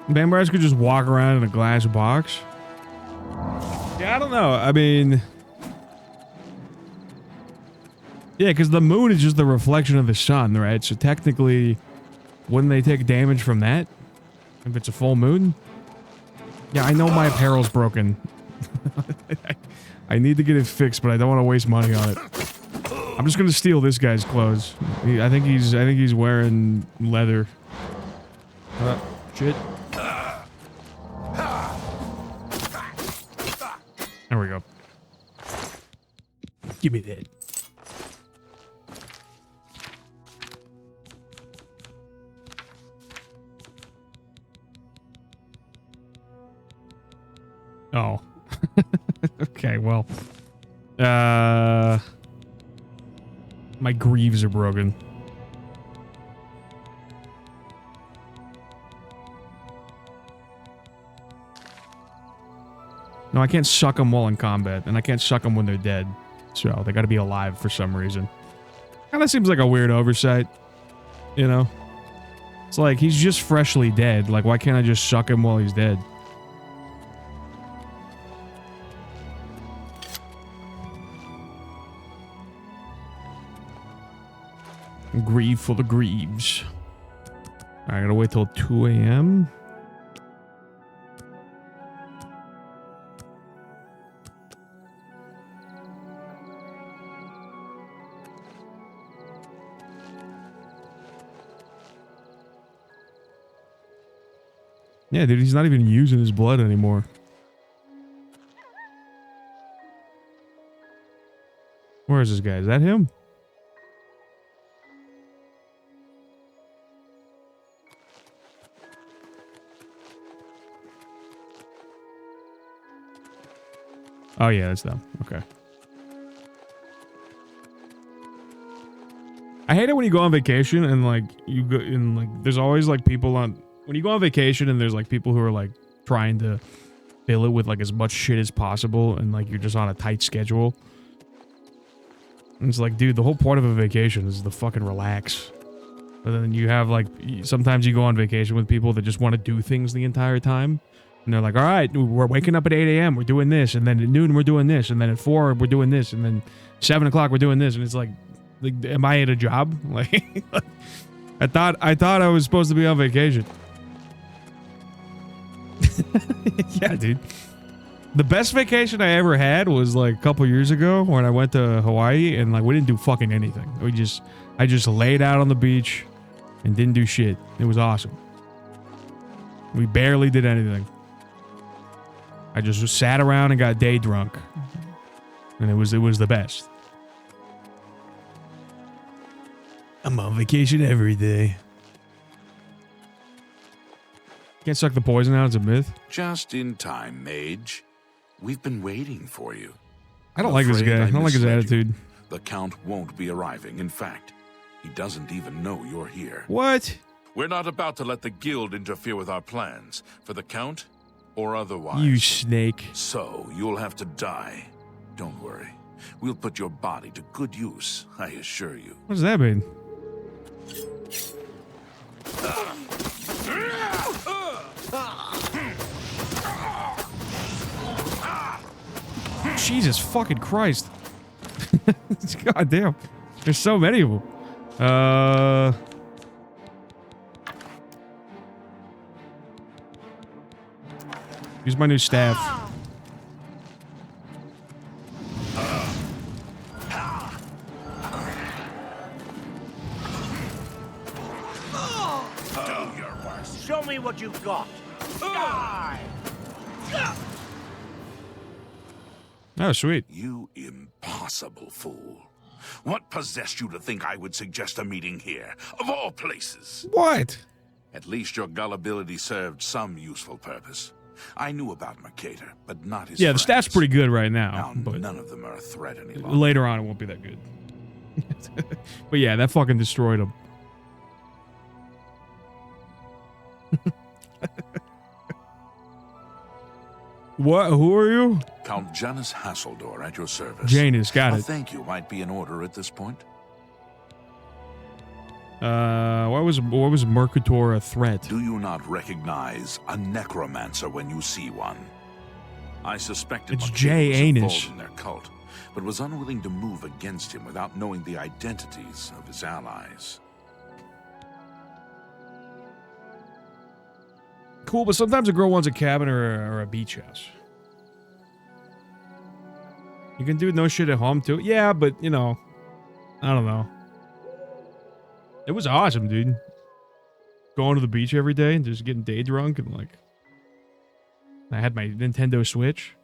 Vampires could just walk around in a glass box? Yeah, I don't know. I mean... Yeah, because the moon is just the reflection of the sun, right? So technically, wouldn't they take damage from that? If it's a full moon? Yeah, I know my apparel's broken. I need to get it fixed, but I don't want to waste money on it. I'm just gonna steal this guy's clothes. I think he's wearing leather. Shit. There we go. Give me that. Oh. Okay, well. My greaves are broken. No, I can't suck them while in combat, and I can't suck them when they're dead. So, they gotta be alive for some reason. Kinda seems like a weird oversight. You know? It's like, he's just freshly dead. Like, why can't I just suck him while he's dead? Grieve for the Greaves. I gotta wait till 2 a.m. Yeah, dude, he's not even using his blood anymore. Where is this guy? Is that him? Oh yeah, that's them. Okay. I hate it when you go on vacation and like you go and like there's always like people on when you go on vacation and there's like people who are like trying to fill it with like as much shit as possible and like you're just on a tight schedule. And it's like, dude, the whole point of a vacation is to fucking relax. But then you have like sometimes you go on vacation with people that just want to do things the entire time. And they're like, all right, we're waking up at 8 a.m. We're doing this. And then at noon, we're doing this. And then at 4, we're doing this. And then 7 o'clock, we're doing this. And it's like, am I at a job? Like, I thought I was supposed to be on vacation. Yeah, dude. The best vacation I ever had was like a couple years ago when I went to Hawaii. And like, we didn't do fucking anything. I just laid out on the beach and didn't do shit. It was awesome. We barely did anything. I just sat around and got day drunk. And it was the best. I'm on vacation every day. Can't suck the poison out, it's a myth. Just in time, mage. We've been waiting for you. I don't like this guy. I don't like his attitude. The Count won't be arriving. In fact, he doesn't even know you're here. What? We're not about to let the guild interfere with our plans, for the Count or otherwise. You snake. So, you'll have to die. Don't worry. We'll put your body to good use, I assure you. What does that mean? Jesus fucking Christ. God damn. There's so many of them. Use my new staff. Do your worst. Show me what you've got. Die! Oh, sweet. You impossible fool. What possessed you to think I would suggest a meeting here, of all places? What? At least your gullibility served some useful purpose. I knew about Mercator, but not his Yeah, friends. the staff's pretty good right now. But None of them are a threat any longer. later on, it won't be that good. But yeah, that fucking destroyed him. What? Who are you? Count Janus Hasseldor at your service. Janus, got A it. thank you might be in order at this point. Why was Mercator a threat? Do you not recognize a necromancer when you see one? I suspected It's Mercator Jay was Anish. involved in their cult, but was unwilling to move against him without knowing the identities of his allies. Cool, but sometimes a girl wants a cabin or a beach house. You can do no shit at home too. Yeah, but you know, I don't know. It was awesome, dude. Going to the beach every day and just getting day drunk and like, I had my Nintendo Switch.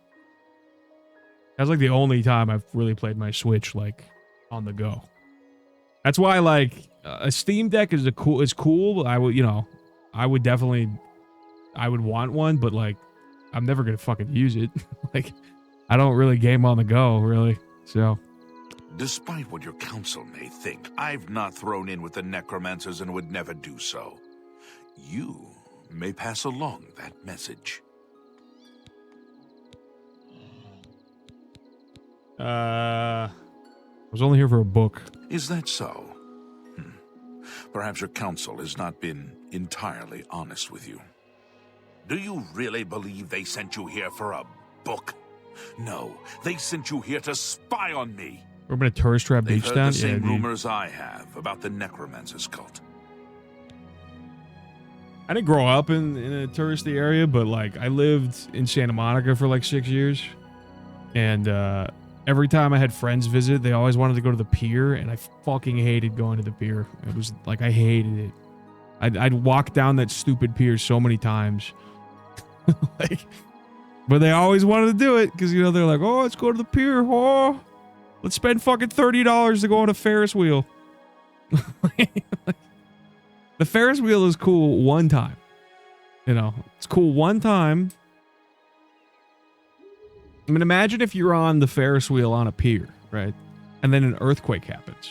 That was like the only time I've really played my Switch like on the go. That's why like a Steam Deck is cool. I would, you know, I would want one, but like I'm never gonna fucking use it. Like I don't really game on the go, really. So Despite what your council may think, I've not thrown in with the necromancers and would never do so. You may pass along that message. I was only here for a book. Is that so? Perhaps your council has not been entirely honest with you. Do you really believe they sent you here for a book? No, they sent you here to spy on me. We're gonna tourist trap They've beach heard town. the same Yeah, dude. rumors I have about the necromancer's cult. I didn't grow up in a touristy area, but like I lived in Santa Monica for like 6 years, and every time I had friends visit, they always wanted to go to the pier, and I fucking hated going to the pier. It was like I hated it. I'd walk down that stupid pier so many times, like, but they always wanted to do it because you know they're like, oh, let's go to the pier. Oh, let's spend fucking $30 to go on a Ferris wheel. The Ferris wheel is cool one time. You know, it's cool one time. I mean, imagine if you're on the Ferris wheel on a pier, right? And then an earthquake happens.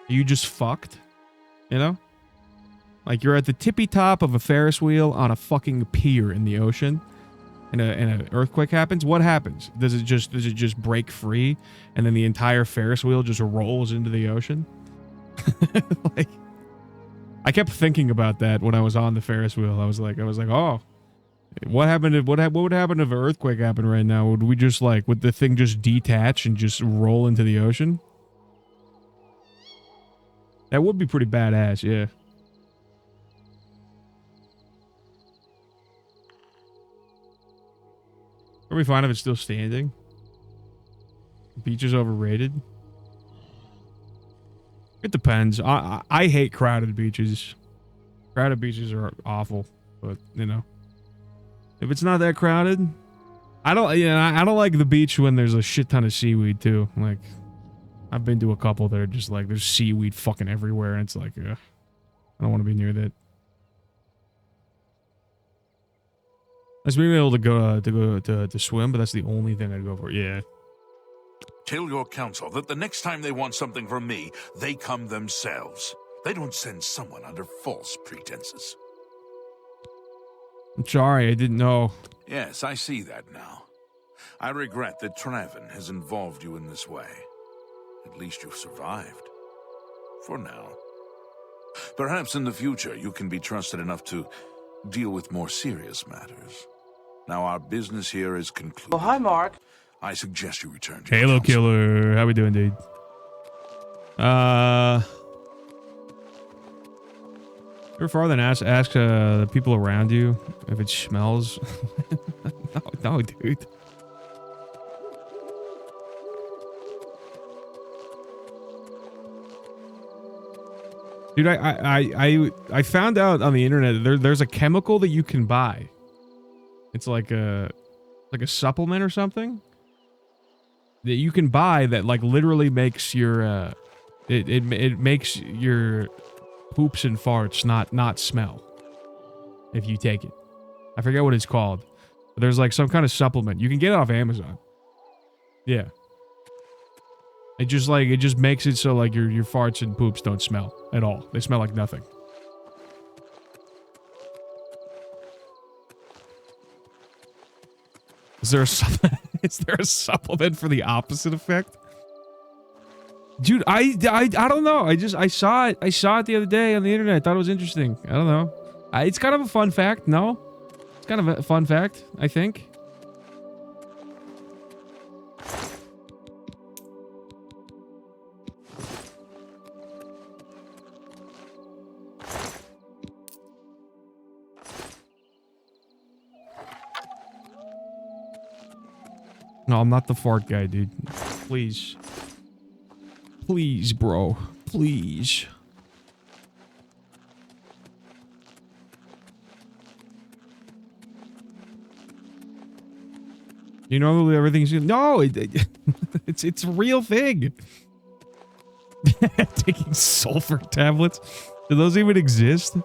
You just fucked, you know? Like you're at the tippy top of a Ferris wheel on a fucking pier in the ocean, and an earthquake happens. What happens? Does it just break free, and then the entire Ferris wheel just rolls into the ocean? Like, I kept thinking about that when I was on the Ferris wheel. I was like, oh, what happened? What would happen if an earthquake happened right now? Would we just like, would the thing just detach and just roll into the ocean? That would be pretty badass, yeah. Are we fine if it's still standing? Beach is overrated. It depends. I hate crowded beaches. Crowded beaches are awful, but you know, if it's not that crowded, I don't like the beach when there's a shit ton of seaweed too. Like, I've been to a couple that are just like there's seaweed fucking everywhere, and it's like, I don't want to be near that. I was being able to go to swim, but that's the only thing I'd go for. Yeah. Tell your council that the next time they want something from me, they come themselves. They don't send someone under false pretenses. I'm sorry, I didn't know. Yes, I see that now. I regret that Traven has involved you in this way. At least you've survived. For now. Perhaps in the future you can be trusted enough to deal with more serious matters. Now our business here is concluded. Oh, hi, Mark. I suggest you return to Halo Killer, how we doing, dude? You're farther than ask the people around you if it smells. no, dude. Dude, I found out on the internet there's a chemical that you can buy. It's like a supplement or something that you can buy that like literally makes your it makes your poops and farts not smell if you take it. I forget what it's called. But there's like some kind of supplement. You can get it off Amazon. Yeah. It just makes it so like your farts and poops don't smell at all. They smell like nothing. Is there a supplement for the opposite effect? Dude, I don't know. I saw it the other day on the internet. I thought it was interesting. I don't know. It's kind of a fun fact. No? It's kind of a fun fact, I think. No, I'm not the fart guy, dude. Please. Please, bro. Please. You know everything's... No! It's a real thing. Taking sulfur tablets? Do those even exist?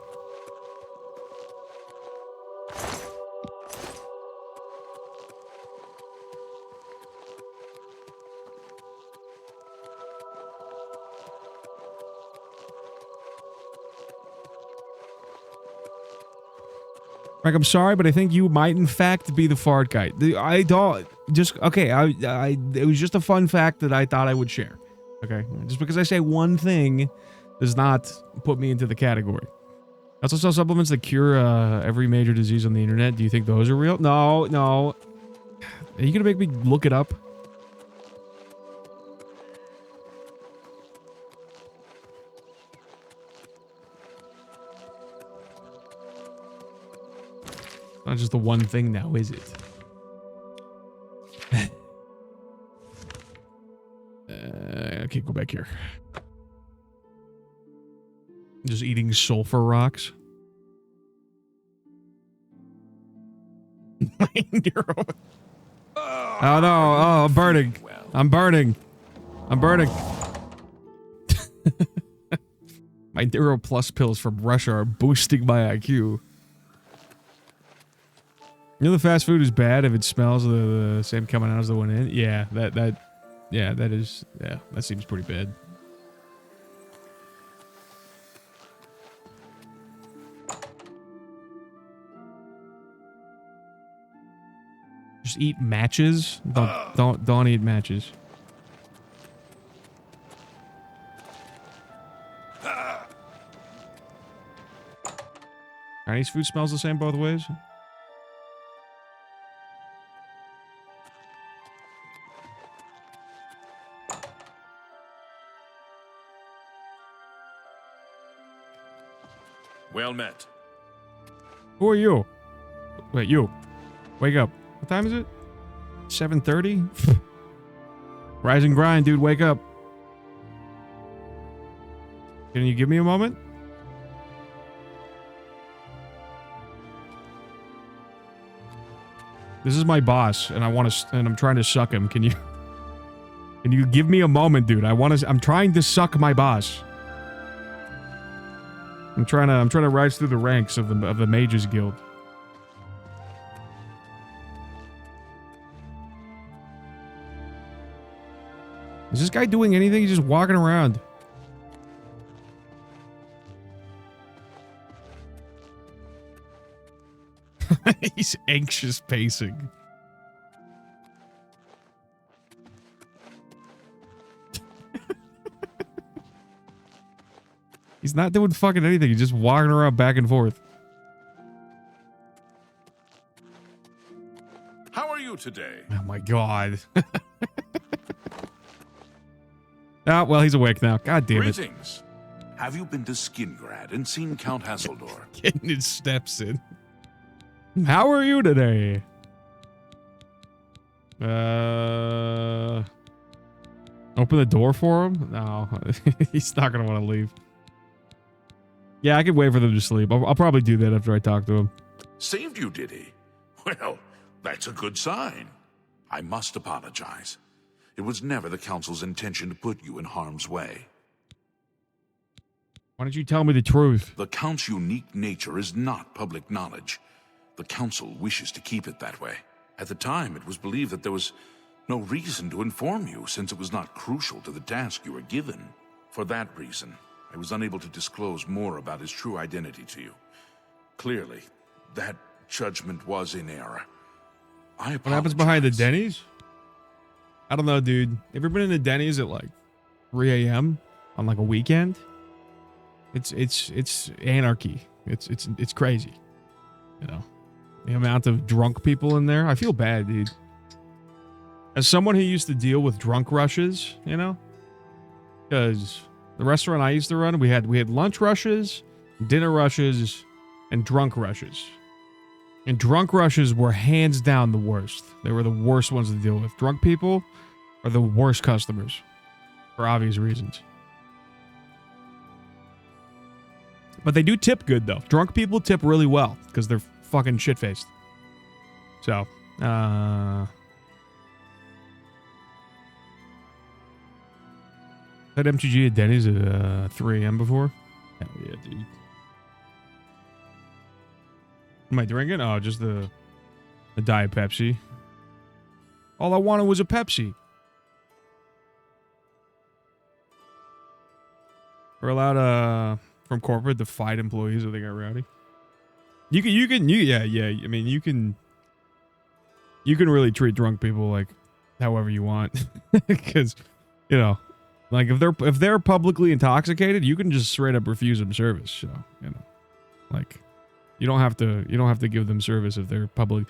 Frank, I'm sorry, but I think you might in fact be the fart guy. I don't just okay. It was just a fun fact that I thought I would share. Okay, just because I say one thing does not put me into the category. I also sell supplements that cure every major disease on the internet. Do you think those are real? No. Are you gonna make me look it up? Not just the one thing now, is it? Okay, go back here. Just eating sulfur rocks. Oh no! Oh, I'm burning! I'm burning! I'm burning! My Neuro Plus pills from Russia are boosting my IQ. You know the fast food is bad if it smells the same coming out as the one in? Yeah, that seems pretty bad. Just eat matches? Don't eat matches. Chinese food smells the same both ways? Well met. Who are you? Wait, you. Wake up. What time is it? 7:30? Rise and grind, dude. Wake up. Can you give me a moment? This is my boss, and I'm trying to suck him. Can you give me a moment, dude? I'm trying to suck my boss. I'm trying to rise through the ranks of the Mages Guild. Is this guy doing anything? He's just walking around. He's anxious pacing. He's not doing fucking anything. He's just walking around back and forth. How are you today? Oh my god. Ah, well, he's awake now. God damn it. Greetings. Have you been to Skingrad and seen Count Hasseldor? Getting his steps in. How are you today? Open the door for him? No, he's not gonna want to leave. Yeah, I could wait for them to sleep. I'll probably do that after I talk to him. Saved you, did he? Well, that's a good sign. I must apologize. It was never the Council's intention to put you in harm's way. Why don't you tell me the truth? The Count's unique nature is not public knowledge. The Council wishes to keep it that way. At the time, it was believed that there was no reason to inform you, since it was not crucial to the task you were given. For that reason, I was unable to disclose more about his true identity to you. Clearly, that judgment was in error. I apologize. What happens behind the Denny's? I don't know, dude. Ever been in the Denny's at like 3 a.m. on like a weekend? It's anarchy. It's crazy. You know, the amount of drunk people in there. I feel bad, dude. As someone who used to deal with drunk rushes, you know, because the restaurant I used to run, we had lunch rushes, dinner rushes, and drunk rushes. And drunk rushes were hands down the worst. They were the worst ones to deal with. Drunk people are the worst customers for obvious reasons. But they do tip good, though. Drunk people tip really well because they're fucking shit-faced. So, had MTG at Denny's at 3 a.m. before? Hell yeah, dude. Am I drinking? Oh, just the Diet Pepsi. All I wanted was a Pepsi. We're allowed from corporate to fight employees if they get rowdy. You can I mean, you can really treat drunk people like however you want, because you know, like if they're publicly intoxicated, you can just straight up refuse them service. So you know, like. You don't have to give them service if they're publicly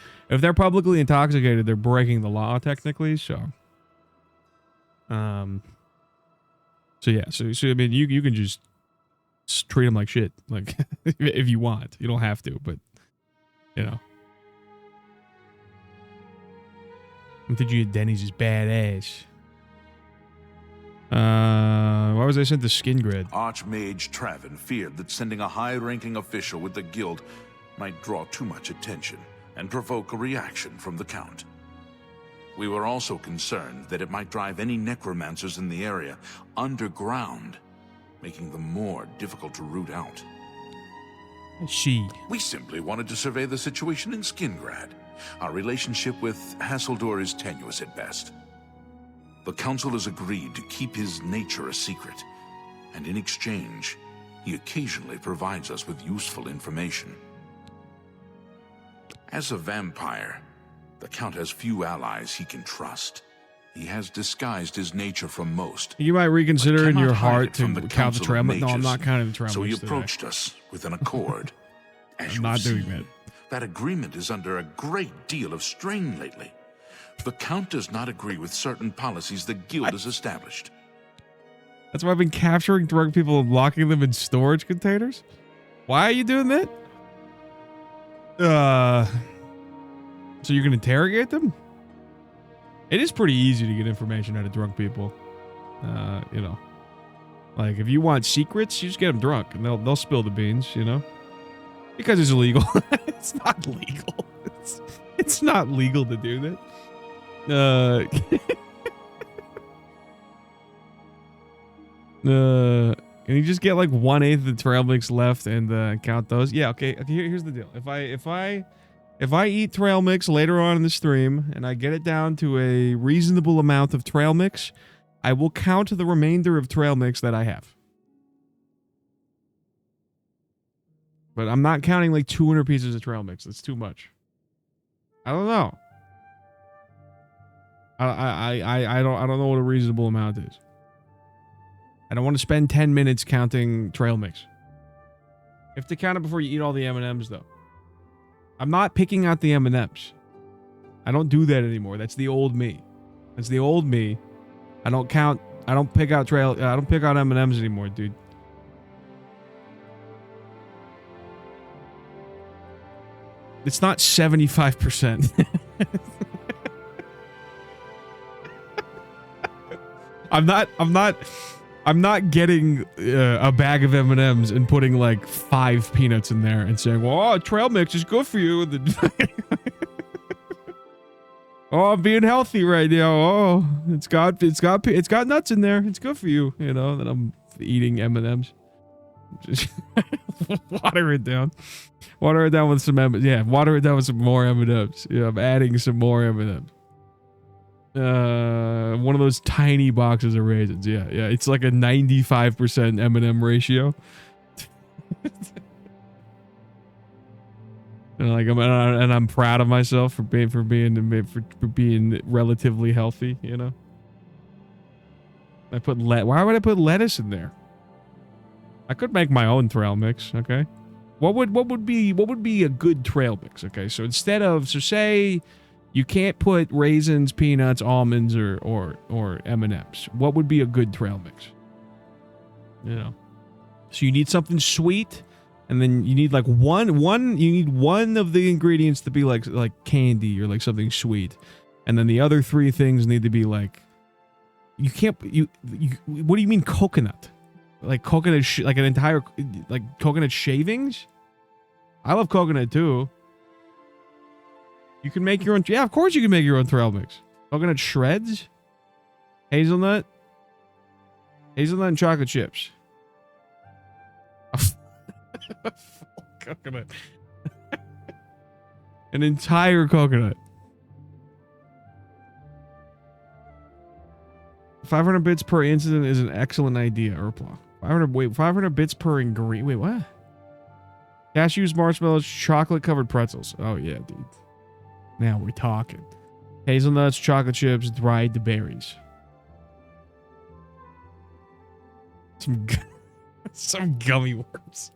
intoxicated, they're breaking the law technically, so yeah, so I mean you can just treat them like shit, like if you want. You don't have to, but you know. MTG at Denny's is badass. Why was I sent to Skingrid? Archmage Travin feared that sending a high-ranking official with the guild might draw too much attention and provoke a reaction from the Count. We were also concerned that it might drive any necromancers in the area underground, making them more difficult to root out. We simply wanted to survey the situation in Skingrad. Our relationship with Hasseldor is tenuous at best. The Council has agreed to keep his nature a secret, and in exchange, he occasionally provides us with useful information. As a vampire, the Count has few allies he can trust. He has disguised his nature from most. You might reconsider in your heart to the count the Tremlix. No, I'm not counting the Tremlix. So he approached us with an accord. I'm not doing that. That agreement is under a great deal of strain lately. The Count does not agree with certain policies the guild has established. That's why I've been capturing drunk people and locking them in storage containers? Why are you doing that? So you can interrogate them? It is pretty easy to get information out of drunk people. You know. Like, if you want secrets, you just get them drunk, and they'll spill the beans, you know? Because it's illegal. It's not legal. It's not legal to do that. Can you just get like 1/8 of the trail mix left and count those? Yeah, okay. Here's the deal. If I eat trail mix later on in the stream and I get it down to a reasonable amount of trail mix, I will count the remainder of trail mix that I have. But I'm not counting like 200 pieces of trail mix. That's too much. I don't know. I don't know what a reasonable amount is. I don't want to spend 10 minutes counting trail mix. You have to count it before you eat all the M&Ms, though. I'm not picking out the M&Ms. I don't do that anymore. That's the old me. That's the old me. I don't pick out M&Ms anymore, dude. It's not 75%. I'm not getting a bag of M&Ms and putting like 5 peanuts in there and saying, "Well, trail mix is good for you." Oh, I'm being healthy right now. Oh, it's got nuts in there. It's good for you. You know, that I'm eating M&Ms. Just water it down. Water it down with some M&Ms. Yeah, water it down with some more M&Ms. Yeah, I'm adding some more M&Ms. One of those tiny boxes of raisins. Yeah. It's like a 95% M&M ratio. And I'm proud of myself for being relatively healthy. You know. Why would I put lettuce in there? I could make my own trail mix. Okay. What would be a good trail mix? Okay. So say you can't put raisins, peanuts, almonds, or M&Ms. What would be a good trail mix? You know. So you need something sweet, and then you need like one of the ingredients to be like candy or like something sweet, and then the other 3 things need to be like what do you mean coconut? Like coconut like an entire like coconut shavings? I love coconut too. You can make your own. Yeah, of course you can make your own trail mix. Coconut shreds, hazelnut and chocolate chips. Full coconut. An entire coconut. 500 bits per incident is an excellent idea, Erpla. 500 bits per ingredient. Wait, what? Cashews, marshmallows, chocolate-covered pretzels. Oh, yeah, dude. Now we're talking. Hazelnuts, chocolate chips, dried berries. Some gummy worms.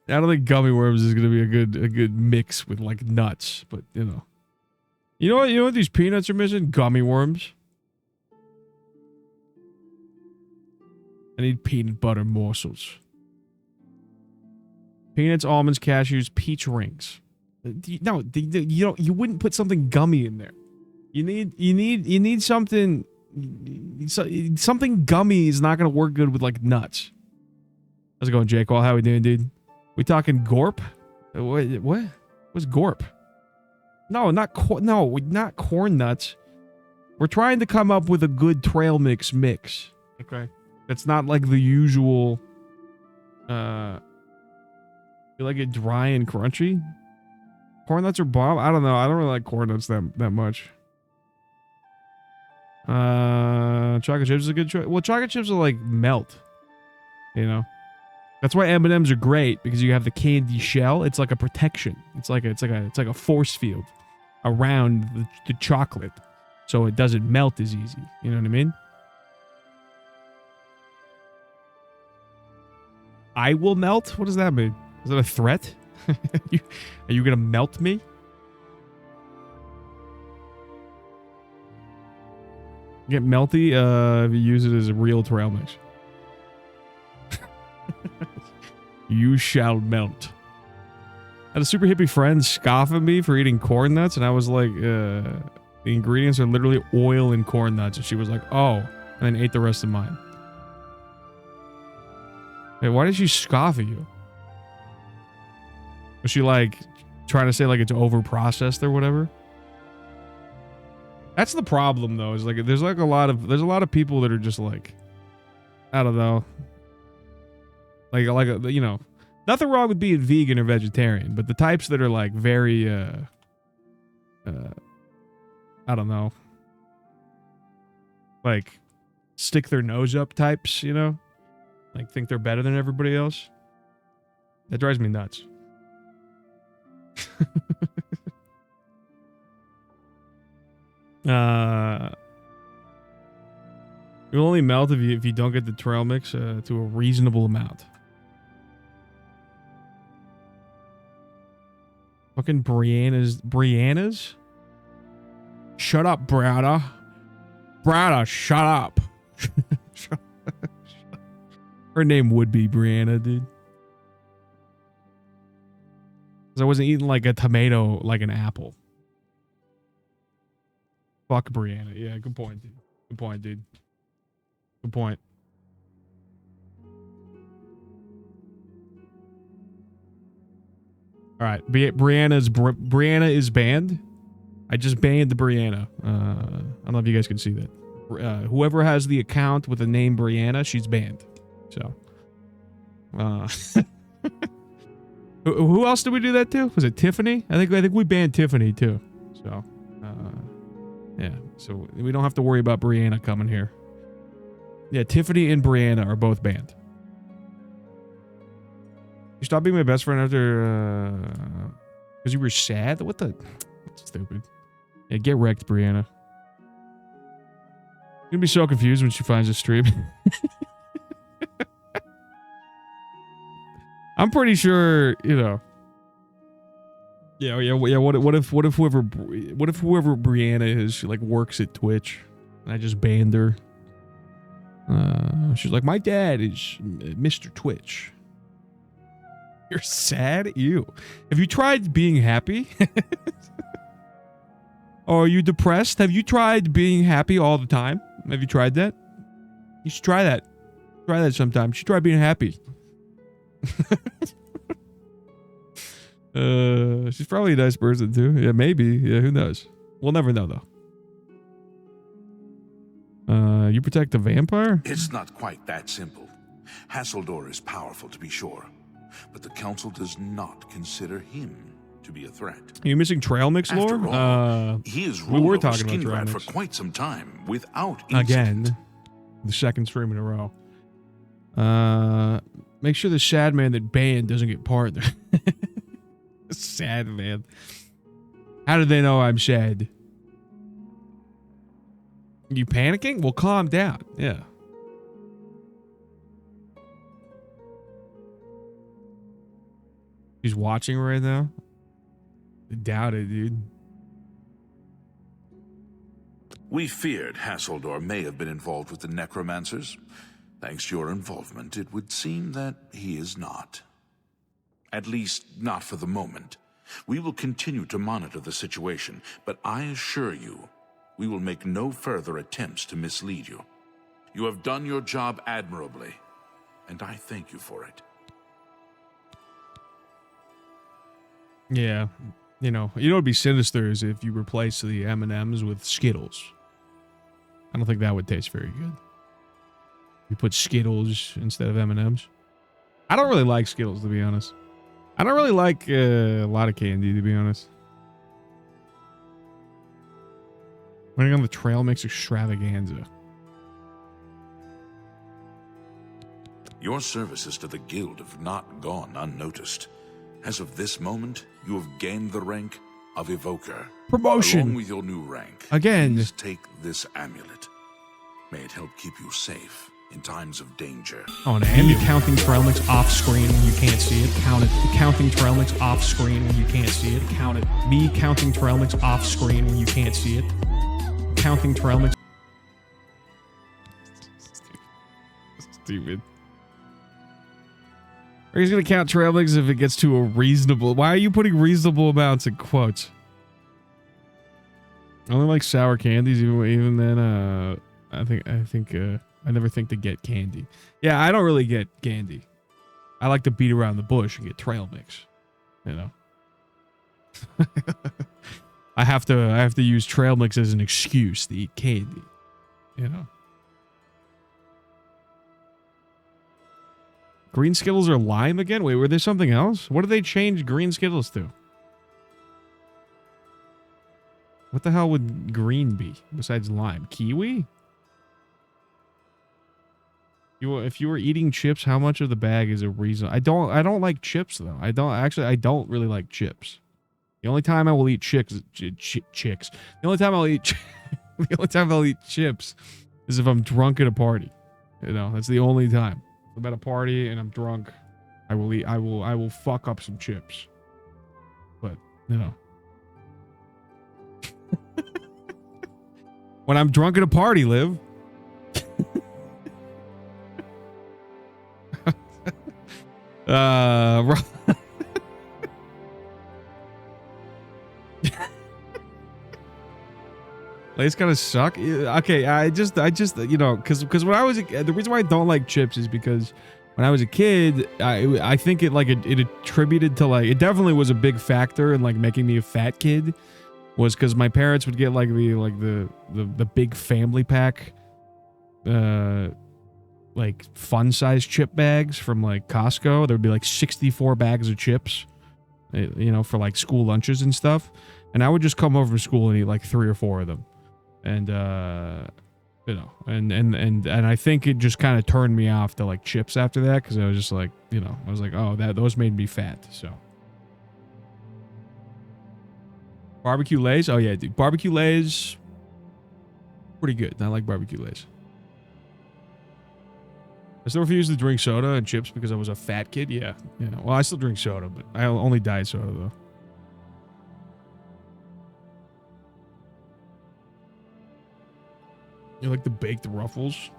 I don't think gummy worms is gonna be a good mix with like nuts, but you know. You know what these peanuts are missing? Gummy worms. I need peanut butter morsels. Peanuts, almonds, cashews, peach rings. No, you wouldn't put something gummy in there. You need something. Something gummy is not gonna work good with like nuts. How's it going, Jake? Well, how we doing, dude? We talking gorp? What? What's gorp? No, not corn nuts. We're trying to come up with a good trail mix. Okay, that's not like the usual. You like it dry and crunchy? Corn nuts are bomb? I don't know. I don't really like corn nuts that much. Chocolate chips is a good choice. Well, chocolate chips will like melt. You know? That's why M&Ms are great, because you have the candy shell. It's like a protection. It's like a force field around the chocolate, so it doesn't melt as easy. You know what I mean? I will melt? What does that mean? Is that a threat? Are you gonna melt me? Get melty if you use it as a real trail mix. You shall melt. I had a super hippie friend scoff at me for eating corn nuts, and I was like, the ingredients are literally oil and corn nuts. And she was like, oh, and then ate the rest of mine. Hey, why did she scoff at you? Was she like trying to say like it's over processed or whatever? That's the problem though, is like there's a lot of people that are just like, I don't know. Like you know, nothing wrong with being vegan or vegetarian, but the types that are like very I don't know, like stick their nose up types, you know, like think they're better than everybody else. That drives me nuts. It'll only melt if you don't get the trail mix to a reasonable amount. Fucking Brianna's? Shut up, Brada. Brada, shut up. Her name would be Brianna, dude. Because I wasn't eating like a tomato like an apple. Fuck Brianna. Yeah, good point, dude. Good point, dude. Good point. All right, Brianna is banned. I just banned the Brianna. I don't know if you guys can see that. Whoever has the account with the name Brianna, she's banned. So, who else did we do that to? Was it Tiffany? I think we banned Tiffany too. So, yeah. So we don't have to worry about Brianna coming here. Yeah, Tiffany and Brianna are both banned. You stopped being my best friend after because you were sad? What the? That's stupid. Yeah, get wrecked, Brianna. You're gonna be so confused when she finds the stream. I'm pretty sure, you know. Yeah. What if whoever Brianna is, she like works at Twitch, and I just banned her. She's like, my dad is Mr. Twitch. You're sad? Ew. Have you tried being happy? Or are you depressed? Have you tried being happy all the time? Have you tried that? You should try that. Try that sometime. You should try being happy. She's probably a nice person too. Yeah, maybe. Yeah, who knows? We'll never know though. You protect the vampire? It's not quite that simple. Hasseldor is powerful to be sure, but the council does not consider him to be a threat. Are you missing trail mix lore? After all, he has ruled we were over talking about trail Skingrad mix for quite some time without incident. again. The second stream in a row. Make sure the sad man that banned doesn't get partner. Sad man. How did they know I'm sad? You panicking? Well, calm down. Yeah. He's watching right now. I doubt it, dude. We feared Hasseldor may have been involved with the necromancers. Thanks to your involvement, it would seem that he is not. At least, not for the moment. We will continue to monitor the situation, but I assure you, we will make no further attempts to mislead you. You have done your job admirably, and I thank you for it. Yeah. You know what'd be sinister is if you replace the M&Ms with Skittles. I don't think that would taste very good. You put Skittles instead of M&Ms. I don't really like Skittles, to be honest. I don't really like a lot of candy, to be honest. Running on the trail mix extravaganza. Your services to the guild have not gone unnoticed. As of this moment, you have gained the rank of Evoker. Promotion. Along with your new rank. Again. Please take this amulet. May it help keep you safe in times of danger. Oh, and you're counting trail mix off screen when you can't see it. Count it. Counting trail mix off screen when you can't see it. Count it. Me counting trail mix off screen when you can't see it. Counting trail mix. Stupid. Or he's gonna count trail mix if it gets to a reasonable. Why are you putting reasonable amounts in quotes? I only like sour candies. Even then, I think I never think to get candy. Yeah, I don't really get candy. I like to beat around the bush and get trail mix. You know. I have to use trail mix as an excuse to eat candy. You know. Green Skittles are lime again? Wait, were there something else? What did they change green Skittles to? What the hell would green be besides lime? Kiwi? If you were eating chips, how much of the bag is a reason? I don't like chips though. I don't really like chips. The only time I will eat chicks. The only time I'll eat chips is if I'm drunk at a party. You know, that's the only time. If I'm at a party and I'm drunk, I will fuck up some chips. But, you know. When I'm drunk at a party, Liv. Lays kind of suck. Okay, I just you know, because when I was the reason why I don't like chips is because when I was a kid, I think it attributed to like, it definitely was a big factor in like making me a fat kid, was because my parents would get like the big family pack, like fun size chip bags from like Costco. There'd be like 64 bags of chips, you know, for like school lunches and stuff. And I would just come over to school and eat like 3 or 4 of them. And you know, and I think it just kind of turned me off to like chips after that, because I was just like, you know, I was like, oh, those made me fat. So barbecue Lays, oh yeah, dude, barbecue Lays, pretty good. I like barbecue Lays. I still refuse to drink soda and chips because I was a fat kid. Yeah, you know, well, I still drink soda, but I only diet soda though. You like the baked Ruffles?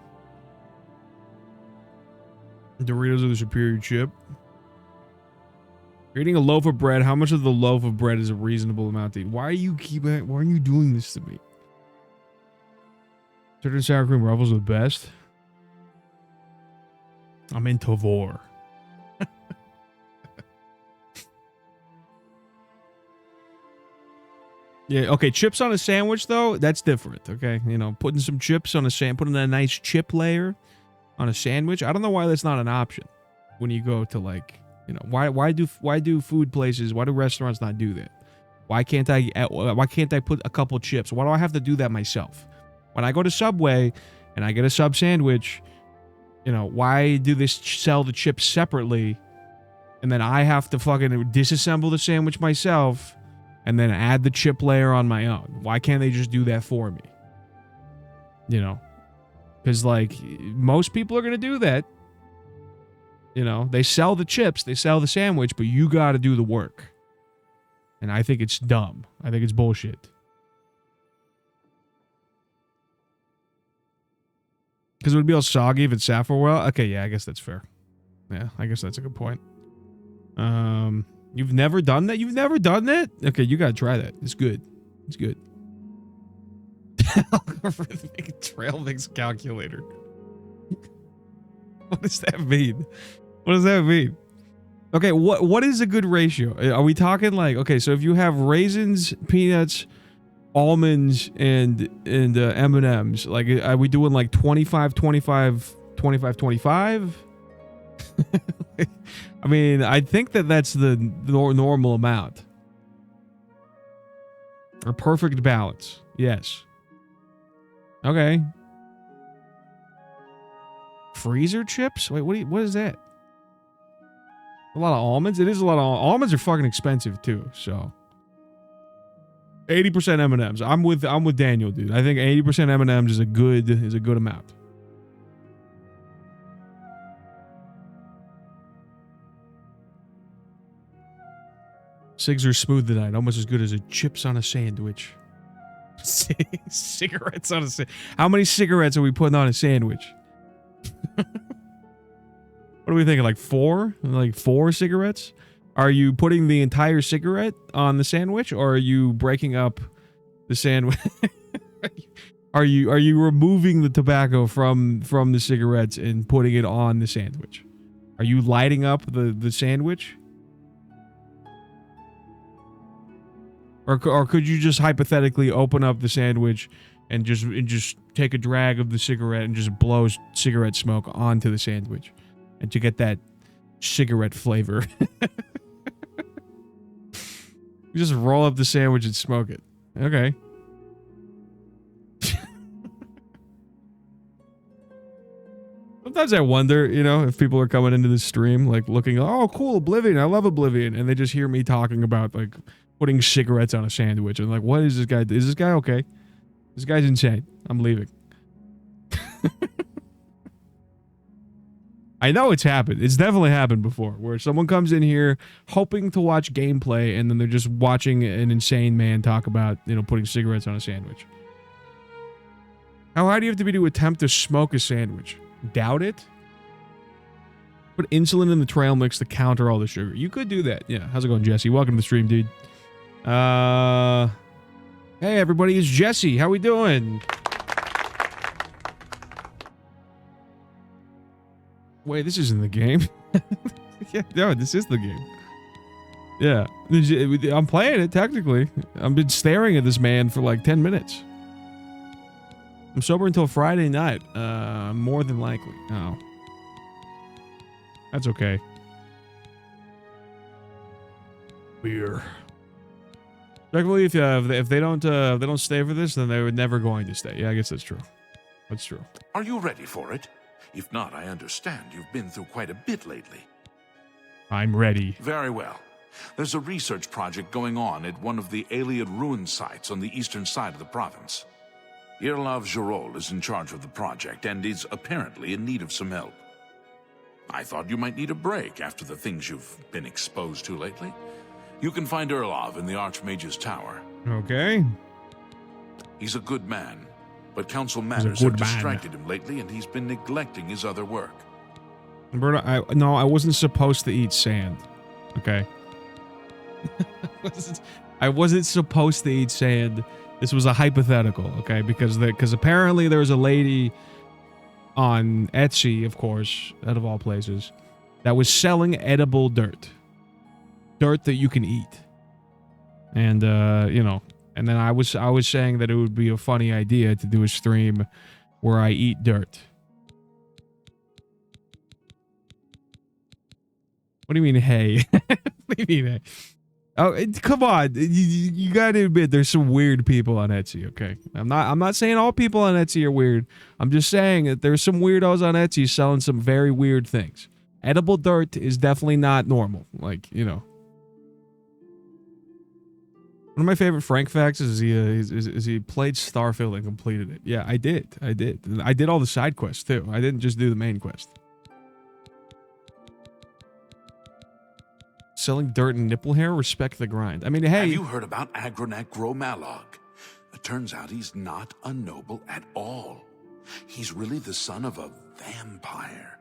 Doritos are the superior chip. You're eating a loaf of bread. How much of the loaf of bread is a reasonable amount to eat? Why are you doing this to me? Certain sour cream Ruffles are the best. I'm in Tavor. Yeah, okay, chips on a sandwich, though, that's different, okay? You know, putting some chips on putting a nice chip layer on a sandwich, I don't know why that's not an option when you go to, like, you know, why do food places, why do restaurants not do that? Why can't I put a couple chips? Why do I have to do that myself? When I go to Subway and I get a sub sandwich, you know, why do they sell the chips separately and then I have to fucking disassemble the sandwich myself and then add the chip layer on my own? Why can't they just do that for me? You know? Because, like, most people are going to do that. You know? They sell the chips, they sell the sandwich, but you got to do the work. And I think it's dumb. I think it's bullshit. Because it would be all soggy if it sat for a while. Okay, yeah, I guess that's fair. Yeah, I guess that's a good point. You've never done that? You've never done that? Okay, you gotta try that. It's good. It's good. Algorithmic trail mix calculator. What does that mean? What does that mean? Okay, what is a good ratio? Are we talking like, okay, so if you have raisins, peanuts, almonds, and M&Ms, like, are we doing like 25, 25, 25, 25? I mean, I think that's the normal amount. A perfect balance. Yes. Okay. Freezer chips? Wait, what is that? A lot of almonds? It is a lot of almonds are fucking expensive too, so 80% M&Ms. I'm with Daniel, dude. I think 80% M&Ms is a good amount. Cigs are smooth tonight, almost as good as a chips on a sandwich. Cigarettes on a sandwich. How many cigarettes are we putting on a sandwich? What are we thinking? Like 4? Like 4 cigarettes? Are you putting the entire cigarette on the sandwich, or are you breaking up the sandwich? Are you removing the tobacco from the cigarettes and putting it on the sandwich? Are you lighting up the sandwich? Or could you just hypothetically open up the sandwich and just take a drag of the cigarette and just blow cigarette smoke onto the sandwich, and to get that cigarette flavor? You just roll up the sandwich and smoke it. Okay. Sometimes I wonder, you know, if people are coming into the stream like looking, oh, cool, Oblivion, I love Oblivion, and they just hear me talking about like putting cigarettes on a sandwich, and like, what is this guy? Is this guy okay? This guy's insane. I'm leaving. I know it's happened. It's definitely happened before, where someone comes in here hoping to watch gameplay, and then they're just watching an insane man talk about, you know, putting cigarettes on a sandwich. How hard do you have to be to attempt to smoke a sandwich? Doubt it? Put insulin in the trail mix to counter all the sugar. You could do that. Yeah. How's it going, Jesse? Welcome to the stream, dude. Hey, everybody. It's Jesse. How we doing? Wait, this isn't the game. Yeah, no, this is the game. Yeah. I'm playing it, technically. I've been staring at this man for like 10 minutes. I'm sober until Friday night. More than likely. Oh. That's okay. Beer. Technically, if they don't stay for this, then they were never going to stay. Yeah, I guess that's true. That's true. Are you ready for it? If not, I understand you've been through quite a bit lately. I'm ready. Very well. There's a research project going on at one of the alien ruin sites on the eastern side of the province. Irlav Jirol is in charge of the project and is apparently in need of some help. I thought you might need a break after the things you've been exposed to lately. You can find Irlav in the Archmage's tower. Okay. He's a good man, but council matters have distracted him lately, and he's been neglecting his other work. Roberta, no, I wasn't supposed to eat sand. Okay. I wasn't supposed to eat sand. This was a hypothetical, okay? Because apparently there was a lady on Etsy, of course, out of all places, that was selling edible dirt. Dirt that you can eat. And you know, and then I was saying that it would be a funny idea to do a stream where I eat dirt. What do you mean, hey? What do you mean, hey? Oh, come on. You gotta admit there's some weird people on Etsy, okay? I'm not saying all people on Etsy are weird. I'm just saying that there's some weirdos on Etsy selling some very weird things. Edible dirt is definitely not normal. Like, you know. One of my favorite Frank facts is he played Starfield and completed it. Yeah, I did. I did all the side quests too. I didn't just do the main quest. Selling dirt and nipple hair? Respect the grind. I mean, hey. Have you heard about Agronak Gromalog? It turns out he's not a noble at all. He's really the son of a vampire.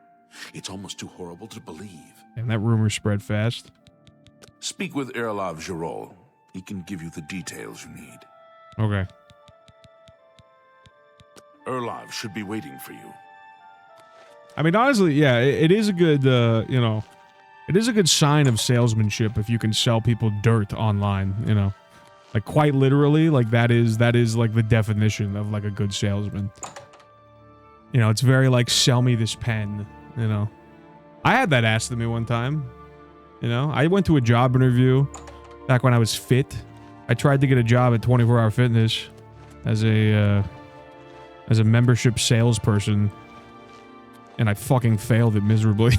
It's almost too horrible to believe. And that rumor spread fast. Speak with Irlav Jirol. He can give you the details you need. Okay. Irlav should be waiting for you. I mean, honestly, yeah, it is a good, you know, it is a good sign of salesmanship if you can sell people dirt online, you know. Like, quite literally, like, that is like the definition of, like, a good salesman. You know, it's very, like, sell me this pen, you know. I had that asked of me one time, you know. I went to a job interview back when I was fit. I tried to get a job at 24 Hour Fitness as a membership salesperson, and I fucking failed it miserably.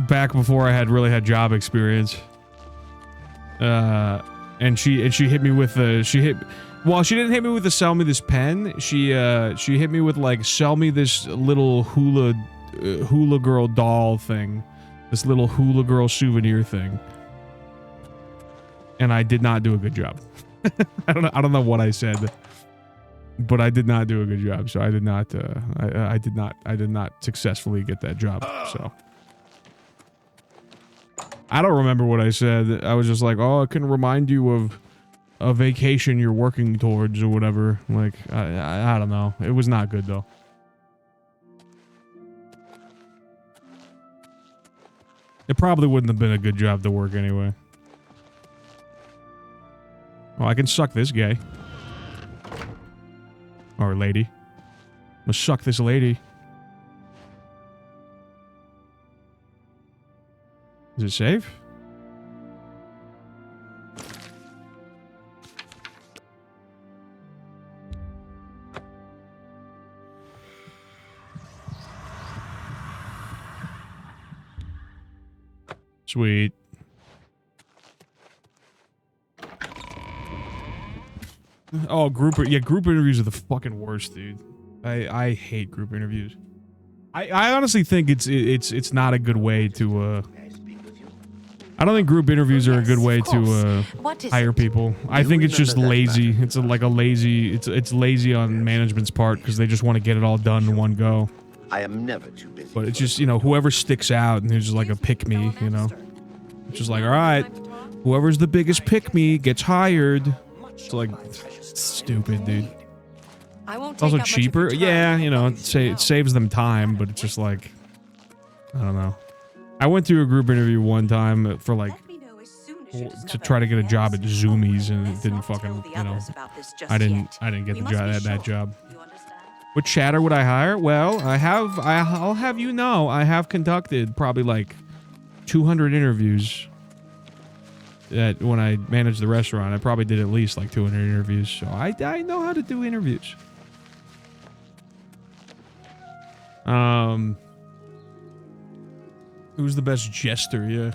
Back before I really had job experience. And she hit me with well, she didn't hit me with the sell me this pen. She hit me with like sell me this little hula girl doll thing. This little hula girl souvenir thing. And I did not do a good job. I don't know what I said, but I did not do a good job. So I did not I did not successfully get that job. So I don't remember what I said. I was just like, oh, it can remind you of a vacation you're working towards or whatever. Like, I don't know. It was not good, though. It probably wouldn't have been a good job to work anyway. Well, I can suck this guy. Or lady. I'm gonna suck this lady. Is it safe? Sweet. Oh, group interviews are the fucking worst, dude. I hate group interviews. I honestly think it's not a good way to I don't think group interviews are a good way to hire people. I think it's just lazy. It's like a lazy. It's lazy on management's part because they just want to get it all done in one go. I am never too busy. But it's just, you know, whoever sticks out and who's just like a pick me, you know. It's just like, all right, whoever's the biggest pick me gets hired. It's like stupid, dude. It's also cheaper. Yeah, you know, it saves them time, but it's just like, I don't know. I went through a group interview one time for like to try to get a job at Zoomies, and it didn't fucking, you know, I didn't get the job that job. What chatter would I hire? Well, I'll have you know, I have conducted probably like 200 interviews. When I managed the restaurant, I probably did at least like 200 interviews, so I know how to do interviews. Who's the best jester? Yeah.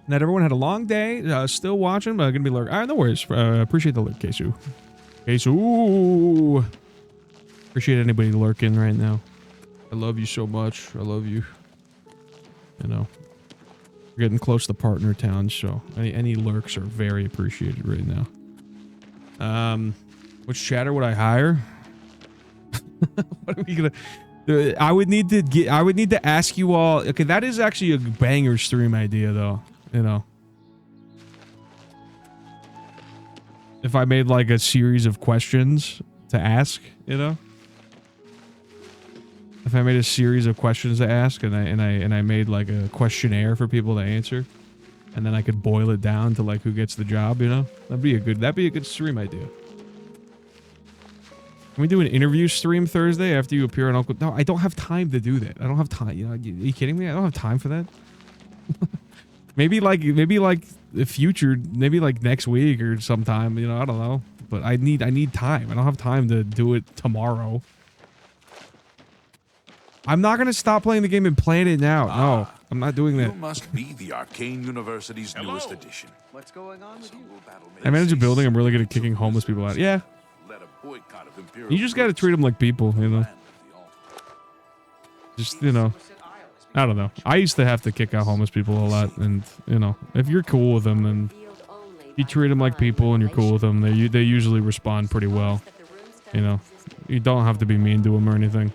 Not everyone had a long day. Still watching, but I'm gonna be lurking. Alright, no worries. Appreciate the lurk, Kesu. Kesu. Appreciate anybody lurking right now. I love you so much. I love you. You know. We're getting close to partner town, so any lurks are very appreciated right now. Which chatter would I hire? What are we gonna? I would need to ask you all. Okay, that is actually a banger stream idea, though. You know, if I made like a series of questions to ask, you know, if I made a series of questions to ask, and I made like a questionnaire for people to answer, and then I could boil it down to like who gets the job, you know, that'd be a good stream idea. Can we do an interview stream Thursday after you appear on Uncle? No, I don't have time to do that. I don't have time. You know, are you kidding me? I don't have time for that. maybe like the future, maybe like next week or sometime. You know, I don't know. But I need time. I don't have time to do it tomorrow. I'm not gonna stop playing the game and playing it now. No, I'm not doing that. You must be the Arcane University's newest addition. What's going on with you? I manage a building. I'm really good at kicking homeless people out. Yeah. You just gotta treat them like people, you know. Just, you know, I don't know. I used to have to kick out homeless people a lot, and you know, if you're cool with them, then you treat them like people, and you're cool with them. They usually respond pretty well. You know, you don't have to be mean to them or anything.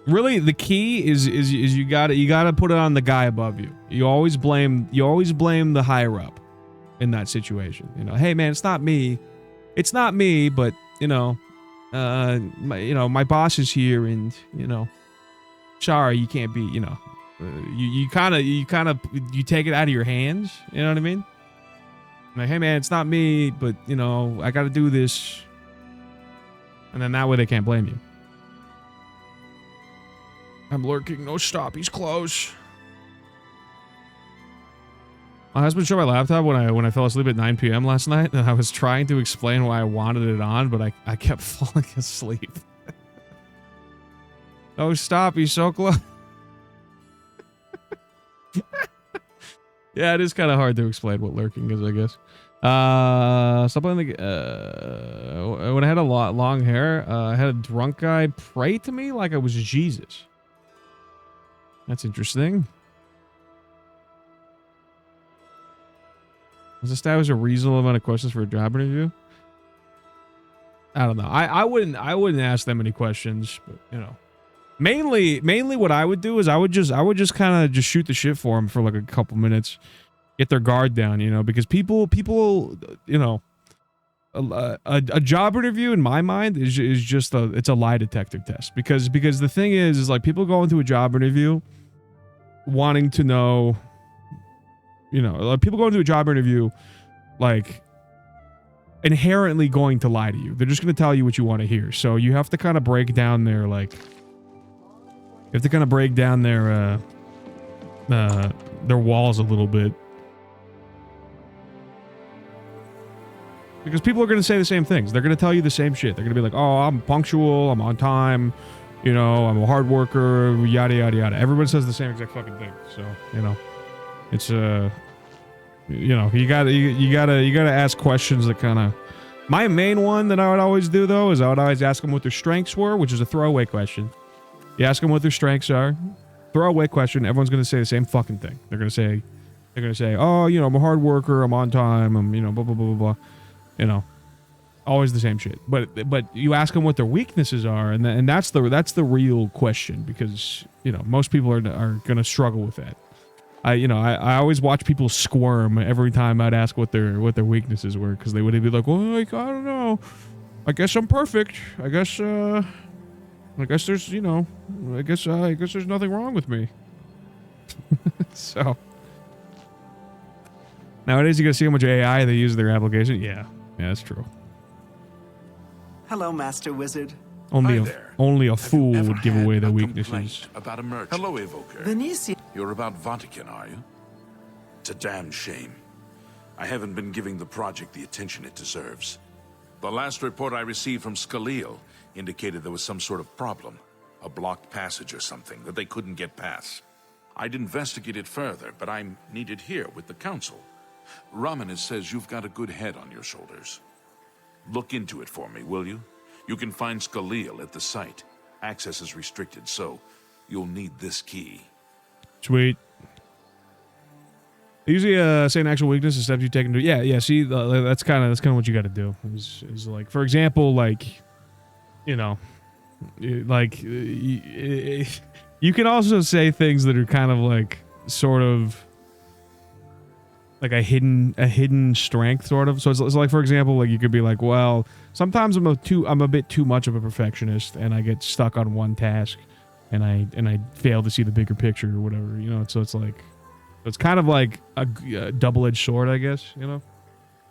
Really, the key is you gotta put it on the guy above you. You always blame the higher up in that situation. You know, hey man, it's not me, but you know, my boss is here, and you know, sorry, you can't be. You know, you kind of take it out of your hands. You know what I mean? Like, hey man, it's not me, but you know, I got to do this, and then that way they can't blame you. I'm lurking. No stop. He's close. My husband showed my laptop when I fell asleep at 9 p.m. last night, and I was trying to explain why I wanted it on, but I kept falling asleep. No stop. He's so close. Yeah, it is kind of hard to explain what lurking is, I guess. Stop playing the when I had a long hair, I had a drunk guy pray to me like I was Jesus. That's interesting. Was established a reasonable amount of questions for a job interview? I don't know. I wouldn't ask them any questions, but you know, mainly what I would do is I would just kind of just shoot the shit for them for like a couple minutes, get their guard down, you know, because people, you know, a job interview in my mind is just it's a lie detector test because the thing is like people go into a job interview wanting to know, you know, like people go into a job interview like inherently going to lie to you. They're just going to tell you what you want to hear. So you have to kind of break down their their walls a little bit. Because people are going to say the same things. They're going to tell you the same shit. They're going to be like, oh, I'm punctual, I'm on time, you know, I'm a hard worker, yada, yada, yada. Everyone says the same exact fucking thing. So, you know, it's, You know, you gotta ask questions that kind of. My main one that I would always do though is I would always ask them what their strengths were, which is a throwaway question. You ask them what their strengths are, throwaway question. Everyone's gonna say the same fucking thing. They're gonna say, oh, you know, I'm a hard worker, I'm on time, I'm, you know, blah blah blah blah blah. You know, always the same shit. But you ask them what their weaknesses are, and that's the real question, because you know most people are gonna struggle with that. I always watch people squirm every time I'd ask what their weaknesses were, because they would be like, well, like, I don't know, I guess I'm perfect. I guess there's, you know, I guess there's nothing wrong with me. So nowadays you gotta see how much AI they use in their application. Yeah, that's true. Hello, Master Wizard. Only a fool would give away their weaknesses. About a merchant. Hello, Evoker. Venezia. You're about Vatican, are you? It's a damn shame. I haven't been giving the project the attention it deserves. The last report I received from Scalil indicated there was some sort of problem. A blocked passage or something that they couldn't get past. I'd investigate it further, but I'm needed here with the Council. Romanus says you've got a good head on your shoulders. Look into it for me, will you? You can find Scalil at the site. Access is restricted, so you'll need this key. Sweet. Usually, say an actual weakness is steps you take into. Yeah. See, that's kind of what you got to do. Is like, for example, like, you know, like you can also say things that are kind of like sort of like a hidden strength, sort of. So it's like, for example, like you could be like, well, sometimes I'm a bit too much of a perfectionist, and I get stuck on one task, and I fail to see the bigger picture or whatever, you know. So it's like, it's kind of like a double-edged sword, I guess, you know,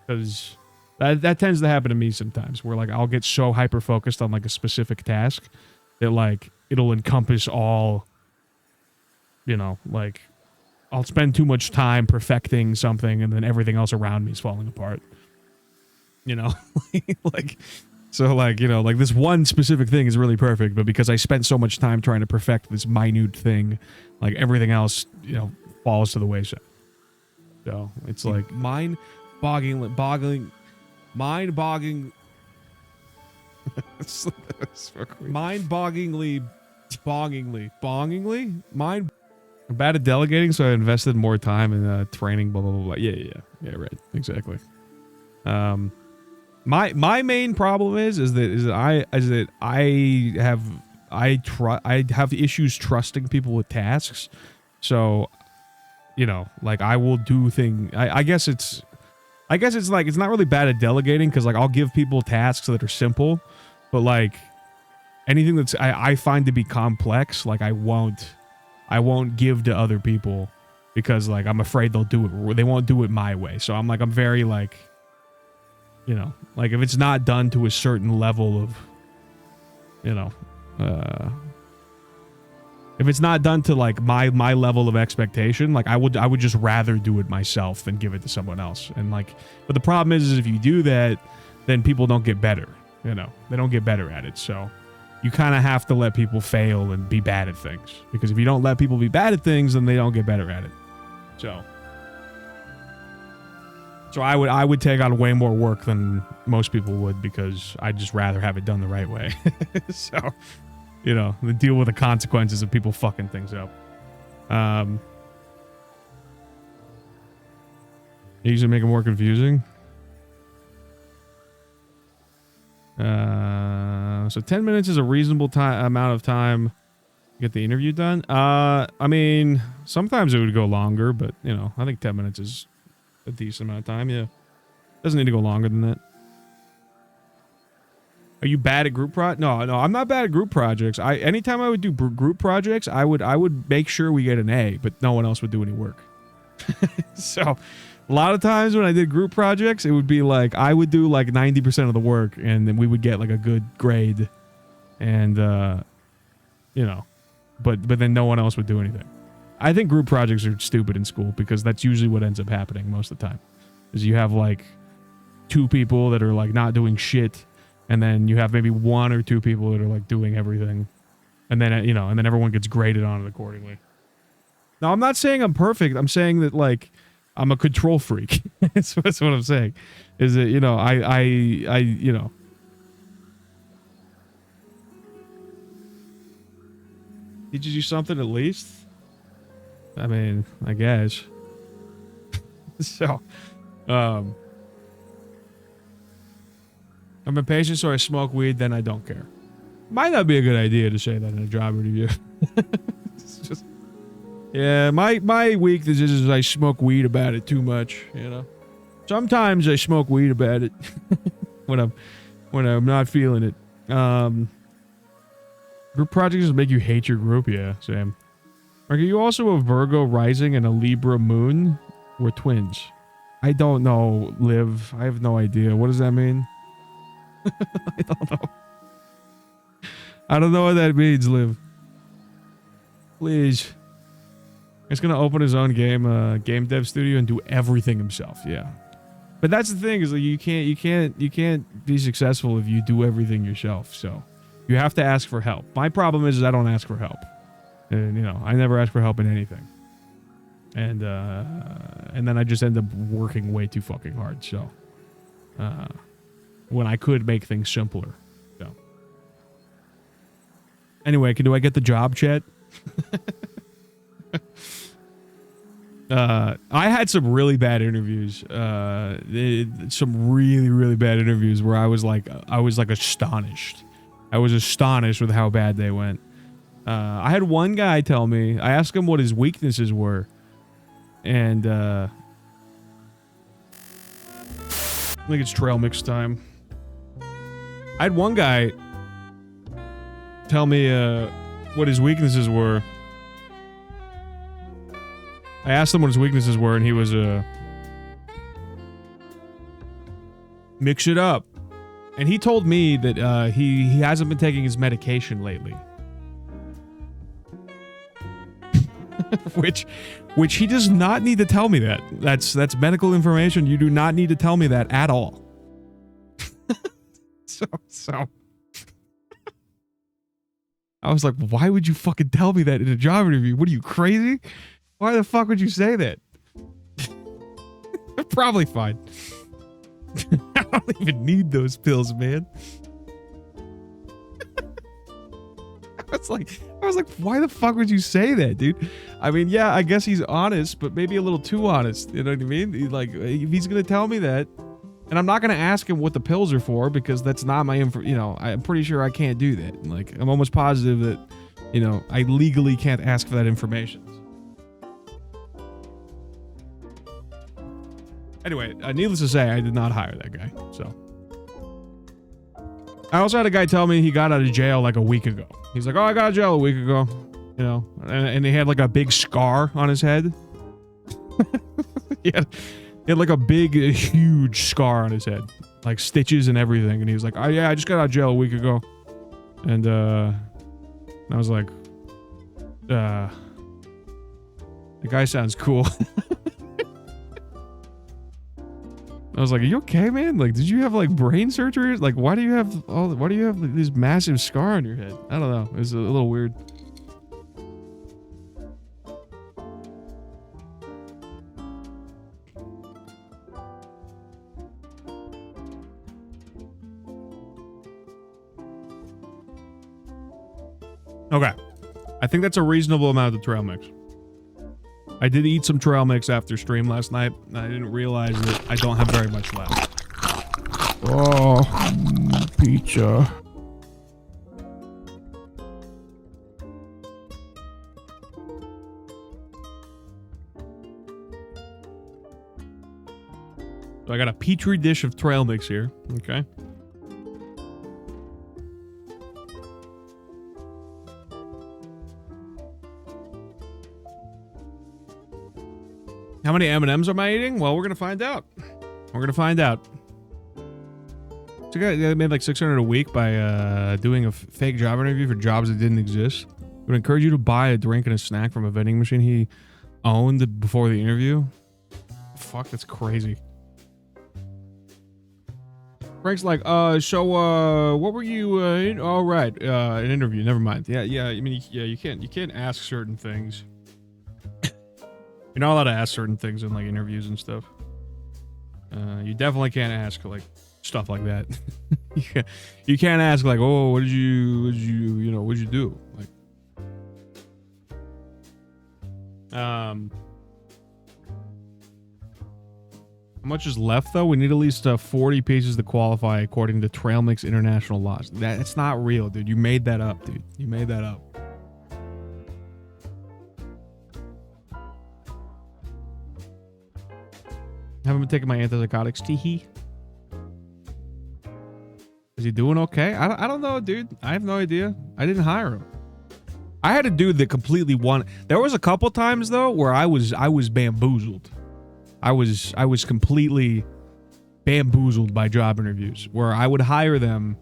because that tends to happen to me sometimes, where like I'll get so hyper focused on like a specific task that like it'll encompass all, you know, like I'll spend too much time perfecting something, and then everything else around me is falling apart. You know, like, so like, you know, like this one specific thing is really perfect, but because I spent so much time trying to perfect this minute thing, like everything else, you know, falls to the wayside. So it's like mind-bogglingly, I'm bad at delegating, so I invested more time in training, blah, blah, blah, blah. Yeah, right. Exactly. My main problem is that I have issues trusting people with tasks. So, you know, like I will do I guess it's like, it's not really bad at delegating, because like I'll give people tasks that are simple, but like anything that's I find to be complex, like I won't give to other people, because like I'm afraid they won't do it my way. So I'm very like, you know, like if it's not done to a certain level of, you know, if it's not done to like my level of expectation, like I would just rather do it myself than give it to someone else. And like, but the problem is if you do that, then people don't get better, you know, they don't get better at it. So you kind of have to let people fail and be bad at things, because if you don't let people be bad at things, then they don't get better at it. So I would take on way more work than most people would, because I'd just rather have it done the right way. So, you know, deal with the consequences of people fucking things up. You usually make it more confusing. So 10 minutes is a reasonable amount of time to get the interview done. I mean, sometimes it would go longer, but you know, I think 10 minutes is a decent amount of time. Yeah, doesn't need to go longer than that. Are you bad at group No, I'm not bad at group projects. Anytime I would do group projects, I would make sure we get an A, but no one else would do any work. So a lot of times when I did group projects, it would be like I would do like 90% of the work, and then we would get like a good grade, and you know, but then no one else would do anything. I think group projects are stupid in school, because that's usually what ends up happening most of the time. Is you have like 2 people that are like not doing shit, and then you have maybe 1 or 2 people that are like doing everything, and then you know, and then everyone gets graded on it accordingly. Now, I'm not saying I'm perfect. I'm saying that like I'm a control freak. That's what I'm saying. Is that, you know, I you know. Teaches you something at least? I mean, I guess. So, I'm impatient, so I smoke weed, then I don't care. Might not be a good idea to say that in a job interview. It's just, yeah, my weakness is I smoke weed about it too much, you know. Sometimes I smoke weed about it when I'm not feeling it. Group projects make you hate your group, yeah, Sam. Are you also a Virgo rising and a Libra moon? We're twins. I don't know, Liv. I have no idea. What does that mean? I don't know. I don't know what that means, Liv. Please. He's gonna open his own game dev studio and do everything himself. Yeah, but that's the thing is like you can't be successful if you do everything yourself. So you have to ask for help. My problem is I don't ask for help, and you know I never ask for help in anything, and then I just end up working way too fucking hard. So when I could make things simpler. So anyway, do I get the job, chat? I had some really bad interviews. Some really, really bad interviews where I was like astonished. I was astonished with how bad they went. I had one guy tell me, I asked him what his weaknesses were. And, I think it's trail mix time. I had one guy tell me, what his weaknesses were. I asked him what his weaknesses were, and he was mix it up. And he told me that he hasn't been taking his medication lately. which he does not need to tell me that. That's medical information. You do not need to tell me that at all. So I was like, why would you fucking tell me that in a job interview? What are you, crazy? Why the fuck would you say that? Probably fine. I don't even need those pills, man. I was like, why the fuck would you say that, dude? I mean, yeah, I guess he's honest, but maybe a little too honest. You know what I mean? Like, if he's gonna tell me that, and I'm not gonna ask him what the pills are for because that's not my info. You know, I'm pretty sure I can't do that. Like, I'm almost positive that, you know, I legally can't ask for that information. Anyway, needless to say, I did not hire that guy, so. I also had a guy tell me he got out of jail like a week ago. He's like, oh, I got out of jail a week ago, you know, and he had like a big scar on his head. he had like a big, huge scar on his head, like stitches and everything. And he was like, oh yeah, I just got out of jail a week ago. And I was like, the guy sounds cool. I was like, are you okay, man? Like, did you have like brain surgery? Like, why do you have this massive scar on your head? I don't know. It's a little weird. Okay. I think that's a reasonable amount of trail mix. I did eat some trail mix after stream last night. I didn't realize that I don't have very much left. Oh, pizza. So I got a petri dish of trail mix here. Okay. How many M&Ms am I eating? Well, we're going to find out. We're going to find out. So I made like $600 a week by doing a fake job interview for jobs that didn't exist. I would encourage you to buy a drink and a snack from a vending machine he owned before the interview. Fuck, that's crazy. Frank's like, so what were you in? Oh, right, an interview. Never mind. Yeah. I mean, yeah, you can't ask certain things. You're not allowed to ask certain things in like interviews and stuff. You definitely can't ask like stuff like that. You can't ask like, oh, what'd you do? Like, how much is left though? We need at least 40 pieces to qualify according to Trail Mix International laws. That's not real, dude. You made that up, dude. You made that up. Haven't been taking my antipsychotics. Teehee. Is he doing okay? I don't know, dude. I have no idea. I didn't hire him. I had a dude that completely won. There was a couple times though where I was bamboozled. I was completely bamboozled by job interviews where I would hire them.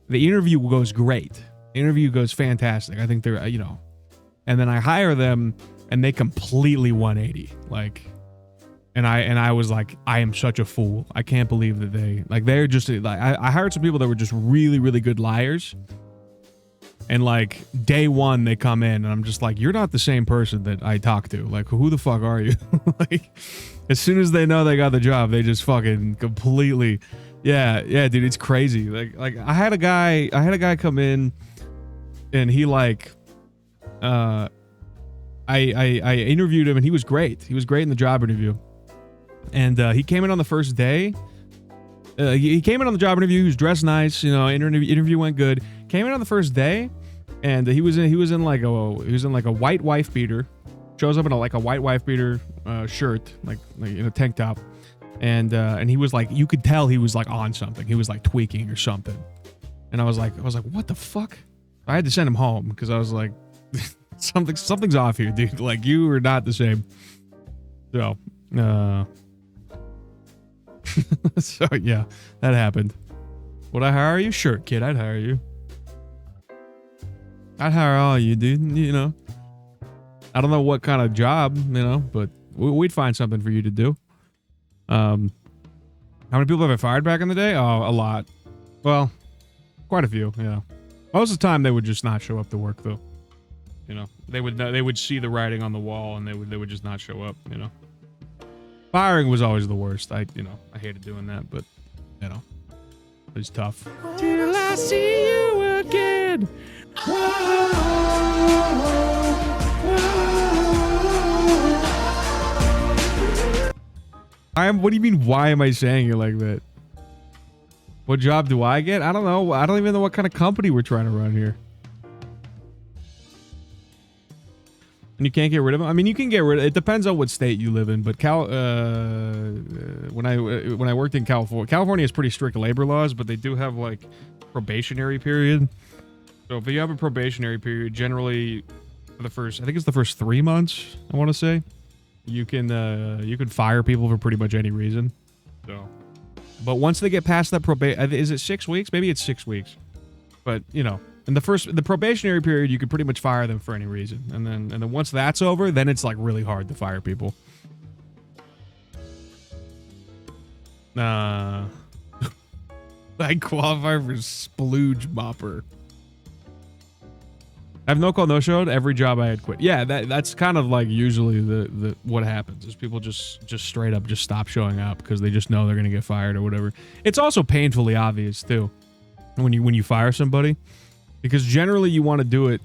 The interview goes great. The interview goes fantastic. I think they're, and then I hire them and they completely 180. Like, and I was like, I am such a fool. I can't believe that they're just like, I hired some people that were just really, really good liars. And like day one, they come in and I'm just like, you're not the same person that I talked to. Like, who the fuck are you? Like, as soon as they know they got the job, they just fucking completely, yeah, dude, it's crazy. Like I had a guy come in and he like, I interviewed him and he was great. He was great in the job interview. And he came in on the first day. He came in on the job interview. He was dressed nice. Interview went good. Came in on the first day, and he was in like a white wife beater. Shows up in a white wife beater shirt, like in a tank top, and he was like, you could tell he was like on something. He was like tweaking or something. And I was like, what the fuck? I had to send him home because I was like, something's off here, dude. Like, you are not the same. So. So yeah, that happened. Would I hire you? Sure, kid, I'd hire you. I'd hire all of you, dude. I don't know what kind of job, but we'd find something for you to do. How many people have I fired back in the day? Oh, a lot. Well, quite a few. Yeah. Most of the time they would just not show up to work though. They would see the writing on the wall and they would just not show up. Firing was always the worst. I hated doing that, but it was tough. Till I see you again. What do you mean? Why am I saying it like that? What job do I get? I don't know. I don't even know what kind of company we're trying to run here. And you can't get rid of them. I mean, you can get rid of it. Depends on what state you live in. But when I worked in California has pretty strict labor laws, but they do have like probationary period. So if you have a probationary period, generally for the first, I think it's the first 3 months, I want to say, you can fire people for pretty much any reason. So, but once they get past that probation, is it 6 weeks? Maybe it's 6 weeks. But in the probationary period, you could pretty much fire them for any reason. And then once that's over, then it's like really hard to fire people. I qualify for splooge mopper. I have no call, no showed. Every job I had quit. Yeah, that's kind of like usually the what happens is people just straight up just stop showing up because they just know they're gonna get fired or whatever. It's also painfully obvious too when you fire somebody. Because generally you want to do it.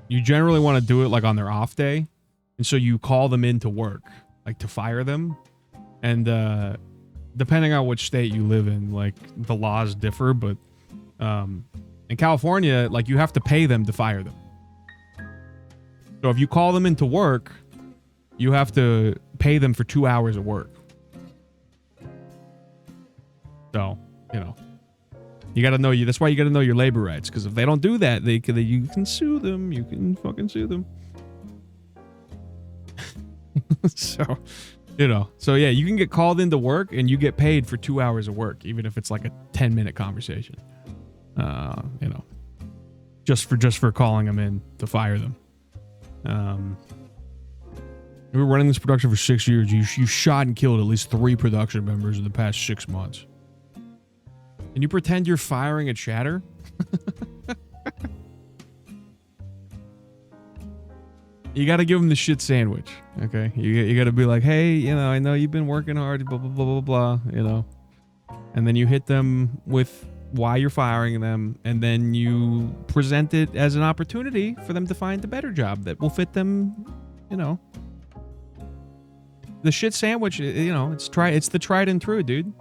You generally want to do it like on their off day. And so you call them in to work. Like to fire them. And depending on which state you live in, like the laws differ. But in California, like you have to pay them to fire them. So if you call them into work, you have to pay them for 2 hours of work. So, you gotta know that's why you gotta know your labor rights, because if they don't do that, you can sue them. You can fucking sue them. So, so yeah, you can get called into work and you get paid for 2 hours of work, even if it's like a 10-minute conversation. Just for calling them in to fire them. We were running this production for 6 years. You shot and killed at least 3 production members in the past 6 months. Can you pretend you're firing a chatter? You got to give them the shit sandwich, okay? You got to be like, hey, you know, I know you've been working hard, blah, blah, blah, blah, blah, you know. And then you hit them with why you're firing them, and then you present it as an opportunity for them to find a better job that will fit them, you know. The shit sandwich, you know, it's the tried and true, dude.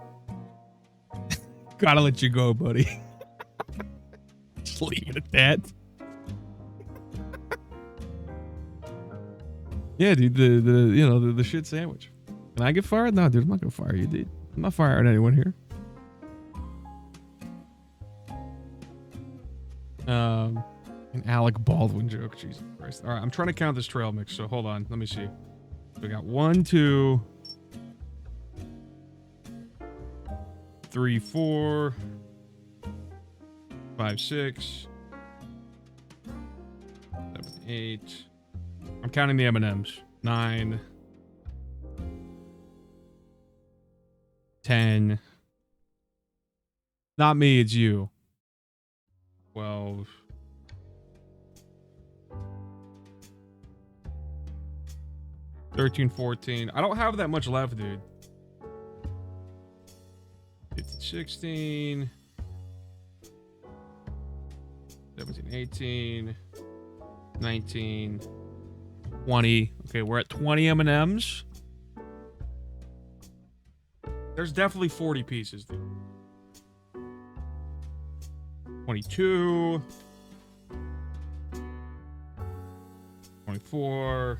Gotta let you go, buddy. Just leave it at that. Yeah, dude, the shit sandwich. Can I get fired? No, dude, I'm not gonna fire you, dude. I'm not firing anyone here. An Alec Baldwin joke, Jesus Christ. All right, I'm trying to count this trail mix, so hold on. Let me see. We got 1, 2, 3, 4, 5, 6, 7, 8. I'm counting the M&Ms. 9, 10. Not me, it's you. 12. 13, 14. I don't have that much left, dude. 15, 16. 17, 18. 19. 20. Okay, we're at 20 M&Ms. There's definitely 40 pieces, dude. 22. 24.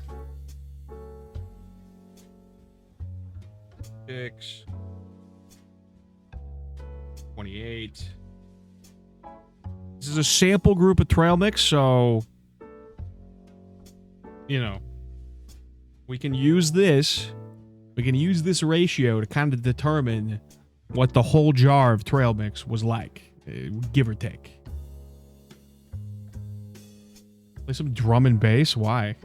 6. 28. This is a sample group of trail mix, so you know, we can use this. We can use this ratio to kind of determine what the whole jar of trail mix was like, give or take. Play some drum and bass? Why?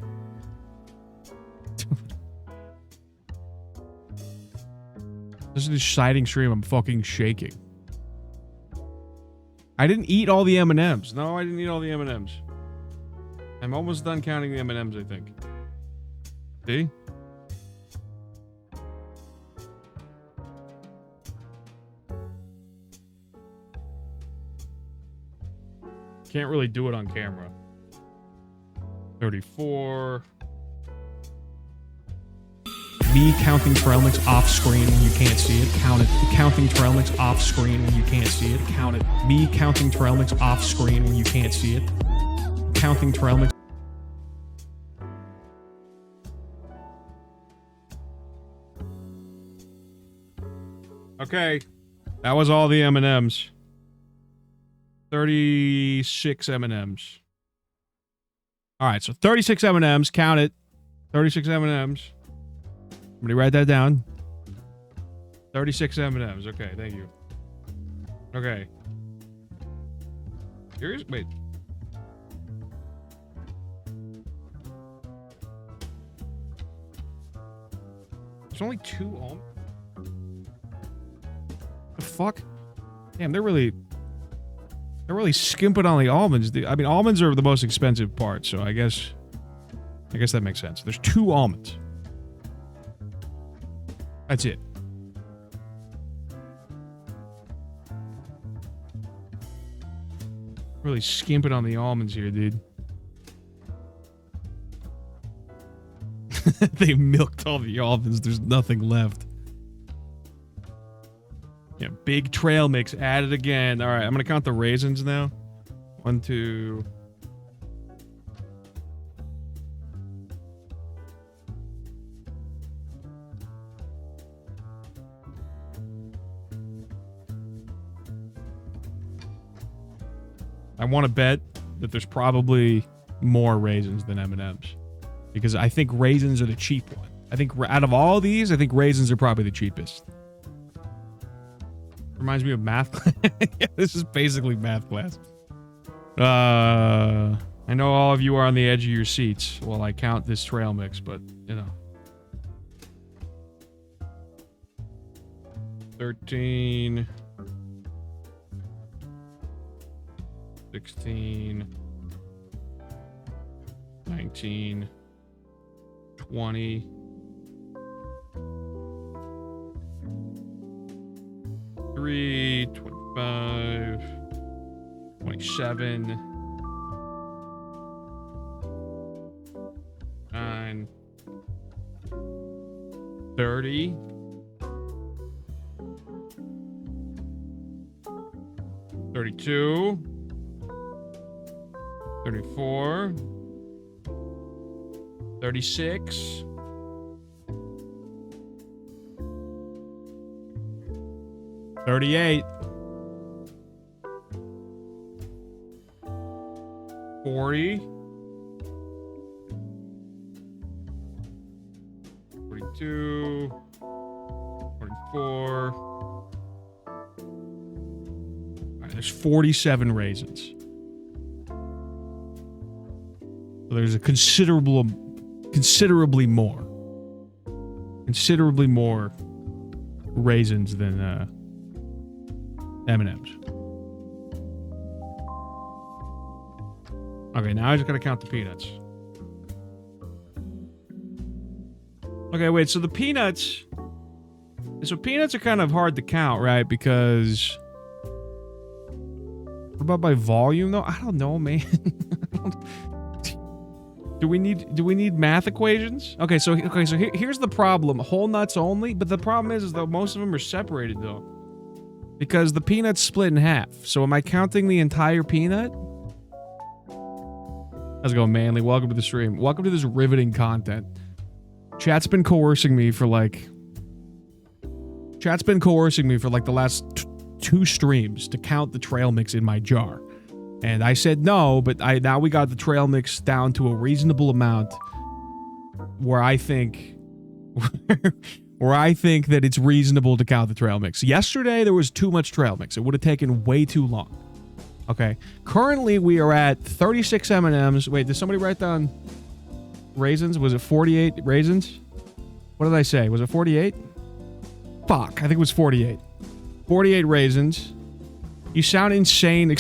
This is an exciting stream. I'm fucking shaking. I didn't eat all the M&Ms. No, I didn't eat all the M&Ms. I'm almost done counting the M&Ms, I think. See? Can't really do it on camera. 34. Me counting trail mix off screen when you can't see it. Count it. Counting trail mix off screen when you can't see it. Count it. Me counting trail mix off screen when you can't see it. Counting trail mix. Okay. That was all the M&Ms. 36 M&Ms. All right, so 36 M&Ms. Count it. 36 M&Ms. Somebody write that down. 36 M&Ms. Okay, thank you. Okay. Here's... Wait. There's only 2 almonds? The fuck? Damn, they're really skimping on the almonds. I mean, almonds are the most expensive part, so I guess that makes sense. There's 2 almonds. That's it. Really skimping on the almonds here, dude. They milked all the almonds. There's nothing left. Yeah, big trail mix added again. All right, I'm going to count the raisins now. 1, 2... I want to bet that there's probably more raisins than M&Ms. Because I think raisins are the cheap one. I think out of all these, I think raisins are probably the cheapest. Reminds me of math class. Yeah, this is basically math class. I know all of you are on the edge of your seats while I count this trail mix, but, you know. 13... 16, 19, 20. 3, 25, 27, 9, 30, 32, 34, 36, 38, 40, 42, 44. All right, there's 47 raisins. So there's a considerably more raisins than M&Ms. Okay, now I just gotta count the peanuts. Okay, wait, so the peanuts... So peanuts are kind of hard to count, right? Because... What about by volume, though? I don't know, man. Do we need math equations? Okay, so here's the problem. Whole nuts only, but the problem is that most of them are separated, though. Because the peanut's split in half. So am I counting the entire peanut? How's it going, Manly? Welcome to the stream. Welcome to this riveting content. Chat's been coercing me for like the last 2 streams to count the trail mix in my jar. And I said no, but now we got the trail mix down to a reasonable amount where I think that it's reasonable to count the trail mix. Yesterday there was too much trail mix. It would have taken way too long. Okay. Currently we are at 36 M&Ms. Wait, did somebody write down raisins? Was it 48 raisins? What did I say? Was it 48? Fuck, I think it was 48. 48 raisins. You sound insane. You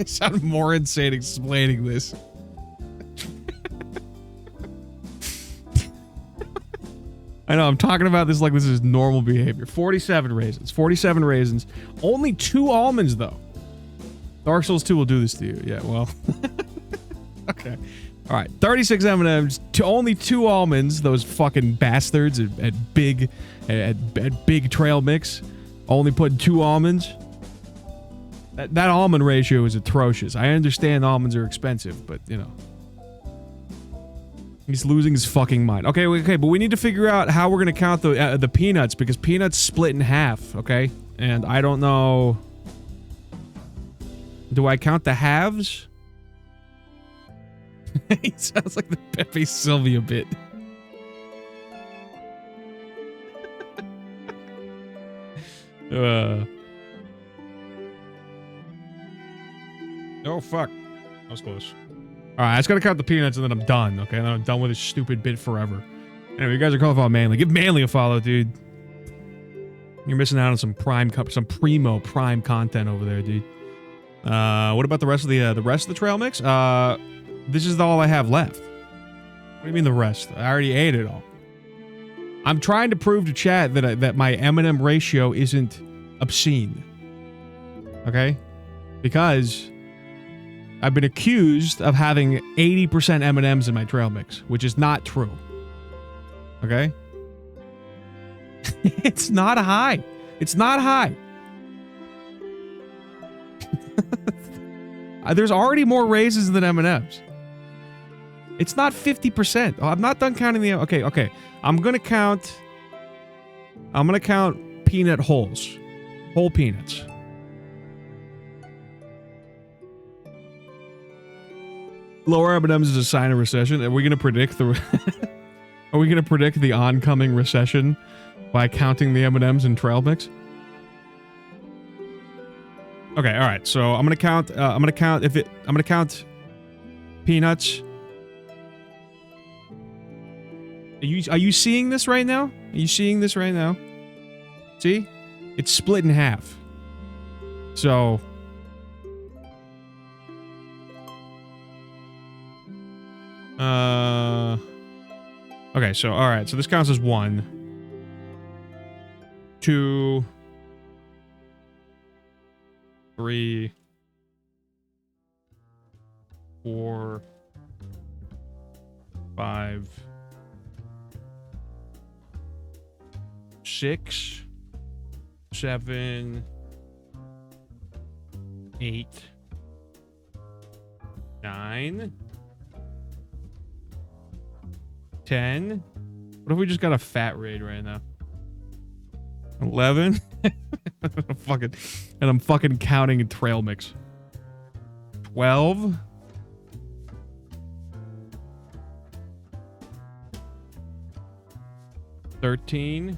sound more insane explaining this. I know, I'm talking about this like this is normal behavior. 47 raisins. 47 raisins. Only 2 almonds, though. Dark Souls 2 will do this to you. Yeah, well. Okay. All right. 36 M&Ms. Only 2 almonds. Those fucking bastards at big trail mix. Only put 2 almonds. That almond ratio is atrocious. I understand almonds are expensive, but, you know. He's losing his fucking mind. Okay, but we need to figure out how we're going to count the peanuts, because peanuts split in half, okay? And I don't know... Do I count the halves? He sounds like the Pepe Sylvia bit. Oh, fuck. That was close. Alright, I just gotta count the peanuts and then I'm done, okay? And then I'm done with this stupid bit forever. Anyway, you guys are calling for Manly. Give Manly a follow, dude. You're missing out on some primo prime content over there, dude. What about the rest of the trail mix? This is all I have left. What do you mean the rest? I already ate it all. I'm trying to prove to chat that my M&M ratio isn't obscene. Okay? Because I've been accused of having 80% M&Ms in my trail mix, which is not true. Okay? It's not high. It's not high. There's already more raisins than M&Ms. It's not 50%. Oh, I'm not done counting the... Okay. I'm gonna count peanut holes. Whole peanuts. Lower M&Ms is a sign of recession. Are we gonna predict the... Are we gonna predict the oncoming recession by counting the M&Ms in trail mix? Okay, all right. So I'm gonna count peanuts. Are you seeing this right now? Are you seeing this right now? See? It's split in half. So Okay, so, alright. So this counts as 1, 2, 3, 4, 5, 6, 7, 8, 9, 10. What if we just got a fat raid right now? 11. I'm fucking counting trail mix. 12. 13.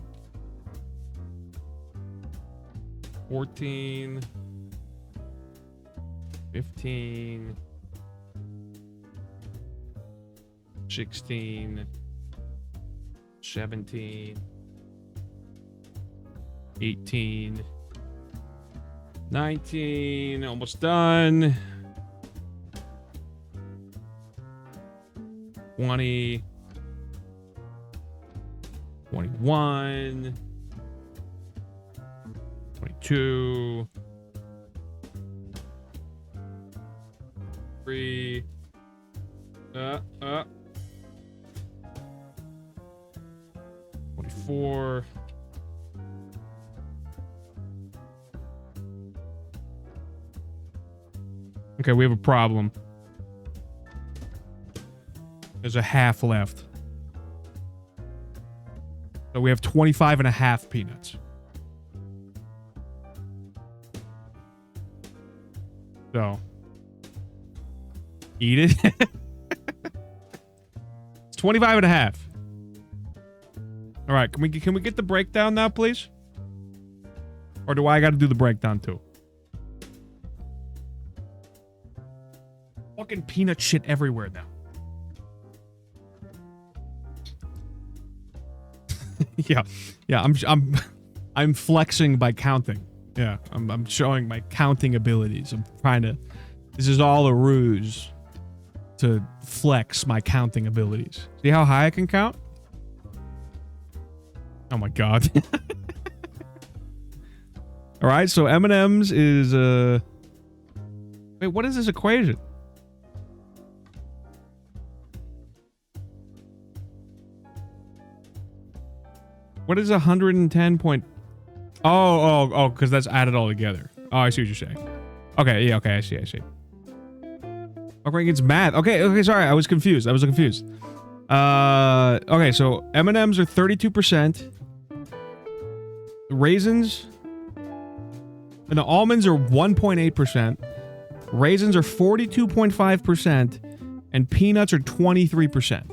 14. 15. 16. 17. 18. 19. Almost done. 20. 21. 22. 3. 24. 'Okay, we have a problem. There's a half left. So we have 25 and a half peanuts. So. Eat it. It's 25 and a half. All right, can we get the breakdown now, please? Or do I got to do the breakdown too? Fucking peanut shit everywhere now. Yeah. I'm flexing by counting. Yeah, I'm showing my counting abilities. I'm trying to. This is all a ruse to flex my counting abilities. See how high I can count? Oh my god. All right, so M&M's is wait, what is this equation? What is 110 point? Oh, because that's added all together. Oh, I see what you're saying. Okay, yeah, okay, I see. Okay, it's math. Okay, sorry, I was confused. Okay, so M&M's are 32%. Raisins and the almonds are 1.8%. Raisins are 42.5%, and peanuts are 23%.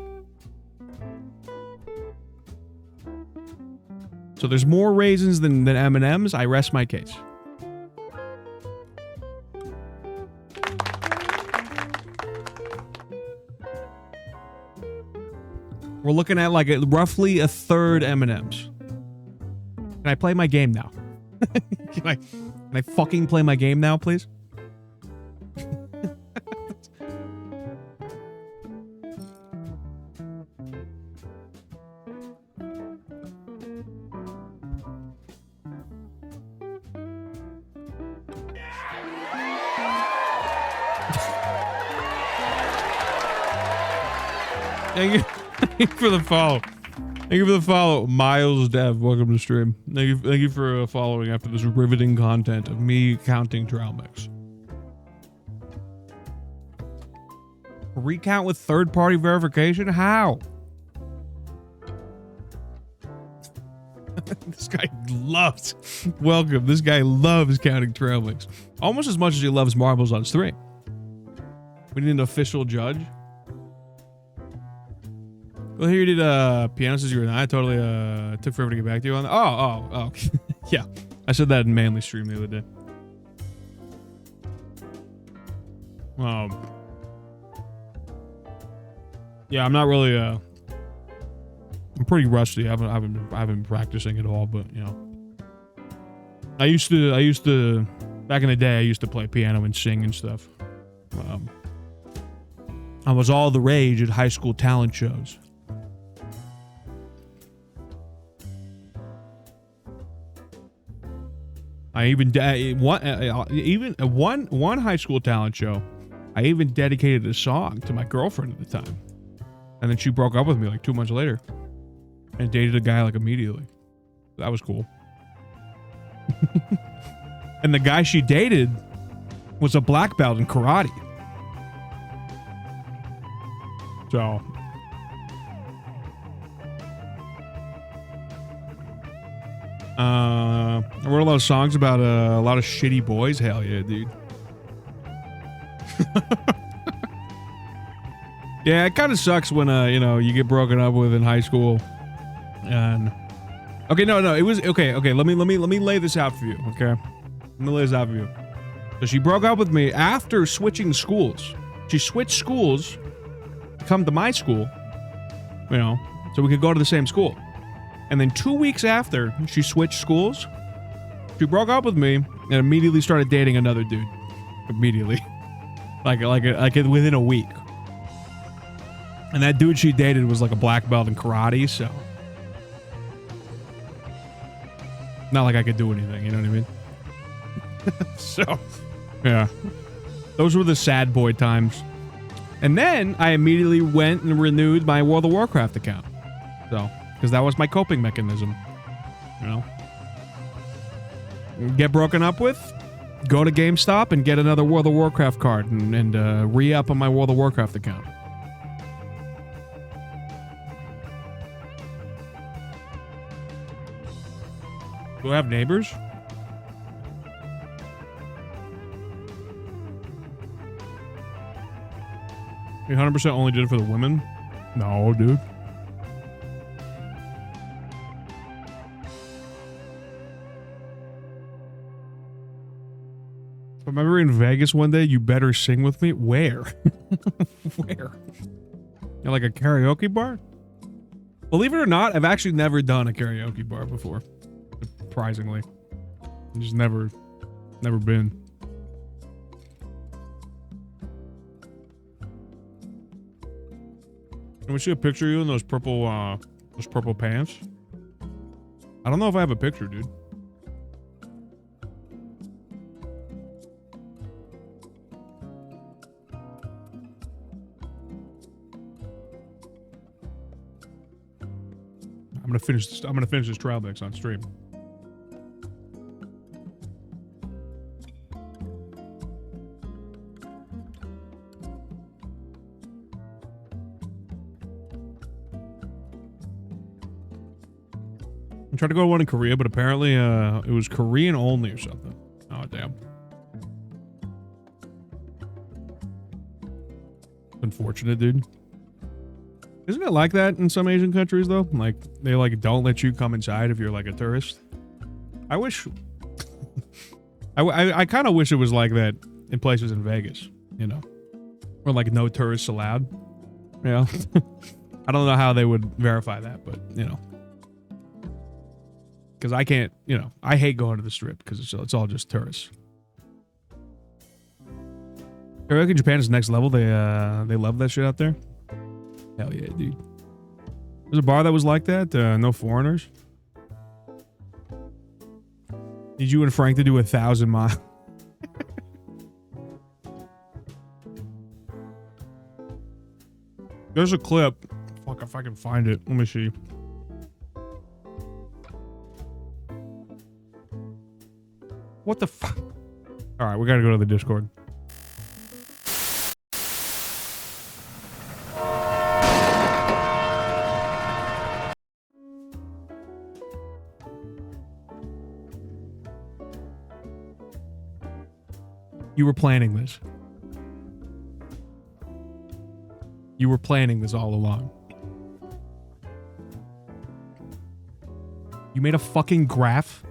So there's more raisins than M&M's. I rest my case. We're looking at like roughly a third M&M's. Can I play my game now? Can I fucking play my game now, please? Thank you for the follow. Thank you for the follow. Miles Dev, welcome to the stream. Thank you for following after this riveting content of me counting trail mix. Recount with third-party verification? How? This guy loves... Welcome. This guy loves counting trail mix. Almost as much as he loves marbles on stream. We need an official judge. Well, here you did piano since you were 9. I totally took forever to get back to you on that. Oh. Yeah. I said that in Manly stream the other day. Yeah, I'm not really I'm pretty rusty. I haven't been practicing at all, but you know. I used to back in the day I used to play piano and sing and stuff. I was all the rage at high school talent shows. I even one high school talent show, I even dedicated a song to my girlfriend at the time. And then she broke up with me like 2 months later and dated a guy like immediately. That was cool. And the guy she dated was a black belt in karate. So I wrote a lot of songs about a lot of shitty boys. Hell yeah, dude. Yeah, it kind of sucks when you know, you get broken up with in high school. And okay, no, it was okay. Let me lay this out for you. Okay, let me lay this out for you. So she broke up with me after switching schools. She switched schools to come to my school, you know, so we could go to the same school. And then 2 weeks after she switched schools, she broke up with me and immediately started dating another dude. Immediately, like within a week. And that dude she dated was like a black belt in karate, so not like I could do anything, you know what I mean? So, yeah. Those were the sad boy times. And then I immediately went and renewed my World of Warcraft account. So, because that was my coping mechanism, you know? Get broken up with, go to GameStop and get another World of Warcraft card and re-up on my World of Warcraft account. Do I have neighbors? You 100% only did it for the women? No, dude. If I'm ever in Vegas one day, you better sing with me. Where? Where? You're like a karaoke bar? Believe it or not, I've actually never done a karaoke bar before. Surprisingly. I've just never been. Can we see a picture of you in those purple pants? I don't know if I have a picture, dude. I'm gonna finish this trial mix on stream. I tried to go to one in Korea, but apparently it was Korean only or something. Oh, damn. Unfortunate, dude. Isn't it like that in some Asian countries, though? Like, they, like, don't let you come inside if you're, like, a tourist? I wish... I kind of wish it was like that in places in Vegas, you know? Where, like, no tourists allowed. You know? I don't know how they would verify that, but, you know. Because I can't, you know, I hate going to the strip because it's all just tourists. Karaoke in Japan is next level. They love that shit out there. Hell yeah, dude. There's a bar that was like that. No foreigners. Need you and Frank to do 1,000 miles. There's a clip. Fuck if I can find it. Let me see. What the fuck? All right, we gotta go to the Discord. You were planning this. You were planning this all along. You made a fucking graph?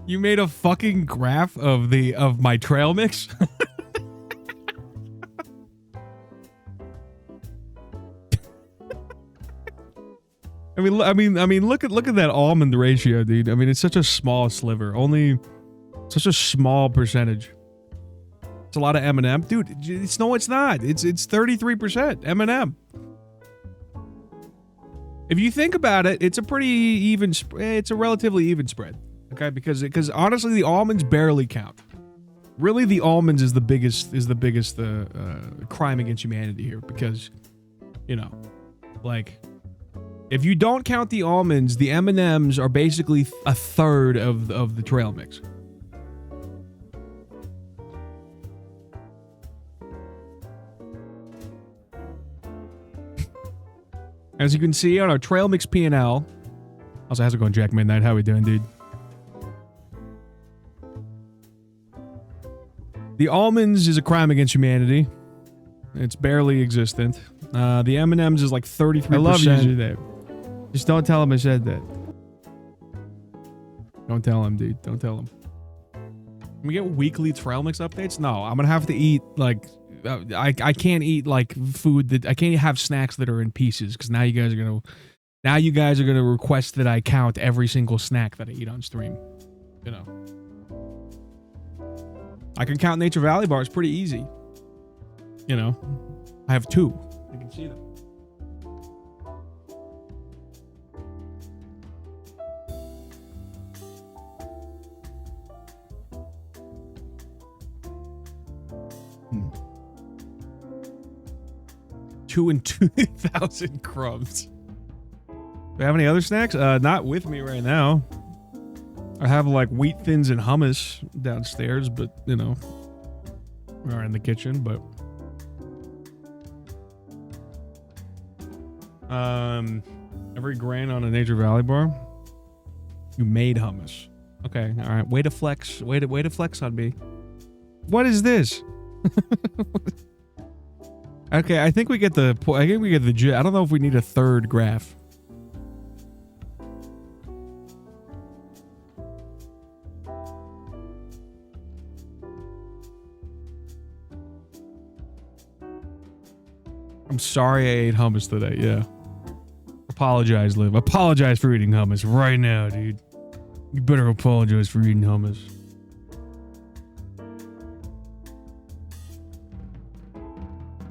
You made a fucking graph of my trail mix? I mean, look at that almond ratio, dude. I mean, it's such a small sliver. Only such a small percentage. It's a lot of M&M, dude. It's not. It's 33% M&M. If you think about it, it's a pretty even. It's a relatively even spread. Okay, because honestly, the almonds barely count. Really, the almonds is the biggest crime against humanity here, because, you know, like, if you don't count the almonds, the M&Ms are basically a third of the trail mix. As you can see on our trail mix P&L. Also, how's it going, Jack Midnight? How we doing, dude? The almonds is a crime against humanity. It's barely existent. The M&Ms is like 33%. I love you, Dave. Just don't tell him I said that. Don't tell him, dude. Don't tell him. Can we get weekly trail mix updates? No, I'm gonna have to eat like I can't eat like food that I can't have snacks that are in pieces, because now you guys are gonna request that I count every single snack that I eat on stream. You know. I can count Nature Valley bars pretty easy. You know, I have 2. You can see them. $2 and 2,000 crumbs. Do we have any other snacks? Not with me right now. I have like wheat thins and hummus downstairs, but you know, or in the kitchen, but every grain on a Nature Valley bar. You made hummus. Okay, all right. Way to flex. Way to flex on me. What is this? Okay, I think we get the gist. I don't know if we need a third graph. I'm sorry I ate hummus today, yeah. Apologize, Liv. Apologize for eating hummus right now, dude. You better apologize for eating hummus.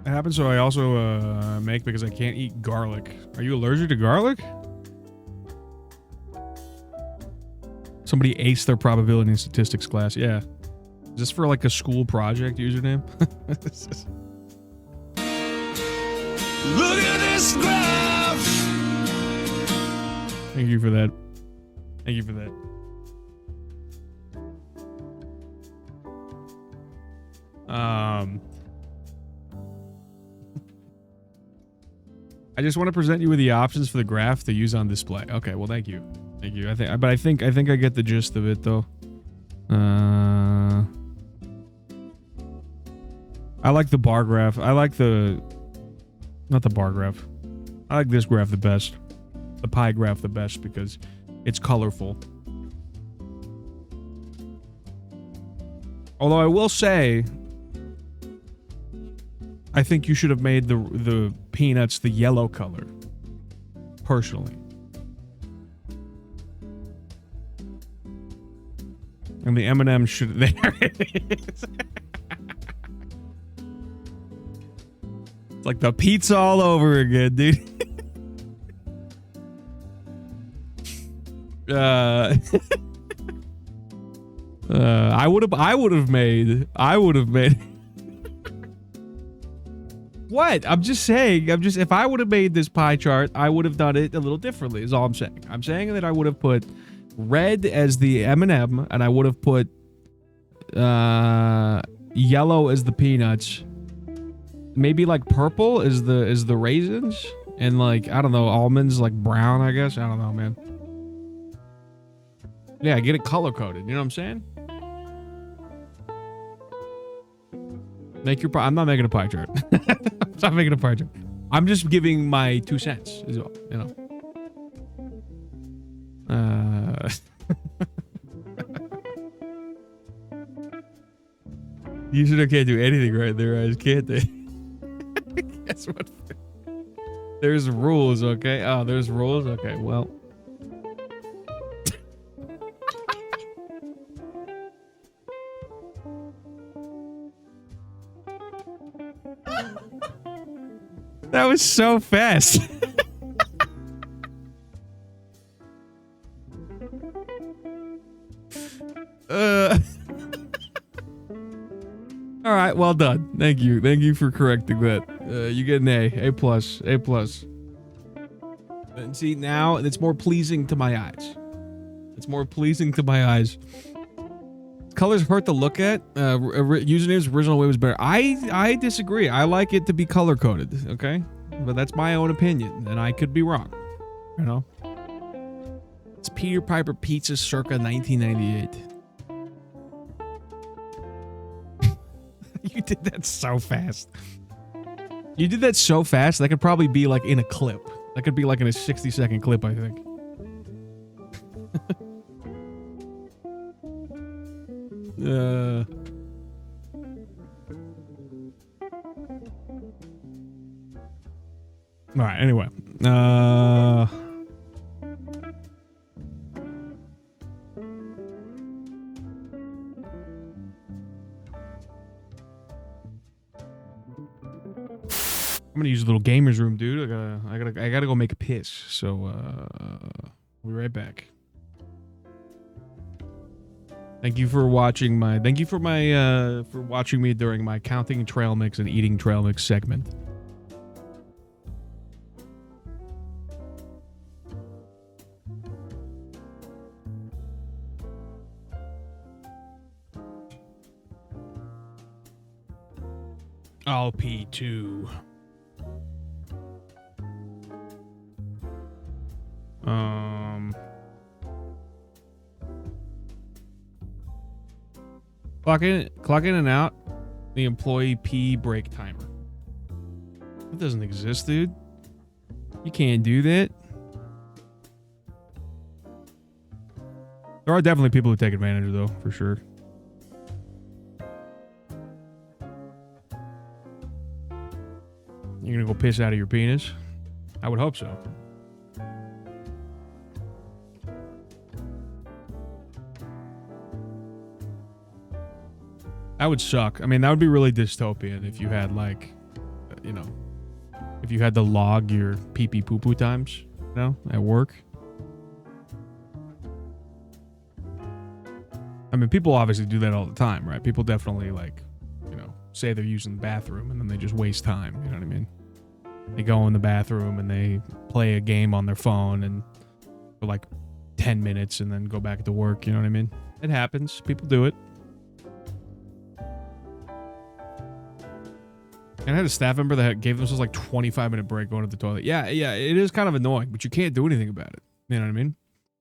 It happens so I also make because I can't eat garlic. Are you allergic to garlic? Somebody aced their probability and statistics class. Yeah. Is this for like a school project username? Look at this graph. Thank you for that. Thank you for that. I just want to present you with the options for the graph to use on display. Okay, well, thank you. Thank you. I think I get the gist of it though. I like the bar graph. I like not the bar graph. I like this graph the best. The pie graph the best because it's colorful. Although I will say, I think you should have made the peanuts the yellow color. Personally. And the M&M should... There it is. It's like the pizza all over again, dude. I would have made What? I'm just saying, if I would have made this pie chart, I would have done it a little differently, is all I'm saying. I'm saying that I would have put red as the M&M, and I would have put yellow as the peanuts. Maybe like purple is the raisins, and like, I don't know, almonds like brown, I guess. I don't know, man. Yeah, get it color coded, you know what I'm saying? Make your pie. I'm not making a pie chart. I'm not making a pie chart. I'm just giving my 2 cents, is all, you know. Usually can't do anything right in their eyes, can't they? Guess what? There's rules, okay? Oh, there's rules? Okay, well. That was so fast. right, well done. Thank you for correcting that. You get an A plus, A plus. And see, now it's more pleasing to my eyes. It's more pleasing to my eyes. Colors hurt to look at. Username's original way was better. I disagree. I like it to be color coded. Okay, but that's my own opinion, and I could be wrong. You know, it's Peter Piper Pizza circa 1998. You did that so fast. You did that so fast. That could probably be like in a clip. That could be like in a 60-second clip, I think. All right, anyway. I'm gonna use a little gamer's room, dude. I gotta go make a piss. So we'll be right back. Thank you for watching my. Thank you for my for watching me during my counting trail mix and eating trail mix segment. Oh, P2. Clock in and out the employee P break timer. That doesn't exist, dude. You can't do that. There are definitely people who take advantage, though, for sure. You're gonna go piss out of your penis? I would hope so. That would suck. I mean, that would be really dystopian if you had, like, you know, if you had to log your pee-pee poo-poo times, you know, at work. I mean, people obviously do that all the time, right? People definitely, like, you know, say they're using the bathroom and then they just waste time, you know what I mean? They go in the bathroom and they play a game on their phone and for like 10 minutes and then go back to work, you know what I mean? It happens. People do it. And I had a staff member that gave themselves like 25-minute break going to the toilet. Yeah, it is kind of annoying, but you can't do anything about it. You know what I mean?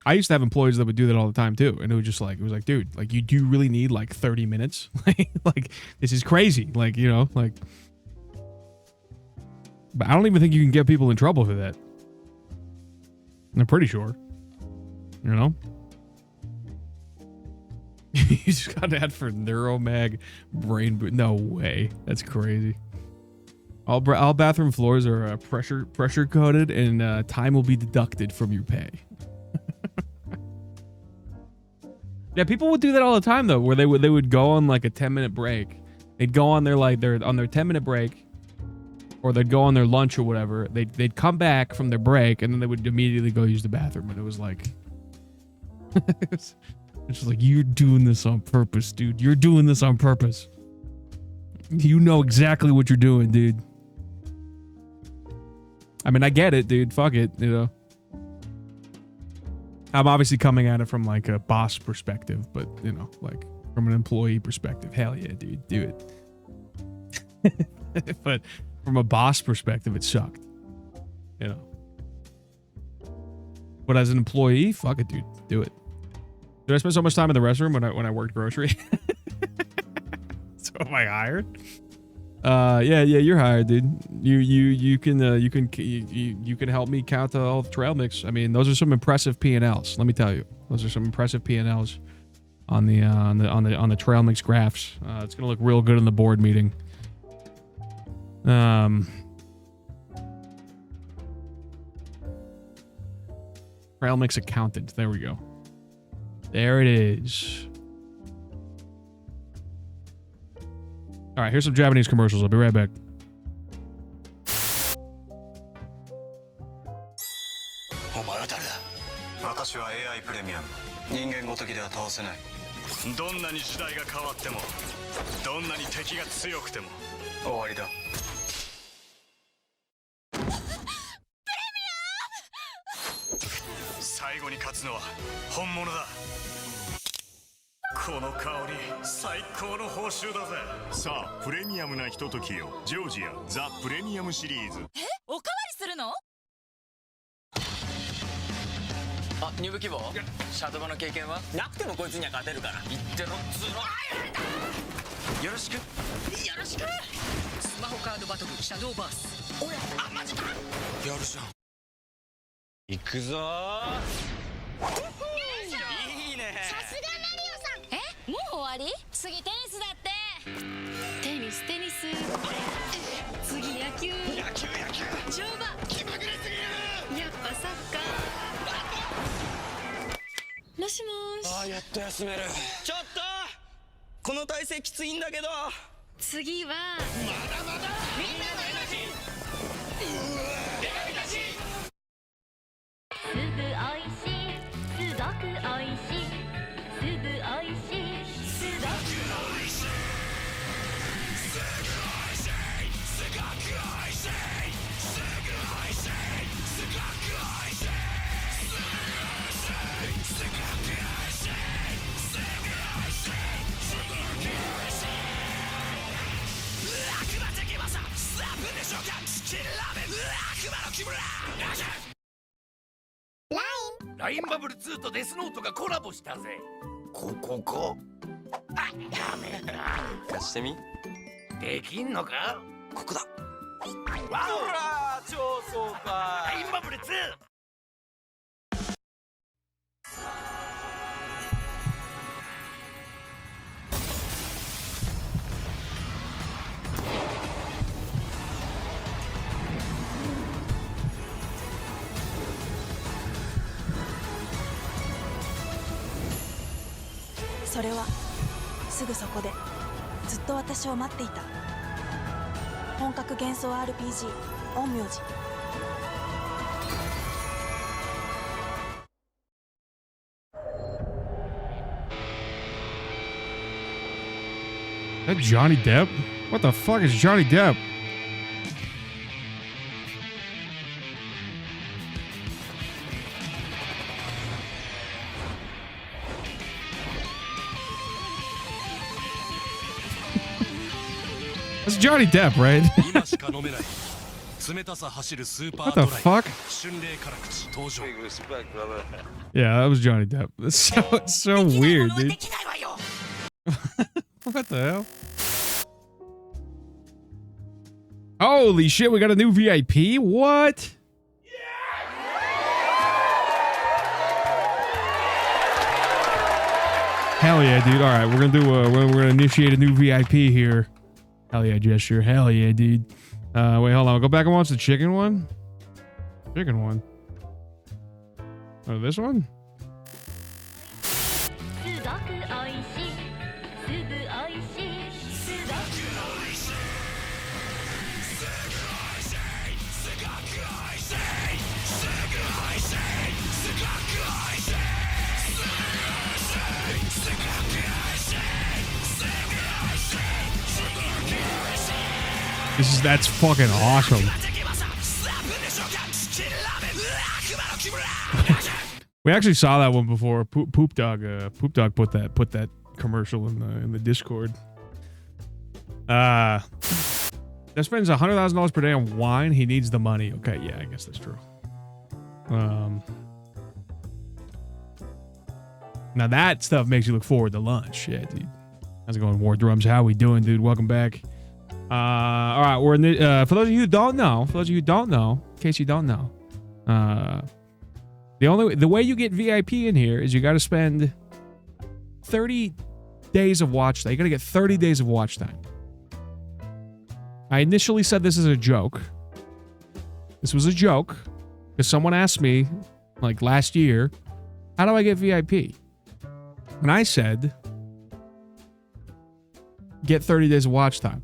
I used to have employees that would do that all the time too, and it was like, dude, like, you do really need like 30 minutes? Like, this is crazy. Like, you know, like, but I don't even think you can get people in trouble for that. I'm pretty sure. You know? You just got an ad for Neuromag brain boot. No way. That's crazy. All bathroom floors are pressure coded, and time will be deducted from your pay. Yeah, people would do that all the time though, where they would go on like a 10-minute break. They'd go on their 10-minute break, or they'd go on their lunch or whatever. They'd come back from their break, and then they would immediately go use the bathroom. And it was like, it's just like, you're doing this on purpose, dude. You're doing this on purpose. You know exactly what you're doing, dude. I mean, I get it, dude. Fuck it, you know. I'm obviously coming at it from like a boss perspective, but you know, like from an employee perspective, hell yeah, dude, do it. But from a boss perspective, it sucked, you know. But as an employee, fuck it, dude, do it. Did I spend so much time in the restroom when I worked grocery? So am I hired? Yeah, you're hired, dude. You can help me count all the trail mix. I mean, those are some impressive P&Ls. Let me tell you, those are some impressive P&Ls on the trail mix graphs. It's gonna look real good in the board meeting. Trail mix accountant. There we go. There it is. All right, here's some Japanese commercials. I'll be right back. お前は誰だ？私は AI プレミアム。人間ごときでは倒せない。どんなに時代が変わっても、どんなに敵が強くても終わりだ。最後に勝つのは本物だ。この香り、最高の報酬だぜ。さあ、プレミアムなひとときを。ジョージアザ・プレミアムシリーズ。おかわりするの？あ、入部希望？シャドバの経験はなくてもこいつには勝てるから。言ってろっつーの。よろしく。よろしく。スマホカードバトルシャドーバース。おや、あ、マジか。やるじゃん。行くぞー。いいね。さすがマリオさん。え、もう終わり？次テニスだって。テニステニス。次野球。乗馬。気まぐれすぎる。やっぱサッカー。もしもーし。ああ、やっと休める。ちょっとこの体勢きついんだけど。次はまだまだみんなのエナジー。デカビタシ。すぐおいしい、すごくおいしい、すぐおいしい、すごくおいしい、すぐおいしい、すごくおいしい、すぐおいしい、すごくおいしい、すぐおいしい、すごくおいしい、すぐおいしい、すごくおいしい。悪魔的技、スタープでしょうか。チキンラーメン、悪魔の木村。ラインバブル2とデスノートがコラボしたぜ。ここか。あ、ダメか。貸してみ。できんのか。ここだ。わおら、超爽快。ラインバブル2。それはすぐそこでずっと私を待っていた。本格幻想 RPG 陰陽師。That Johnny Depp? What the fuck is Johnny Depp? That's Johnny Depp, right? What the fuck? Yeah, that was Johnny Depp. It's so weird, dude. What the hell? Holy shit, we got a new VIP? What? Hell yeah, dude. All right, we're gonna do we're gonna initiate a new VIP here. Hell yeah, gesture. Hell yeah, dude. Wait, hold on. I'll go back and watch the chicken one. Chicken one. Oh, this one? That's fucking awesome. We actually saw that one before. Poop Dog put that commercial in the Discord. That spends $100,000 per day on wine. He needs the money. Okay, yeah, I guess that's true. Now that stuff makes you look forward to lunch. Yeah, dude. How's it going, War Drums? How we doing, dude? Welcome back. All right, we're in the, for those of you who don't know, in case you don't know, the way you get VIP in here is you got to spend 30 days of watch time. You got to get 30 days of watch time. I initially said this is a joke. This was a joke because someone asked me, like last year, how do I get VIP? And I said, get 30 days of watch time.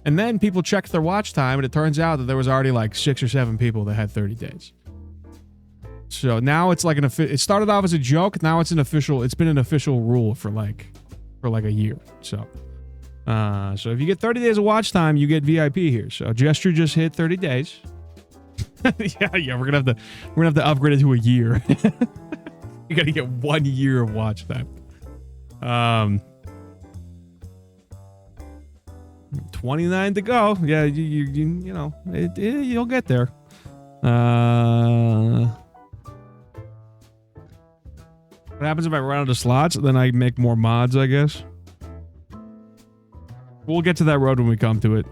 And then people checked their watch time, and it turns out that there was already like 6 or 7 people that had 30 days. So now it's like it started off as a joke. Now it's been an official rule for like a year. So if you get 30 days of watch time, you get VIP here. So Gesture just hit 30 days. yeah, we're gonna have to upgrade it to a year. You gotta get 1 year of watch time. 29 to go. Yeah, you know, you'll get there. What happens if I run out of slots? Then I make more mods, I guess. We'll get to that road when we come to it.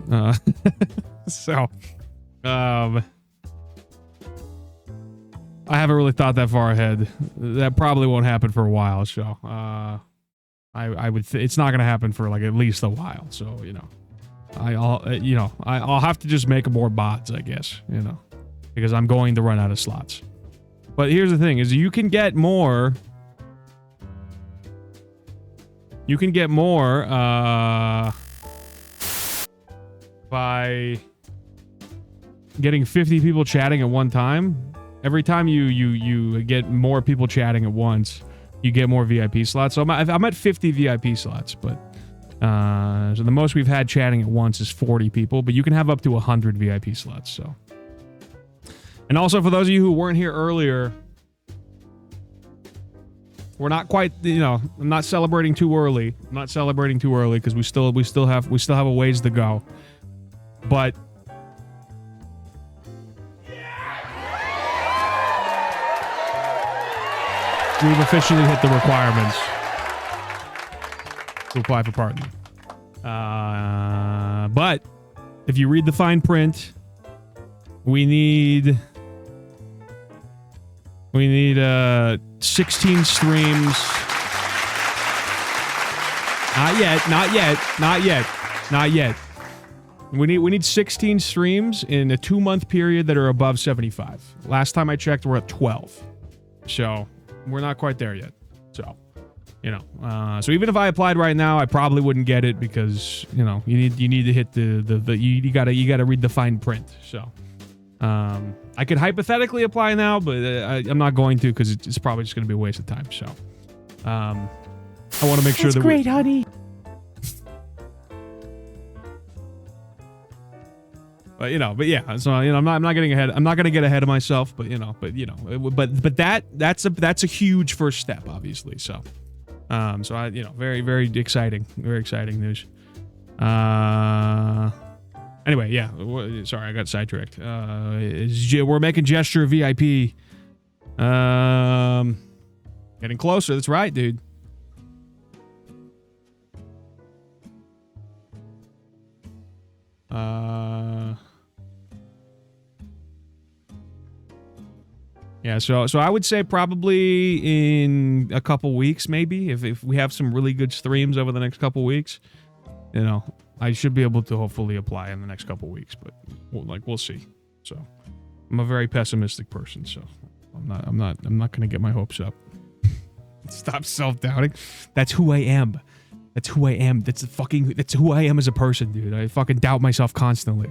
I haven't really thought that far ahead. That probably won't happen for a while. So, I would. It's not gonna happen for like at least a while. So, you know, I'll have to just make more mods, I guess. You know, because I'm going to run out of slots. But here's the thing: is you can get more. You can get more by getting 50 people chatting at one time. Every time you get more people chatting at once, you get more VIP slots. So I'm at 50 VIP slots, but so the most we've had chatting at once is 40 people, but you can have up to 100 VIP slots. So, and also for those of you who weren't here earlier, we're not quite, you know, I'm not celebrating too early. I'm not celebrating too early because we still have a ways to go. But we've officially hit the requirements to apply for partner. But if you read the fine print, we need 16 streams. Not yet. We need 16 streams in a 2-month period that are above 75. Last time I checked, we're at 12. So we're not quite there yet. So, you know, so even if I applied right now, I probably wouldn't get it because, you know, you need to hit you gotta read the fine print. So, I could hypothetically apply now, but I'm not going to because it's probably just going to be a waste of time. So, I want to make sure that great, honey. But you know, so you know, I'm not getting ahead. I'm not going to get ahead of myself. But that's a huge first step, obviously. So, very very exciting news. Anyway, yeah. Sorry, I got sidetracked. We're making Gesture VIP. Getting closer. That's right, dude. Yeah, so I would say probably in a couple weeks, maybe, if we have some really good streams over the next couple weeks, you know, I should be able to hopefully apply in the next couple weeks, but we'll see. So I'm a very pessimistic person, so I'm not gonna get my hopes up. Stop self-doubting. That's who I am. That's who I am. That's who I am as a person, dude. I fucking doubt myself constantly.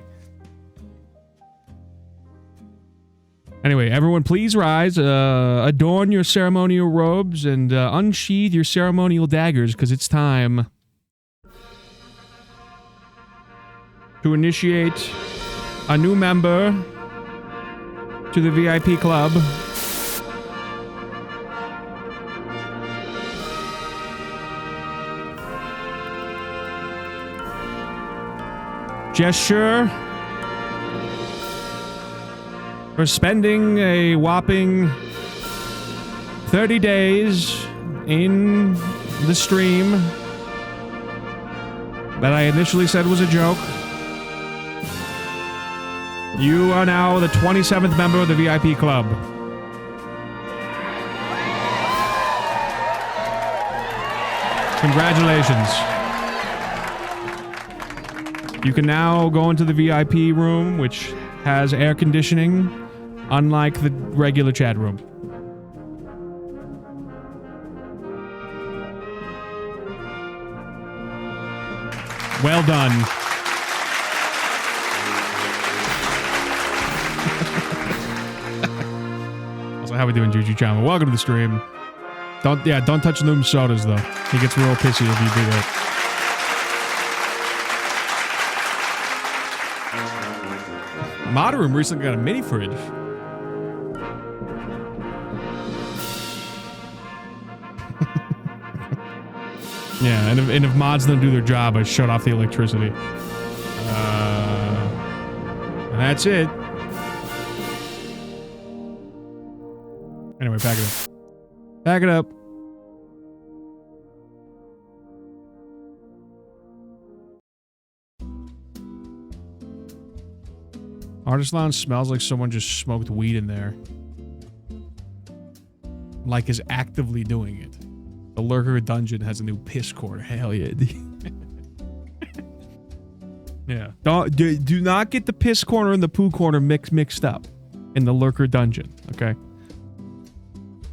Anyway, everyone, please rise, adorn your ceremonial robes, and unsheathe your ceremonial daggers, because it's time to initiate a new member to the VIP club. Gesture for spending a whopping 30 days in the stream that I initially said was a joke. You are now the 27th member of the VIP club. Congratulations. You can now go into the VIP room, which has air conditioning, unlike the regular chat room. Well done. Also, Also, how we doing, Juju Chama? Welcome to the stream. Don't touch Noom's sodas though. He gets real pissy if you do that. Mod Room recently got a mini fridge. Yeah, and if mods don't do their job, I shut off the electricity. And that's it. Anyway, pack it up. Pack it up. Artist Lounge smells like someone just smoked weed in there. Like is actively doing it. The Lurker Dungeon has a new piss corner. Hell yeah. Yeah. Do not get the piss corner and the poo corner mixed up in the Lurker Dungeon, okay?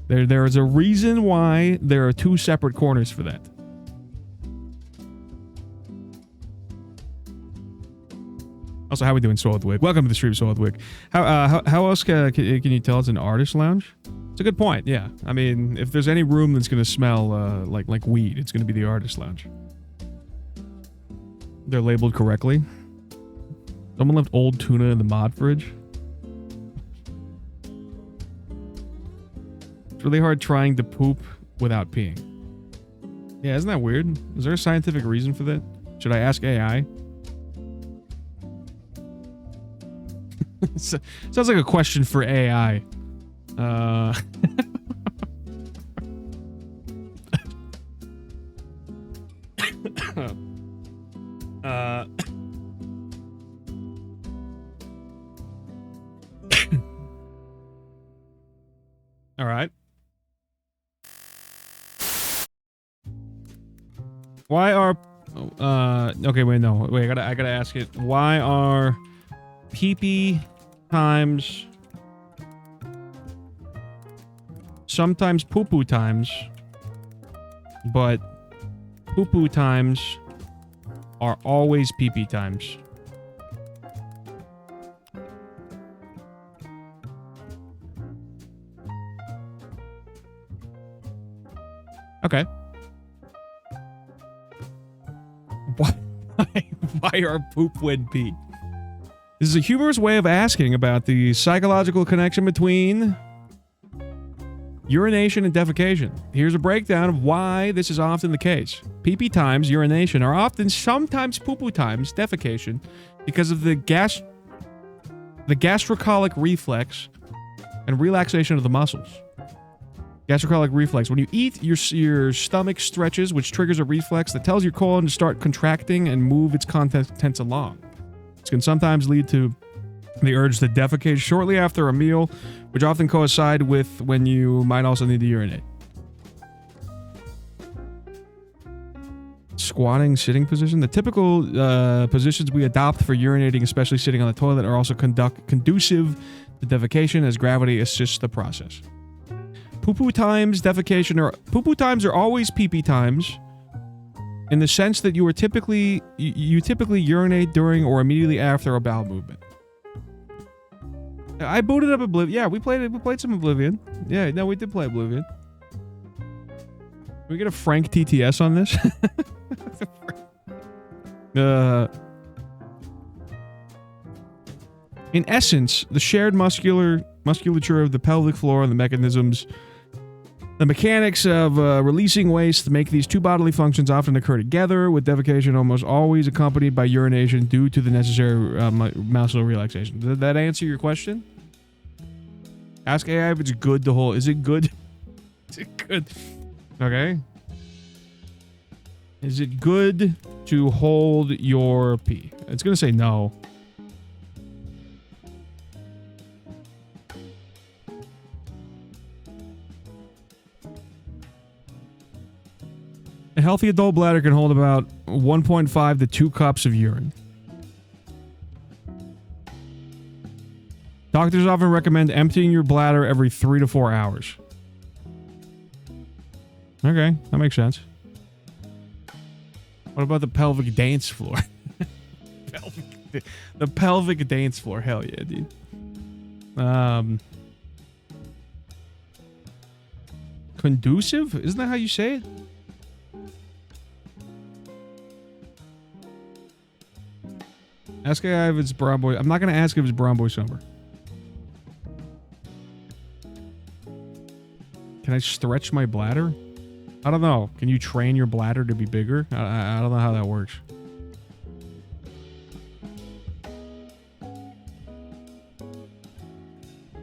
There is a reason why there are two separate corners for that. Also, how we doing, Swordwig? Welcome to the stream, Swordwig. How else can you tell it's an artist lounge? It's a good point. Yeah, I mean, if there's any room that's gonna smell like weed, it's gonna be the artist lounge. They're labeled correctly. Someone left old tuna in the mod fridge. It's really hard trying to poop without peeing. Yeah, isn't that weird? Is there a scientific reason for that? Should I ask AI? Sounds like a question for AI. All right. Why are okay, wait, no. Wait, I gotta ask it. Why are pee-pee times sometimes poo-poo times, but poo-poo times are always pee-pee times? Okay. Why are poop when pee? This is a humorous way of asking about the psychological connection between urination and defecation. Here's a breakdown of why this is often the case. Pee-pee times urination are often sometimes poo-poo times defecation because of the gastrocolic reflex and relaxation of the muscles. Gastrocolic reflex. When you eat, your stomach stretches, which triggers a reflex that tells your colon to start contracting and move its contents along. This can sometimes lead to the urge to defecate shortly after a meal, which often coincide with when you might also need to urinate. Squatting, sitting position. The typical positions we adopt for urinating, especially sitting on the toilet, are also conducive to defecation as gravity assists the process. Poo-poo times, defecation, or poo-poo times are always pee-pee times, in the sense that you typically urinate during or immediately after a bowel movement. I booted up Oblivion. Yeah, we played some Oblivion. Yeah, no, we did play Oblivion. Can we get a Frank TTS on this? In essence, the shared musculature of the pelvic floor and the mechanics of releasing waste to make these two bodily functions often occur together, with defecation almost always accompanied by urination due to the necessary muscle relaxation. Did that answer your question? Ask AI if it's good to hold. Is it good? Is it good? Okay. Is it good to hold your pee? It's going to say no. A healthy adult bladder can hold about 1.5 to 2 cups of urine. Doctors often recommend emptying your bladder every 3 to 4 hours. Okay, that makes sense. What about the pelvic dance floor? The pelvic dance floor. Hell yeah, dude. Conducive? Isn't that how you say it? Ask AI if it's brown boy. I'm not gonna ask if it's brown boy summer. Can I stretch my bladder? I don't know. Can you train your bladder to be bigger? I don't know how that works.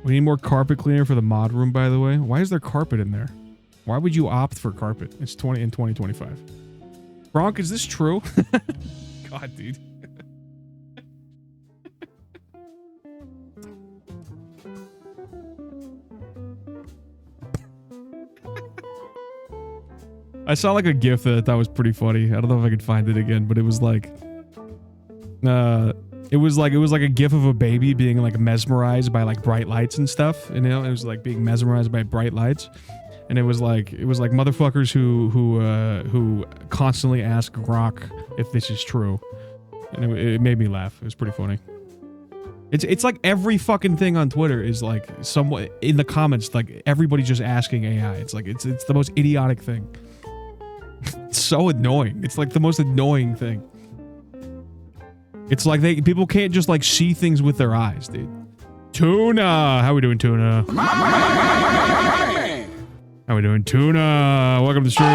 We need more carpet cleaner for the mod room, by the way. Why is there carpet in there? Why would you opt for carpet? It's 2025. Bronk, is this true? God, dude. I saw like a GIF that I thought was pretty funny. I don't know if I could find it again, but it was like, it was like a GIF of a baby being like mesmerized by like bright lights and stuff. And, you know, it was like being mesmerized by bright lights, and it was like motherfuckers who constantly ask Grok if this is true, and it made me laugh. It was pretty funny. It's like every fucking thing on Twitter is like somewhat in the comments, like everybody's just asking AI. It's like it's the most idiotic thing. It's so annoying. It's like the most annoying thing. It's like people can't just like see things with their eyes, dude. Tuna, how we doing, Tuna? How we doing, Tuna? Welcome to the stream.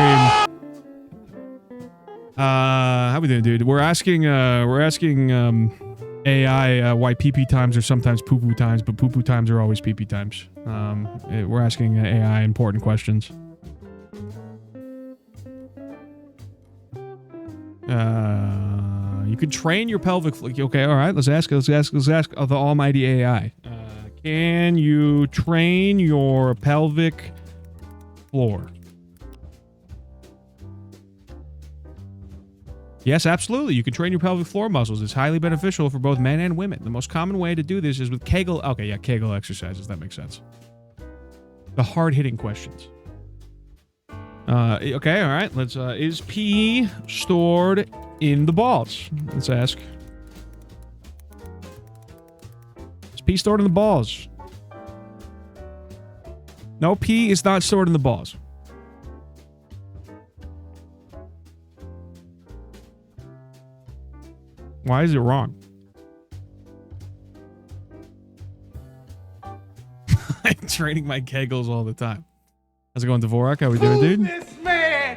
How we doing, dude? We're asking AI why PP times are sometimes poo-poo times, but poo-poo times are always PP times. We're asking AI important questions. You can train your pelvic floor. Okay, all right. Let's ask the almighty AI. Can you train your pelvic floor? Yes, absolutely. You can train your pelvic floor muscles. It's highly beneficial for both men and women. The most common way to do this is with Kegel. Okay, yeah, Kegel exercises. That makes sense. The hard-hitting questions. Okay, all right. Let's. Is pee stored in the balls? Let's ask. Is pee stored in the balls? No, pee is not stored in the balls. Why is it wrong? I'm training my Kegels all the time. How's it going, Dvorak? How we doing, dude? This man!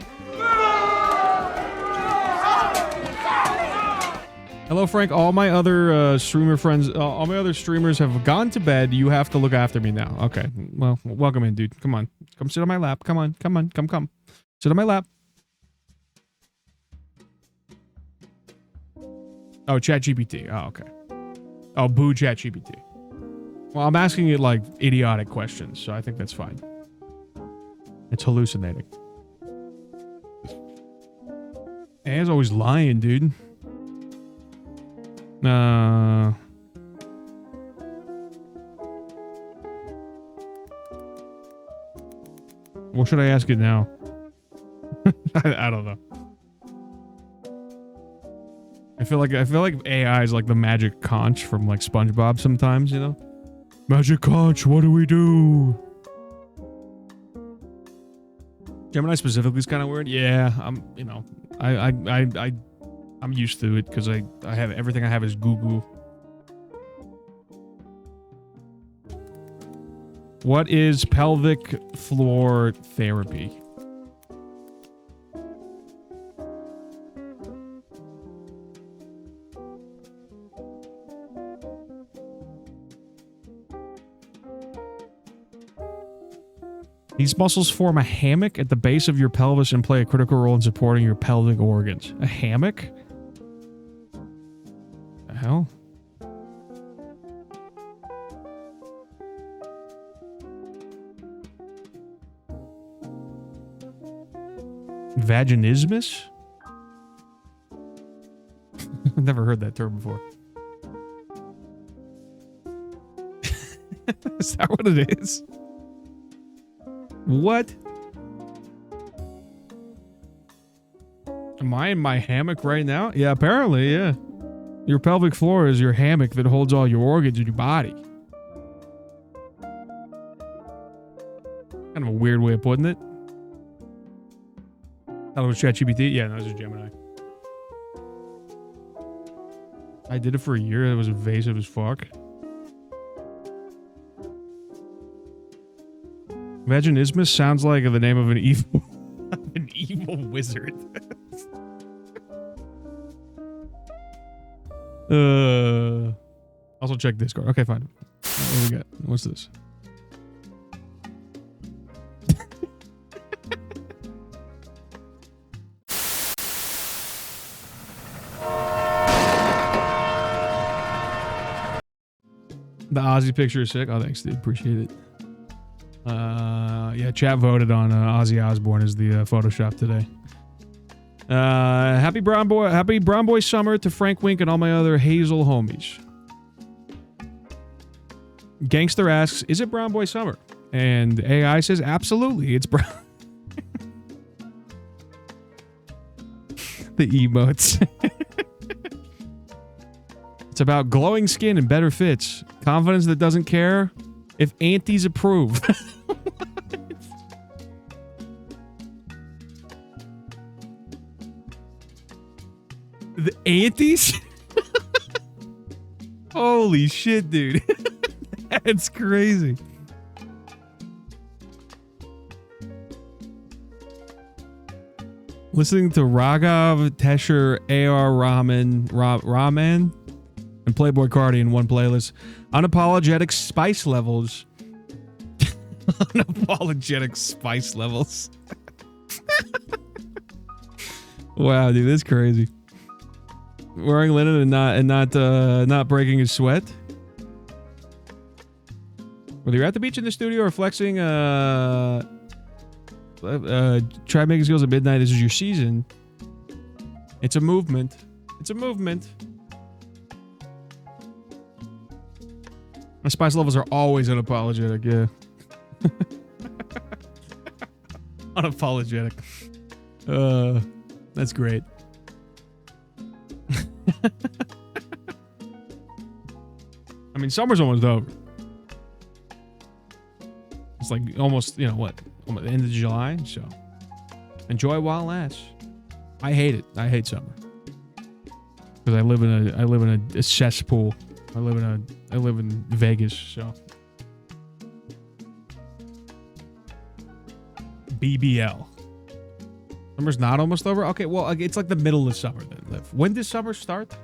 Hello, Frank. All my other streamer friends, all my other streamers have gone to bed. You have to look after me now. Okay. Well, welcome in, dude. Come on. Come sit on my lap. Come on. Come. Sit on my lap. Oh, ChatGPT. Oh, okay. Oh, boo ChatGPT. Well, I'm asking it, like, idiotic questions, so I think that's fine. It's hallucinating. AI's always lying, dude. What should I ask it now? I don't know. I feel like AI is like the magic conch from like SpongeBob sometimes, you know? Magic conch, what do we do? Gemini specifically is kind of weird. Yeah, I'm used to it because I have everything I have is Google. What is pelvic floor therapy? These muscles form a hammock at the base of your pelvis and play a critical role in supporting your pelvic organs. A hammock? The hell? Vaginismus? I've never heard that term before. Is that what it is? What? Am I in my hammock right now? Yeah, apparently, yeah. Your pelvic floor is your hammock that holds all your organs in your body. Kind of a weird way of putting it. That was ChatGPT? Yeah, no, this is Gemini. I did it for a year. It was invasive as fuck. Imagine Ismus sounds like the name of an evil, an evil wizard. Also check Discord. Okay, fine. What do we got? What's this? The Ozzy picture is sick. Oh, thanks, dude. Appreciate it. Yeah, chat voted on Ozzy Osbourne as the Photoshop today. Happy Brown Boy summer to Frank Wink and all my other Hazel homies. Gangster asks, is it Brown Boy summer? And AI says, absolutely, it's brown. The emotes. It's about glowing skin and better fits. Confidence that doesn't care if aunties approve. The aunties? Holy shit, dude. That's crazy. Listening to Raghav, Tesher, A.R. Rahman, and Playboy Cardi in one playlist. Unapologetic spice levels. Unapologetic spice levels. Wow, dude, that's crazy. Wearing linen and not breaking his sweat. Whether you're at the beach, in the studio, or flexing, try making skills at midnight. This is your season. It's a movement. It's a movement. My spice levels are always unapologetic, yeah. Unapologetic. That's great. I mean, summer's almost over. It's like almost, you know what, the end of July, so enjoy while it lasts. I hate it. I hate summer because I live in a cesspool. I live in Vegas, so BBL. Summer's not almost over. Okay, well, it's like the middle of summer then. When does summer start?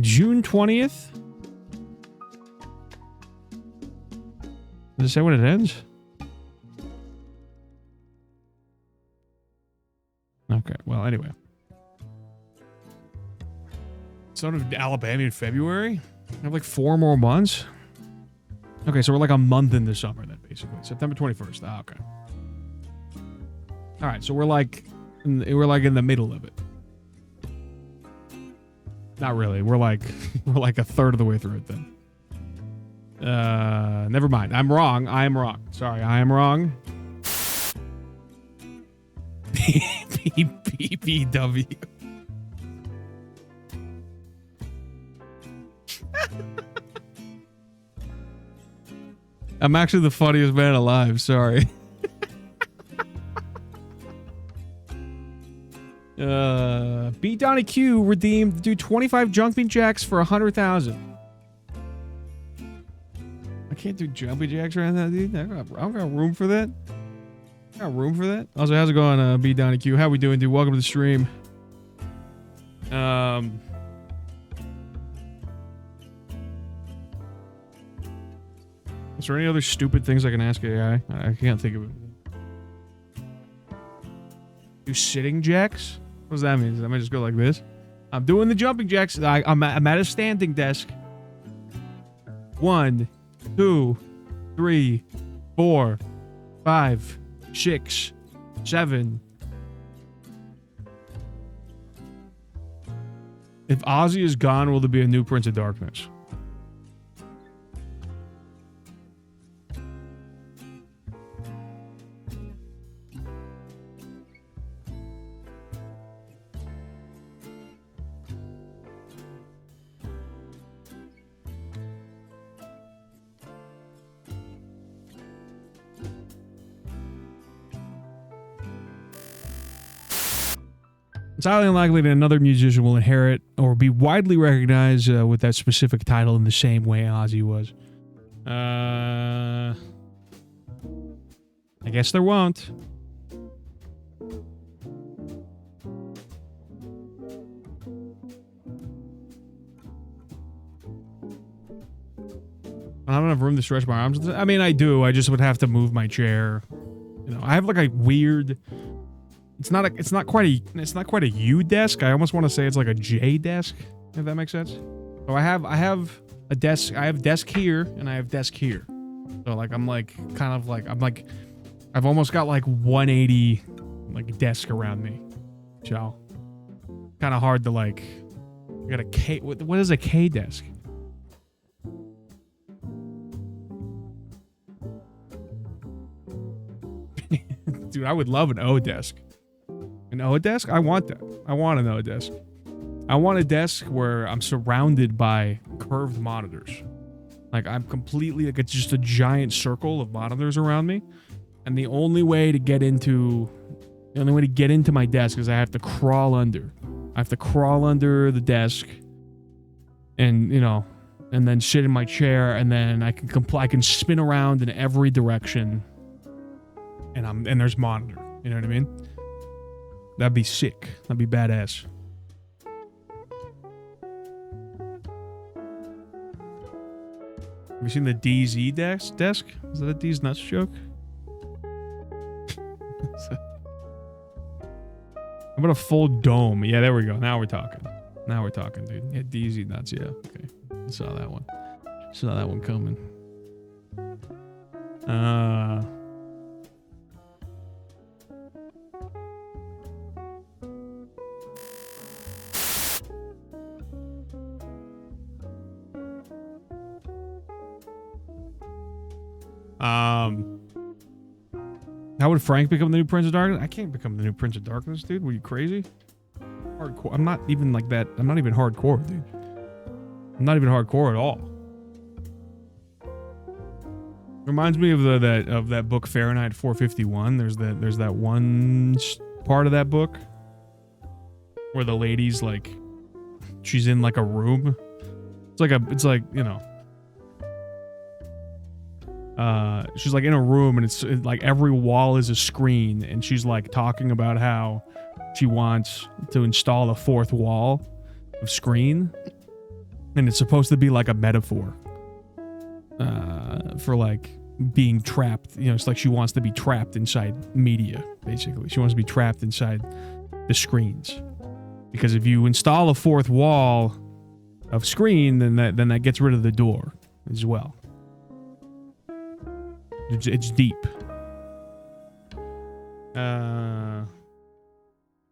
June 20th? Does it say when it ends? Okay, well, anyway. Son of Alabama in February? I have like 4 more months? Okay, so we're like a month into summer then, basically. September 21st. Ah, okay. All right, so we're like in the middle of it. Not really. We're like a third of the way through it then. Never mind. I'm wrong. I am wrong. Sorry, I am wrong. BBW. I'm actually the funniest man alive. Sorry. B Donnie Q redeemed. Do 25 jumping jacks for 100,000. I can't do jumping jacks around that, dude. I don't got room for that. I got room for that. Also, how's it going, B Donnie Q? How we doing, dude? Welcome to the stream. Is there any other stupid things I can ask AI? I can't think of it. Do sitting jacks? What does that mean? Does that mean just go like this? I'm doing the jumping jacks. I'm at a standing desk. 1, 2, 3, 4, 5, 6, 7. If Ozzy is gone, will there be a new Prince of Darkness? It's highly unlikely that another musician will inherit or be widely recognized with that specific title in the same way Ozzy was. I guess there won't. I don't have room to stretch my arms. I mean, I do. I just would have to move my chair. You know, I have like a weird. It's not quite a U desk. I almost want to say it's like a J desk, if that makes sense. So I have a desk. I have desk here and I have desk here. So like I'm like I've almost got like 180 like desk around me. So kind of hard to like. I got a K. What is a K desk? Dude, I would love an O desk. An O desk? I want that. I want an O desk. I want a desk where I'm surrounded by curved monitors. Like I'm completely like it's just a giant circle of monitors around me. And the only way to get into my desk is I have to crawl under. I have to crawl under the desk and, you know, and then sit in my chair and then I can spin around in every direction. And there's monitor. You know what I mean? That'd be sick. That'd be badass. Have you seen the DZ desk? Is that a D's Nuts joke? How about a full dome? Yeah, there we go. Now we're talking. Now we're talking, dude. Yeah, DZ Nuts. Yeah, okay. I saw that one. Saw that one coming. How would Frank become the new Prince of Darkness? I can't become the new Prince of Darkness, dude. Were you crazy? Hardcore. I'm not even like that. I'm not even hardcore, dude. I'm not even hardcore at all. Reminds me of that book Fahrenheit 451. There's that one part of that book where the lady's like, she's in like a room. It's like you know. She's like in a room and it's like every wall is a screen and she's like talking about how she wants to install a fourth wall of screen and it's supposed to be like a metaphor for like being trapped. You know, it's like she wants to be trapped inside media, basically. She wants to be trapped inside the screens because if you install a fourth wall of screen, then that gets rid of the door as well. It's deep. Anyway,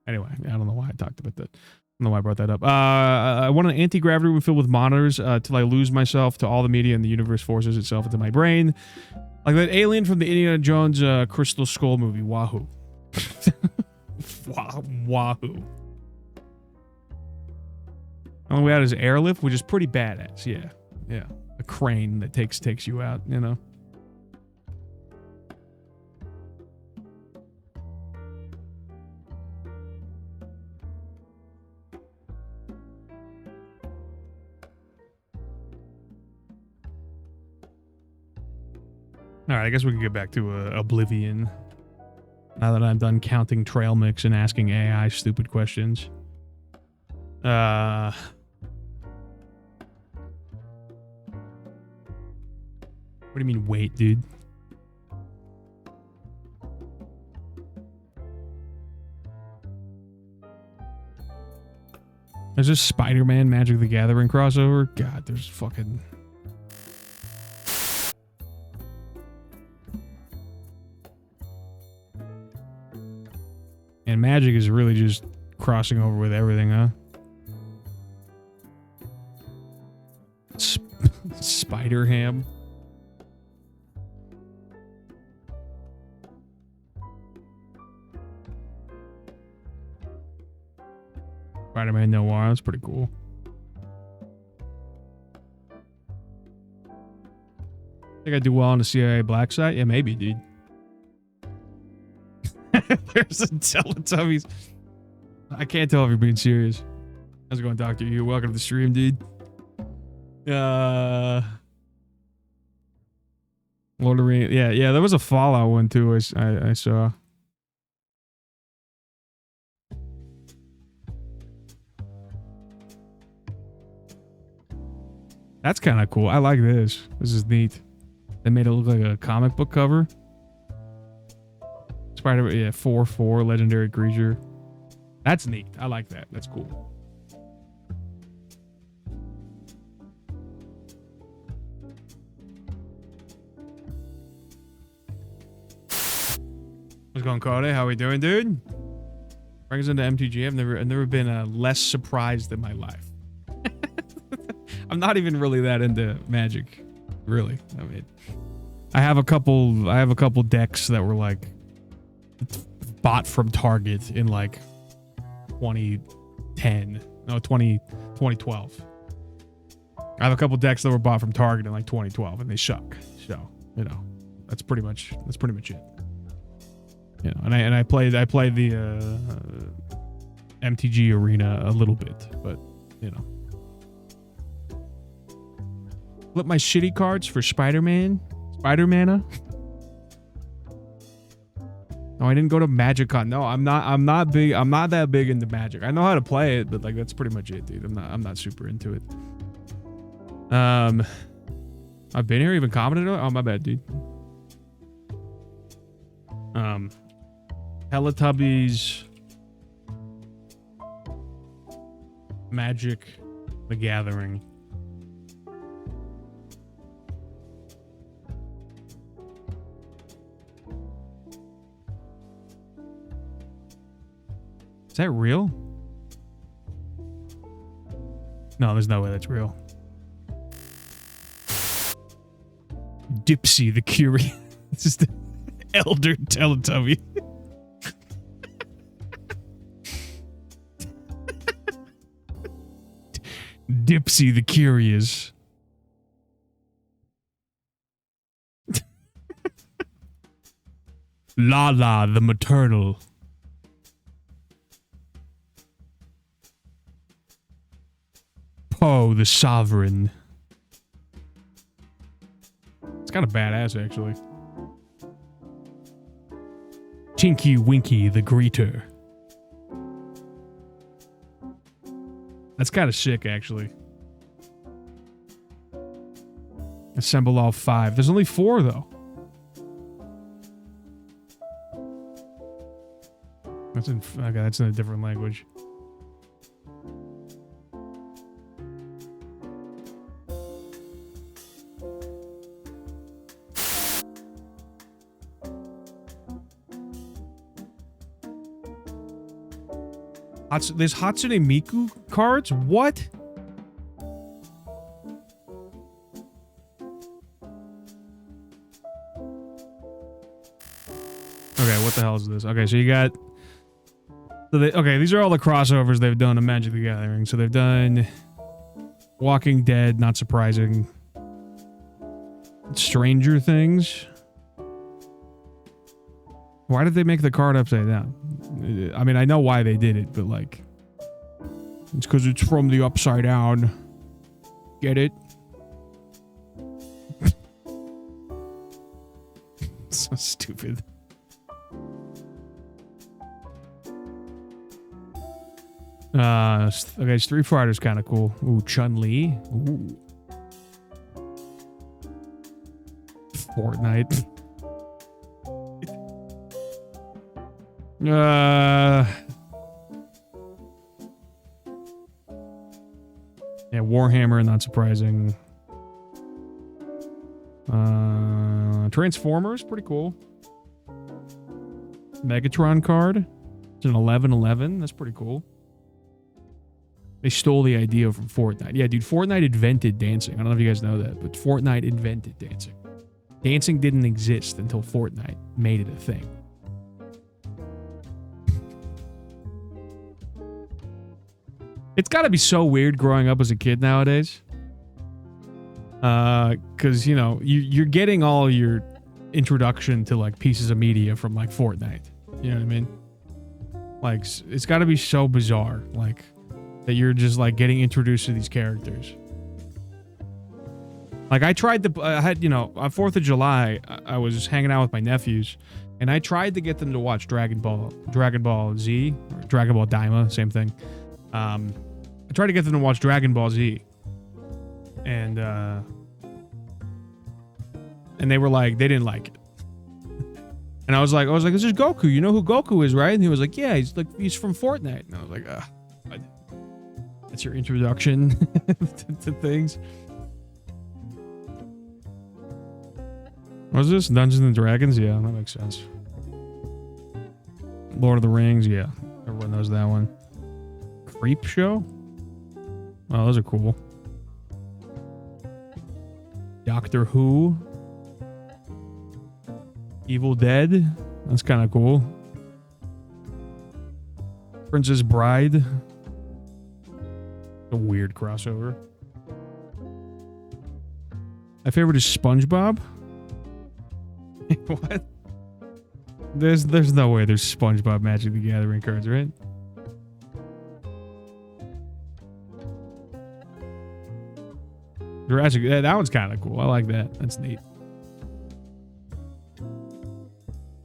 I don't know why I talked about that. I don't know why I brought that up. I want an anti-gravity room filled with monitors till I lose myself to all the media and the universe forces itself into my brain. Like that alien from the Indiana Jones Crystal Skull movie. Wahoo. Wahoo. All we had is airlift, which is pretty badass. Yeah. Yeah. A crane that takes you out, you know. All right, I guess we can get back to Oblivion. Now that I'm done counting trail mix and asking AI stupid questions. What do you mean, wait, dude? There's this Spider-Man Magic the Gathering crossover. God, there's fucking... And Magic is really just crossing over with everything, huh? Spider Ham. Spider-Man Noir, that's pretty cool. Think I do well on the CIA black site? Yeah, maybe, dude. There's a Teletubbies. I can't tell if you're being serious. How's it going, Doctor? You welcome to the stream, dude. Lord of the Rings. Yeah, there was a Fallout one too. I saw. That's kind of cool. I like this. This is neat. They made it look like a comic book cover. Spider-Man, yeah, 4/4 legendary creature. That's neat. I like that. That's cool. What's going, Cody? How we doing, dude? Bring us into MTG. I've never been less surprised in my life. I'm not even really that into Magic, really. I mean, I have a couple decks that were like bought from Target in like 2012. I have a couple decks that were bought from Target in like 2012 and they suck. So, you know, that's pretty much it. You know, and I played the MTG arena a little bit, but you know. Flip my shitty cards for Spider-Mana. No, I didn't go to MagicCon. No, I'm not that big into Magic. I know how to play it, but like that's pretty much it, dude. I'm not super into it. I've been here, even commented on it. Oh, my bad, dude. Teletubbies, Magic, The Gathering. Is that real? No, there's no way that's real. Dipsy the Curious. It's just an elder Teletubby. Dipsy the Curious. Lala the Maternal. Poe the Sovereign. It's kind of badass, actually. Tinky Winky the Greeter. That's kind of sick, actually. Assemble all 5. There's only 4, though. That's in a different language. There's Hatsune Miku cards? What? Okay, what the hell is this? Okay, so you got... okay, these are all the crossovers they've done in Magic the Gathering. So they've done Walking Dead, not surprising. Stranger Things. Why did they make the card upside down? I mean, I know why they did it, but like... It's because it's from the upside down. Get it? So stupid. Okay, Street Fighter's kind of cool. Ooh, Chun-Li. Ooh. Fortnite. Yeah, Warhammer, not surprising. Transformers, pretty cool. Megatron card. It's an 11/11. That's pretty cool. They stole the idea from Fortnite. Yeah, dude, Fortnite invented dancing. I don't know if you guys know that, but Fortnite invented dancing. Dancing didn't exist until Fortnite made it a thing. It's got to be so weird growing up as a kid nowadays. Because, you know, you're getting all your introduction to, like, pieces of media from, like, Fortnite. You know what I mean? Like, it's got to be so bizarre, like, that you're just, like, getting introduced to these characters. Like, I tried to, I had, you know, on 4th of July, I was hanging out with my nephews, and I tried to get them to watch Dragon Ball Z, or Dragon Ball Daima, same thing. I tried to get them to watch Dragon Ball Z, and they were like, they didn't like it. And I was like, this is Goku. You know who Goku is, right? And he was like, yeah, he's from Fortnite. And I was like, that's your introduction to things. What was this? Dungeons and Dragons? Yeah, that makes sense. Lord of the Rings? Yeah. Everyone knows that one. Creep Show? Oh, those are cool. Doctor Who? Evil Dead? That's kind of cool. Princess Bride? A weird crossover. My favorite is SpongeBob? What? There's no way there's SpongeBob Magic the Gathering cards, right? Jurassic, that one's kind of cool. I like that. That's neat.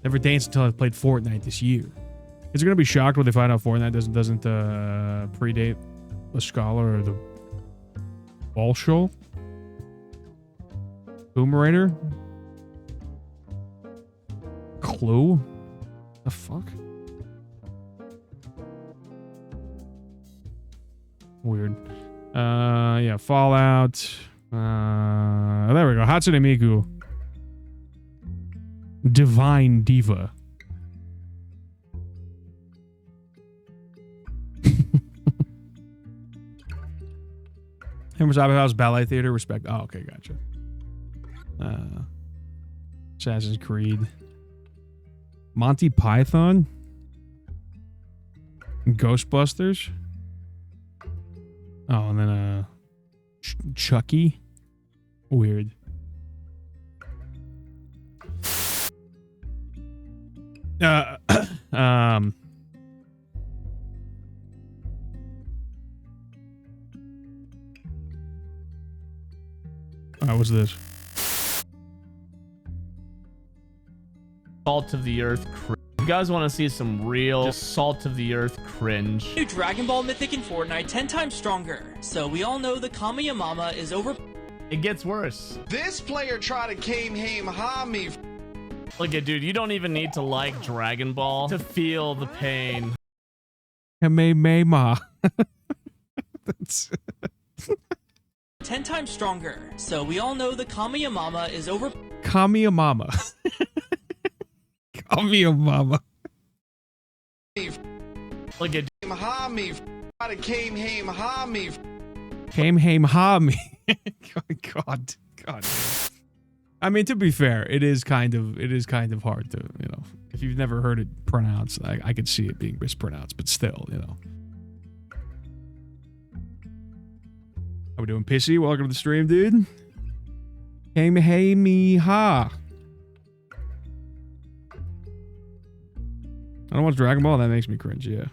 Never danced until I played Fortnite this year. Is it gonna be shocked when they find out Fortnite doesn't predate the Scholar or the Ball Show? Boomerator? Clue? The fuck? Weird. Yeah, Fallout. There we go. Hatsune Miku. Divine Diva. Hammer's Opera House Ballet Theater. Respect. Oh, okay, gotcha. Assassin's Creed. Monty Python. Ghostbusters. Oh, and then Chucky. Weird. What's this? Salt of the Earth cringe. You guys want to see some real just salt of the earth cringe? New Dragon Ball Mythic in Fortnite 10 times stronger. So we all know the Kamiyamama is over. It gets worse. This player tried to Kamehameha me. Look at dude, you don't even need to like Dragon Ball to feel the pain. Kamehameha. That's 10 times stronger. So we all know the Kamiyamama is over. Kamiyamama. Kamiyamama. Look at Kamehameha. God. I mean, to be fair, it is kind of hard to, you know, if you've never heard it pronounced, I could see it being mispronounced, but still, you know. How we doing, Pissy? Welcome to the stream, dude. Kamehameha. I don't watch Dragon Ball. That makes me cringe. Yeah.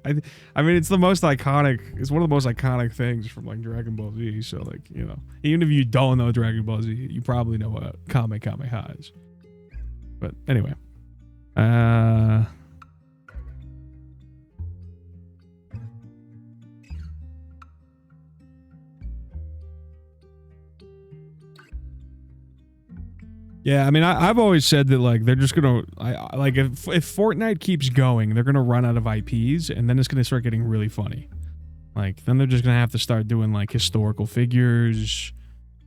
I mean, it's the most iconic. It's one of the most iconic things from like Dragon Ball Z. So like, you know, even if you don't know Dragon Ball Z, you probably know what Kamehameha is. But anyway, yeah, I mean, I've always said that, like, they're just gonna, like, if Fortnite keeps going, they're gonna run out of IPs, and then it's gonna start getting really funny. Like, then they're just gonna have to start doing, like, historical figures,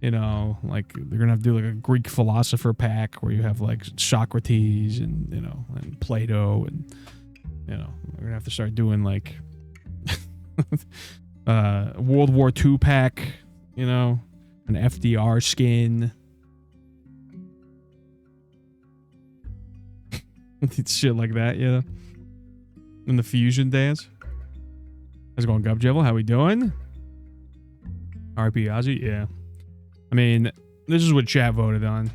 you know, like, they're gonna have to do, like, a Greek philosopher pack where you have, like, Socrates and, you know, and Plato, and, you know, they're gonna have to start doing, like, World War II pack, you know, an FDR skin. Shit like that, you know. And the fusion dance. How's it going, Gubjevil? How we doing? RP Ozzy? Yeah. I mean, this is what chat voted on.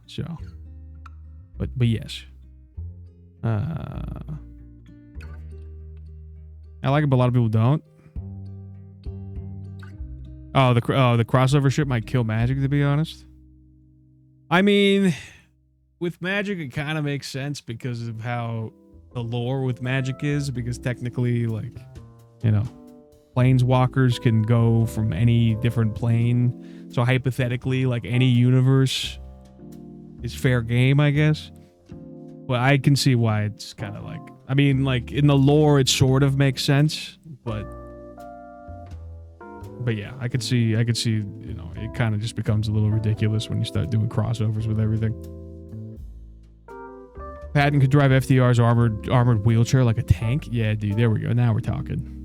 So. But yes. I like it, but a lot of people don't. Oh, the crossover shit might kill Magic, to be honest. I mean, with Magic, it kind of makes sense because of how the lore with Magic is, because technically, like, you know, planeswalkers can go from any different plane. So hypothetically, like, any universe is fair game, I guess. But I can see why it's kind of like, I mean, like, in the lore, it sort of makes sense, but yeah, I could see, you know, it kind of just becomes a little ridiculous when you start doing crossovers with everything. Patton could drive FDR's armored wheelchair like a tank. Yeah, dude, there we go. Now we're talking.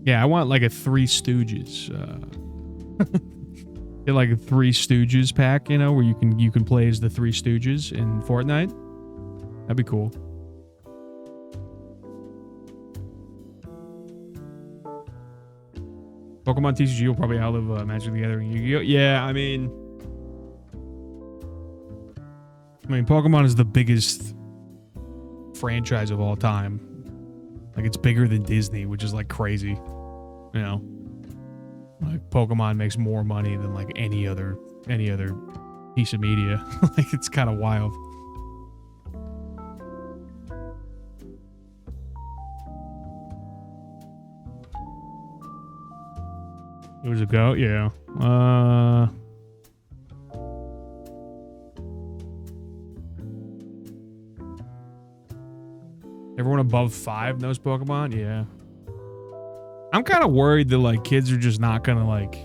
Yeah, I want like a Three Stooges, get like a Three Stooges pack, you know, where you can play as the Three Stooges in Fortnite. That'd be cool. Pokemon TCG will probably outlive Magic the Gathering. Yu-Gi-Oh! Yeah, I mean, Pokemon is the biggest franchise of all time. Like, it's bigger than Disney, which is like crazy. You know, like Pokemon makes more money than like any other piece of media. Like, it's kind of wild. It was a go, yeah. Everyone above 5 knows Pokemon? Yeah. I'm kind of worried that, like, kids are just not gonna, like...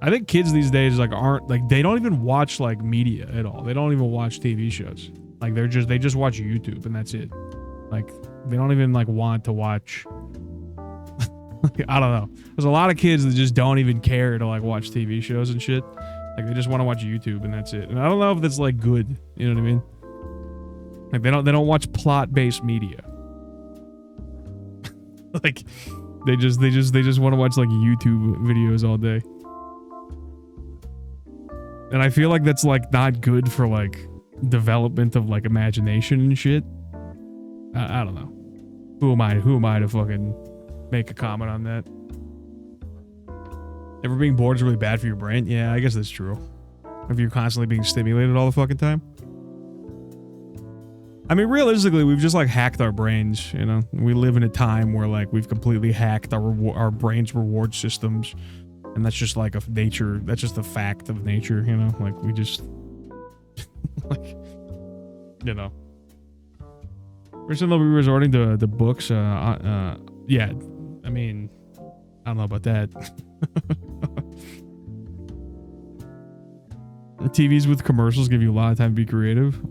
I think kids these days, like, aren't... Like, they don't even watch, like, media at all. They don't even watch TV shows. Like, they just watch YouTube, and that's it. Like, they don't even, like, want to watch... I don't know. There's a lot of kids that just don't even care to, like, watch TV shows and shit. Like, they just want to watch YouTube, and that's it. And I don't know if that's, like, good. You know what I mean? Like, they don't watch plot-based media. Like, they just want to watch, like, YouTube videos all day. And I feel like that's, like, not good for, like, development of, like, imagination and shit. I don't know. Who am I to fucking make a comment on that? Ever being bored is really bad for your brain? Yeah, I guess that's true. If you're constantly being stimulated all the fucking time. I mean, realistically, we've just, like, hacked our brains, you know? We live in a time where, like, we've completely hacked our brain's reward systems. And that's just, like, of nature. That's just a fact of nature, you know? Like, we just... like, you know. Person will be resorting to the books, yeah. I mean, I don't know about that. TVs with commercials give you a lot of time to be creative.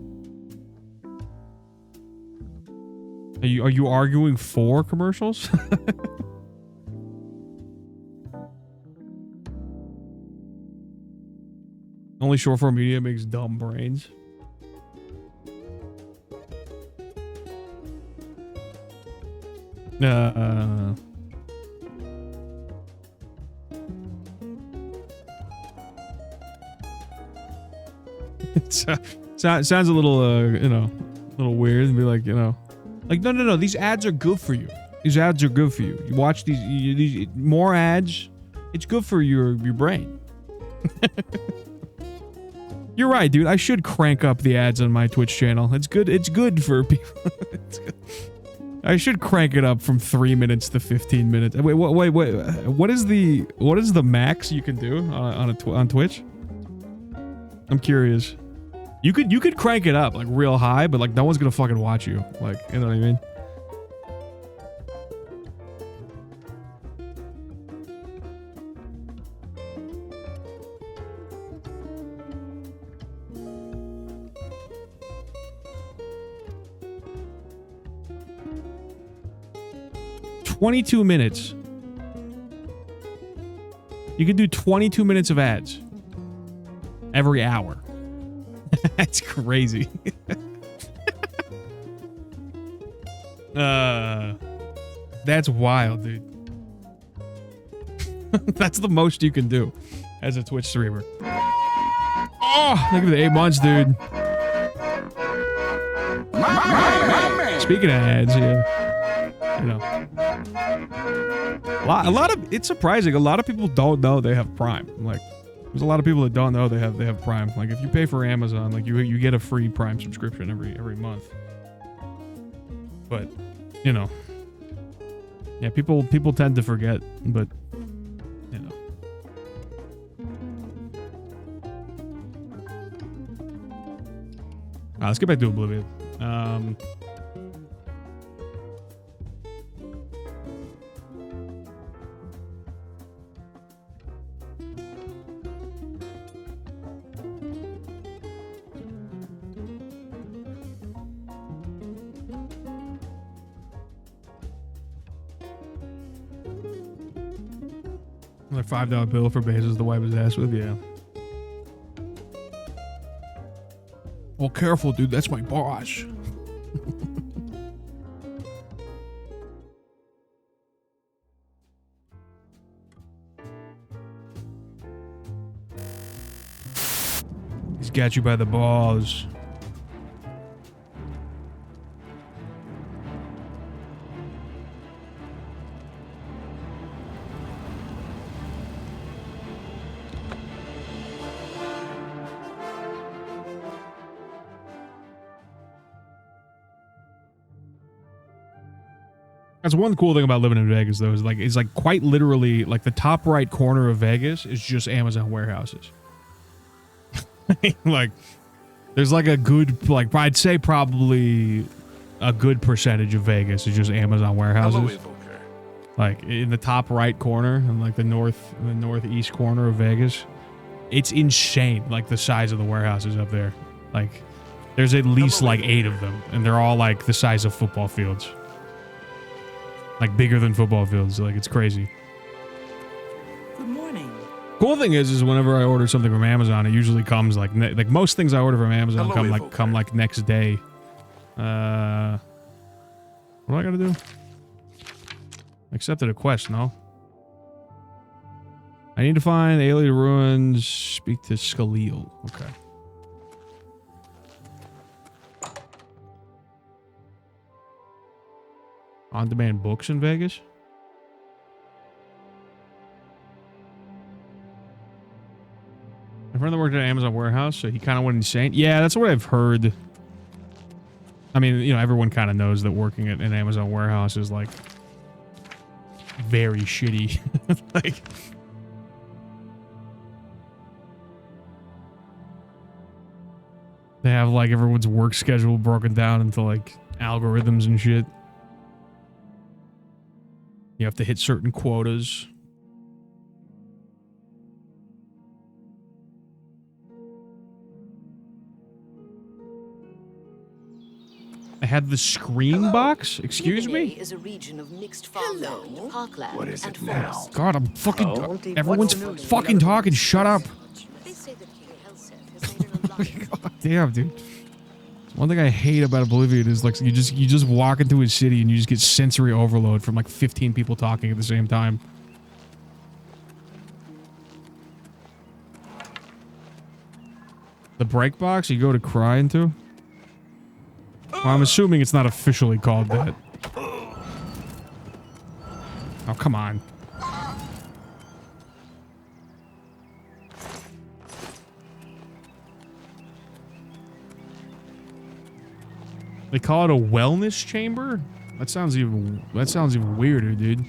Are you arguing for commercials? Only short form media makes dumb brains. It sounds a little, you know, a little weird and be like, you know, like, no, these ads are good for you. These ads are good for you. You watch these more ads. It's good for your brain. You're right, dude. I should crank up the ads on my Twitch channel. It's good. It's good for people. It's good. I should crank it up from 3 minutes to 15 minutes. Wait. What is the max you can do on Twitch? I'm curious. You could crank it up like real high, but like no one's gonna fucking watch you. Like, you know what I mean? $22 minutes. You can do 22 minutes of ads every hour. That's crazy. That's wild, dude. That's the most you can do as a Twitch streamer. Oh, look at the 8 months, dude. Speaking of ads, yeah, you know, a lot of it's surprising. A lot of people don't know they have Prime. Like, there's a lot of people that don't know they have Prime. Like, if you pay for Amazon, like you get a free Prime subscription every month. But, you know, yeah, people tend to forget. But, you know. Let's get back to Oblivion. Another $5 bill for Bezos to wipe his ass with, yeah. Well, careful, dude. That's my boss. He's got you by the balls. That's one cool thing about living in Vegas, though, is it's like quite literally like the top right corner of Vegas is just Amazon warehouses. Like, there's like a good, like, I'd say probably a good percentage of Vegas is just Amazon warehouses. Like in the top right corner and like the northeast corner of Vegas, it's insane. Like the size of the warehouses up there. Like, there's at least like 8 of them, and they're all like the size of football fields. Like bigger than football fields. Like, it's crazy. Good morning. Cool thing is whenever I order something from Amazon, it usually comes like most things I order from Amazon come like next day. What do I gotta do? Accepted a quest, no? I need to find the alien ruins. Speak to Scaleel. Okay. On-demand books in Vegas? My friend that worked at an Amazon warehouse, so he kind of went insane. Yeah, that's what I've heard. I mean, you know, everyone kind of knows that working at an Amazon warehouse is, like, very shitty. Like, they have, like, everyone's work schedule broken down into, like, algorithms and shit. You have to hit certain quotas. I had the Scream box? Excuse me? Is a region of mixed farmland, parkland, What is and it now? forest. God, I'm fucking... Everyone's fucking talking. Shut up. They say that King Helseth has made an alliance. God damn, dude. One thing I hate about Oblivion is like you just walk into a city and you just get sensory overload from like 15 people talking at the same time. The break box you go to cry into? Well, I'm assuming it's not officially called that. Oh, come on. They call it a wellness chamber? That sounds even weirder, dude.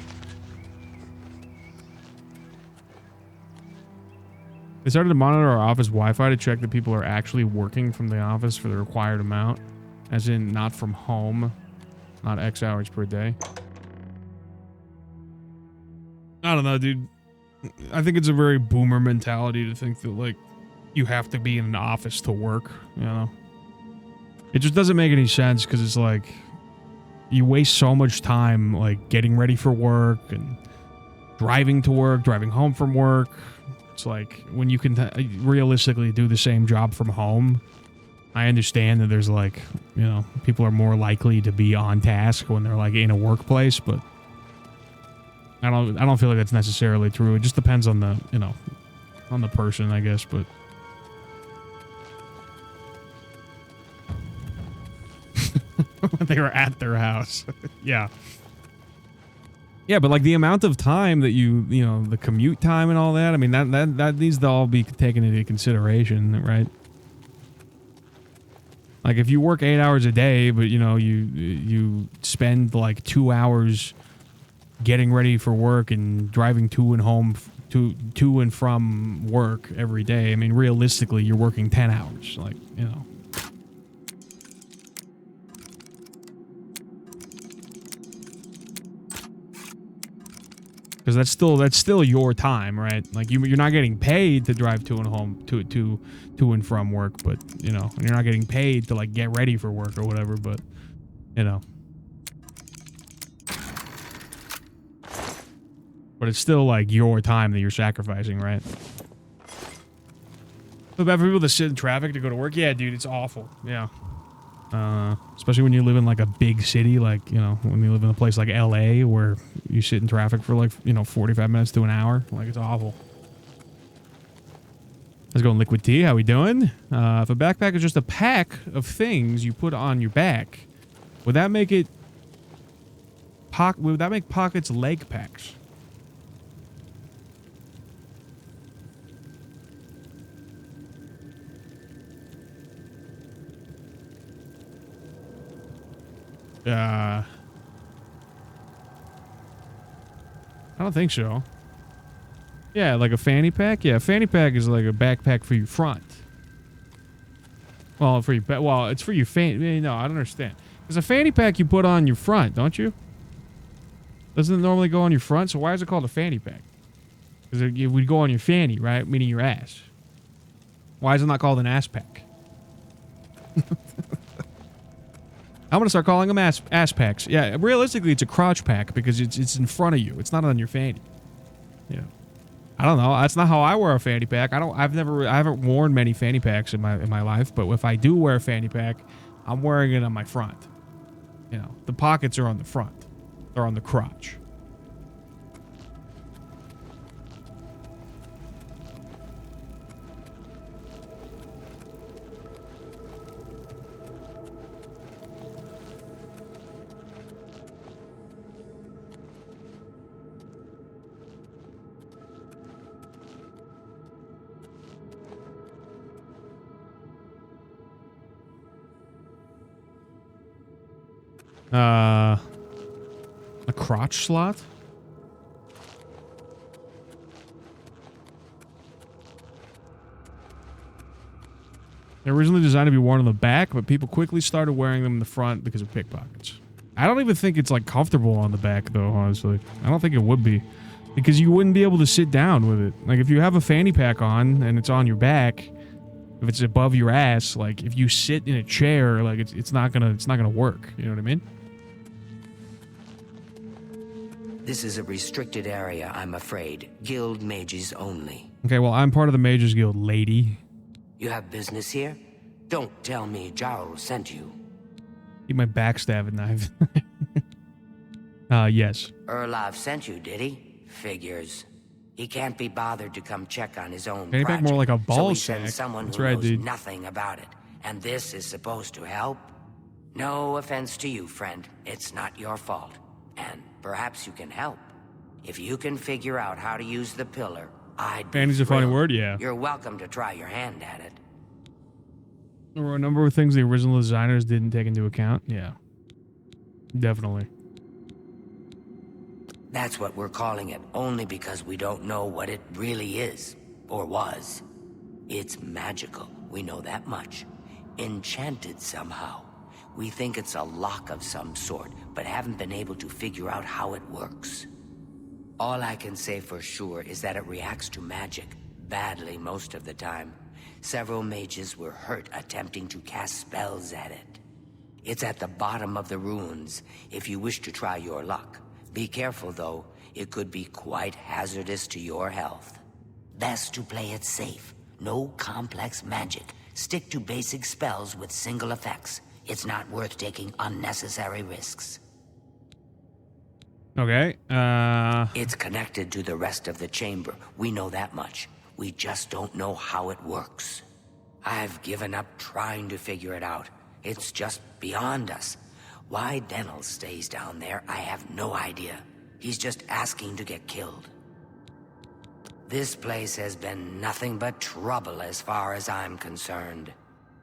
They started to monitor our office Wi-Fi to check that people are actually working from the office for the required amount. As in, not from home. Not X hours per day. I don't know, dude. I think it's a very boomer mentality to think that, like, you have to be in an office to work, you know? It just doesn't make any sense because it's like you waste so much time like getting ready for work and driving to work, driving home from work. It's like when you can realistically do the same job from home. I understand that there's like, you know, people are more likely to be on task when they're like in a workplace, but I don't feel like that's necessarily true. It just depends on the, you know, on the person, I guess, but they were at their house. Yeah. Yeah, but like the amount of time that you know, the commute time and all that, I mean, that needs to all be taken into consideration, right? Like if you work 8 hours a day, but you know, you spend like 2 hours getting ready for work and driving to and from work every day. I mean, realistically, you're working 10 hours, like, you know. Because that's still your time, right? Like you're not getting paid to drive to and from work, but you know, and you're not getting paid to like get ready for work or whatever, but you know. But it's still like your time that you're sacrificing, right? So bad for people that sit in traffic to go to work. Yeah, dude, it's awful. Yeah. Especially when you live in like a big city, like, you know, when you live in a place like LA where you sit in traffic for like, you know, 45 minutes to an hour. Like, it's awful. Let's go, Liquid Tea. How we doing? If a backpack is just a pack of things you put on your back, would that make it would that make pockets leg packs? I don't think so. Yeah, like a fanny pack? Yeah, a fanny pack is like a backpack for your front. Well, for your it's for your fanny. No, I don't understand. Because a fanny pack you put on your front, don't you? Doesn't it normally go on your front? So why is it called a fanny pack? Because it would go on your fanny, right? Meaning your ass. Why is it not called an ass pack? I'm going to start calling them ass packs. Yeah, realistically, it's a crotch pack because it's in front of you. It's not on your fanny. Yeah. I don't know. That's not how I wear a fanny pack. I haven't worn many fanny packs in my life, but if I do wear a fanny pack, I'm wearing it on my front. You know, the pockets are on the front. They're on the crotch. A crotch slot? They're originally designed to be worn on the back, but people quickly started wearing them in the front because of pickpockets. I don't even think it's like comfortable on the back though, honestly. I don't think it would be. Because you wouldn't be able to sit down with it. Like if you have a fanny pack on and it's on your back, if it's above your ass, like if you sit in a chair, like it's not gonna work. You know what I mean? This is a restricted area, I'm afraid. Guild mages only. Okay, well, I'm part of the Mages Guild, lady. You have business here? Don't tell me Jarl sent you. Eat my backstabbing knife. Yes. Erlov sent you, did he? Figures. He can't be bothered to come check on his own Fanny pack project, more like a so ball he sack. sends someone That's who right, knows dude. nothing about it. And this is supposed to help? No offense to you, friend. It's not your fault. And perhaps you can help. If you can figure out how to use the pillar, I'd be Fanny's a funny thrilled. word, yeah. You're welcome to try your hand at it. There were a number of things the original designers didn't take into account. Yeah. Definitely. That's what we're calling it, only because we don't know what it really is, or was. It's magical, we know that much. Enchanted somehow. We think it's a lock of some sort, but haven't been able to figure out how it works. All I can say for sure is that it reacts to magic, badly most of the time. Several mages were hurt attempting to cast spells at it. It's at the bottom of the ruins, if you wish to try your luck. Be careful, though. It could be quite hazardous to your health. Best to play it safe. No complex magic. Stick to basic spells with single effects. It's not worth taking unnecessary risks. Okay, It's connected to the rest of the chamber. We know that much. We just don't know how it works. I've given up trying to figure it out. It's just beyond us. Why Denel stays down there, I have no idea. He's just asking to get killed. This place has been nothing but trouble as far as I'm concerned.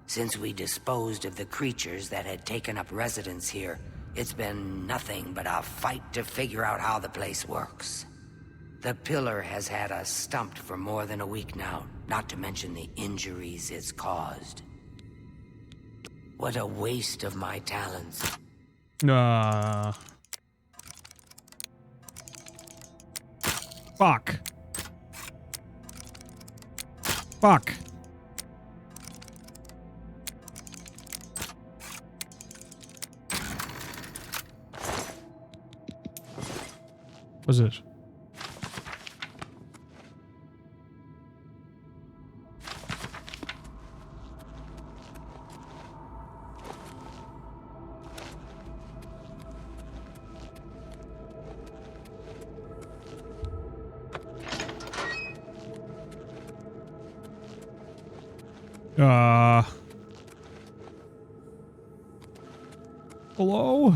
Since we disposed of the creatures that had taken up residence here, it's been nothing but a fight to figure out how the place works. The pillar has had us stumped for more than a week now, not to mention the injuries it's caused. What a waste of my talents. Fuck. Fuck. What's this? Hello?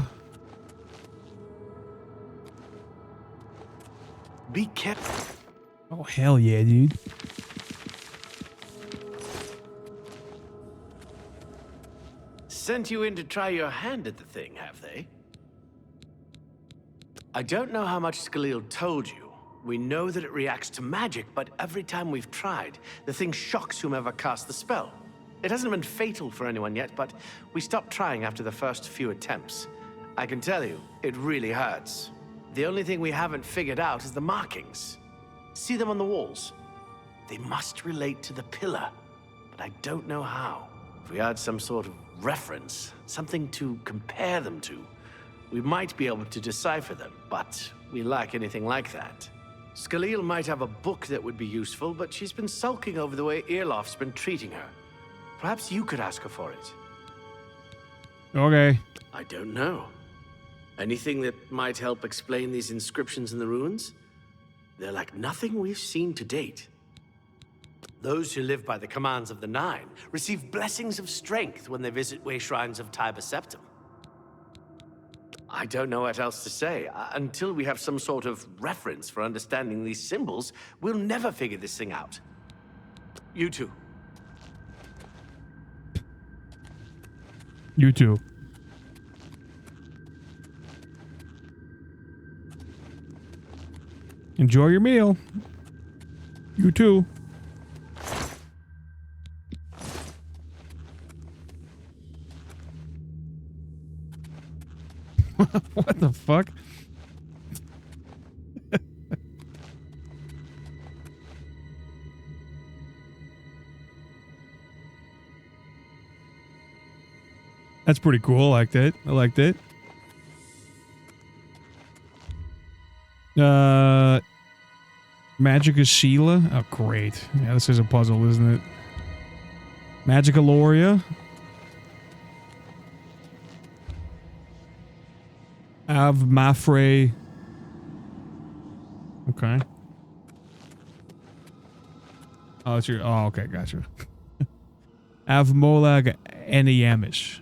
Be careful. Oh, hell yeah, dude. Sent you in to try your hand at the thing, have they? I don't know how much Skhalil told you. We know that it reacts to magic, but every time we've tried, the thing shocks whomever cast the spell. It hasn't been fatal for anyone yet, but we stopped trying after the first few attempts. I can tell you, it really hurts. The only thing we haven't figured out is the markings. See them on the walls? They must relate to the pillar, but I don't know how. If we had some sort of reference, something to compare them to, we might be able to decipher them, but we lack anything like that. Skhalil might have a book that would be useful, but she's been sulking over the way Earloft's been treating her. Perhaps you could ask her for it. Okay. I don't know. Anything that might help explain these inscriptions in the ruins? They're like nothing we've seen to date. Those who live by the commands of the Nine receive blessings of strength when they visit way shrines of Tiber Septim. I don't know what else to say. Until we have some sort of reference for understanding these symbols, we'll never figure this thing out. You two. You too. Enjoy your meal. You too. What the fuck? That's pretty cool. I liked it. I liked it. Magica Sheila. Oh, great. Yeah, this is a puzzle, isn't it? Magica Loria. Av Mafre. Okay. Oh, it's your. Oh, okay. Gotcha. Av Molag Eniamish.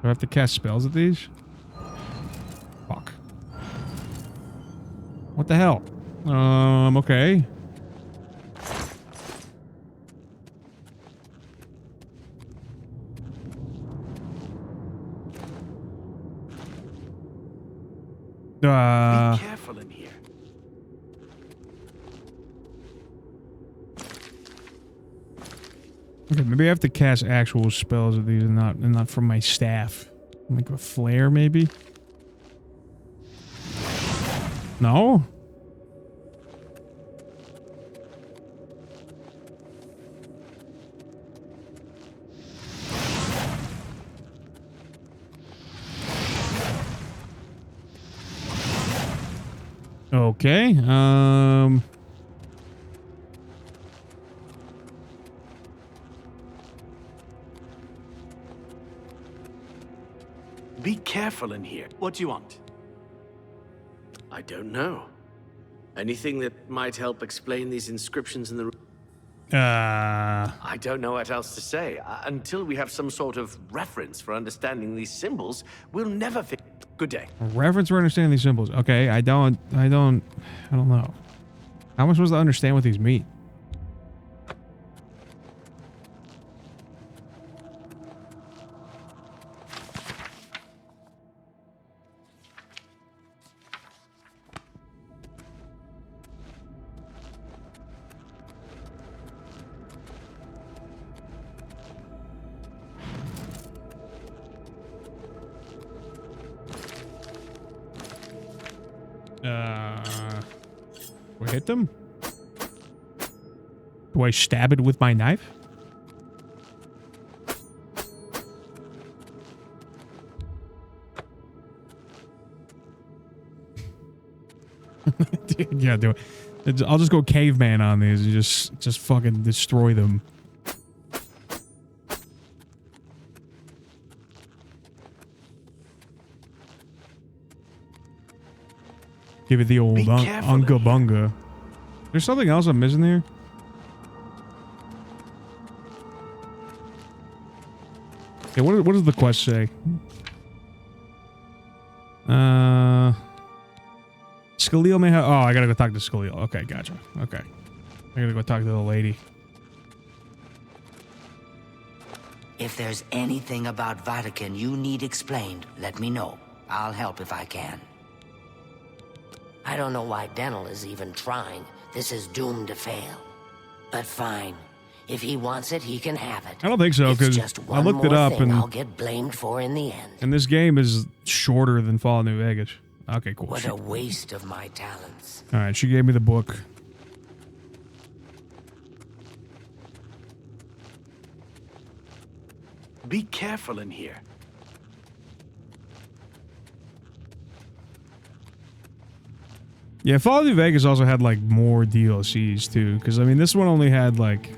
Do I have to cast spells at these? Fuck. What the hell? Okay. Be careful in here. Okay, maybe I have to cast actual spells of these and not from my staff. Like a flare, maybe? No? Okay, Be careful in here. What do you want? I don't know. Anything that might help explain these inscriptions in the room? I don't know what else to say. Until we have some sort of reference for understanding these symbols, we'll never figure. Good day. A reference for understanding these symbols. Okay, I don't know. How am I supposed to understand what these mean? Do I hit them? Do I stab it with my knife? Yeah, do it. I'll just go caveman on these and just fucking destroy them. Give it the old unga bunga. There's something else I'm missing here. Okay, what does the quest say? Skalil may have... Oh, I gotta go talk to Skalil. Okay, gotcha. Okay. I gotta go talk to the lady. If there's anything about Vatican you need explained, let me know. I'll help if I can. I don't know why Dental is even trying. This is doomed to fail. But fine. If he wants it, he can have it. I don't think so, because I looked it up and I'll get blamed for in the end. And this game is shorter than Fallout New Vegas. Okay, cool. What a waste of my talents. All right, she gave me the book. Be careful in here. Yeah, Fallout New Vegas also had like more DLCs too, because I mean this one only had like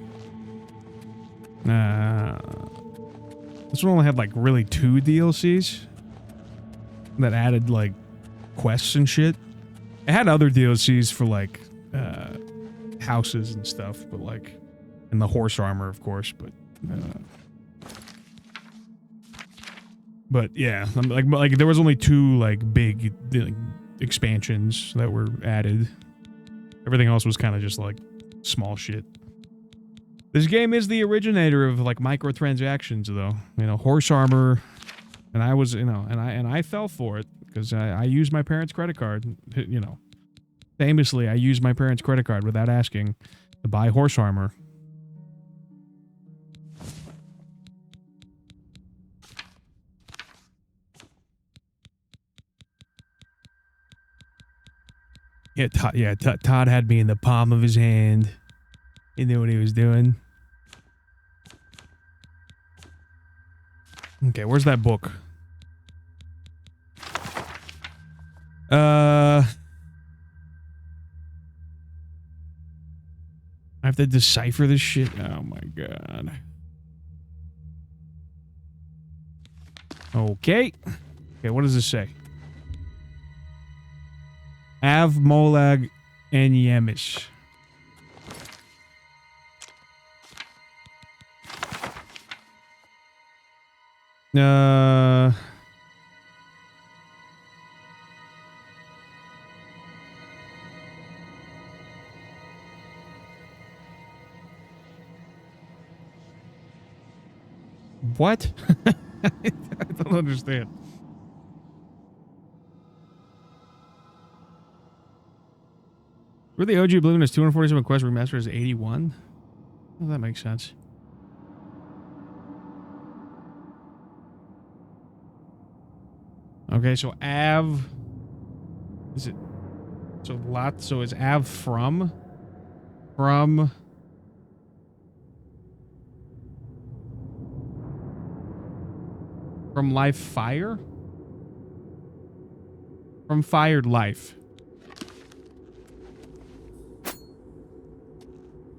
really 2 DLCs that added like quests and shit. It had other DLCs for like houses and stuff, but like and the horse armor, of course, but yeah, like there was only 2 like big expansions that were added. Everything else was kind of just like small shit. This game is the originator of like microtransactions, though. You know, horse armor, and I was, you know, and I fell for it because I used my parents' credit card. You know, famously, I used my parents' credit card without asking to buy horse armor. Yeah, Todd had me in the palm of his hand. He knew what he was doing. Okay, where's that book? I have to decipher this shit. Oh my god. Okay. Okay, what does this say? Av Molag and Yemis. What? I don't understand. Were the OG Oblivion is 247 quests, remastered is 81? Well, that makes sense. Okay, so Av is it so lot so is Av from Life Fire? From Fired Life.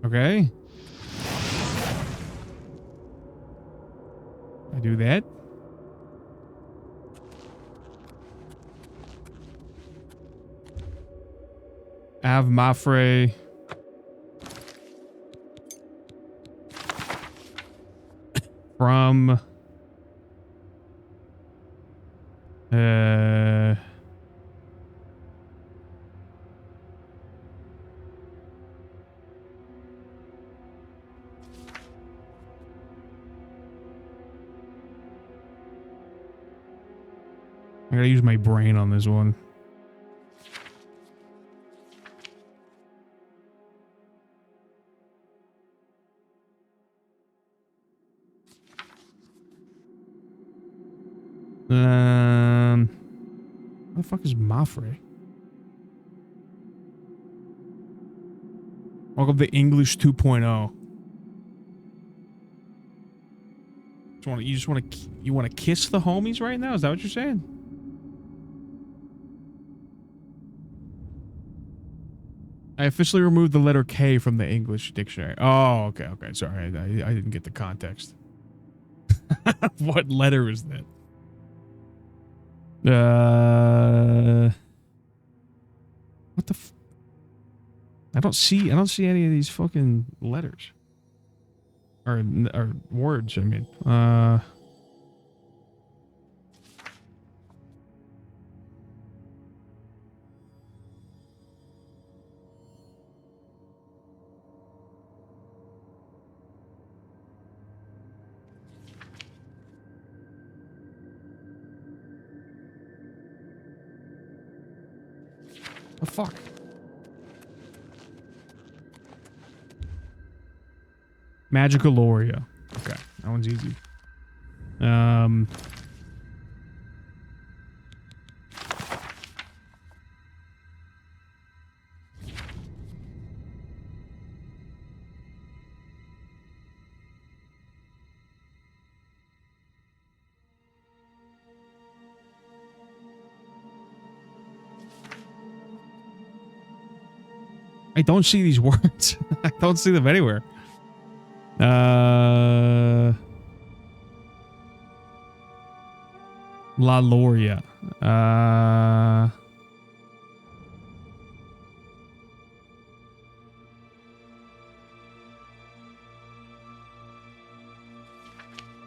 Okay. I do that. Av Mafre. From I gotta use my brain on this one. What the fuck is Mafre? Welcome to English 2.0. You want to kiss the homies right now? Is that what you're saying? I officially removed the letter K from the English dictionary. Oh, okay, okay. Sorry, I didn't get the context. What letter is that? What the f... I don't see any of these fucking letters. Or words, I mean. The fuck? Magicaloria. Okay, that one's easy. I don't see these words. I don't see them anywhere. La Loria. I'm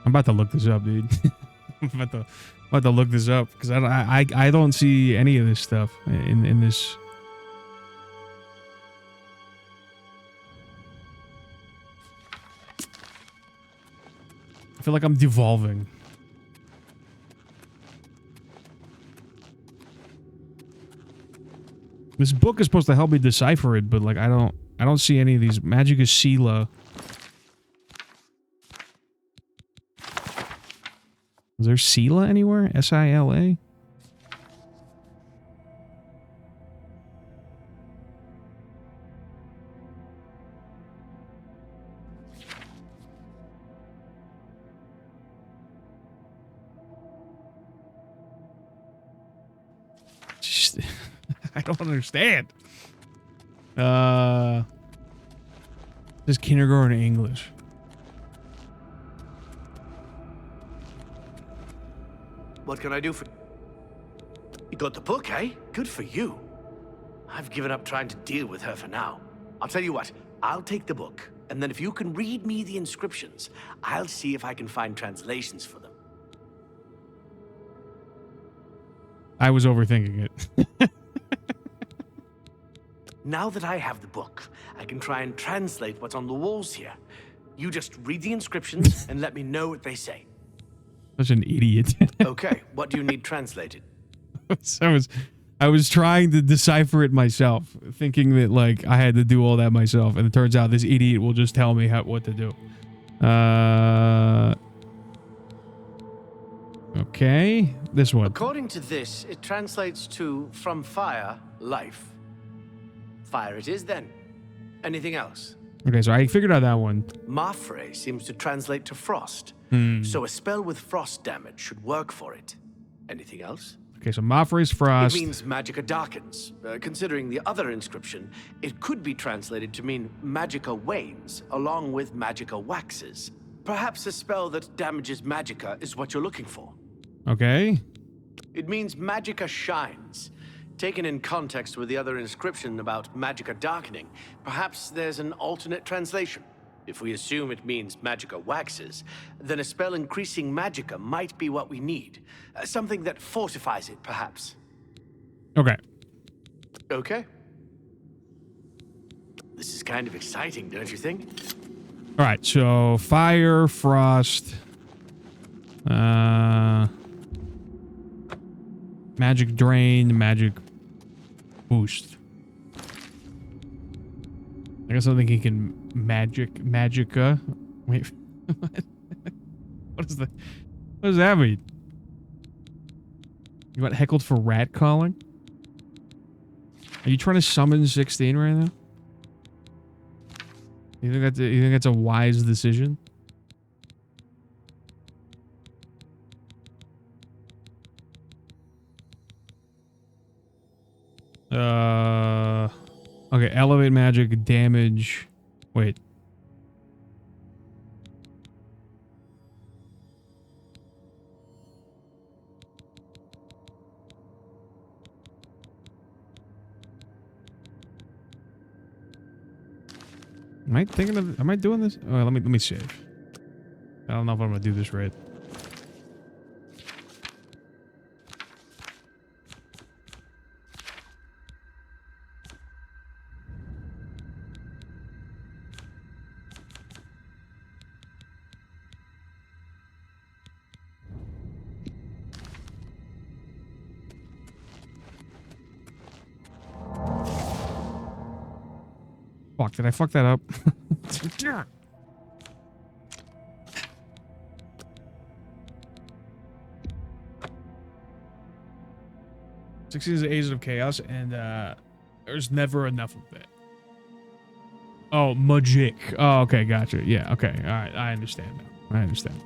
about to look this up, dude. I'm about to look this up because I don't see any of this stuff in this. I feel like I'm devolving. This book is supposed to help me decipher it, but like I don't see any of these. Magica Sila. Is there Sila anywhere? S-I-L-A? I don't understand. This is kindergarten English. What can I do for... You got the book, eh? Good for you. I've given up trying to deal with her for now. I'll tell you what, I'll take the book, and then if you can read me the inscriptions, I'll see if I can find translations for them. I was overthinking it. Now that I have the book, I can try and translate what's on the walls here. You just read the inscriptions and let me know what they say. Such an idiot. Okay, what do you need translated? I was trying to decipher it myself, thinking that like I had to do all that myself, and it turns out this idiot will just tell me what to do. Okay, this one. According to this, it translates to from fire, life. Fire it is then. Anything else? Okay, so I figured out that one. Mafre seems to translate to frost. So a spell with frost damage should work for it. Anything else? Okay, so Mafre's frost. It means Magica darkens. Considering the other inscription, it could be translated to mean Magica wanes, along with Magica waxes. Perhaps a spell that damages Magica is what you're looking for. Okay. It means Magica shines. Taken in context with the other inscription about Magica darkening, perhaps there's an alternate translation. If we assume it means magicka waxes, then a spell increasing magicka might be what we need. Something that fortifies it, perhaps. Okay. Okay. This is kind of exciting, don't you think? All right, so fire, frost, magic drain, magic boost. I guess I think he can magicka. Wait, what is that? What does that mean? You got heckled for rat calling? Are you trying to summon 16 right now? You think that's a wise decision? Okay, elevate magic damage. Wait. Am I thinking of? Am I doing this? Oh, let me save. I don't know if I'm gonna do this right. Fuck, did I fuck that up? 16 is the Agent of Chaos, and there's never enough of it. Oh, magic. Oh, okay, gotcha. Yeah, okay. All right, I understand now. I understand.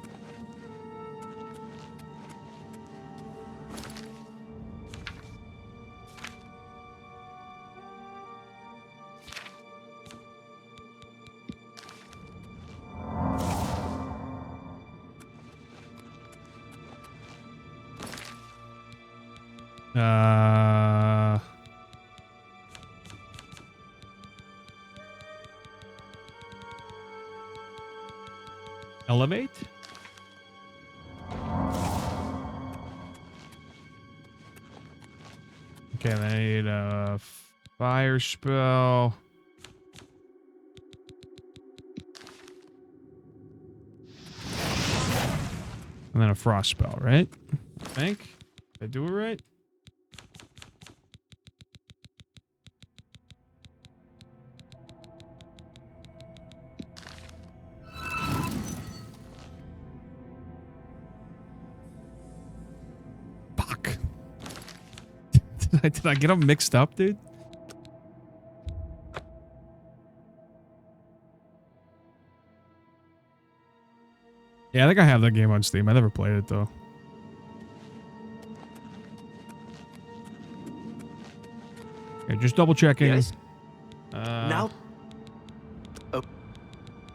Elevate? Okay, then I need a fire spell. And then a frost spell, right? I think. Did I do it right? Fuck. Did I get them mixed up, dude? Yeah, I think I have that game on Steam. I never played it, though. Okay, just double checking. Yes. Now. Oh.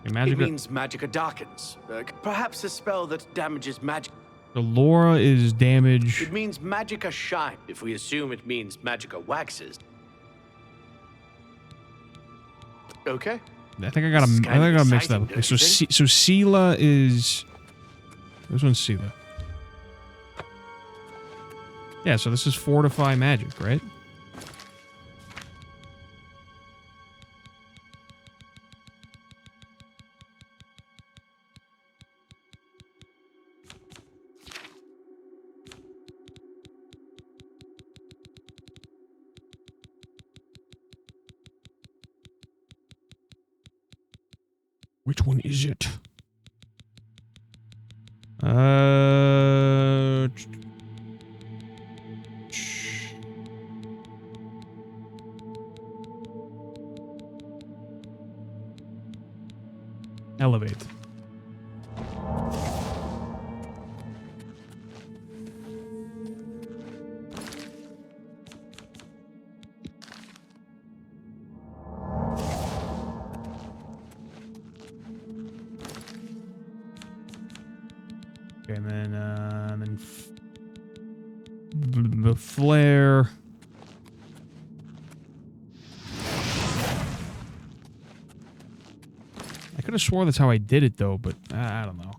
It means magicka darkens. Perhaps a spell that damages magic. The Laura is damage. It means magicka shine. If we assume it means magicka waxes. Okay. I think I got them mixed up. Okay, so Sela is. This one's Sela. Yeah, so this is fortify magic, right? Which one is it? Elevate. Okay, and then the flare. I could have swore that's how I did it though, but I don't know.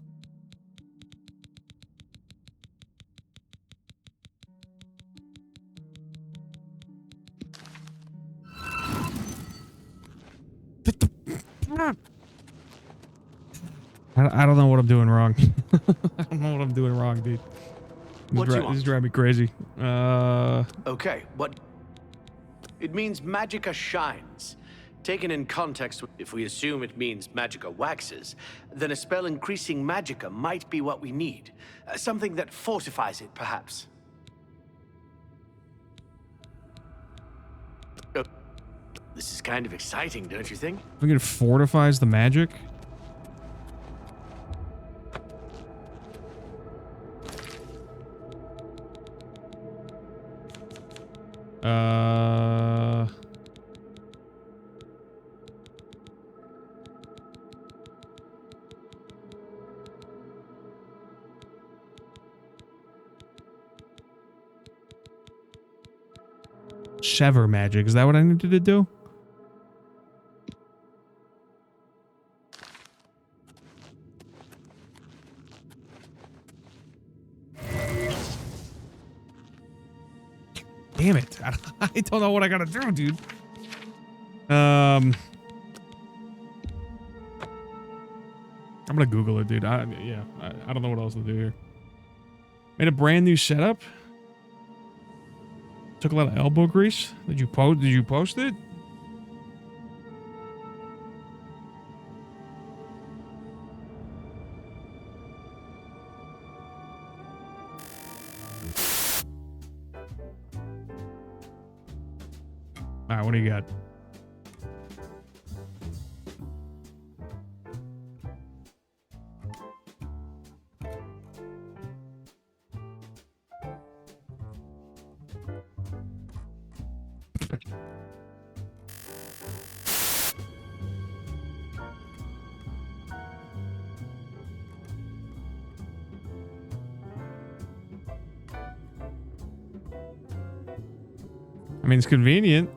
I don't know what I'm doing wrong. I don't know what I'm doing wrong, dude. What do you want? This is driving me crazy. Okay, what? It means magicka shines. Taken in context, if we assume it means magicka waxes, then a spell increasing magicka might be what we need. Something that fortifies it, perhaps. This is kind of exciting, don't you think? I think it fortifies the magic. Sever magic. Is that what I needed to do? Damn it. I don't know what I gotta do, dude. I'm gonna Google it, dude. I don't know what else to do here. Made a brand new setup. Took a lot of elbow grease. Did you post it? All right, what do you got? I mean, it's convenient,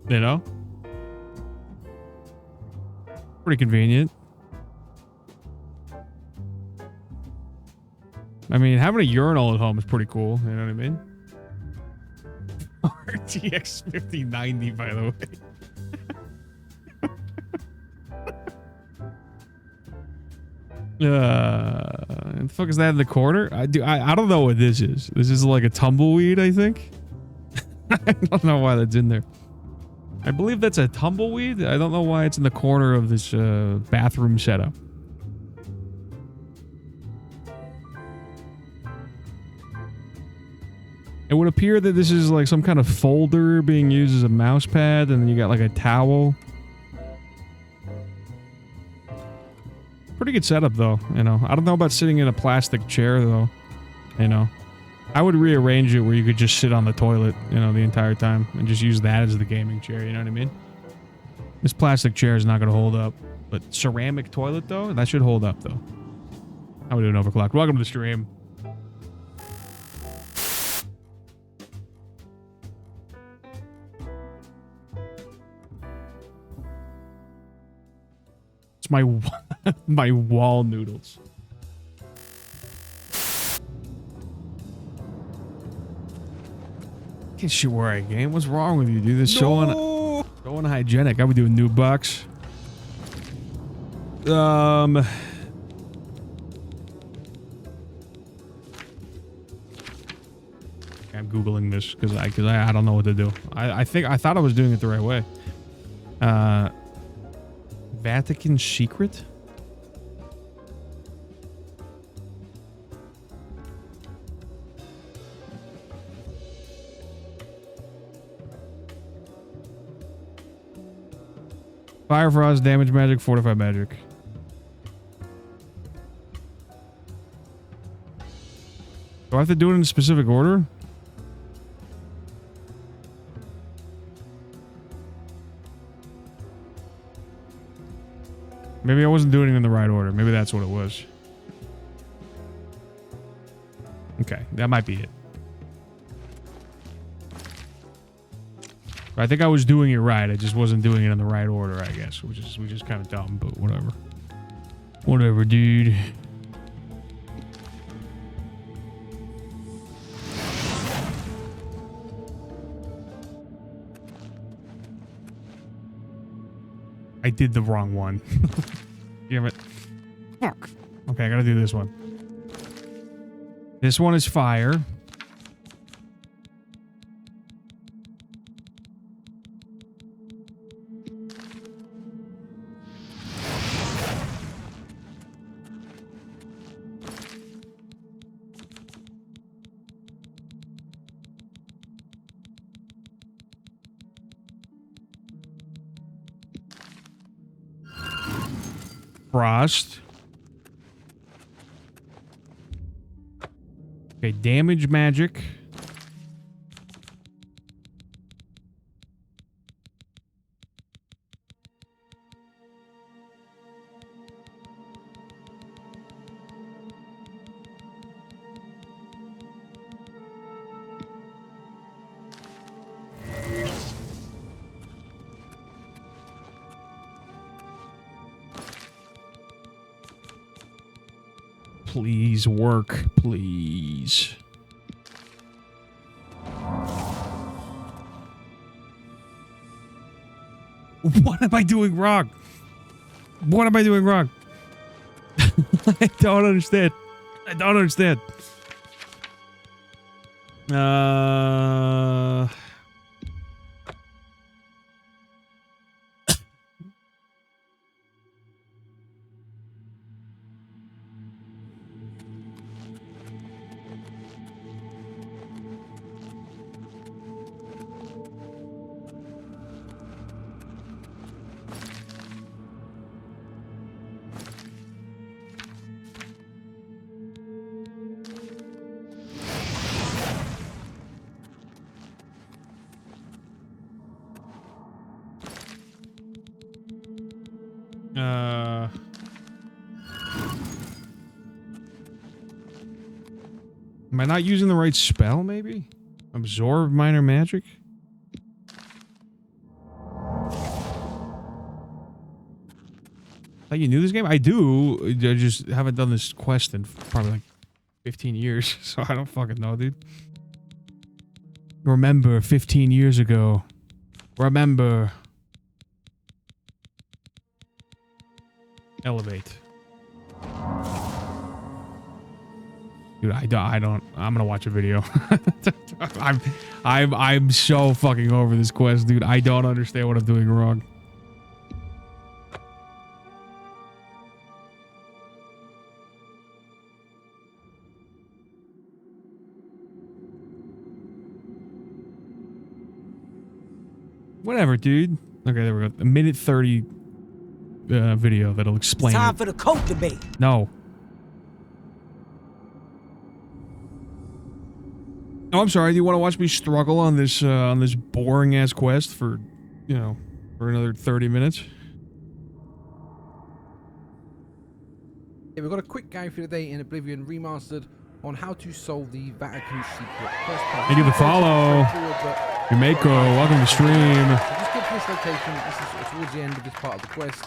you know? Pretty convenient. I mean, having a urinal at home is pretty cool, you know what I mean? RTX 5090, by the way. The fuck is that in the corner? I don't know what this is. This is like a tumbleweed, I think. I don't know why that's in there. I believe that's a tumbleweed. I don't know why it's in the corner of this bathroom setup. It would appear that this is like some kind of folder being used as a mouse pad, and then you got like a towel. Pretty good setup though, you know. I don't know about sitting in a plastic chair though, you know. I would rearrange it where you could just sit on the toilet, you know, the entire time and just use that as the gaming chair, you know what I mean? This plastic chair is not going to hold up, but ceramic toilet though, that should hold up though. How we doing, Overclocked? Welcome to the stream. It's my my wall noodles. Can't shit where I game. What's wrong with you, dude? This so unhygienic. I would do a new box. I'm Googling this because I don't know what to do. I thought I was doing it the right way. Vatican secret? Fire Frost, damage magic, fortify magic. Do I have to do it in a specific order? Maybe I wasn't doing it in the right order. Maybe that's what it was. Okay, that might be it. I think I was doing it right. I just wasn't doing it in the right order, I guess. Which is kind of dumb, but whatever. Whatever, dude. I did the wrong one. Damn it. Fuck. Okay, I gotta do this one. This one is fire. Frost. Okay, damage magic. Please work, please. What am I doing wrong? What am I doing wrong? I don't understand. I don't understand. Am I not using the right spell, maybe? Absorb minor magic? Thought you knew this game? I do. I just haven't done this quest in probably like 15 years, so I don't fucking know, dude. Remember 15 years ago. Remember. Elevate. Dude, I don't. I'm gonna watch a video. I'm so fucking over this quest, dude. I don't understand what I'm doing wrong. Whatever, dude. Okay, there we go. A minute 30 video that'll explain. Time for the coat debate. No. Oh, I'm sorry. Do you want to watch me struggle on this boring ass quest for, you know, for another 30 minutes? Yeah, we've got a quick guide for today in Oblivion Remastered on how to solve the Vatican secret quest. Thank you for the follow. Yumeko, welcome to stream. So just get to this location. This is towards the end of this part of the quest.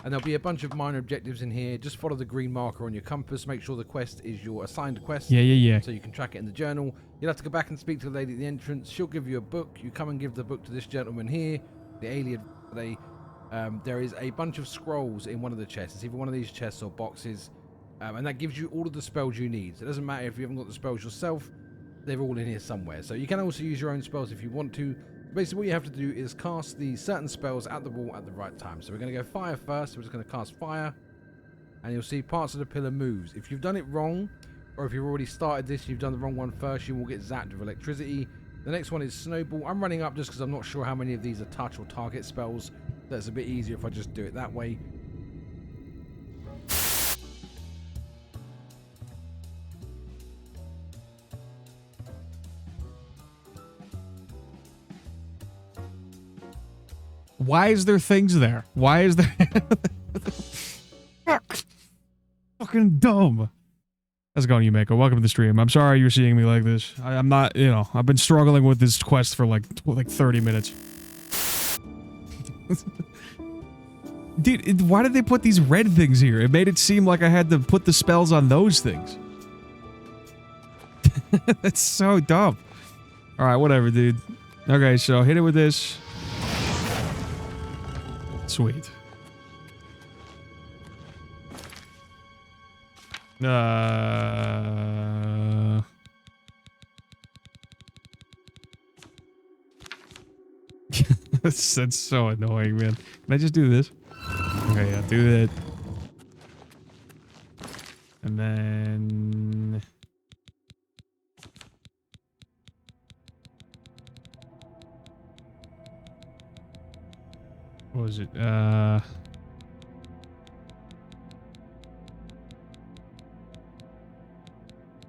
And there'll be a bunch of minor objectives in here. Just follow the green marker on your compass. Make sure the quest is your assigned quest. Yeah. So you can track it in the journal. You'll have to go back and speak to the lady at the entrance. She'll give you a book. You come and give the book to this gentleman here, the alien. There is a bunch of scrolls in one of the chests. It's either one of these chests or boxes. And that gives you all of the spells you need. So it doesn't matter if you haven't got the spells yourself. They're all in here somewhere. So you can also use your own spells if you want to. Basically, what you have to do is cast the certain spells at the wall at the right time. So we're going to go fire first. So we're just going to cast fire. And you'll see parts of the pillar moves. If you've done it wrong, or if you've already started this, you've done the wrong one first, you will get zapped with electricity. The next one is snowball. I'm running up just because I'm not sure how many of these are touch or target spells. That's a bit easier if I just do it that way. Why is there things there? Why is there... Fucking dumb. How's it going, Yumeko? Welcome to the stream. I'm sorry you're seeing me like this. I'm not, you know, I've been struggling with this quest for like 30 minutes. Dude, why did they put these red things here? It made it seem like I had to put the spells on those things. That's so dumb. Alright, whatever, dude. Okay, so hit it with this. Sweet. That's so annoying, man. Can I just do this? Okay, yeah, do that. And then... What was it?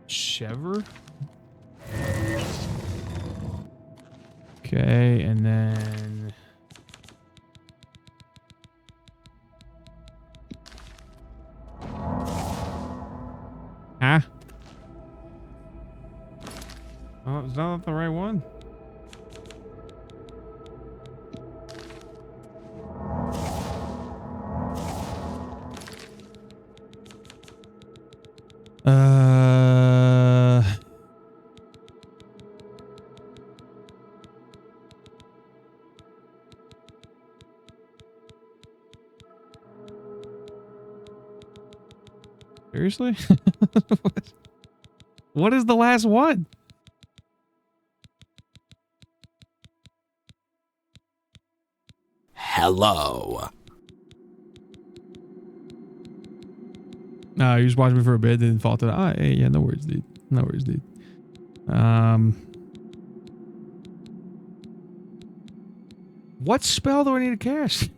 Shever? Okay, and then... Huh? Oh, is that the right one? Seriously? What is the last one? Hello. No, you just watched me for a bit, didn't fall to the eye. Hey, yeah, no worries, dude. No worries, dude. What spell do I need to cast?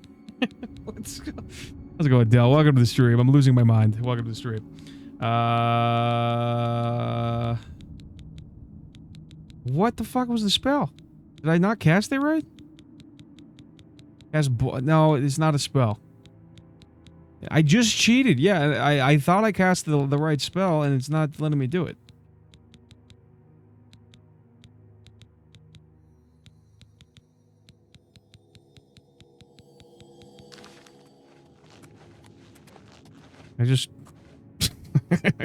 Let's go, Adele. Welcome to the stream. I'm losing my mind. Welcome to the stream. What the fuck was the spell? Did I not cast it right? No, it's not a spell. I just cheated. Yeah, I thought I cast the right spell, and it's not letting me do it. I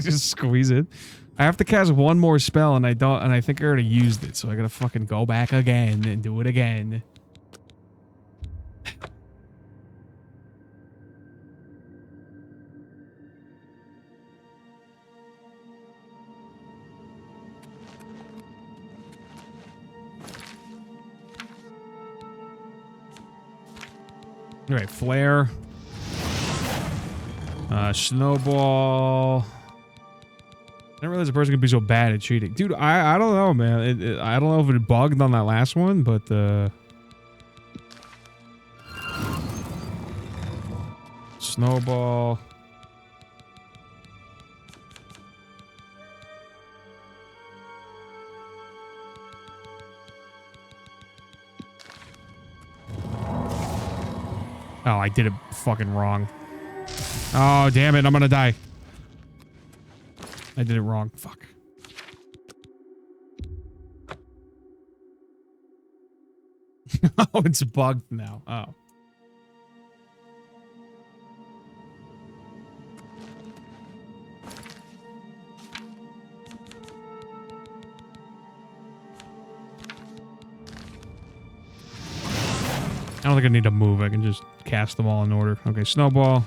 just squeeze it. I have to cast one more spell, and I think I already used it, so I gotta fucking go back again and do it again. All right, flare. Snowball. I didn't realize a person could be so bad at cheating. Dude, I don't know, man. I don't know if it bugged on that last one, but... Snowball. Oh, I did it fucking wrong. Oh, damn it. I'm gonna die. I did it wrong. Fuck. Oh, it's bugged now. Oh. I don't think I need to move. I can just cast them all in order. Okay, snowball.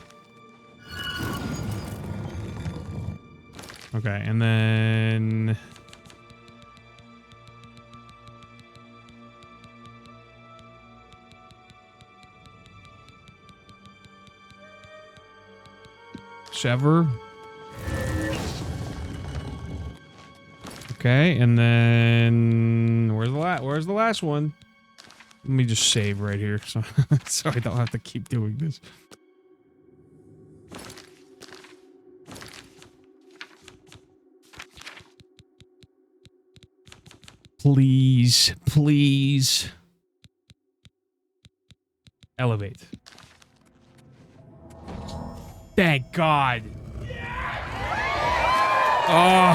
Okay, and then... Sever. Okay, and then... Where's the last one? Let me just save right here so I don't have to keep doing this. Please, please. Elevate. Thank God. Oh,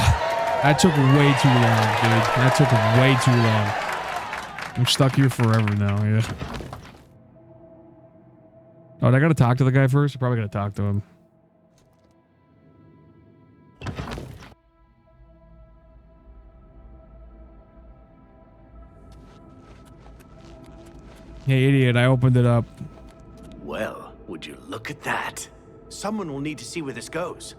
that took way too long, dude. That took way too long. I'm stuck here forever now, yeah. Oh, I gotta talk to the guy first? I probably gotta talk to him. Hey, idiot, I opened it up. Well, would you look at that? Someone will need to see where this goes.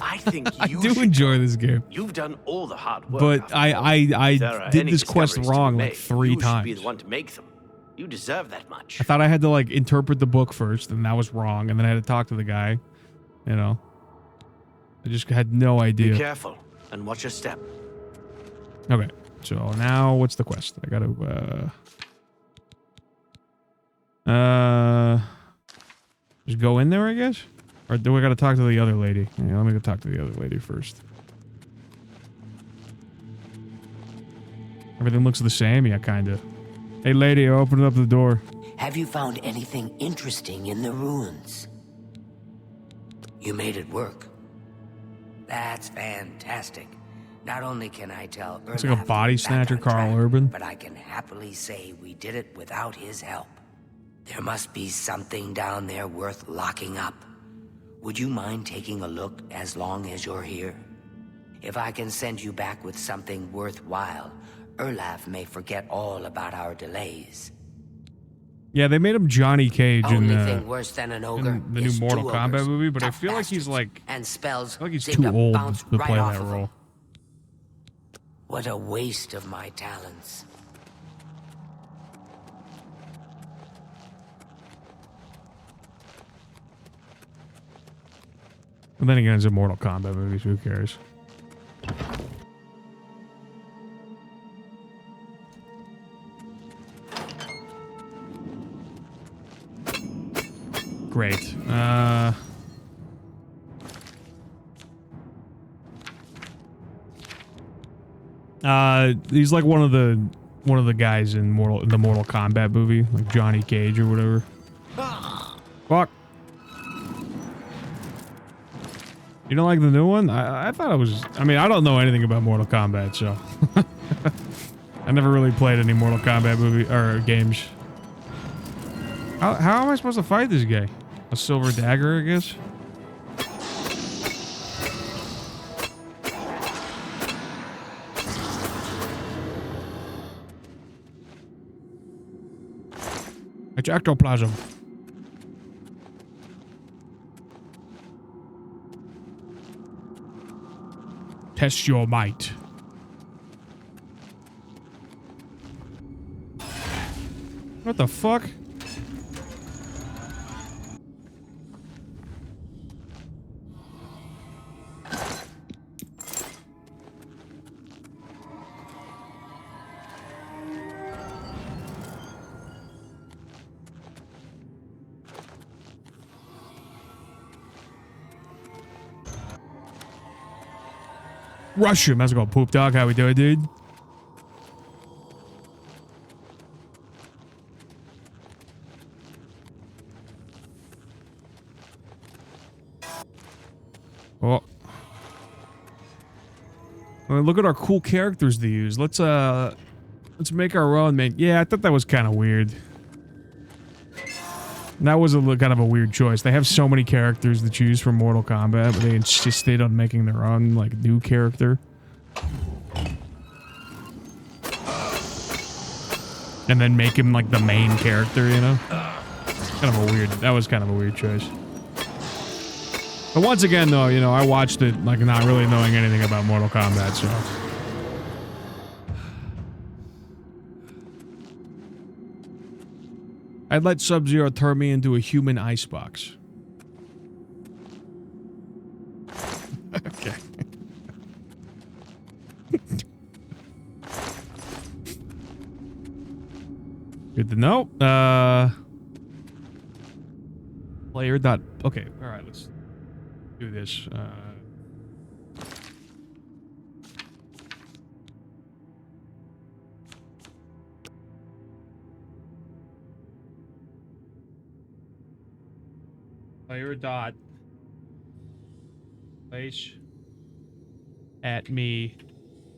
I think I you do should enjoy go. this game. You've done all the hard work. But after all. If there I are did any this quest discoveries to be wrong like made, 3 you should times. be the one to make them. You deserve that much. I thought I had to like interpret the book first, and that was wrong, and then I had to talk to the guy. You know, I just had no idea. Be careful and watch your step. Okay, so now what's the quest? I gotta just go in there, I guess, or do I gotta talk to the other lady? Yeah, let me go talk to the other lady first. Everything looks the same, yeah, kinda. Hey, lady, open up the door. Have you found anything interesting in the ruins? You made it work. That's fantastic. Not only can I tell It's like a Erlaf body is back snatcher, on Carl track, Urban. but I can happily say we did it without his help. There must be something down there worth locking up. Would you mind taking a look as long as you're here? If I can send you back with something worthwhile, Erlaf may forget all about our delays. Yeah, they made him Johnny Cage in Only the thing worse than an ogre the new is Mortal two Kombat ogres, movie, but I tough feel like he's bastards, like and spells I feel like he's seem too to old bounce to right play off that of role. him. What a waste of my talents. But then again, it's a Mortal Kombat movie, so who cares? Great. He's like one of the guys in the Mortal Kombat movie, like Johnny Cage or whatever. Fuck. You don't like the new one? I thought it was. I mean, I don't know anything about Mortal Kombat, so I never really played any Mortal Kombat movie or games. How am I supposed to fight this guy? A silver dagger, I guess. It's ectoplasm. Test your might. What the fuck? Rush him. How's it going, Poop Dog? How we doing, dude? Oh. I mean, look at our cool characters to use. Let's make our own, man. Yeah, I thought that was kind of weird. That was kind of a weird choice. They have so many characters to choose from Mortal Kombat, but they insisted on making their own, like, new character. And then make him, like, the main character, you know? That was kind of a weird choice. But once again, though, you know, I watched it, like, not really knowing anything about Mortal Kombat, so... I'd let Sub-Zero turn me into a human icebox. Okay. Good to know. Player dot... Okay, alright, let's do this. Player dot place at me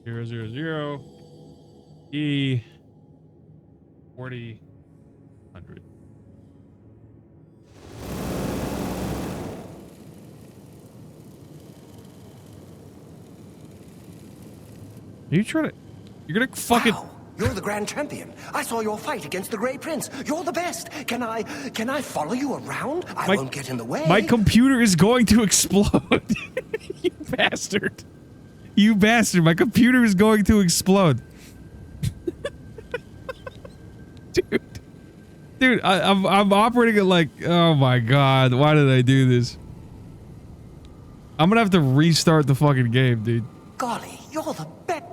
000 E 4000. Are you trying to... You're gonna fucking... Wow, you're the grand champion. I saw your fight against the Grey Prince. You're the best. Can I follow you around? I won't get in the way. My computer is going to explode. You bastard. You bastard. My computer is going to explode. Dude, I'm operating at like... Oh my god. Why did I do this? I'm gonna have to restart the fucking game, dude. Golly, you're the best.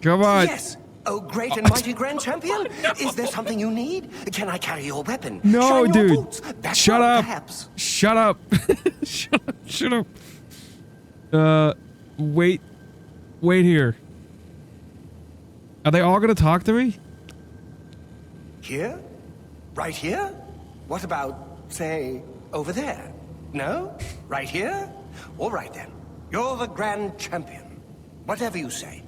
Come on. Yes. Oh, great and mighty grand champion. Is there something you need? Can I carry your weapon? No, Shine your dude. boots. Back Shut up, up. perhaps. Shut up. Shut up. Wait here. Are they all gonna talk to me? Here? Right here? What about, say, over there? No? Right here? All right then. You're the grand champion. Whatever you say.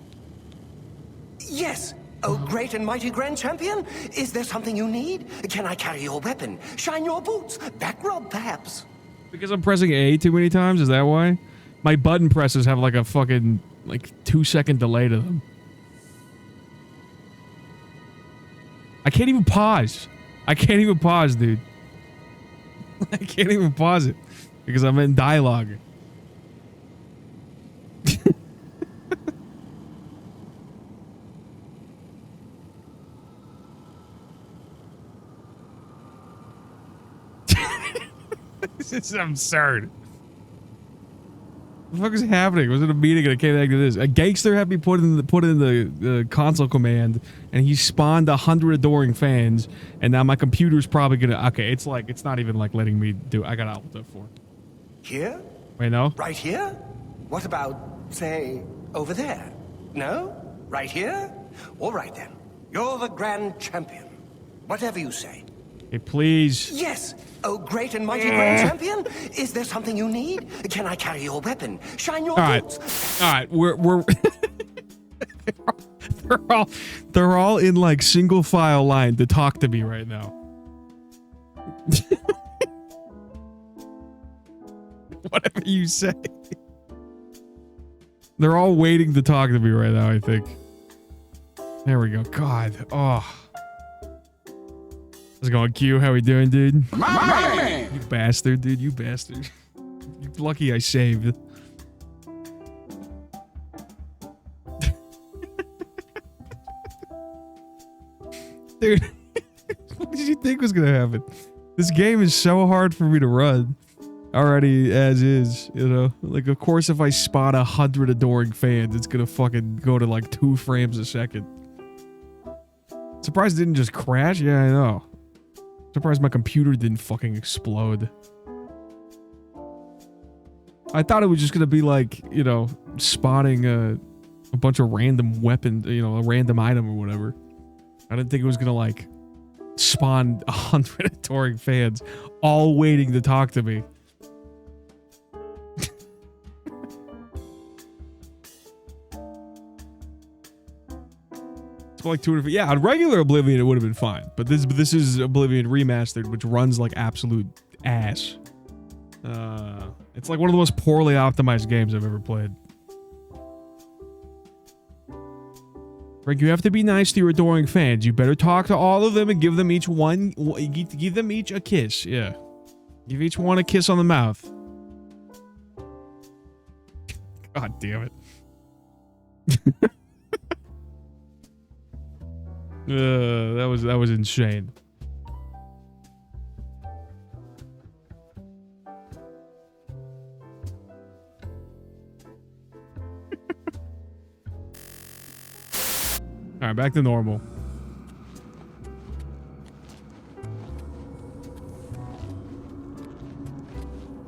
Yes. Oh, great and mighty grand champion. Is there something you need? Can I carry your weapon? Shine your boots. Back rub, perhaps. Because I'm pressing A too many times? Is that why? My button presses have like a fucking, 2-second delay to them. I can't even pause. I can't even pause, dude. I can't even pause it. Because I'm in dialogue. This is absurd. What the fuck is happening? Was it a meeting and I came back to this? A gangster had me put in the console command, and he spawned 100 adoring fans, and now my computer's probably gonna... Okay, it's not even like letting me do... I got Alt F4. Here? Wait, no? Right here? What about, say, over there? No? Right here? All right then. You're the grand champion. Whatever you say. Hey, please. Yes. Oh, great and mighty grand champion. Is there something you need? Can I carry your weapon? Shine your boots. All right. We're they're all in like single file line to talk to me right now. Whatever you say. They're all waiting to talk to me right now, I think. There we go. God. Oh. How's it going, Q? How we doing, dude? My man! You bastard, dude. You bastard. You're lucky I saved. Dude, what did you think was gonna happen? This game is so hard for me to run. Already as is, you know? Like, of course, if I spot 100 adoring fans, it's gonna fucking go to like 2 frames a second. Surprised it didn't just crash? Yeah, I know. Surprised my computer didn't fucking explode. I thought it was just gonna be like, you know, spotting a bunch of random weapon, you know, a random item or whatever. I didn't think it was gonna like spawn 100 adoring fans all waiting to talk to me. It's like 200. Yeah, on regular Oblivion it would have been fine, but this is Oblivion Remastered, which runs like absolute ass. It's like one of the most poorly optimized games I've ever played. Frank, you have to be nice to your adoring fans. You better talk to all of them and give them each give them each a kiss. Yeah, give each one a kiss on the mouth. God damn it. That was insane. All right, back to normal.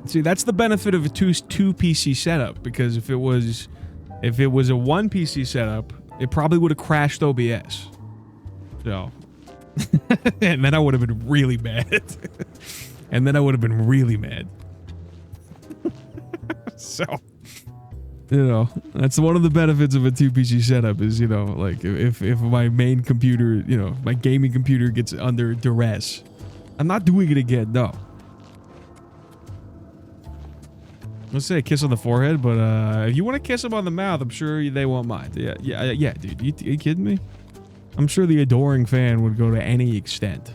See, that's the benefit of a two PC setup, because if it was a 1 PC setup, it probably would have crashed OBS. So, and then I would have been really mad. And then I would have been really mad. So, you know, that's one of the benefits of a 2 PC setup is, you know, like if my main computer, you know, my gaming computer gets under duress, I'm not doing it again, no. Let's say a kiss on the forehead, but if you want to kiss them on the mouth, I'm sure they won't mind. Yeah, dude. You kidding me? I'm sure the adoring fan would go to any extent.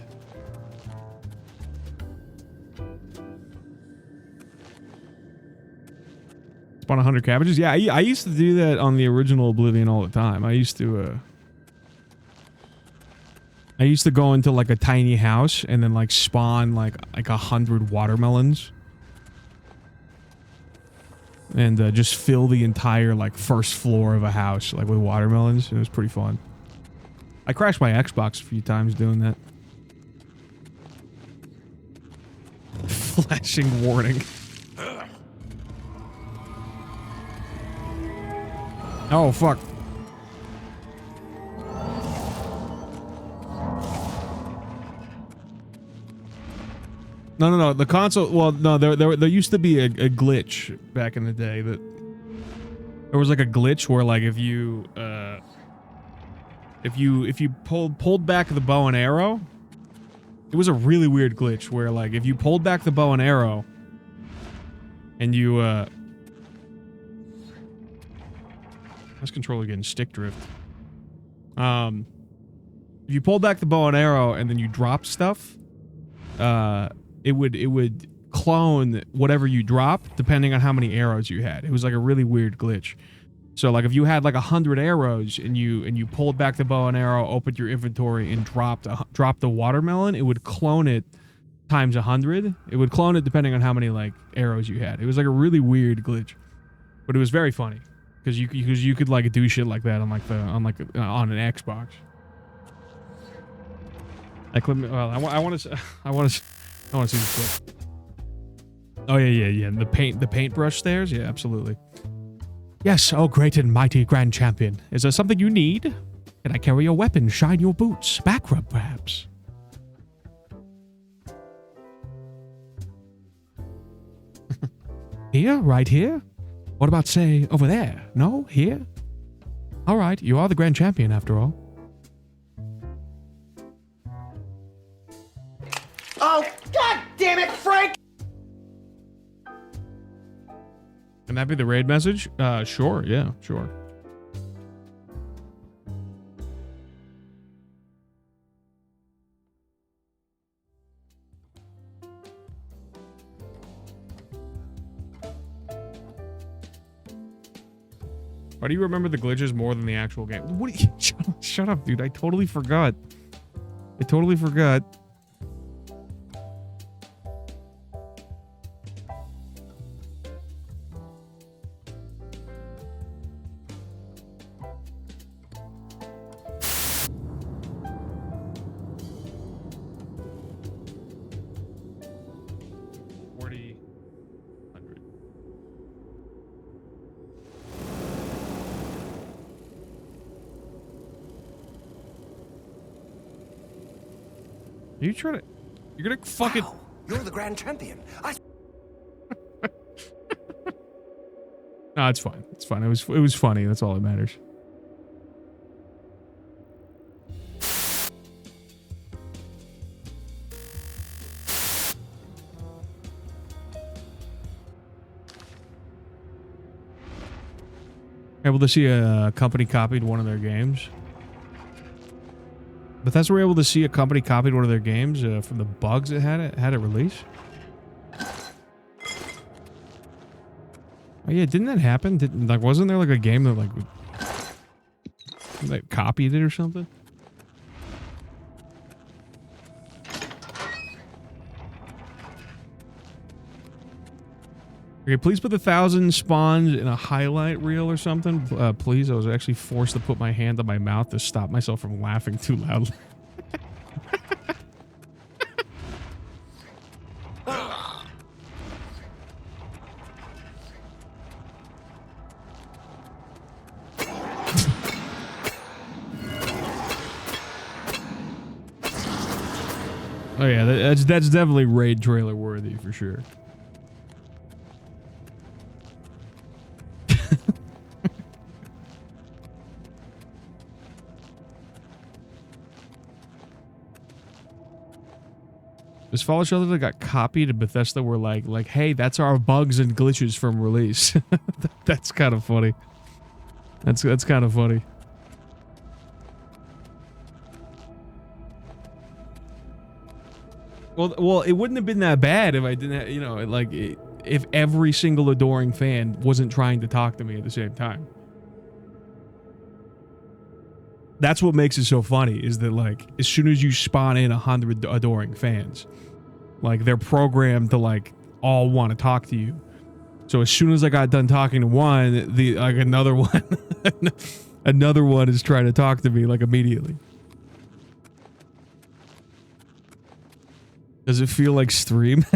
Spawn 100 cabbages? Yeah, I used to do that on the original Oblivion all the time. I used to go into like a tiny house and then like spawn like 100 watermelons. And just fill the entire like first floor of a house like with watermelons. It was pretty fun. I crashed my Xbox a few times doing that. Flashing warning. Oh, fuck. No. The console. Well, no. There used to be a glitch back in the day that there was like a glitch where like if you pulled back the bow and arrow, it was a really weird glitch where like if you pulled back the bow and arrow and you this controller getting stick drift. If you pulled back the bow and arrow and then you dropped stuff, it would clone whatever you dropped depending on how many arrows you had. It was like a really weird glitch. So like if you had like 100 arrows and you pulled back the bow and arrow, opened your inventory and dropped the watermelon, it would clone it times 100. It would clone it depending on how many like arrows you had. It was like a really weird glitch, but it was very funny because you could like do shit like that on an Xbox. Like let me. Well, I want to see this clip. Oh yeah. The paintbrush stairs. Yeah, absolutely. Yes, oh great and mighty grand champion. Is there something you need? Can I carry your weapon? Shine your boots? Back rub, perhaps? Here? Right here? What about, say, over there? No? Here? All right, you are the grand champion after all. Oh, god damn it, Frank! Can that be the raid message? Sure, yeah, sure. Why do you remember the glitches more than the actual game? What? Shut up, dude. I totally forgot. You're gonna fucking... Wow, you're the grand champion. No, it's fine. It's fine. It was funny. That's all that matters. Able to see a company copied one of their games. Bethesda were able to see a company copied one of their games from the bugs it had it released. Oh yeah, didn't that happen? Wasn't there like a game that like copied it or something? Okay, please put the 1,000 spawns in a highlight reel or something. Please, I was actually forced to put my hand on my mouth to stop myself from laughing too loudly. Oh yeah, that's definitely raid trailer worthy for sure. This Fallout Shelter that got copied and Bethesda were like, hey, that's our bugs and glitches from release. That's kind of funny. That's kind of funny. Well, it wouldn't have been that bad if I didn't have, you know, like, if every single adoring fan wasn't trying to talk to me at the same time. That's what makes it so funny, is that, like, as soon as you spawn in 100 adoring fans, like, they're programmed to, like, all want to talk to you. So as soon as I got done talking to one, another one, another one is trying to talk to me, like, immediately. Does it feel like stream?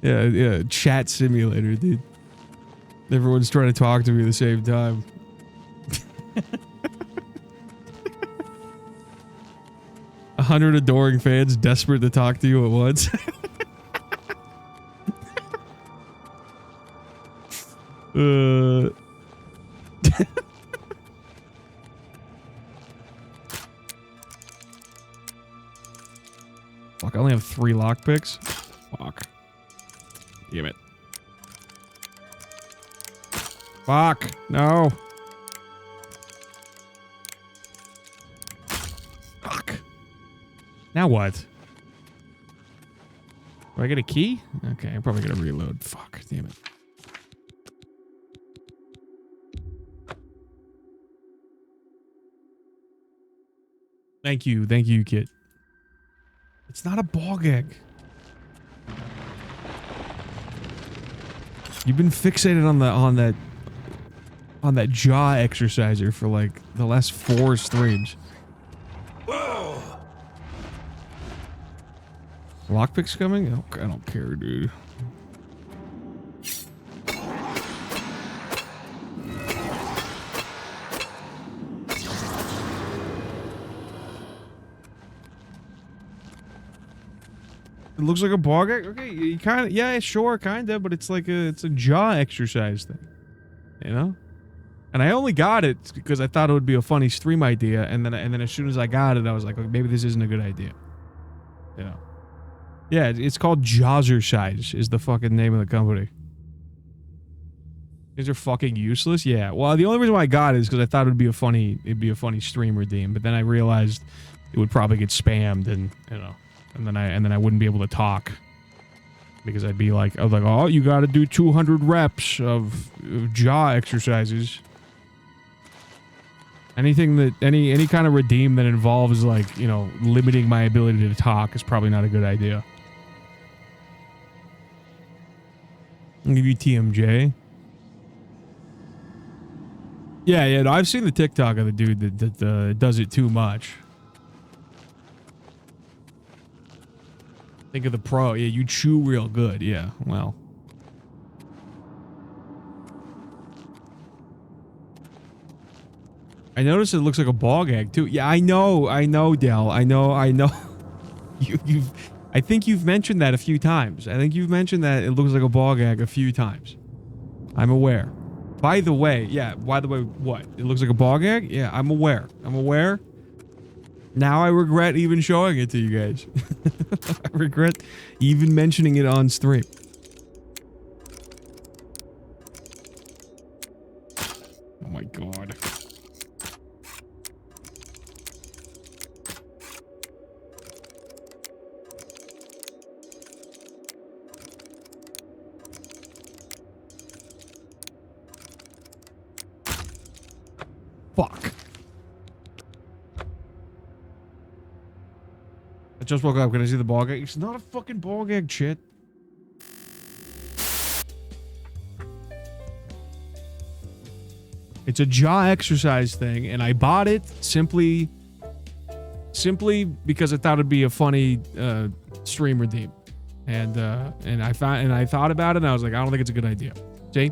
Yeah, chat simulator, dude. Everyone's trying to talk to me at the same time. 100 adoring fans desperate to talk to you at once. Fuck, I only have 3 lockpicks. Fuck. Damn it. Fuck. No. Fuck. Now what? Do I get a key? Okay, I'm probably gonna reload. Fuck. Damn it. Thank you, kid. It's not a bog egg. You've been fixated on that jaw exerciser for like the last 4 streams. Whoa! Lockpick's coming? I don't care, dude. It looks like a bog egg. Okay, you kind of, yeah, sure, kind of, but it's like it's a jaw exercise thing, you know. And I only got it because I thought it would be a funny stream idea, and then as soon as I got it, I was like, okay, maybe this isn't a good idea, you know. Yeah, it's called Jawzercise is the fucking name of the company. These are fucking useless. Yeah. Well, the only reason why I got it is because I thought it'd be a funny stream redeem, but then I realized it would probably get spammed, and you know. And then I wouldn't be able to talk because I was like, oh, you got to do 200 reps of jaw exercises. Anything that any kind of redeem that involves, like, you know, limiting my ability to talk is probably not a good idea. I'll give you TMJ. Yeah, no, I've seen the TikTok of the dude that does it too much. Think of the pro. Yeah, you chew real good. Yeah, well. I noticed it looks like a bog egg too. Yeah, I know, Del. I know. I think you've mentioned that a few times. I think you've mentioned that it looks like a bog egg a few times. I'm aware. By the way, what? It looks like a bog egg? Yeah, I'm aware. Now I regret even showing it to you guys. I regret even mentioning it on stream. Oh my god. Fuck. I just woke up. Can I see the bog egg? It's not a fucking bog egg, shit. It's a jaw exercise thing, and I bought it simply because I thought it'd be a funny stream redeem. And I thought about it, and I was like, I don't think it's a good idea. See?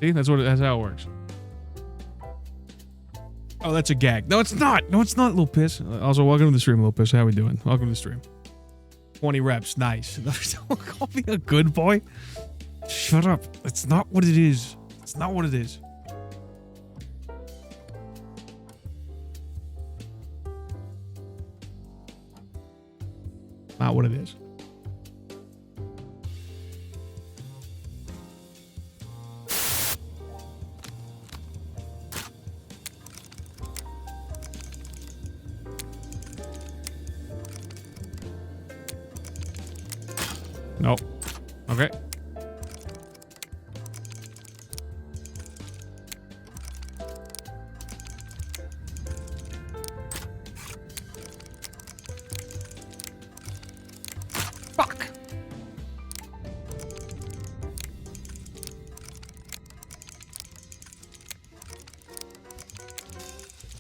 See, that's how it works. Oh, that's a gag. No, it's not. No, it's not, little piss. Also, welcome to the stream, little piss. How we doing? Welcome to the stream. 20 reps. Nice. Don't call me a good boy. Shut up. That's not what it is. It's not what it is. Not what it is. Nope. Okay. Fuck.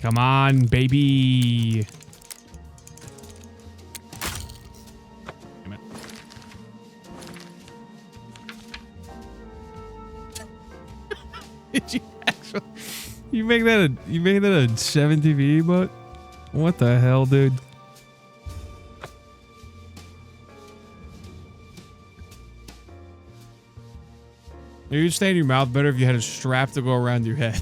Come on, baby. Damn it. Did you actually? You make that a 70v emote? What the hell, dude? You'd stay in your mouth better if you had a strap to go around your head.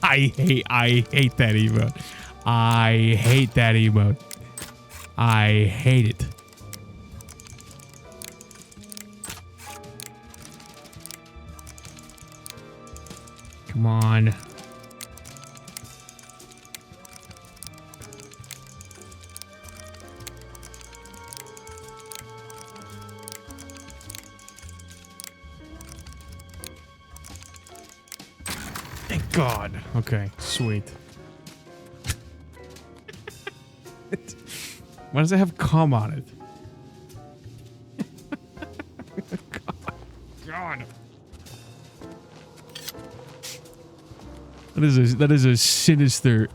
I hate that emote. I hate that emote. I hate it. Come on. Thank God. Okay, sweet. Why does it have cum on it? God. That is a sinister.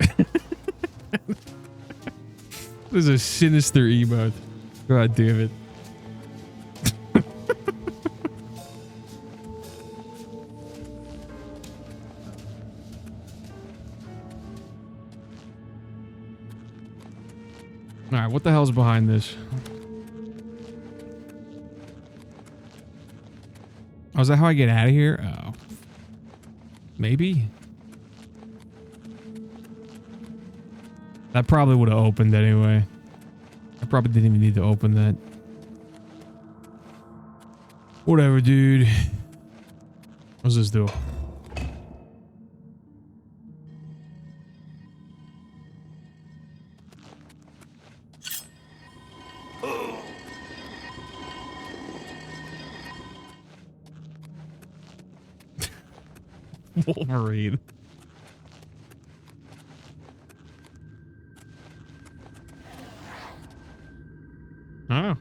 That is a sinister emote. God damn it. Alright, what the hell's behind this? Oh, is that how I get out of here? Oh. Maybe? That probably would have opened anyway. I probably didn't even need to open that. Whatever, dude. What's this do? Wolverine. Oh.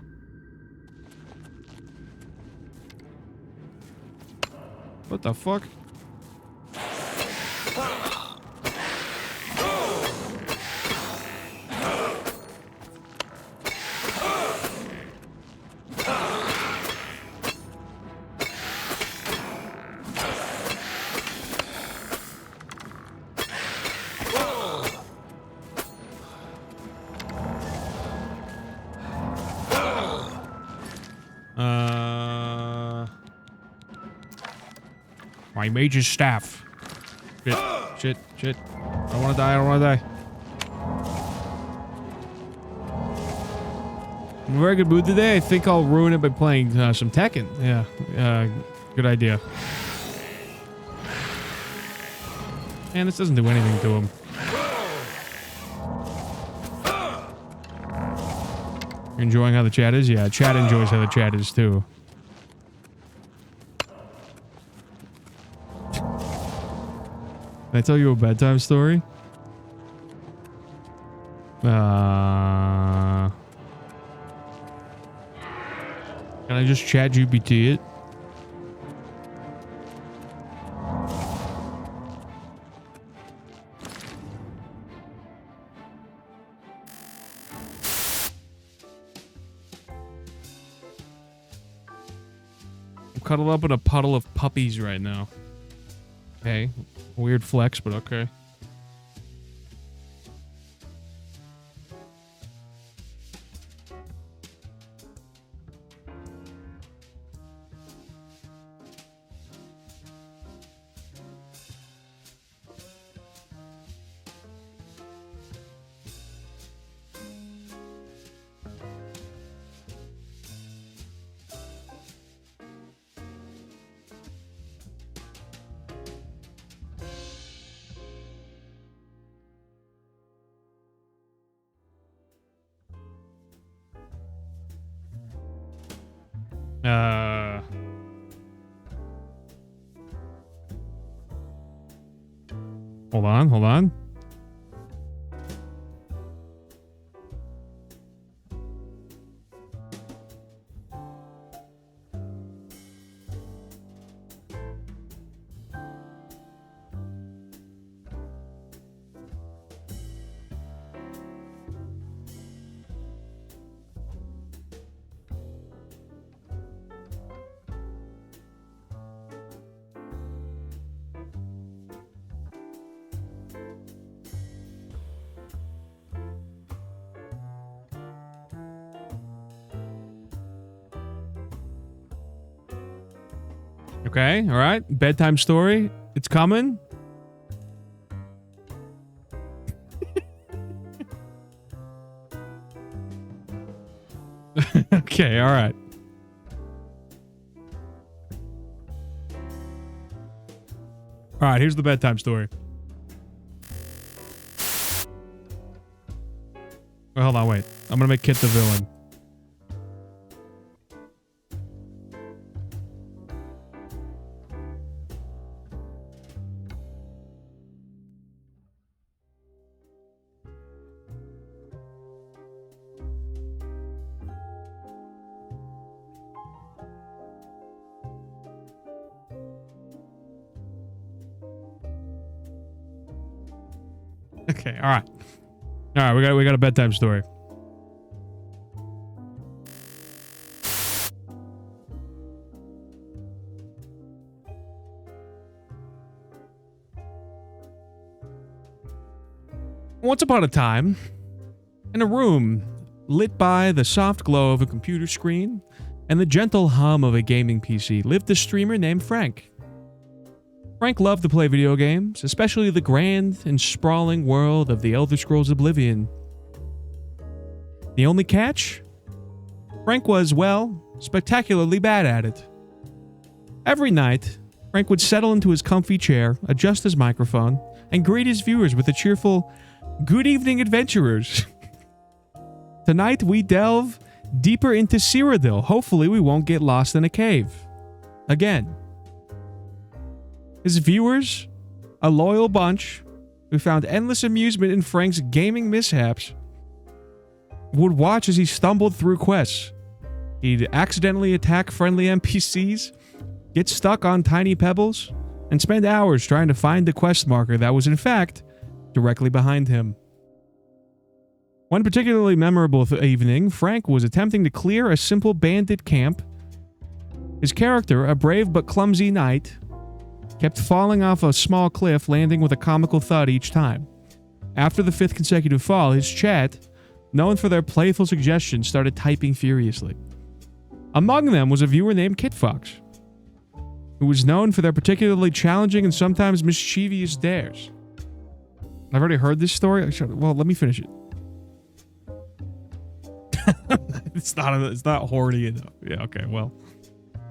What the fuck? My mage's staff. Shit. I don't want to die. I don't want to die. I'm in a very good mood today. I think I'll ruin it by playing some Tekken. Yeah. Good idea. Man, this doesn't do anything to him. You're enjoying how the chat is? Yeah, chat enjoys how the chat is too. Can I tell you a bedtime story? Can I just chat GPT it? I'm cuddled up in a puddle of puppies right now. Okay. Weird flex, but okay. Hold on. Okay, all right. Bedtime story. It's coming. Okay, all right. All right, here's the bedtime story. Well, hold on, wait. I'm gonna make Kit the villain. Okay, all right. All right, we got a bedtime story. Once upon a time, in a room lit by the soft glow of a computer screen and the gentle hum of a gaming PC, lived a streamer named Frank. Frank loved to play video games, especially the grand and sprawling world of the Elder Scrolls Oblivion. The only catch? Frank was, well, spectacularly bad at it. Every night, Frank would settle into his comfy chair, adjust his microphone, and greet his viewers with a cheerful, "Good evening, adventurers." Tonight, we delve deeper into Cyrodiil. Hopefully, we won't get lost in a cave. Again. His viewers, a loyal bunch who found endless amusement in Frank's gaming mishaps, would watch as he stumbled through quests. He'd accidentally attack friendly NPCs, get stuck on tiny pebbles, and spend hours trying to find the quest marker that was in fact directly behind him. One particularly memorable evening, Frank was attempting to clear a simple bandit camp. His character, a brave but clumsy knight, kept falling off a small cliff, landing with a comical thud each time. After the 5th consecutive fall, his chat, known for their playful suggestions, started typing furiously. Among them was a viewer named Kitfox, who was known for their particularly challenging and sometimes mischievous dares. I've already heard this story. Well, let me finish it. It's not horny enough. Yeah, okay, well.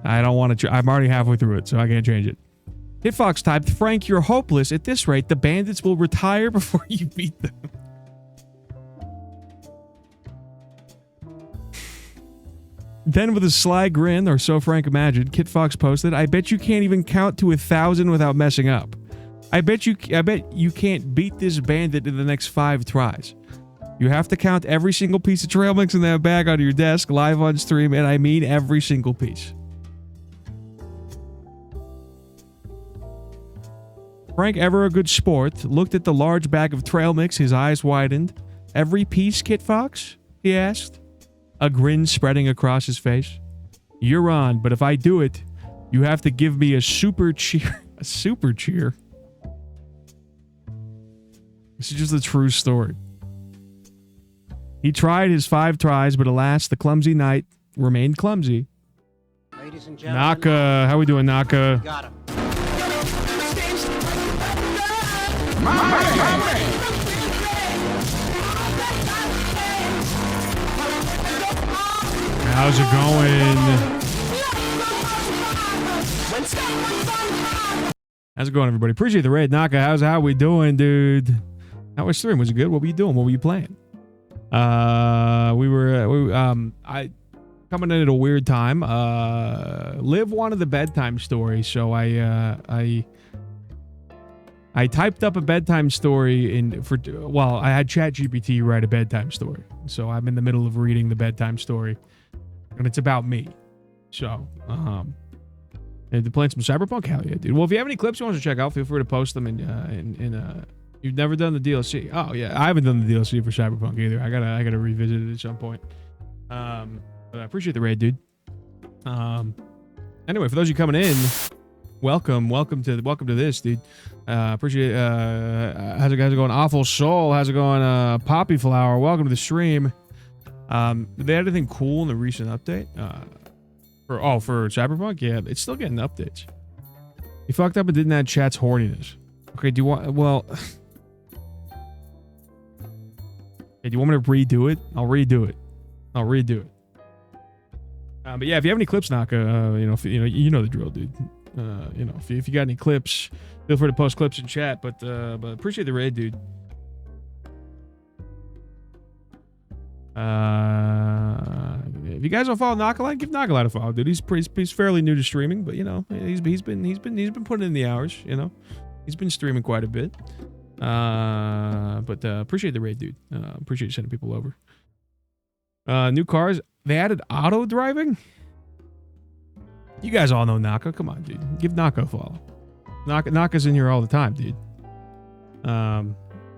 I don't want to... I'm already halfway through it, so I can't change it. Hitfox typed, "Frank, you're hopeless. At this rate, the bandits will retire before you beat them." Then with a sly grin, or so Frank imagined, Kitfox posted, "I bet you can't even count to 1,000 without messing up. I bet you can't beat this bandit in the next 5 tries. You have to count every single piece of trail mix in that bag on your desk, live on stream, and I mean every single piece." Frank, ever a good sport, looked at the large bag of trail mix, his eyes widened. "Every piece, Kitfox?" he asked, a grin spreading across his face. "You're on, but if I do it, you have to give me a super cheer." A super cheer? This is just a true story. He tried his 5 tries, but alas, the clumsy knight remained clumsy. Ladies and gentlemen, Naka, how we doing, Naka? got him. How's it going? How's it going, everybody? Appreciate the raid, Naka. How we doing, dude? How was stream? Was it good? What were you doing? What were you playing? I coming in at a weird time. Liv wanted the bedtime story, so I typed up a bedtime story I had ChatGPT write a bedtime story. So I'm in the middle of reading the bedtime story, and it's about me. So, and to play some Cyberpunk, hell yeah, dude. Well, if you have any clips you want to check out, feel free to post them. You've never done the DLC. Oh yeah, I haven't done the DLC for Cyberpunk either. I gotta revisit it at some point. But I appreciate the raid, dude. Anyway, for those of you coming in, welcome to this, dude. Appreciate how's it going? Awful Soul, how's it going? Poppy Flower, welcome to the stream. Did they add anything cool in the recent update? For Cyberpunk? Yeah, it's still getting updates. You fucked up and didn't add chat's horniness. Okay, do you want me to redo it? I'll redo it. But yeah, if you have any clips, Naka, you know the drill, dude. If you got any clips, feel free to post clips in chat. But appreciate the raid, dude. If you guys don't follow Nakalite, give Nakalite a follow, dude. He's fairly new to streaming, but he's been putting in the hours. He's been streaming quite a bit. But appreciate the raid, dude. Appreciate you sending people over. New cars. They added auto driving? You guys all know Naka. Come on, dude. Give Naka a follow. Naka's in here all the time, dude.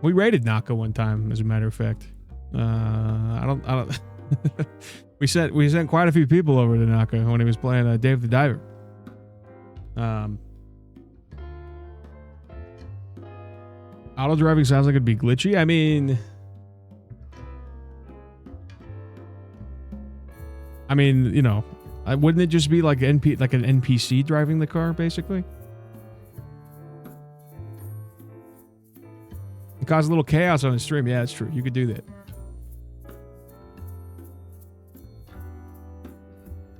We raided Naka one time, as a matter of fact. I don't we sent quite a few people over to Naka when he was playing Dave the Diver. Auto driving sounds like it'd be glitchy. I mean, wouldn't it just be like an NPC driving the car, basically? It caused a little chaos on the stream. Yeah, it's true. You could do that.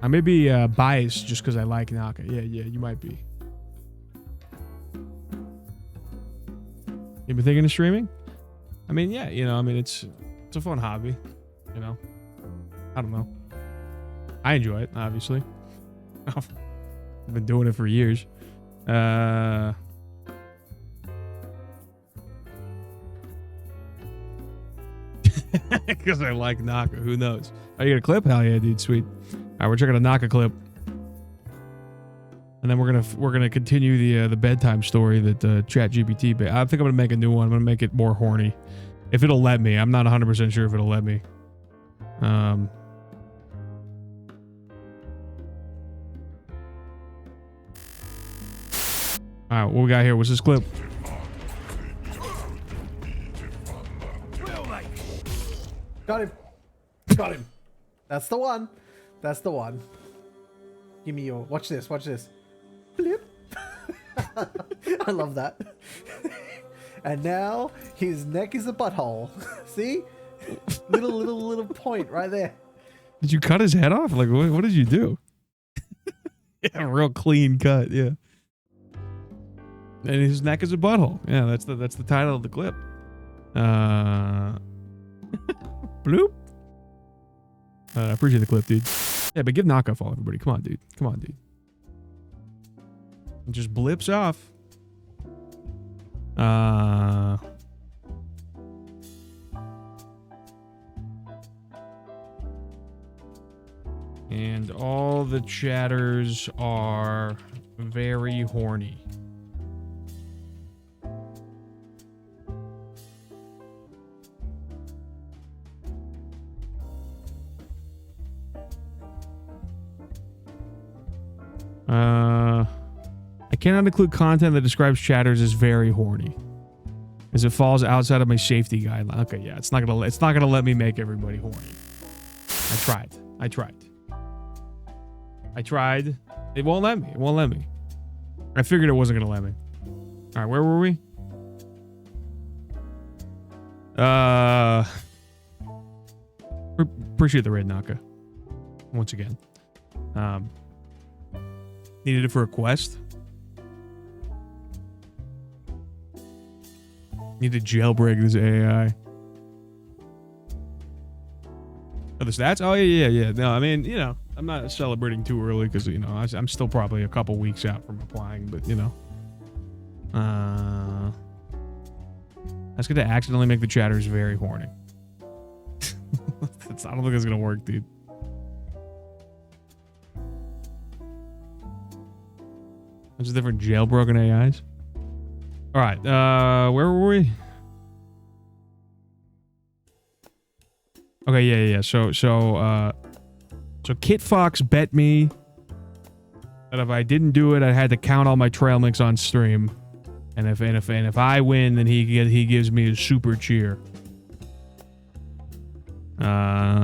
I may be biased just because I like Naka. Yeah, you might be. You been thinking of streaming? I mean, yeah, it's a fun hobby. I don't know. I enjoy it, obviously. I've been doing it for years. Because I like Naka. Who knows? Oh, you got a clip? Hell yeah, dude. Sweet. All right, we're checking a Naka clip. And then we're gonna continue the bedtime story that ChatGPT. I think I'm gonna make a new one. I'm gonna make it more horny, if it'll let me. I'm not 100% sure if it'll let me. All right, what we got here? What's this clip? Got him. That's the one. Give me your. Watch this. Blip. I love that. And now his neck is a butthole. See? Little point right there. Did you cut his head off? Like, what did you do? Yeah, real clean cut. Yeah. And his neck is a butthole. Yeah, that's the title of the clip. Bloop. I appreciate the clip, dude. Yeah, but give Naka a follow, everybody. Come on, dude. It just blips off. And all the chatters are very horny. I cannot include content that describes chatters as very horny, as it falls outside of my safety guideline. Okay, yeah, it's not gonna let me make everybody horny. I tried. It won't let me. I figured it wasn't gonna let me. All right, where were we? Appreciate the raid, Naka. Once again. Needed it for a quest. Need to jailbreak this AI. the stats? Oh, yeah. No, I mean, you know, I'm not celebrating too early because, you know, I'm still probably a couple weeks out from applying, but, you know. That's going to accidentally make the chatters very horny. I don't think it's going to work, dude. There's different jailbroken AIs. All right, where were we? Okay, yeah. So Kit Fox bet me that if I didn't do it, I had to count all my trail mix on stream, and if I win, then he gives me a super cheer.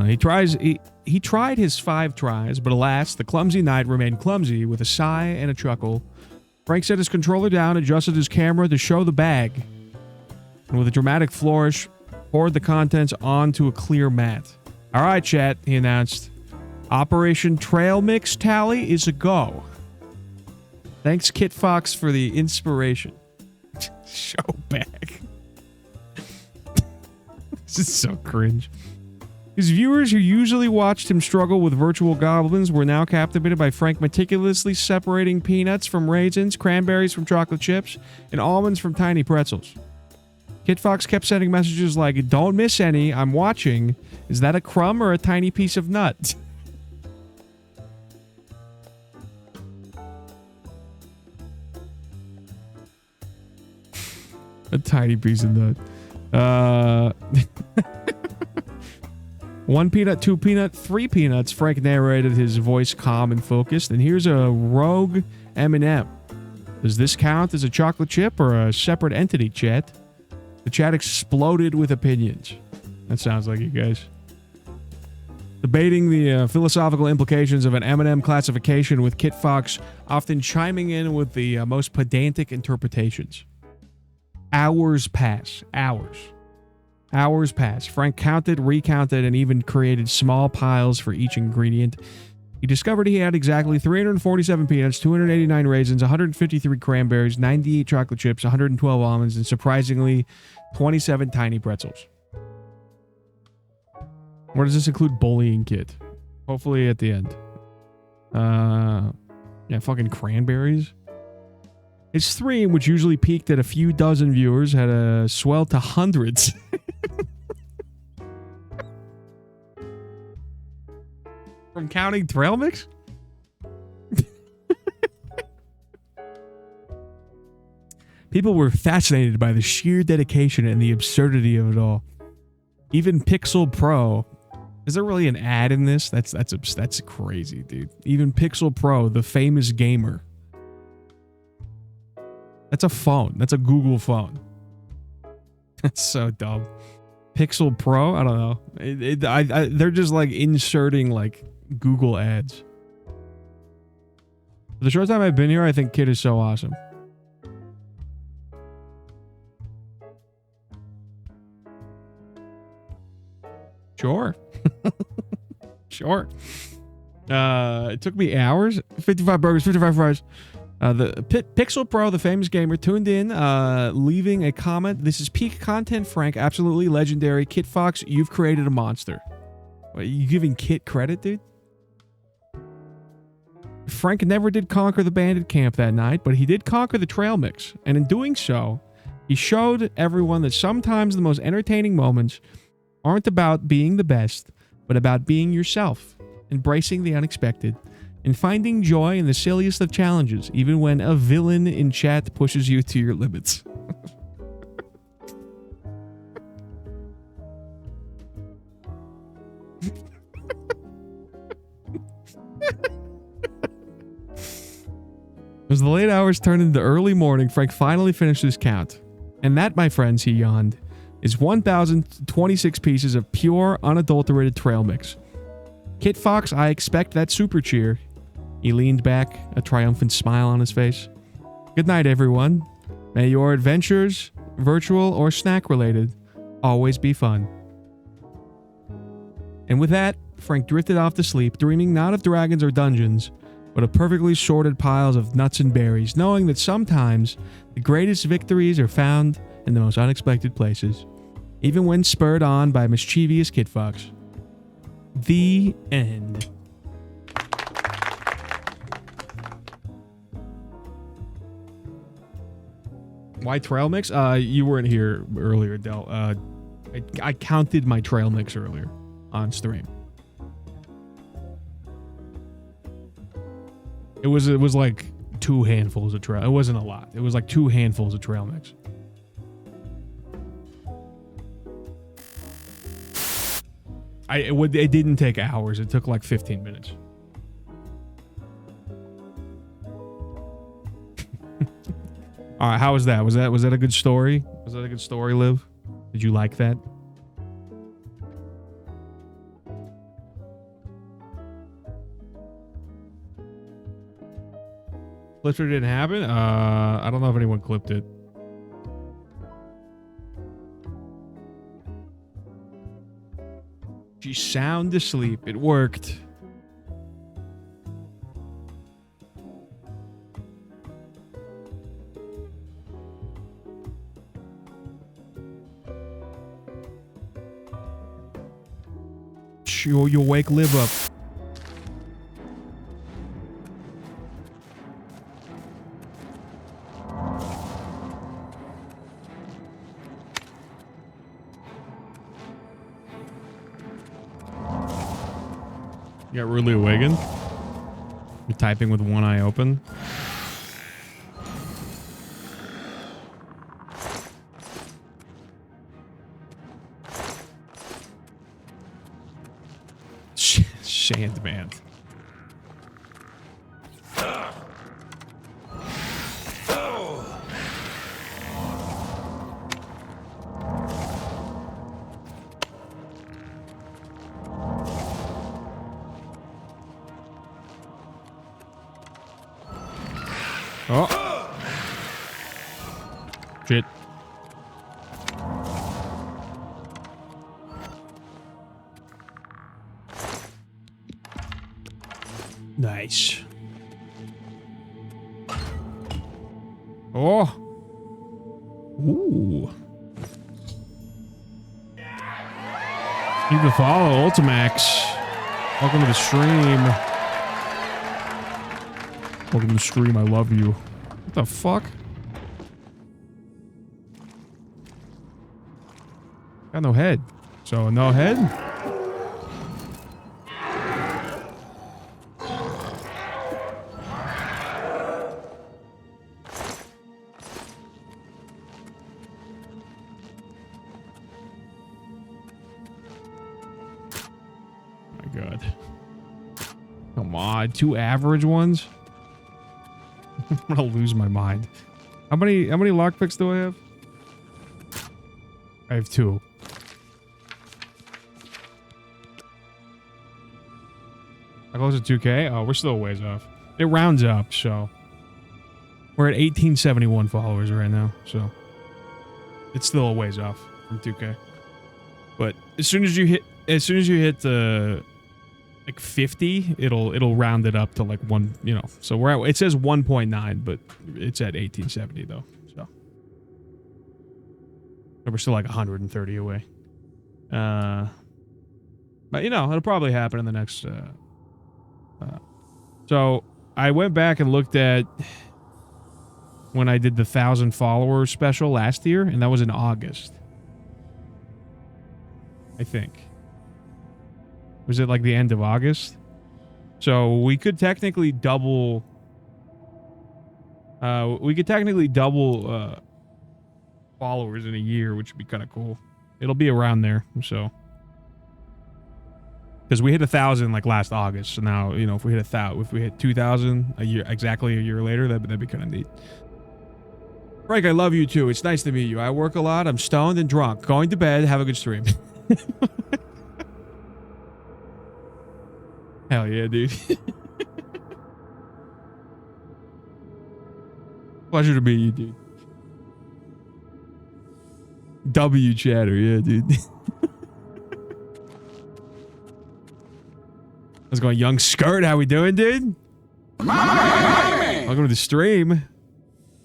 He tried his 5 tries, but alas, the clumsy knight remained clumsy. With a sigh and a chuckle, Frank set his controller down, adjusted his camera to show the bag, and with a dramatic flourish, poured the contents onto a clear mat. All right, chat, he announced. Operation Trail Mix Tally is a go. Thanks, Kit Fox, for the inspiration. Show bag. This is so cringe. His viewers who usually watched him struggle with virtual goblins were now captivated by Frank meticulously separating peanuts from raisins, cranberries from chocolate chips, and almonds from tiny pretzels. Kit Fox kept sending messages like, "Don't miss any, I'm watching. Is that a crumb or a tiny piece of nut?" A tiny piece of nut. 1 peanut, 2 peanut, 3 peanuts. Frank narrated, his voice calm and focused. And here's a rogue M&M. Does this count as a chocolate chip or a separate entity, chat? The chat exploded with opinions. That sounds like you guys. Debating the philosophical implications of an M&M classification, with Kit Fox often chiming in with the most pedantic interpretations. Hours pass. Hours pass. Frank counted, recounted, and even created small piles for each ingredient. He discovered he had exactly 347 peanuts, 289 raisins, 153 cranberries, 98 chocolate chips, 112 almonds, and surprisingly, 27 tiny pretzels. Where does this include bullying kit? Hopefully at the end. Yeah, fucking cranberries. His stream, which usually peaked at a few dozen viewers, had a swell to hundreds. From counting trail mix? People were fascinated by the sheer dedication and the absurdity of it all. Even Pixel Pro. Is there really an ad in this? That's crazy, dude. Even Pixel Pro, the famous gamer. That's a phone. That's a Google phone. That's so dumb. Pixel Pro? I don't know. They're just like inserting like Google ads. For the short time I've been here, I think Kid is so awesome. Sure. Sure. It took me hours. 55 burgers, 55 fries. The Pixel Pro, the famous gamer, tuned in, leaving a comment. This is peak content, Frank. Absolutely legendary. Kit Fox, you've created a monster. What, are you giving Kit credit, dude? Frank never did conquer the bandit camp that night, but he did conquer the trail mix. And in doing so, he showed everyone that sometimes the most entertaining moments aren't about being the best, but about being yourself, embracing the unexpected, and finding joy in the silliest of challenges, even when a villain in chat pushes you to your limits. As the late hours turned into early morning, Frank finally finished his count. And that, my friends, he yawned, is 1,026 pieces of pure, unadulterated trail mix. Kit Fox, I expect that super cheer. He leaned back, a triumphant smile on his face. Good night, everyone. May your adventures, virtual or snack-related, always be fun. And with that, Frank drifted off to sleep, dreaming not of dragons or dungeons, but of perfectly sorted piles of nuts and berries, knowing that sometimes the greatest victories are found in the most unexpected places, even when spurred on by mischievous Kit Fox. The end. Why trail mix? You weren't here earlier, Del. I counted my trail mix earlier on stream. It was like 2 handfuls of trail. It wasn't a lot. It was like 2 handfuls of trail mix. It didn't take hours. It took like 15 minutes. All right, how was that? Was that a good story? Was that a good story, Liv? Did you like that? Clipper didn't happen? I don't know if anyone clipped it. She's sound asleep. It worked. You'll wake Liv up. You got rudely awakened? You're typing with one eye open? Shand man. Oh. Shit. Nice. Oh. Ooh. Need to follow Ultimax. Welcome to the stream. Welcome to the stream. I love you. What the fuck? Got no head. So no head? My God. Come on, 2 average ones? I'm gonna lose my mind. How many lockpicks do I have? I have 2. How close to 2K? Oh, we're still a ways off. It rounds up, so we're at 1871 followers right now, so it's still a ways off from 2K. But as soon as you hit the like 50, it'll round it up to like 1, you know. So we're at, it says 1.9, but it's at 1870 though. So we're still like 130 away. But you know, it'll probably happen in the next so I went back and looked at when I did the 1,000 followers special last year, and that was in August. I think. Was it like the end of August? So we could technically double followers in a year, which would be kind of cool. It'll be around there, so. Because we hit 1,000 like last August, so now, you know, if we hit 2,000 a year, exactly a year later, that'd be kind of neat. Frank, I love you too. It's nice to meet you. I work a lot. I'm stoned and drunk. Going to bed. Have a good stream. Hell yeah, dude. Pleasure to meet you, dude. W chatter, yeah, dude. How's it going, Young Skirt? How we doing, dude? Welcome to the stream.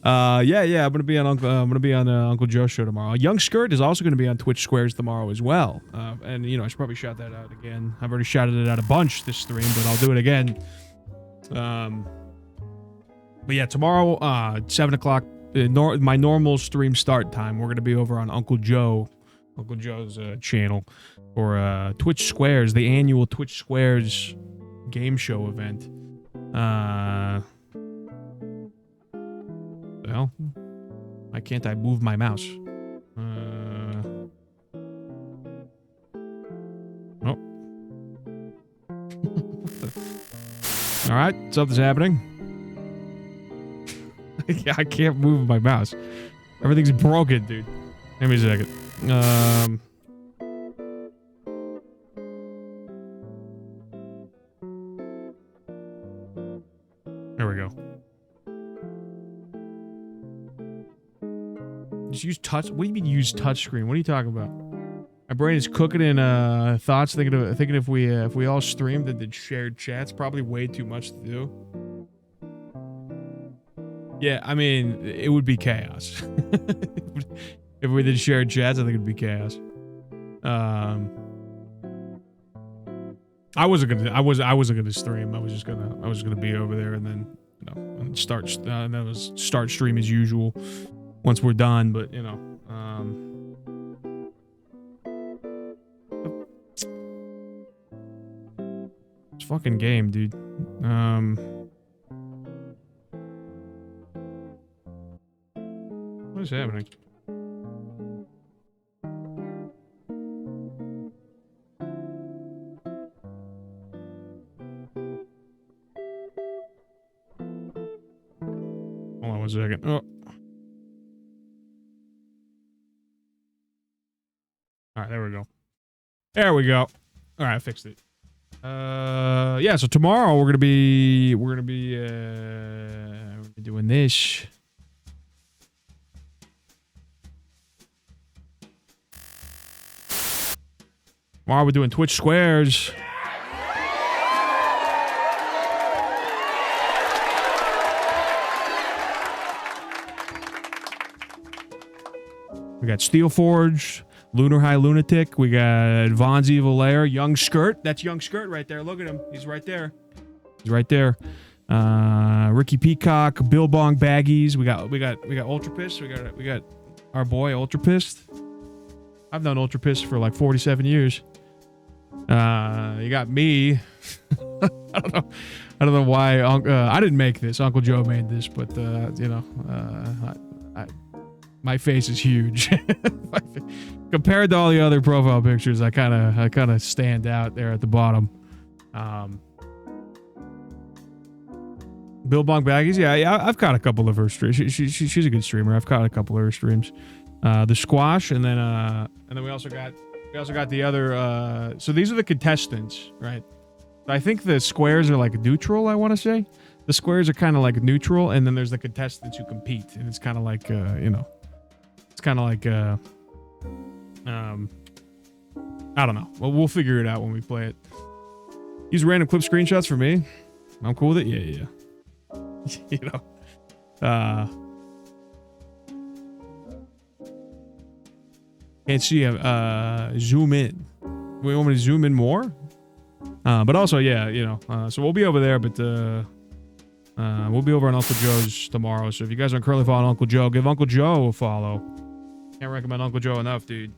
Yeah. I'm gonna be on Uncle Joe's show tomorrow. Young Skirt is also gonna be on Twitch Squares tomorrow as well. And I should probably shout that out again. I've already shouted it out a bunch this stream, but I'll do it again. But yeah, tomorrow, 7 o'clock, my normal stream start time. We're gonna be over on Uncle Joe's channel for Twitch Squares, the annual Twitch Squares game show event. Well, why can't I move my mouse? Oh. All right, something's happening. I can't move my mouse. Everything's broken, dude. Give me a second. There we go. Just use touch. What do you mean use touchscreen? What are you talking about? My brain is cooking in thoughts, thinking if we all streamed and did shared chats, probably way too much to do. Yeah, I mean, it would be chaos. If we did shared chats, I think it'd be chaos. I wasn't gonna stream. I was just gonna be over there and then and start stream as usual once we're done. But it's fucking game, dude. What is happening? Hold on 1 second. Oh. All right, there we go. There we go. All right, I fixed it. Yeah, so tomorrow we're gonna be doing this. Tomorrow we're doing Twitch Squares. We got Steelforge, Lunar High Lunatic. We got Von's Evil Lair, Young Skirt. That's Young Skirt right there. Look at him. He's right there. He's right there. Ricky Peacock, Bill Bong Baggies. We got Ultra Pissed. We got our boy Ultra Pissed. I've known Ultra Pissed for like 47 years. You got me. I don't know why. I didn't make this. Uncle Joe made this, but my face is huge. Compared to all the other profile pictures, I kind of stand out there at the bottom. Bill Bong Baggies, yeah, I've caught a couple of her streams. She's a good streamer. I've caught a couple of her streams. The Squash, and then we also got the other. So these are the contestants, right? I think the squares are like neutral. I want to say the squares are kind of like neutral, and then there's the contestants who compete, and it's kind of like it's kind of like I don't know. Well, we'll figure it out when we play it. Use random clip screenshots for me. I'm cool with it. Yeah. Can't see zoom in. We want me to zoom in more? But also, so we'll be over there, but we'll be over on Uncle Joe's tomorrow. So if you guys aren't currently following Uncle Joe, give Uncle Joe a follow. Can't recommend Uncle Joe enough, dude.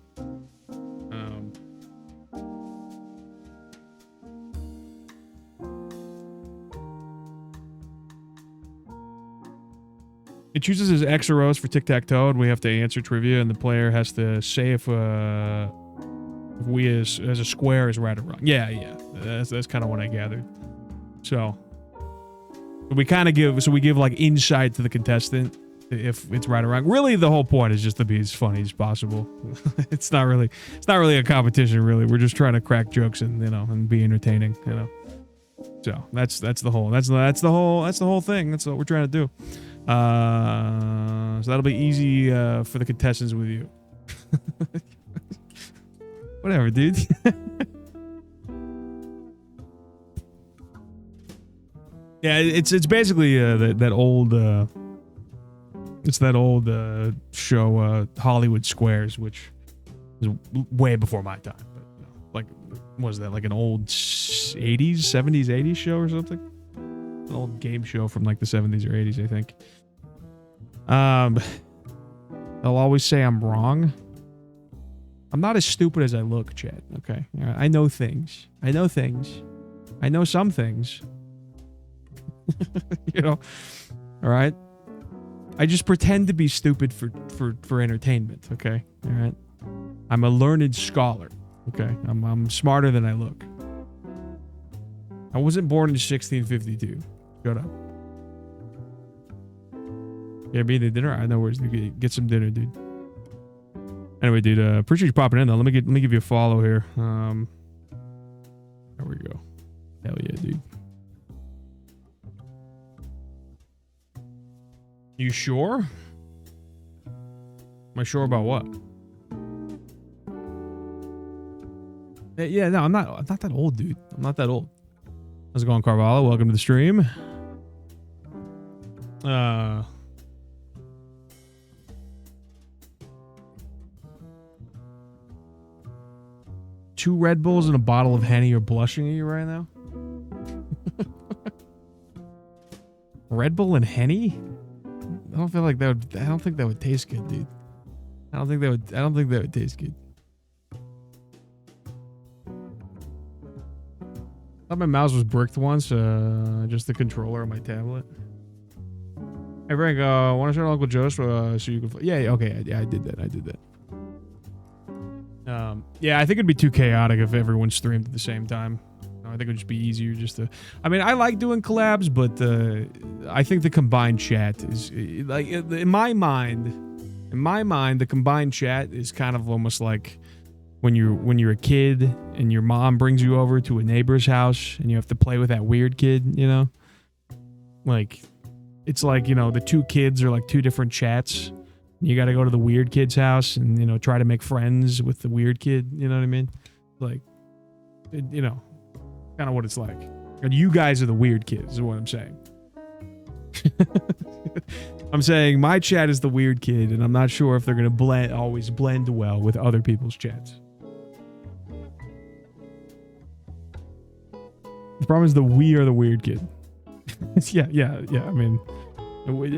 It chooses his X or O's for tic-tac-toe, and we have to answer trivia, and the player has to say if we as a square is right or wrong. Yeah. That's kind of what I gathered. So we kind of give like insight to the contestant if it's right or wrong. Really, the whole point is just to be as funny as possible. It's not really a competition. Really, we're just trying to crack jokes and be entertaining. So that's the whole thing. That's what we're trying to do. So that'll be easy for the contestants with you. Whatever, dude. Yeah, it's basically that old It's that old show, Hollywood Squares, which is way before my time. But, you know, like, what was that, like an old 80s, 70s, 80s show or something? An old game show from like the 70s or 80s, I think. They'll always say I'm wrong. I'm not as stupid as I look, Chad. Okay, I know things. I know things. I know some things. You know, all right. I just pretend to be stupid for entertainment. Okay, all right. I'm a learned scholar. Okay, I'm smarter than I look. I wasn't born in 1652. Shut up. Yeah, be the dinner. I know where's to get some dinner, dude. Anyway, dude, appreciate you popping in though. Let me give you a follow here. There we go. Hell yeah, dude. You sure? Am I sure about what? Yeah, no, I'm not that old, dude. I'm not that old. How's it going, Carvalho? Welcome to the stream. Two Red Bulls and a bottle of Henny are blushing at you right now? Red Bull and Henny? I don't feel like that would. I don't think that would taste good, dude. I don't think that would taste good. I thought my mouse was bricked once. Just the controller on my tablet. Hey Frank, want to start Uncle Joe's so you can? Yeah, okay, yeah, I did that. Yeah, I think it'd be too chaotic if everyone streamed at the same time. I think it would just be easier just to... I mean, I like doing collabs, but I think the combined chat is... like in my mind, the combined chat is kind of almost like when you're a kid and your mom brings you over to a neighbor's house and you have to play with that weird kid, you know? Like, it's like, you know, the two kids are like two different chats. You got to go to the weird kid's house and, you know, try to make friends with the weird kid. You know what I mean? Like, you know, kind of what it's like. And you guys are the weird kids is what I'm saying. I'm saying my chat is the weird kid, and I'm not sure if they're going to always blend well with other people's chats. The problem is that we are the weird kid. Yeah. I mean,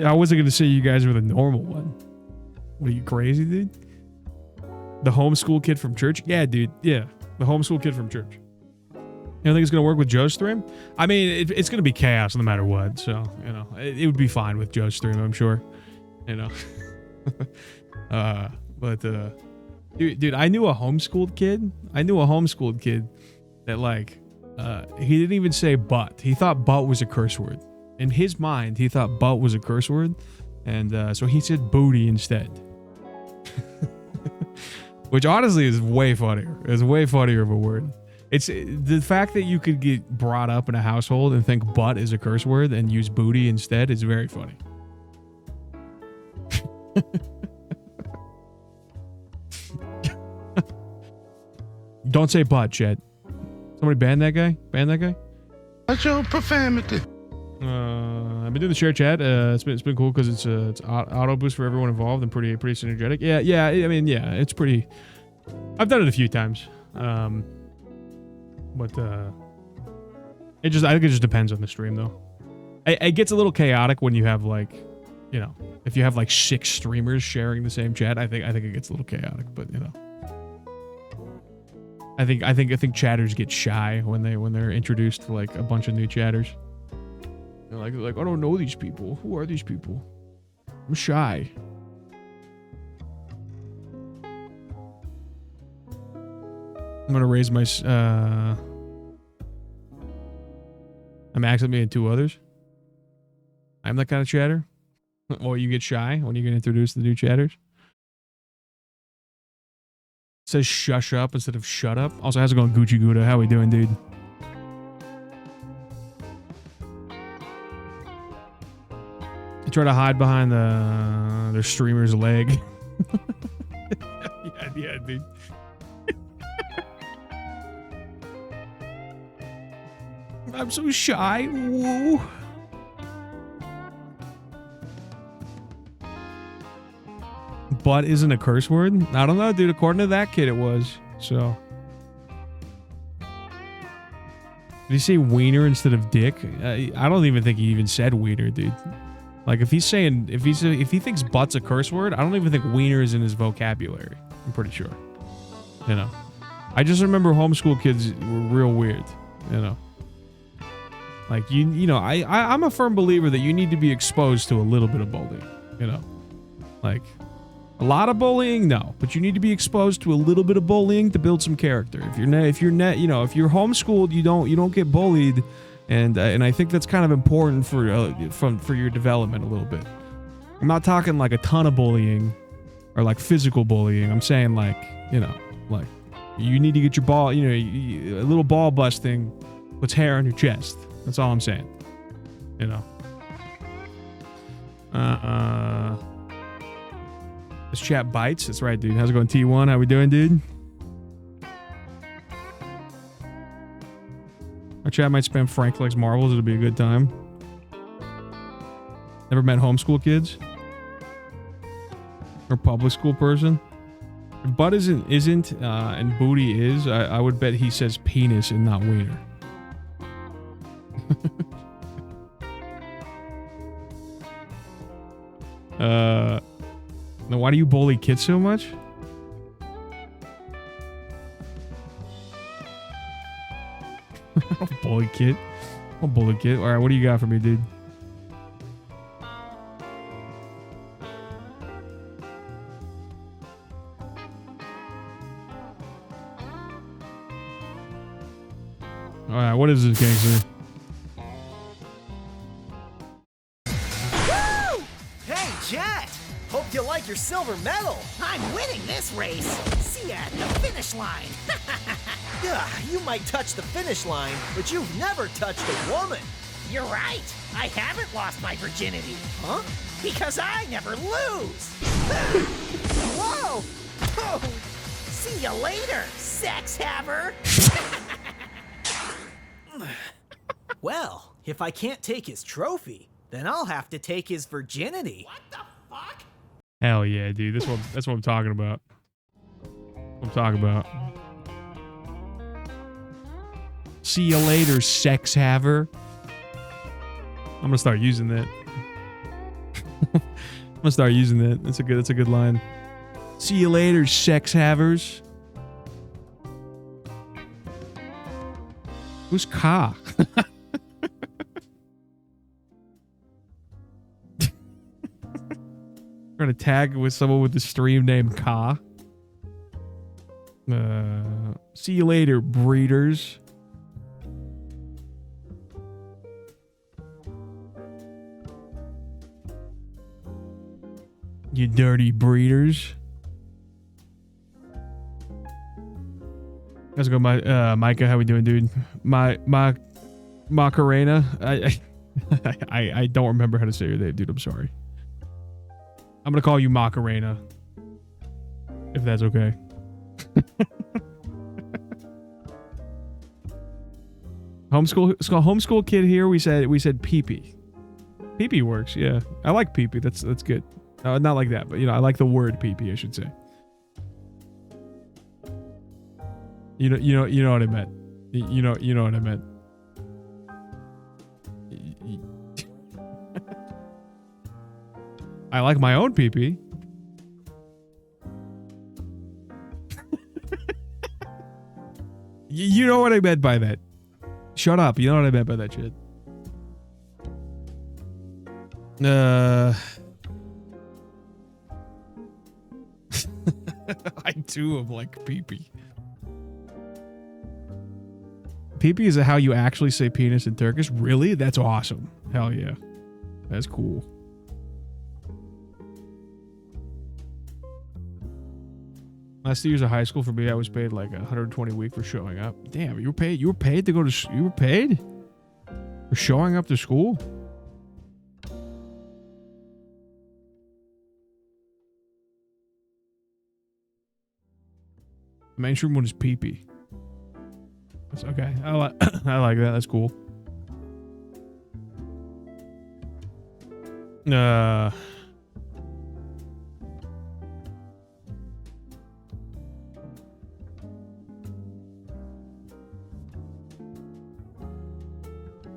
I wasn't going to say you guys were the normal one. What are you, crazy, dude? The homeschool kid from church? Yeah, dude. Yeah, the homeschool kid from church. You don't think it's going to work with Joe's stream? I mean, it's going to be chaos no matter what. So, you know, it would be fine with Joe's stream, I'm sure. You know. Dude, I knew a homeschooled kid. That, like, he didn't even say butt. He thought butt was a curse word. In his mind, he thought butt was a curse word. And so he said booty instead. Which honestly is way funnier. It's way funnier of a word. It's the fact that you could get brought up in a household and think butt is a curse word and use booty instead is very funny. Don't say butt, Chet. Somebody ban that guy? What's your profanity? I've been doing the share chat. It's been cool because it's auto boost for everyone involved and pretty synergetic. Yeah. I mean, yeah, it's pretty. I've done it a few times, but I think it just depends on the stream though. It gets a little chaotic when you have like, you know, if you have like 6 streamers sharing the same chat. I think it gets a little chaotic, but you know. I think chatters get shy when they're introduced to like a bunch of new chatters. They're like, I don't know these people. Who are these people? I'm shy. I'm gonna raise my. I'm accidentally in 2 others. I'm that kind of chatter. Or you get shy when you get introduced to the new chatters. It says shush up instead of shut up. Also, how's it going, Gucci Gouda? How we doing, dude? They try to hide behind their streamer's leg. yeah, dude. I'm so shy. Woo. Butt isn't a curse word? I don't know, dude. According to that kid, it was. So. Did he say wiener instead of dick? I don't even think he even said wiener, dude. Like, if he's saying, if he thinks butt's a curse word, I don't even think wiener is in his vocabulary. I'm pretty sure. You know. I just remember homeschool kids were real weird. You know. Like, you know, I'm a firm believer that you need to be exposed to a little bit of bullying. You know. Like, a lot of bullying, no. But you need to be exposed to a little bit of bullying to build some character. If you're homeschooled, you don't get bullied. And I think that's kind of important for your development a little bit. I'm not talking like a ton of bullying or like physical bullying. I'm saying like, you know, like you need to get your ball, you know, a little ball busting puts hair on your chest. That's all I'm saying. You know. This chat bites. That's right, dude. How's it going, T1? How we doing, dude? Our chat might spam Frank likes marbles. It'll be a good time. Never met homeschool kids? Or public school person? If butt isn't and booty is, I would bet he says penis and not wiener. Now why do you bully kids so much? Bully kid. Oh, bully kid. Alright, what do you got for me, dude? Alright, what is this, gangster? Woo! Hey, Jet! Hope you like your silver medal. I'm winning this race. See ya at the finish line. Yeah, you might touch the finish line, but you've never touched a woman. You're right. I haven't lost my virginity. Huh? Because I never lose. Whoa! Oh, see you later, sex haver. Well, if I can't take his trophy, then I'll have to take his virginity. What the fuck? Hell yeah, dude. That's what I'm talking about. What I'm talking about. See you later, sex haver. I'm gonna start using that. I'm gonna start using that. That's a good line. See you later, sex havers. Who's Ka? We're gonna tag with someone with the stream name Ka. See you later, breeders. You dirty breeders. How's it going, Micah? How we doing, dude? Macarena. I don't remember how to say your name, dude. I'm sorry. I'm gonna call you Macarena, if that's okay. Homeschool kid here. We said peepee. Peepee works. Yeah, I like peepee. That's good. Not like that, but you know, I like the word peepee, I should say. You know what I meant. You know what I meant. I like my own peepee. You know what I meant by that. Shut up. You know what I meant by that shit. I too am like peepee. Peepee is how you actually say penis in Turkish? Really? That's awesome. Hell yeah. That's cool. Last 2 years of high school for me, I was paid like $120 a week for showing up. Damn, you were paid? You were paid to go to... You were paid? For showing up to school? The mainstream one is peepee. That's okay. I like that. That's cool.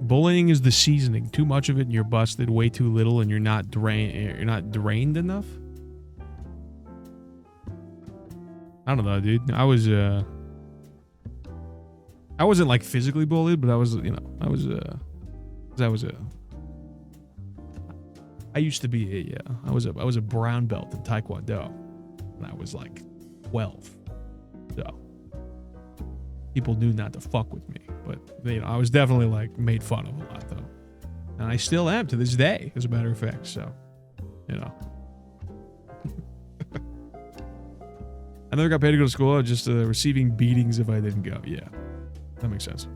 Bullying is the seasoning. Too much of it and you're busted. Way too little and you're not drained enough. I don't know, dude. I wasn't like physically bullied, but I was, you know, I used to be I was a brown belt in Taekwondo when I was like 12. So people knew not to fuck with me, but you know, I was definitely like made fun of a lot though. And I still am to this day, as a matter of fact. So, you know. I never got paid to go to school. I was just receiving beatings if I didn't go. Yeah, that makes sense.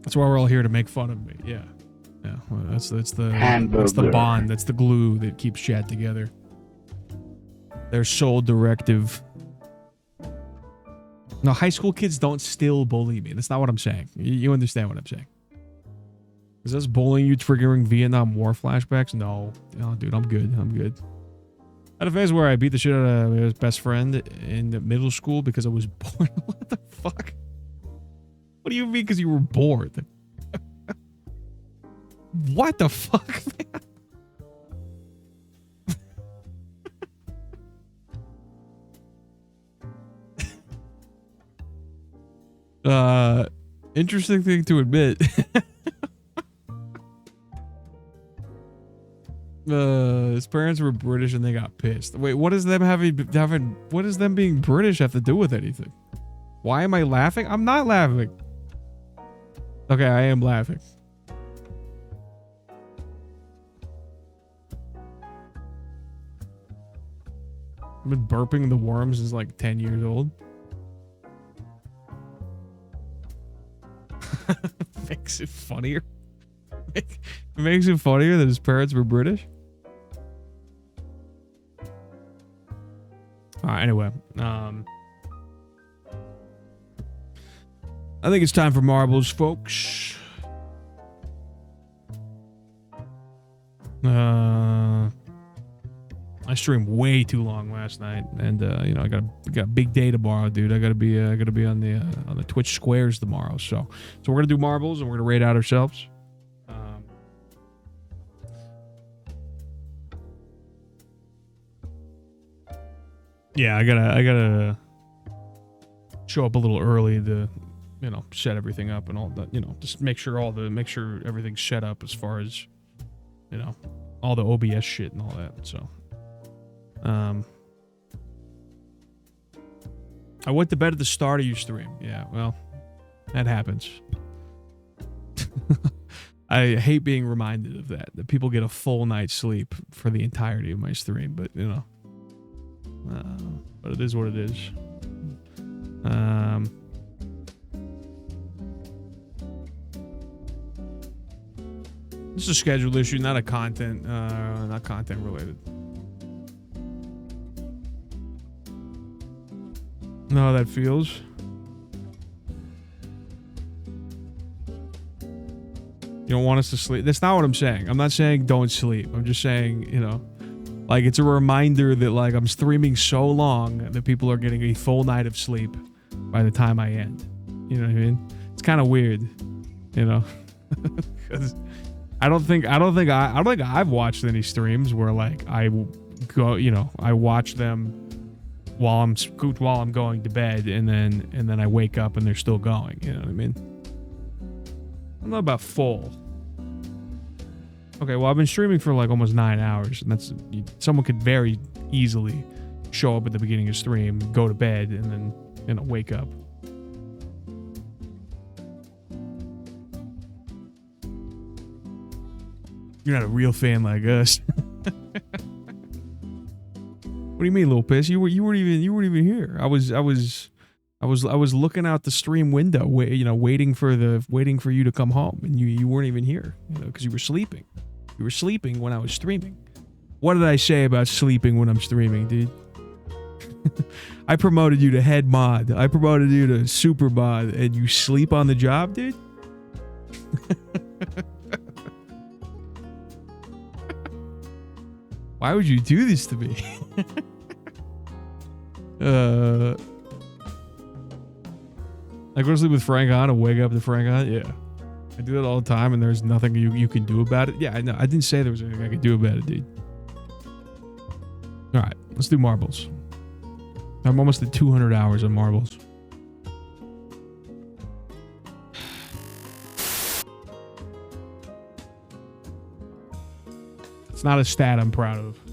That's why we're all here to make fun of me. Yeah, yeah. Well, that's the bond. That's the glue that keeps chat together. Their sole directive. No, high school kids don't still bully me. That's not what I'm saying. You understand what I'm saying? Is this bullying you triggering Vietnam War flashbacks? No, dude, I'm good. I had a phase where I beat the shit out of his best friend in middle school because I was bored. What the fuck? What do you mean because you were bored? What the fuck, man? Interesting thing to admit. His parents were British and they got pissed. Wait, what does them what does them being British have to do with anything? Why am I laughing? I'm not laughing. Okay, I am laughing. I've been burping the worm since like 10 years old. Makes it funnier. It makes it funnier that his parents were British. Alright, anyway. I think it's time for marbles, folks. I streamed way too long last night, and you know, I got a big day tomorrow, dude. I gotta be on the Twitch squares tomorrow. So we're gonna do marbles and we're gonna raid out ourselves. Yeah, I gotta show up a little early to, you know, set everything up and all that. You know, just make sure everything's set up as far as, you know, all the OBS shit and all that. So. I went to bed at the start of your stream. Yeah, well, that happens. I hate being reminded of that people get a full night's sleep for the entirety of my stream, but you know, but it is what it is. This is a schedule issue, not content related. Know how that feels? You don't want us to sleep. That's not what I'm saying. I'm not saying don't sleep. I'm just saying, you know, like it's a reminder that like I'm streaming so long that people are getting a full night of sleep by the time I end. You know what I mean? It's kind of weird, you know, because I don't think I've watched any streams where like I go, you know, I watch them while I'm going to bed, and then I wake up and they're still going. You know what I mean? I don't know about full. Okay, well I've been streaming for like almost 9 hours, and someone could very easily show up at the beginning of stream, go to bed, and then, you know, wake up. You're not a real fan like us. What do you mean, little piss? You weren't even here. I was looking out the stream window, waiting for you to come home, and you weren't even here, you know, because you were sleeping. You were sleeping when I was streaming. What did I say about sleeping when I'm streaming, dude? I promoted you to head mod. I promoted you to super mod, and you sleep on the job, dude? Why would you do this to me? I go to sleep with Frank on and wake up to Frank on. Yeah. I do that all the time, and there's nothing you can do about it. Yeah, I know. I didn't say there was anything I could do about it, dude. All right, let's do marbles. I'm almost at 200 hours on marbles. It's not a stat I'm proud of.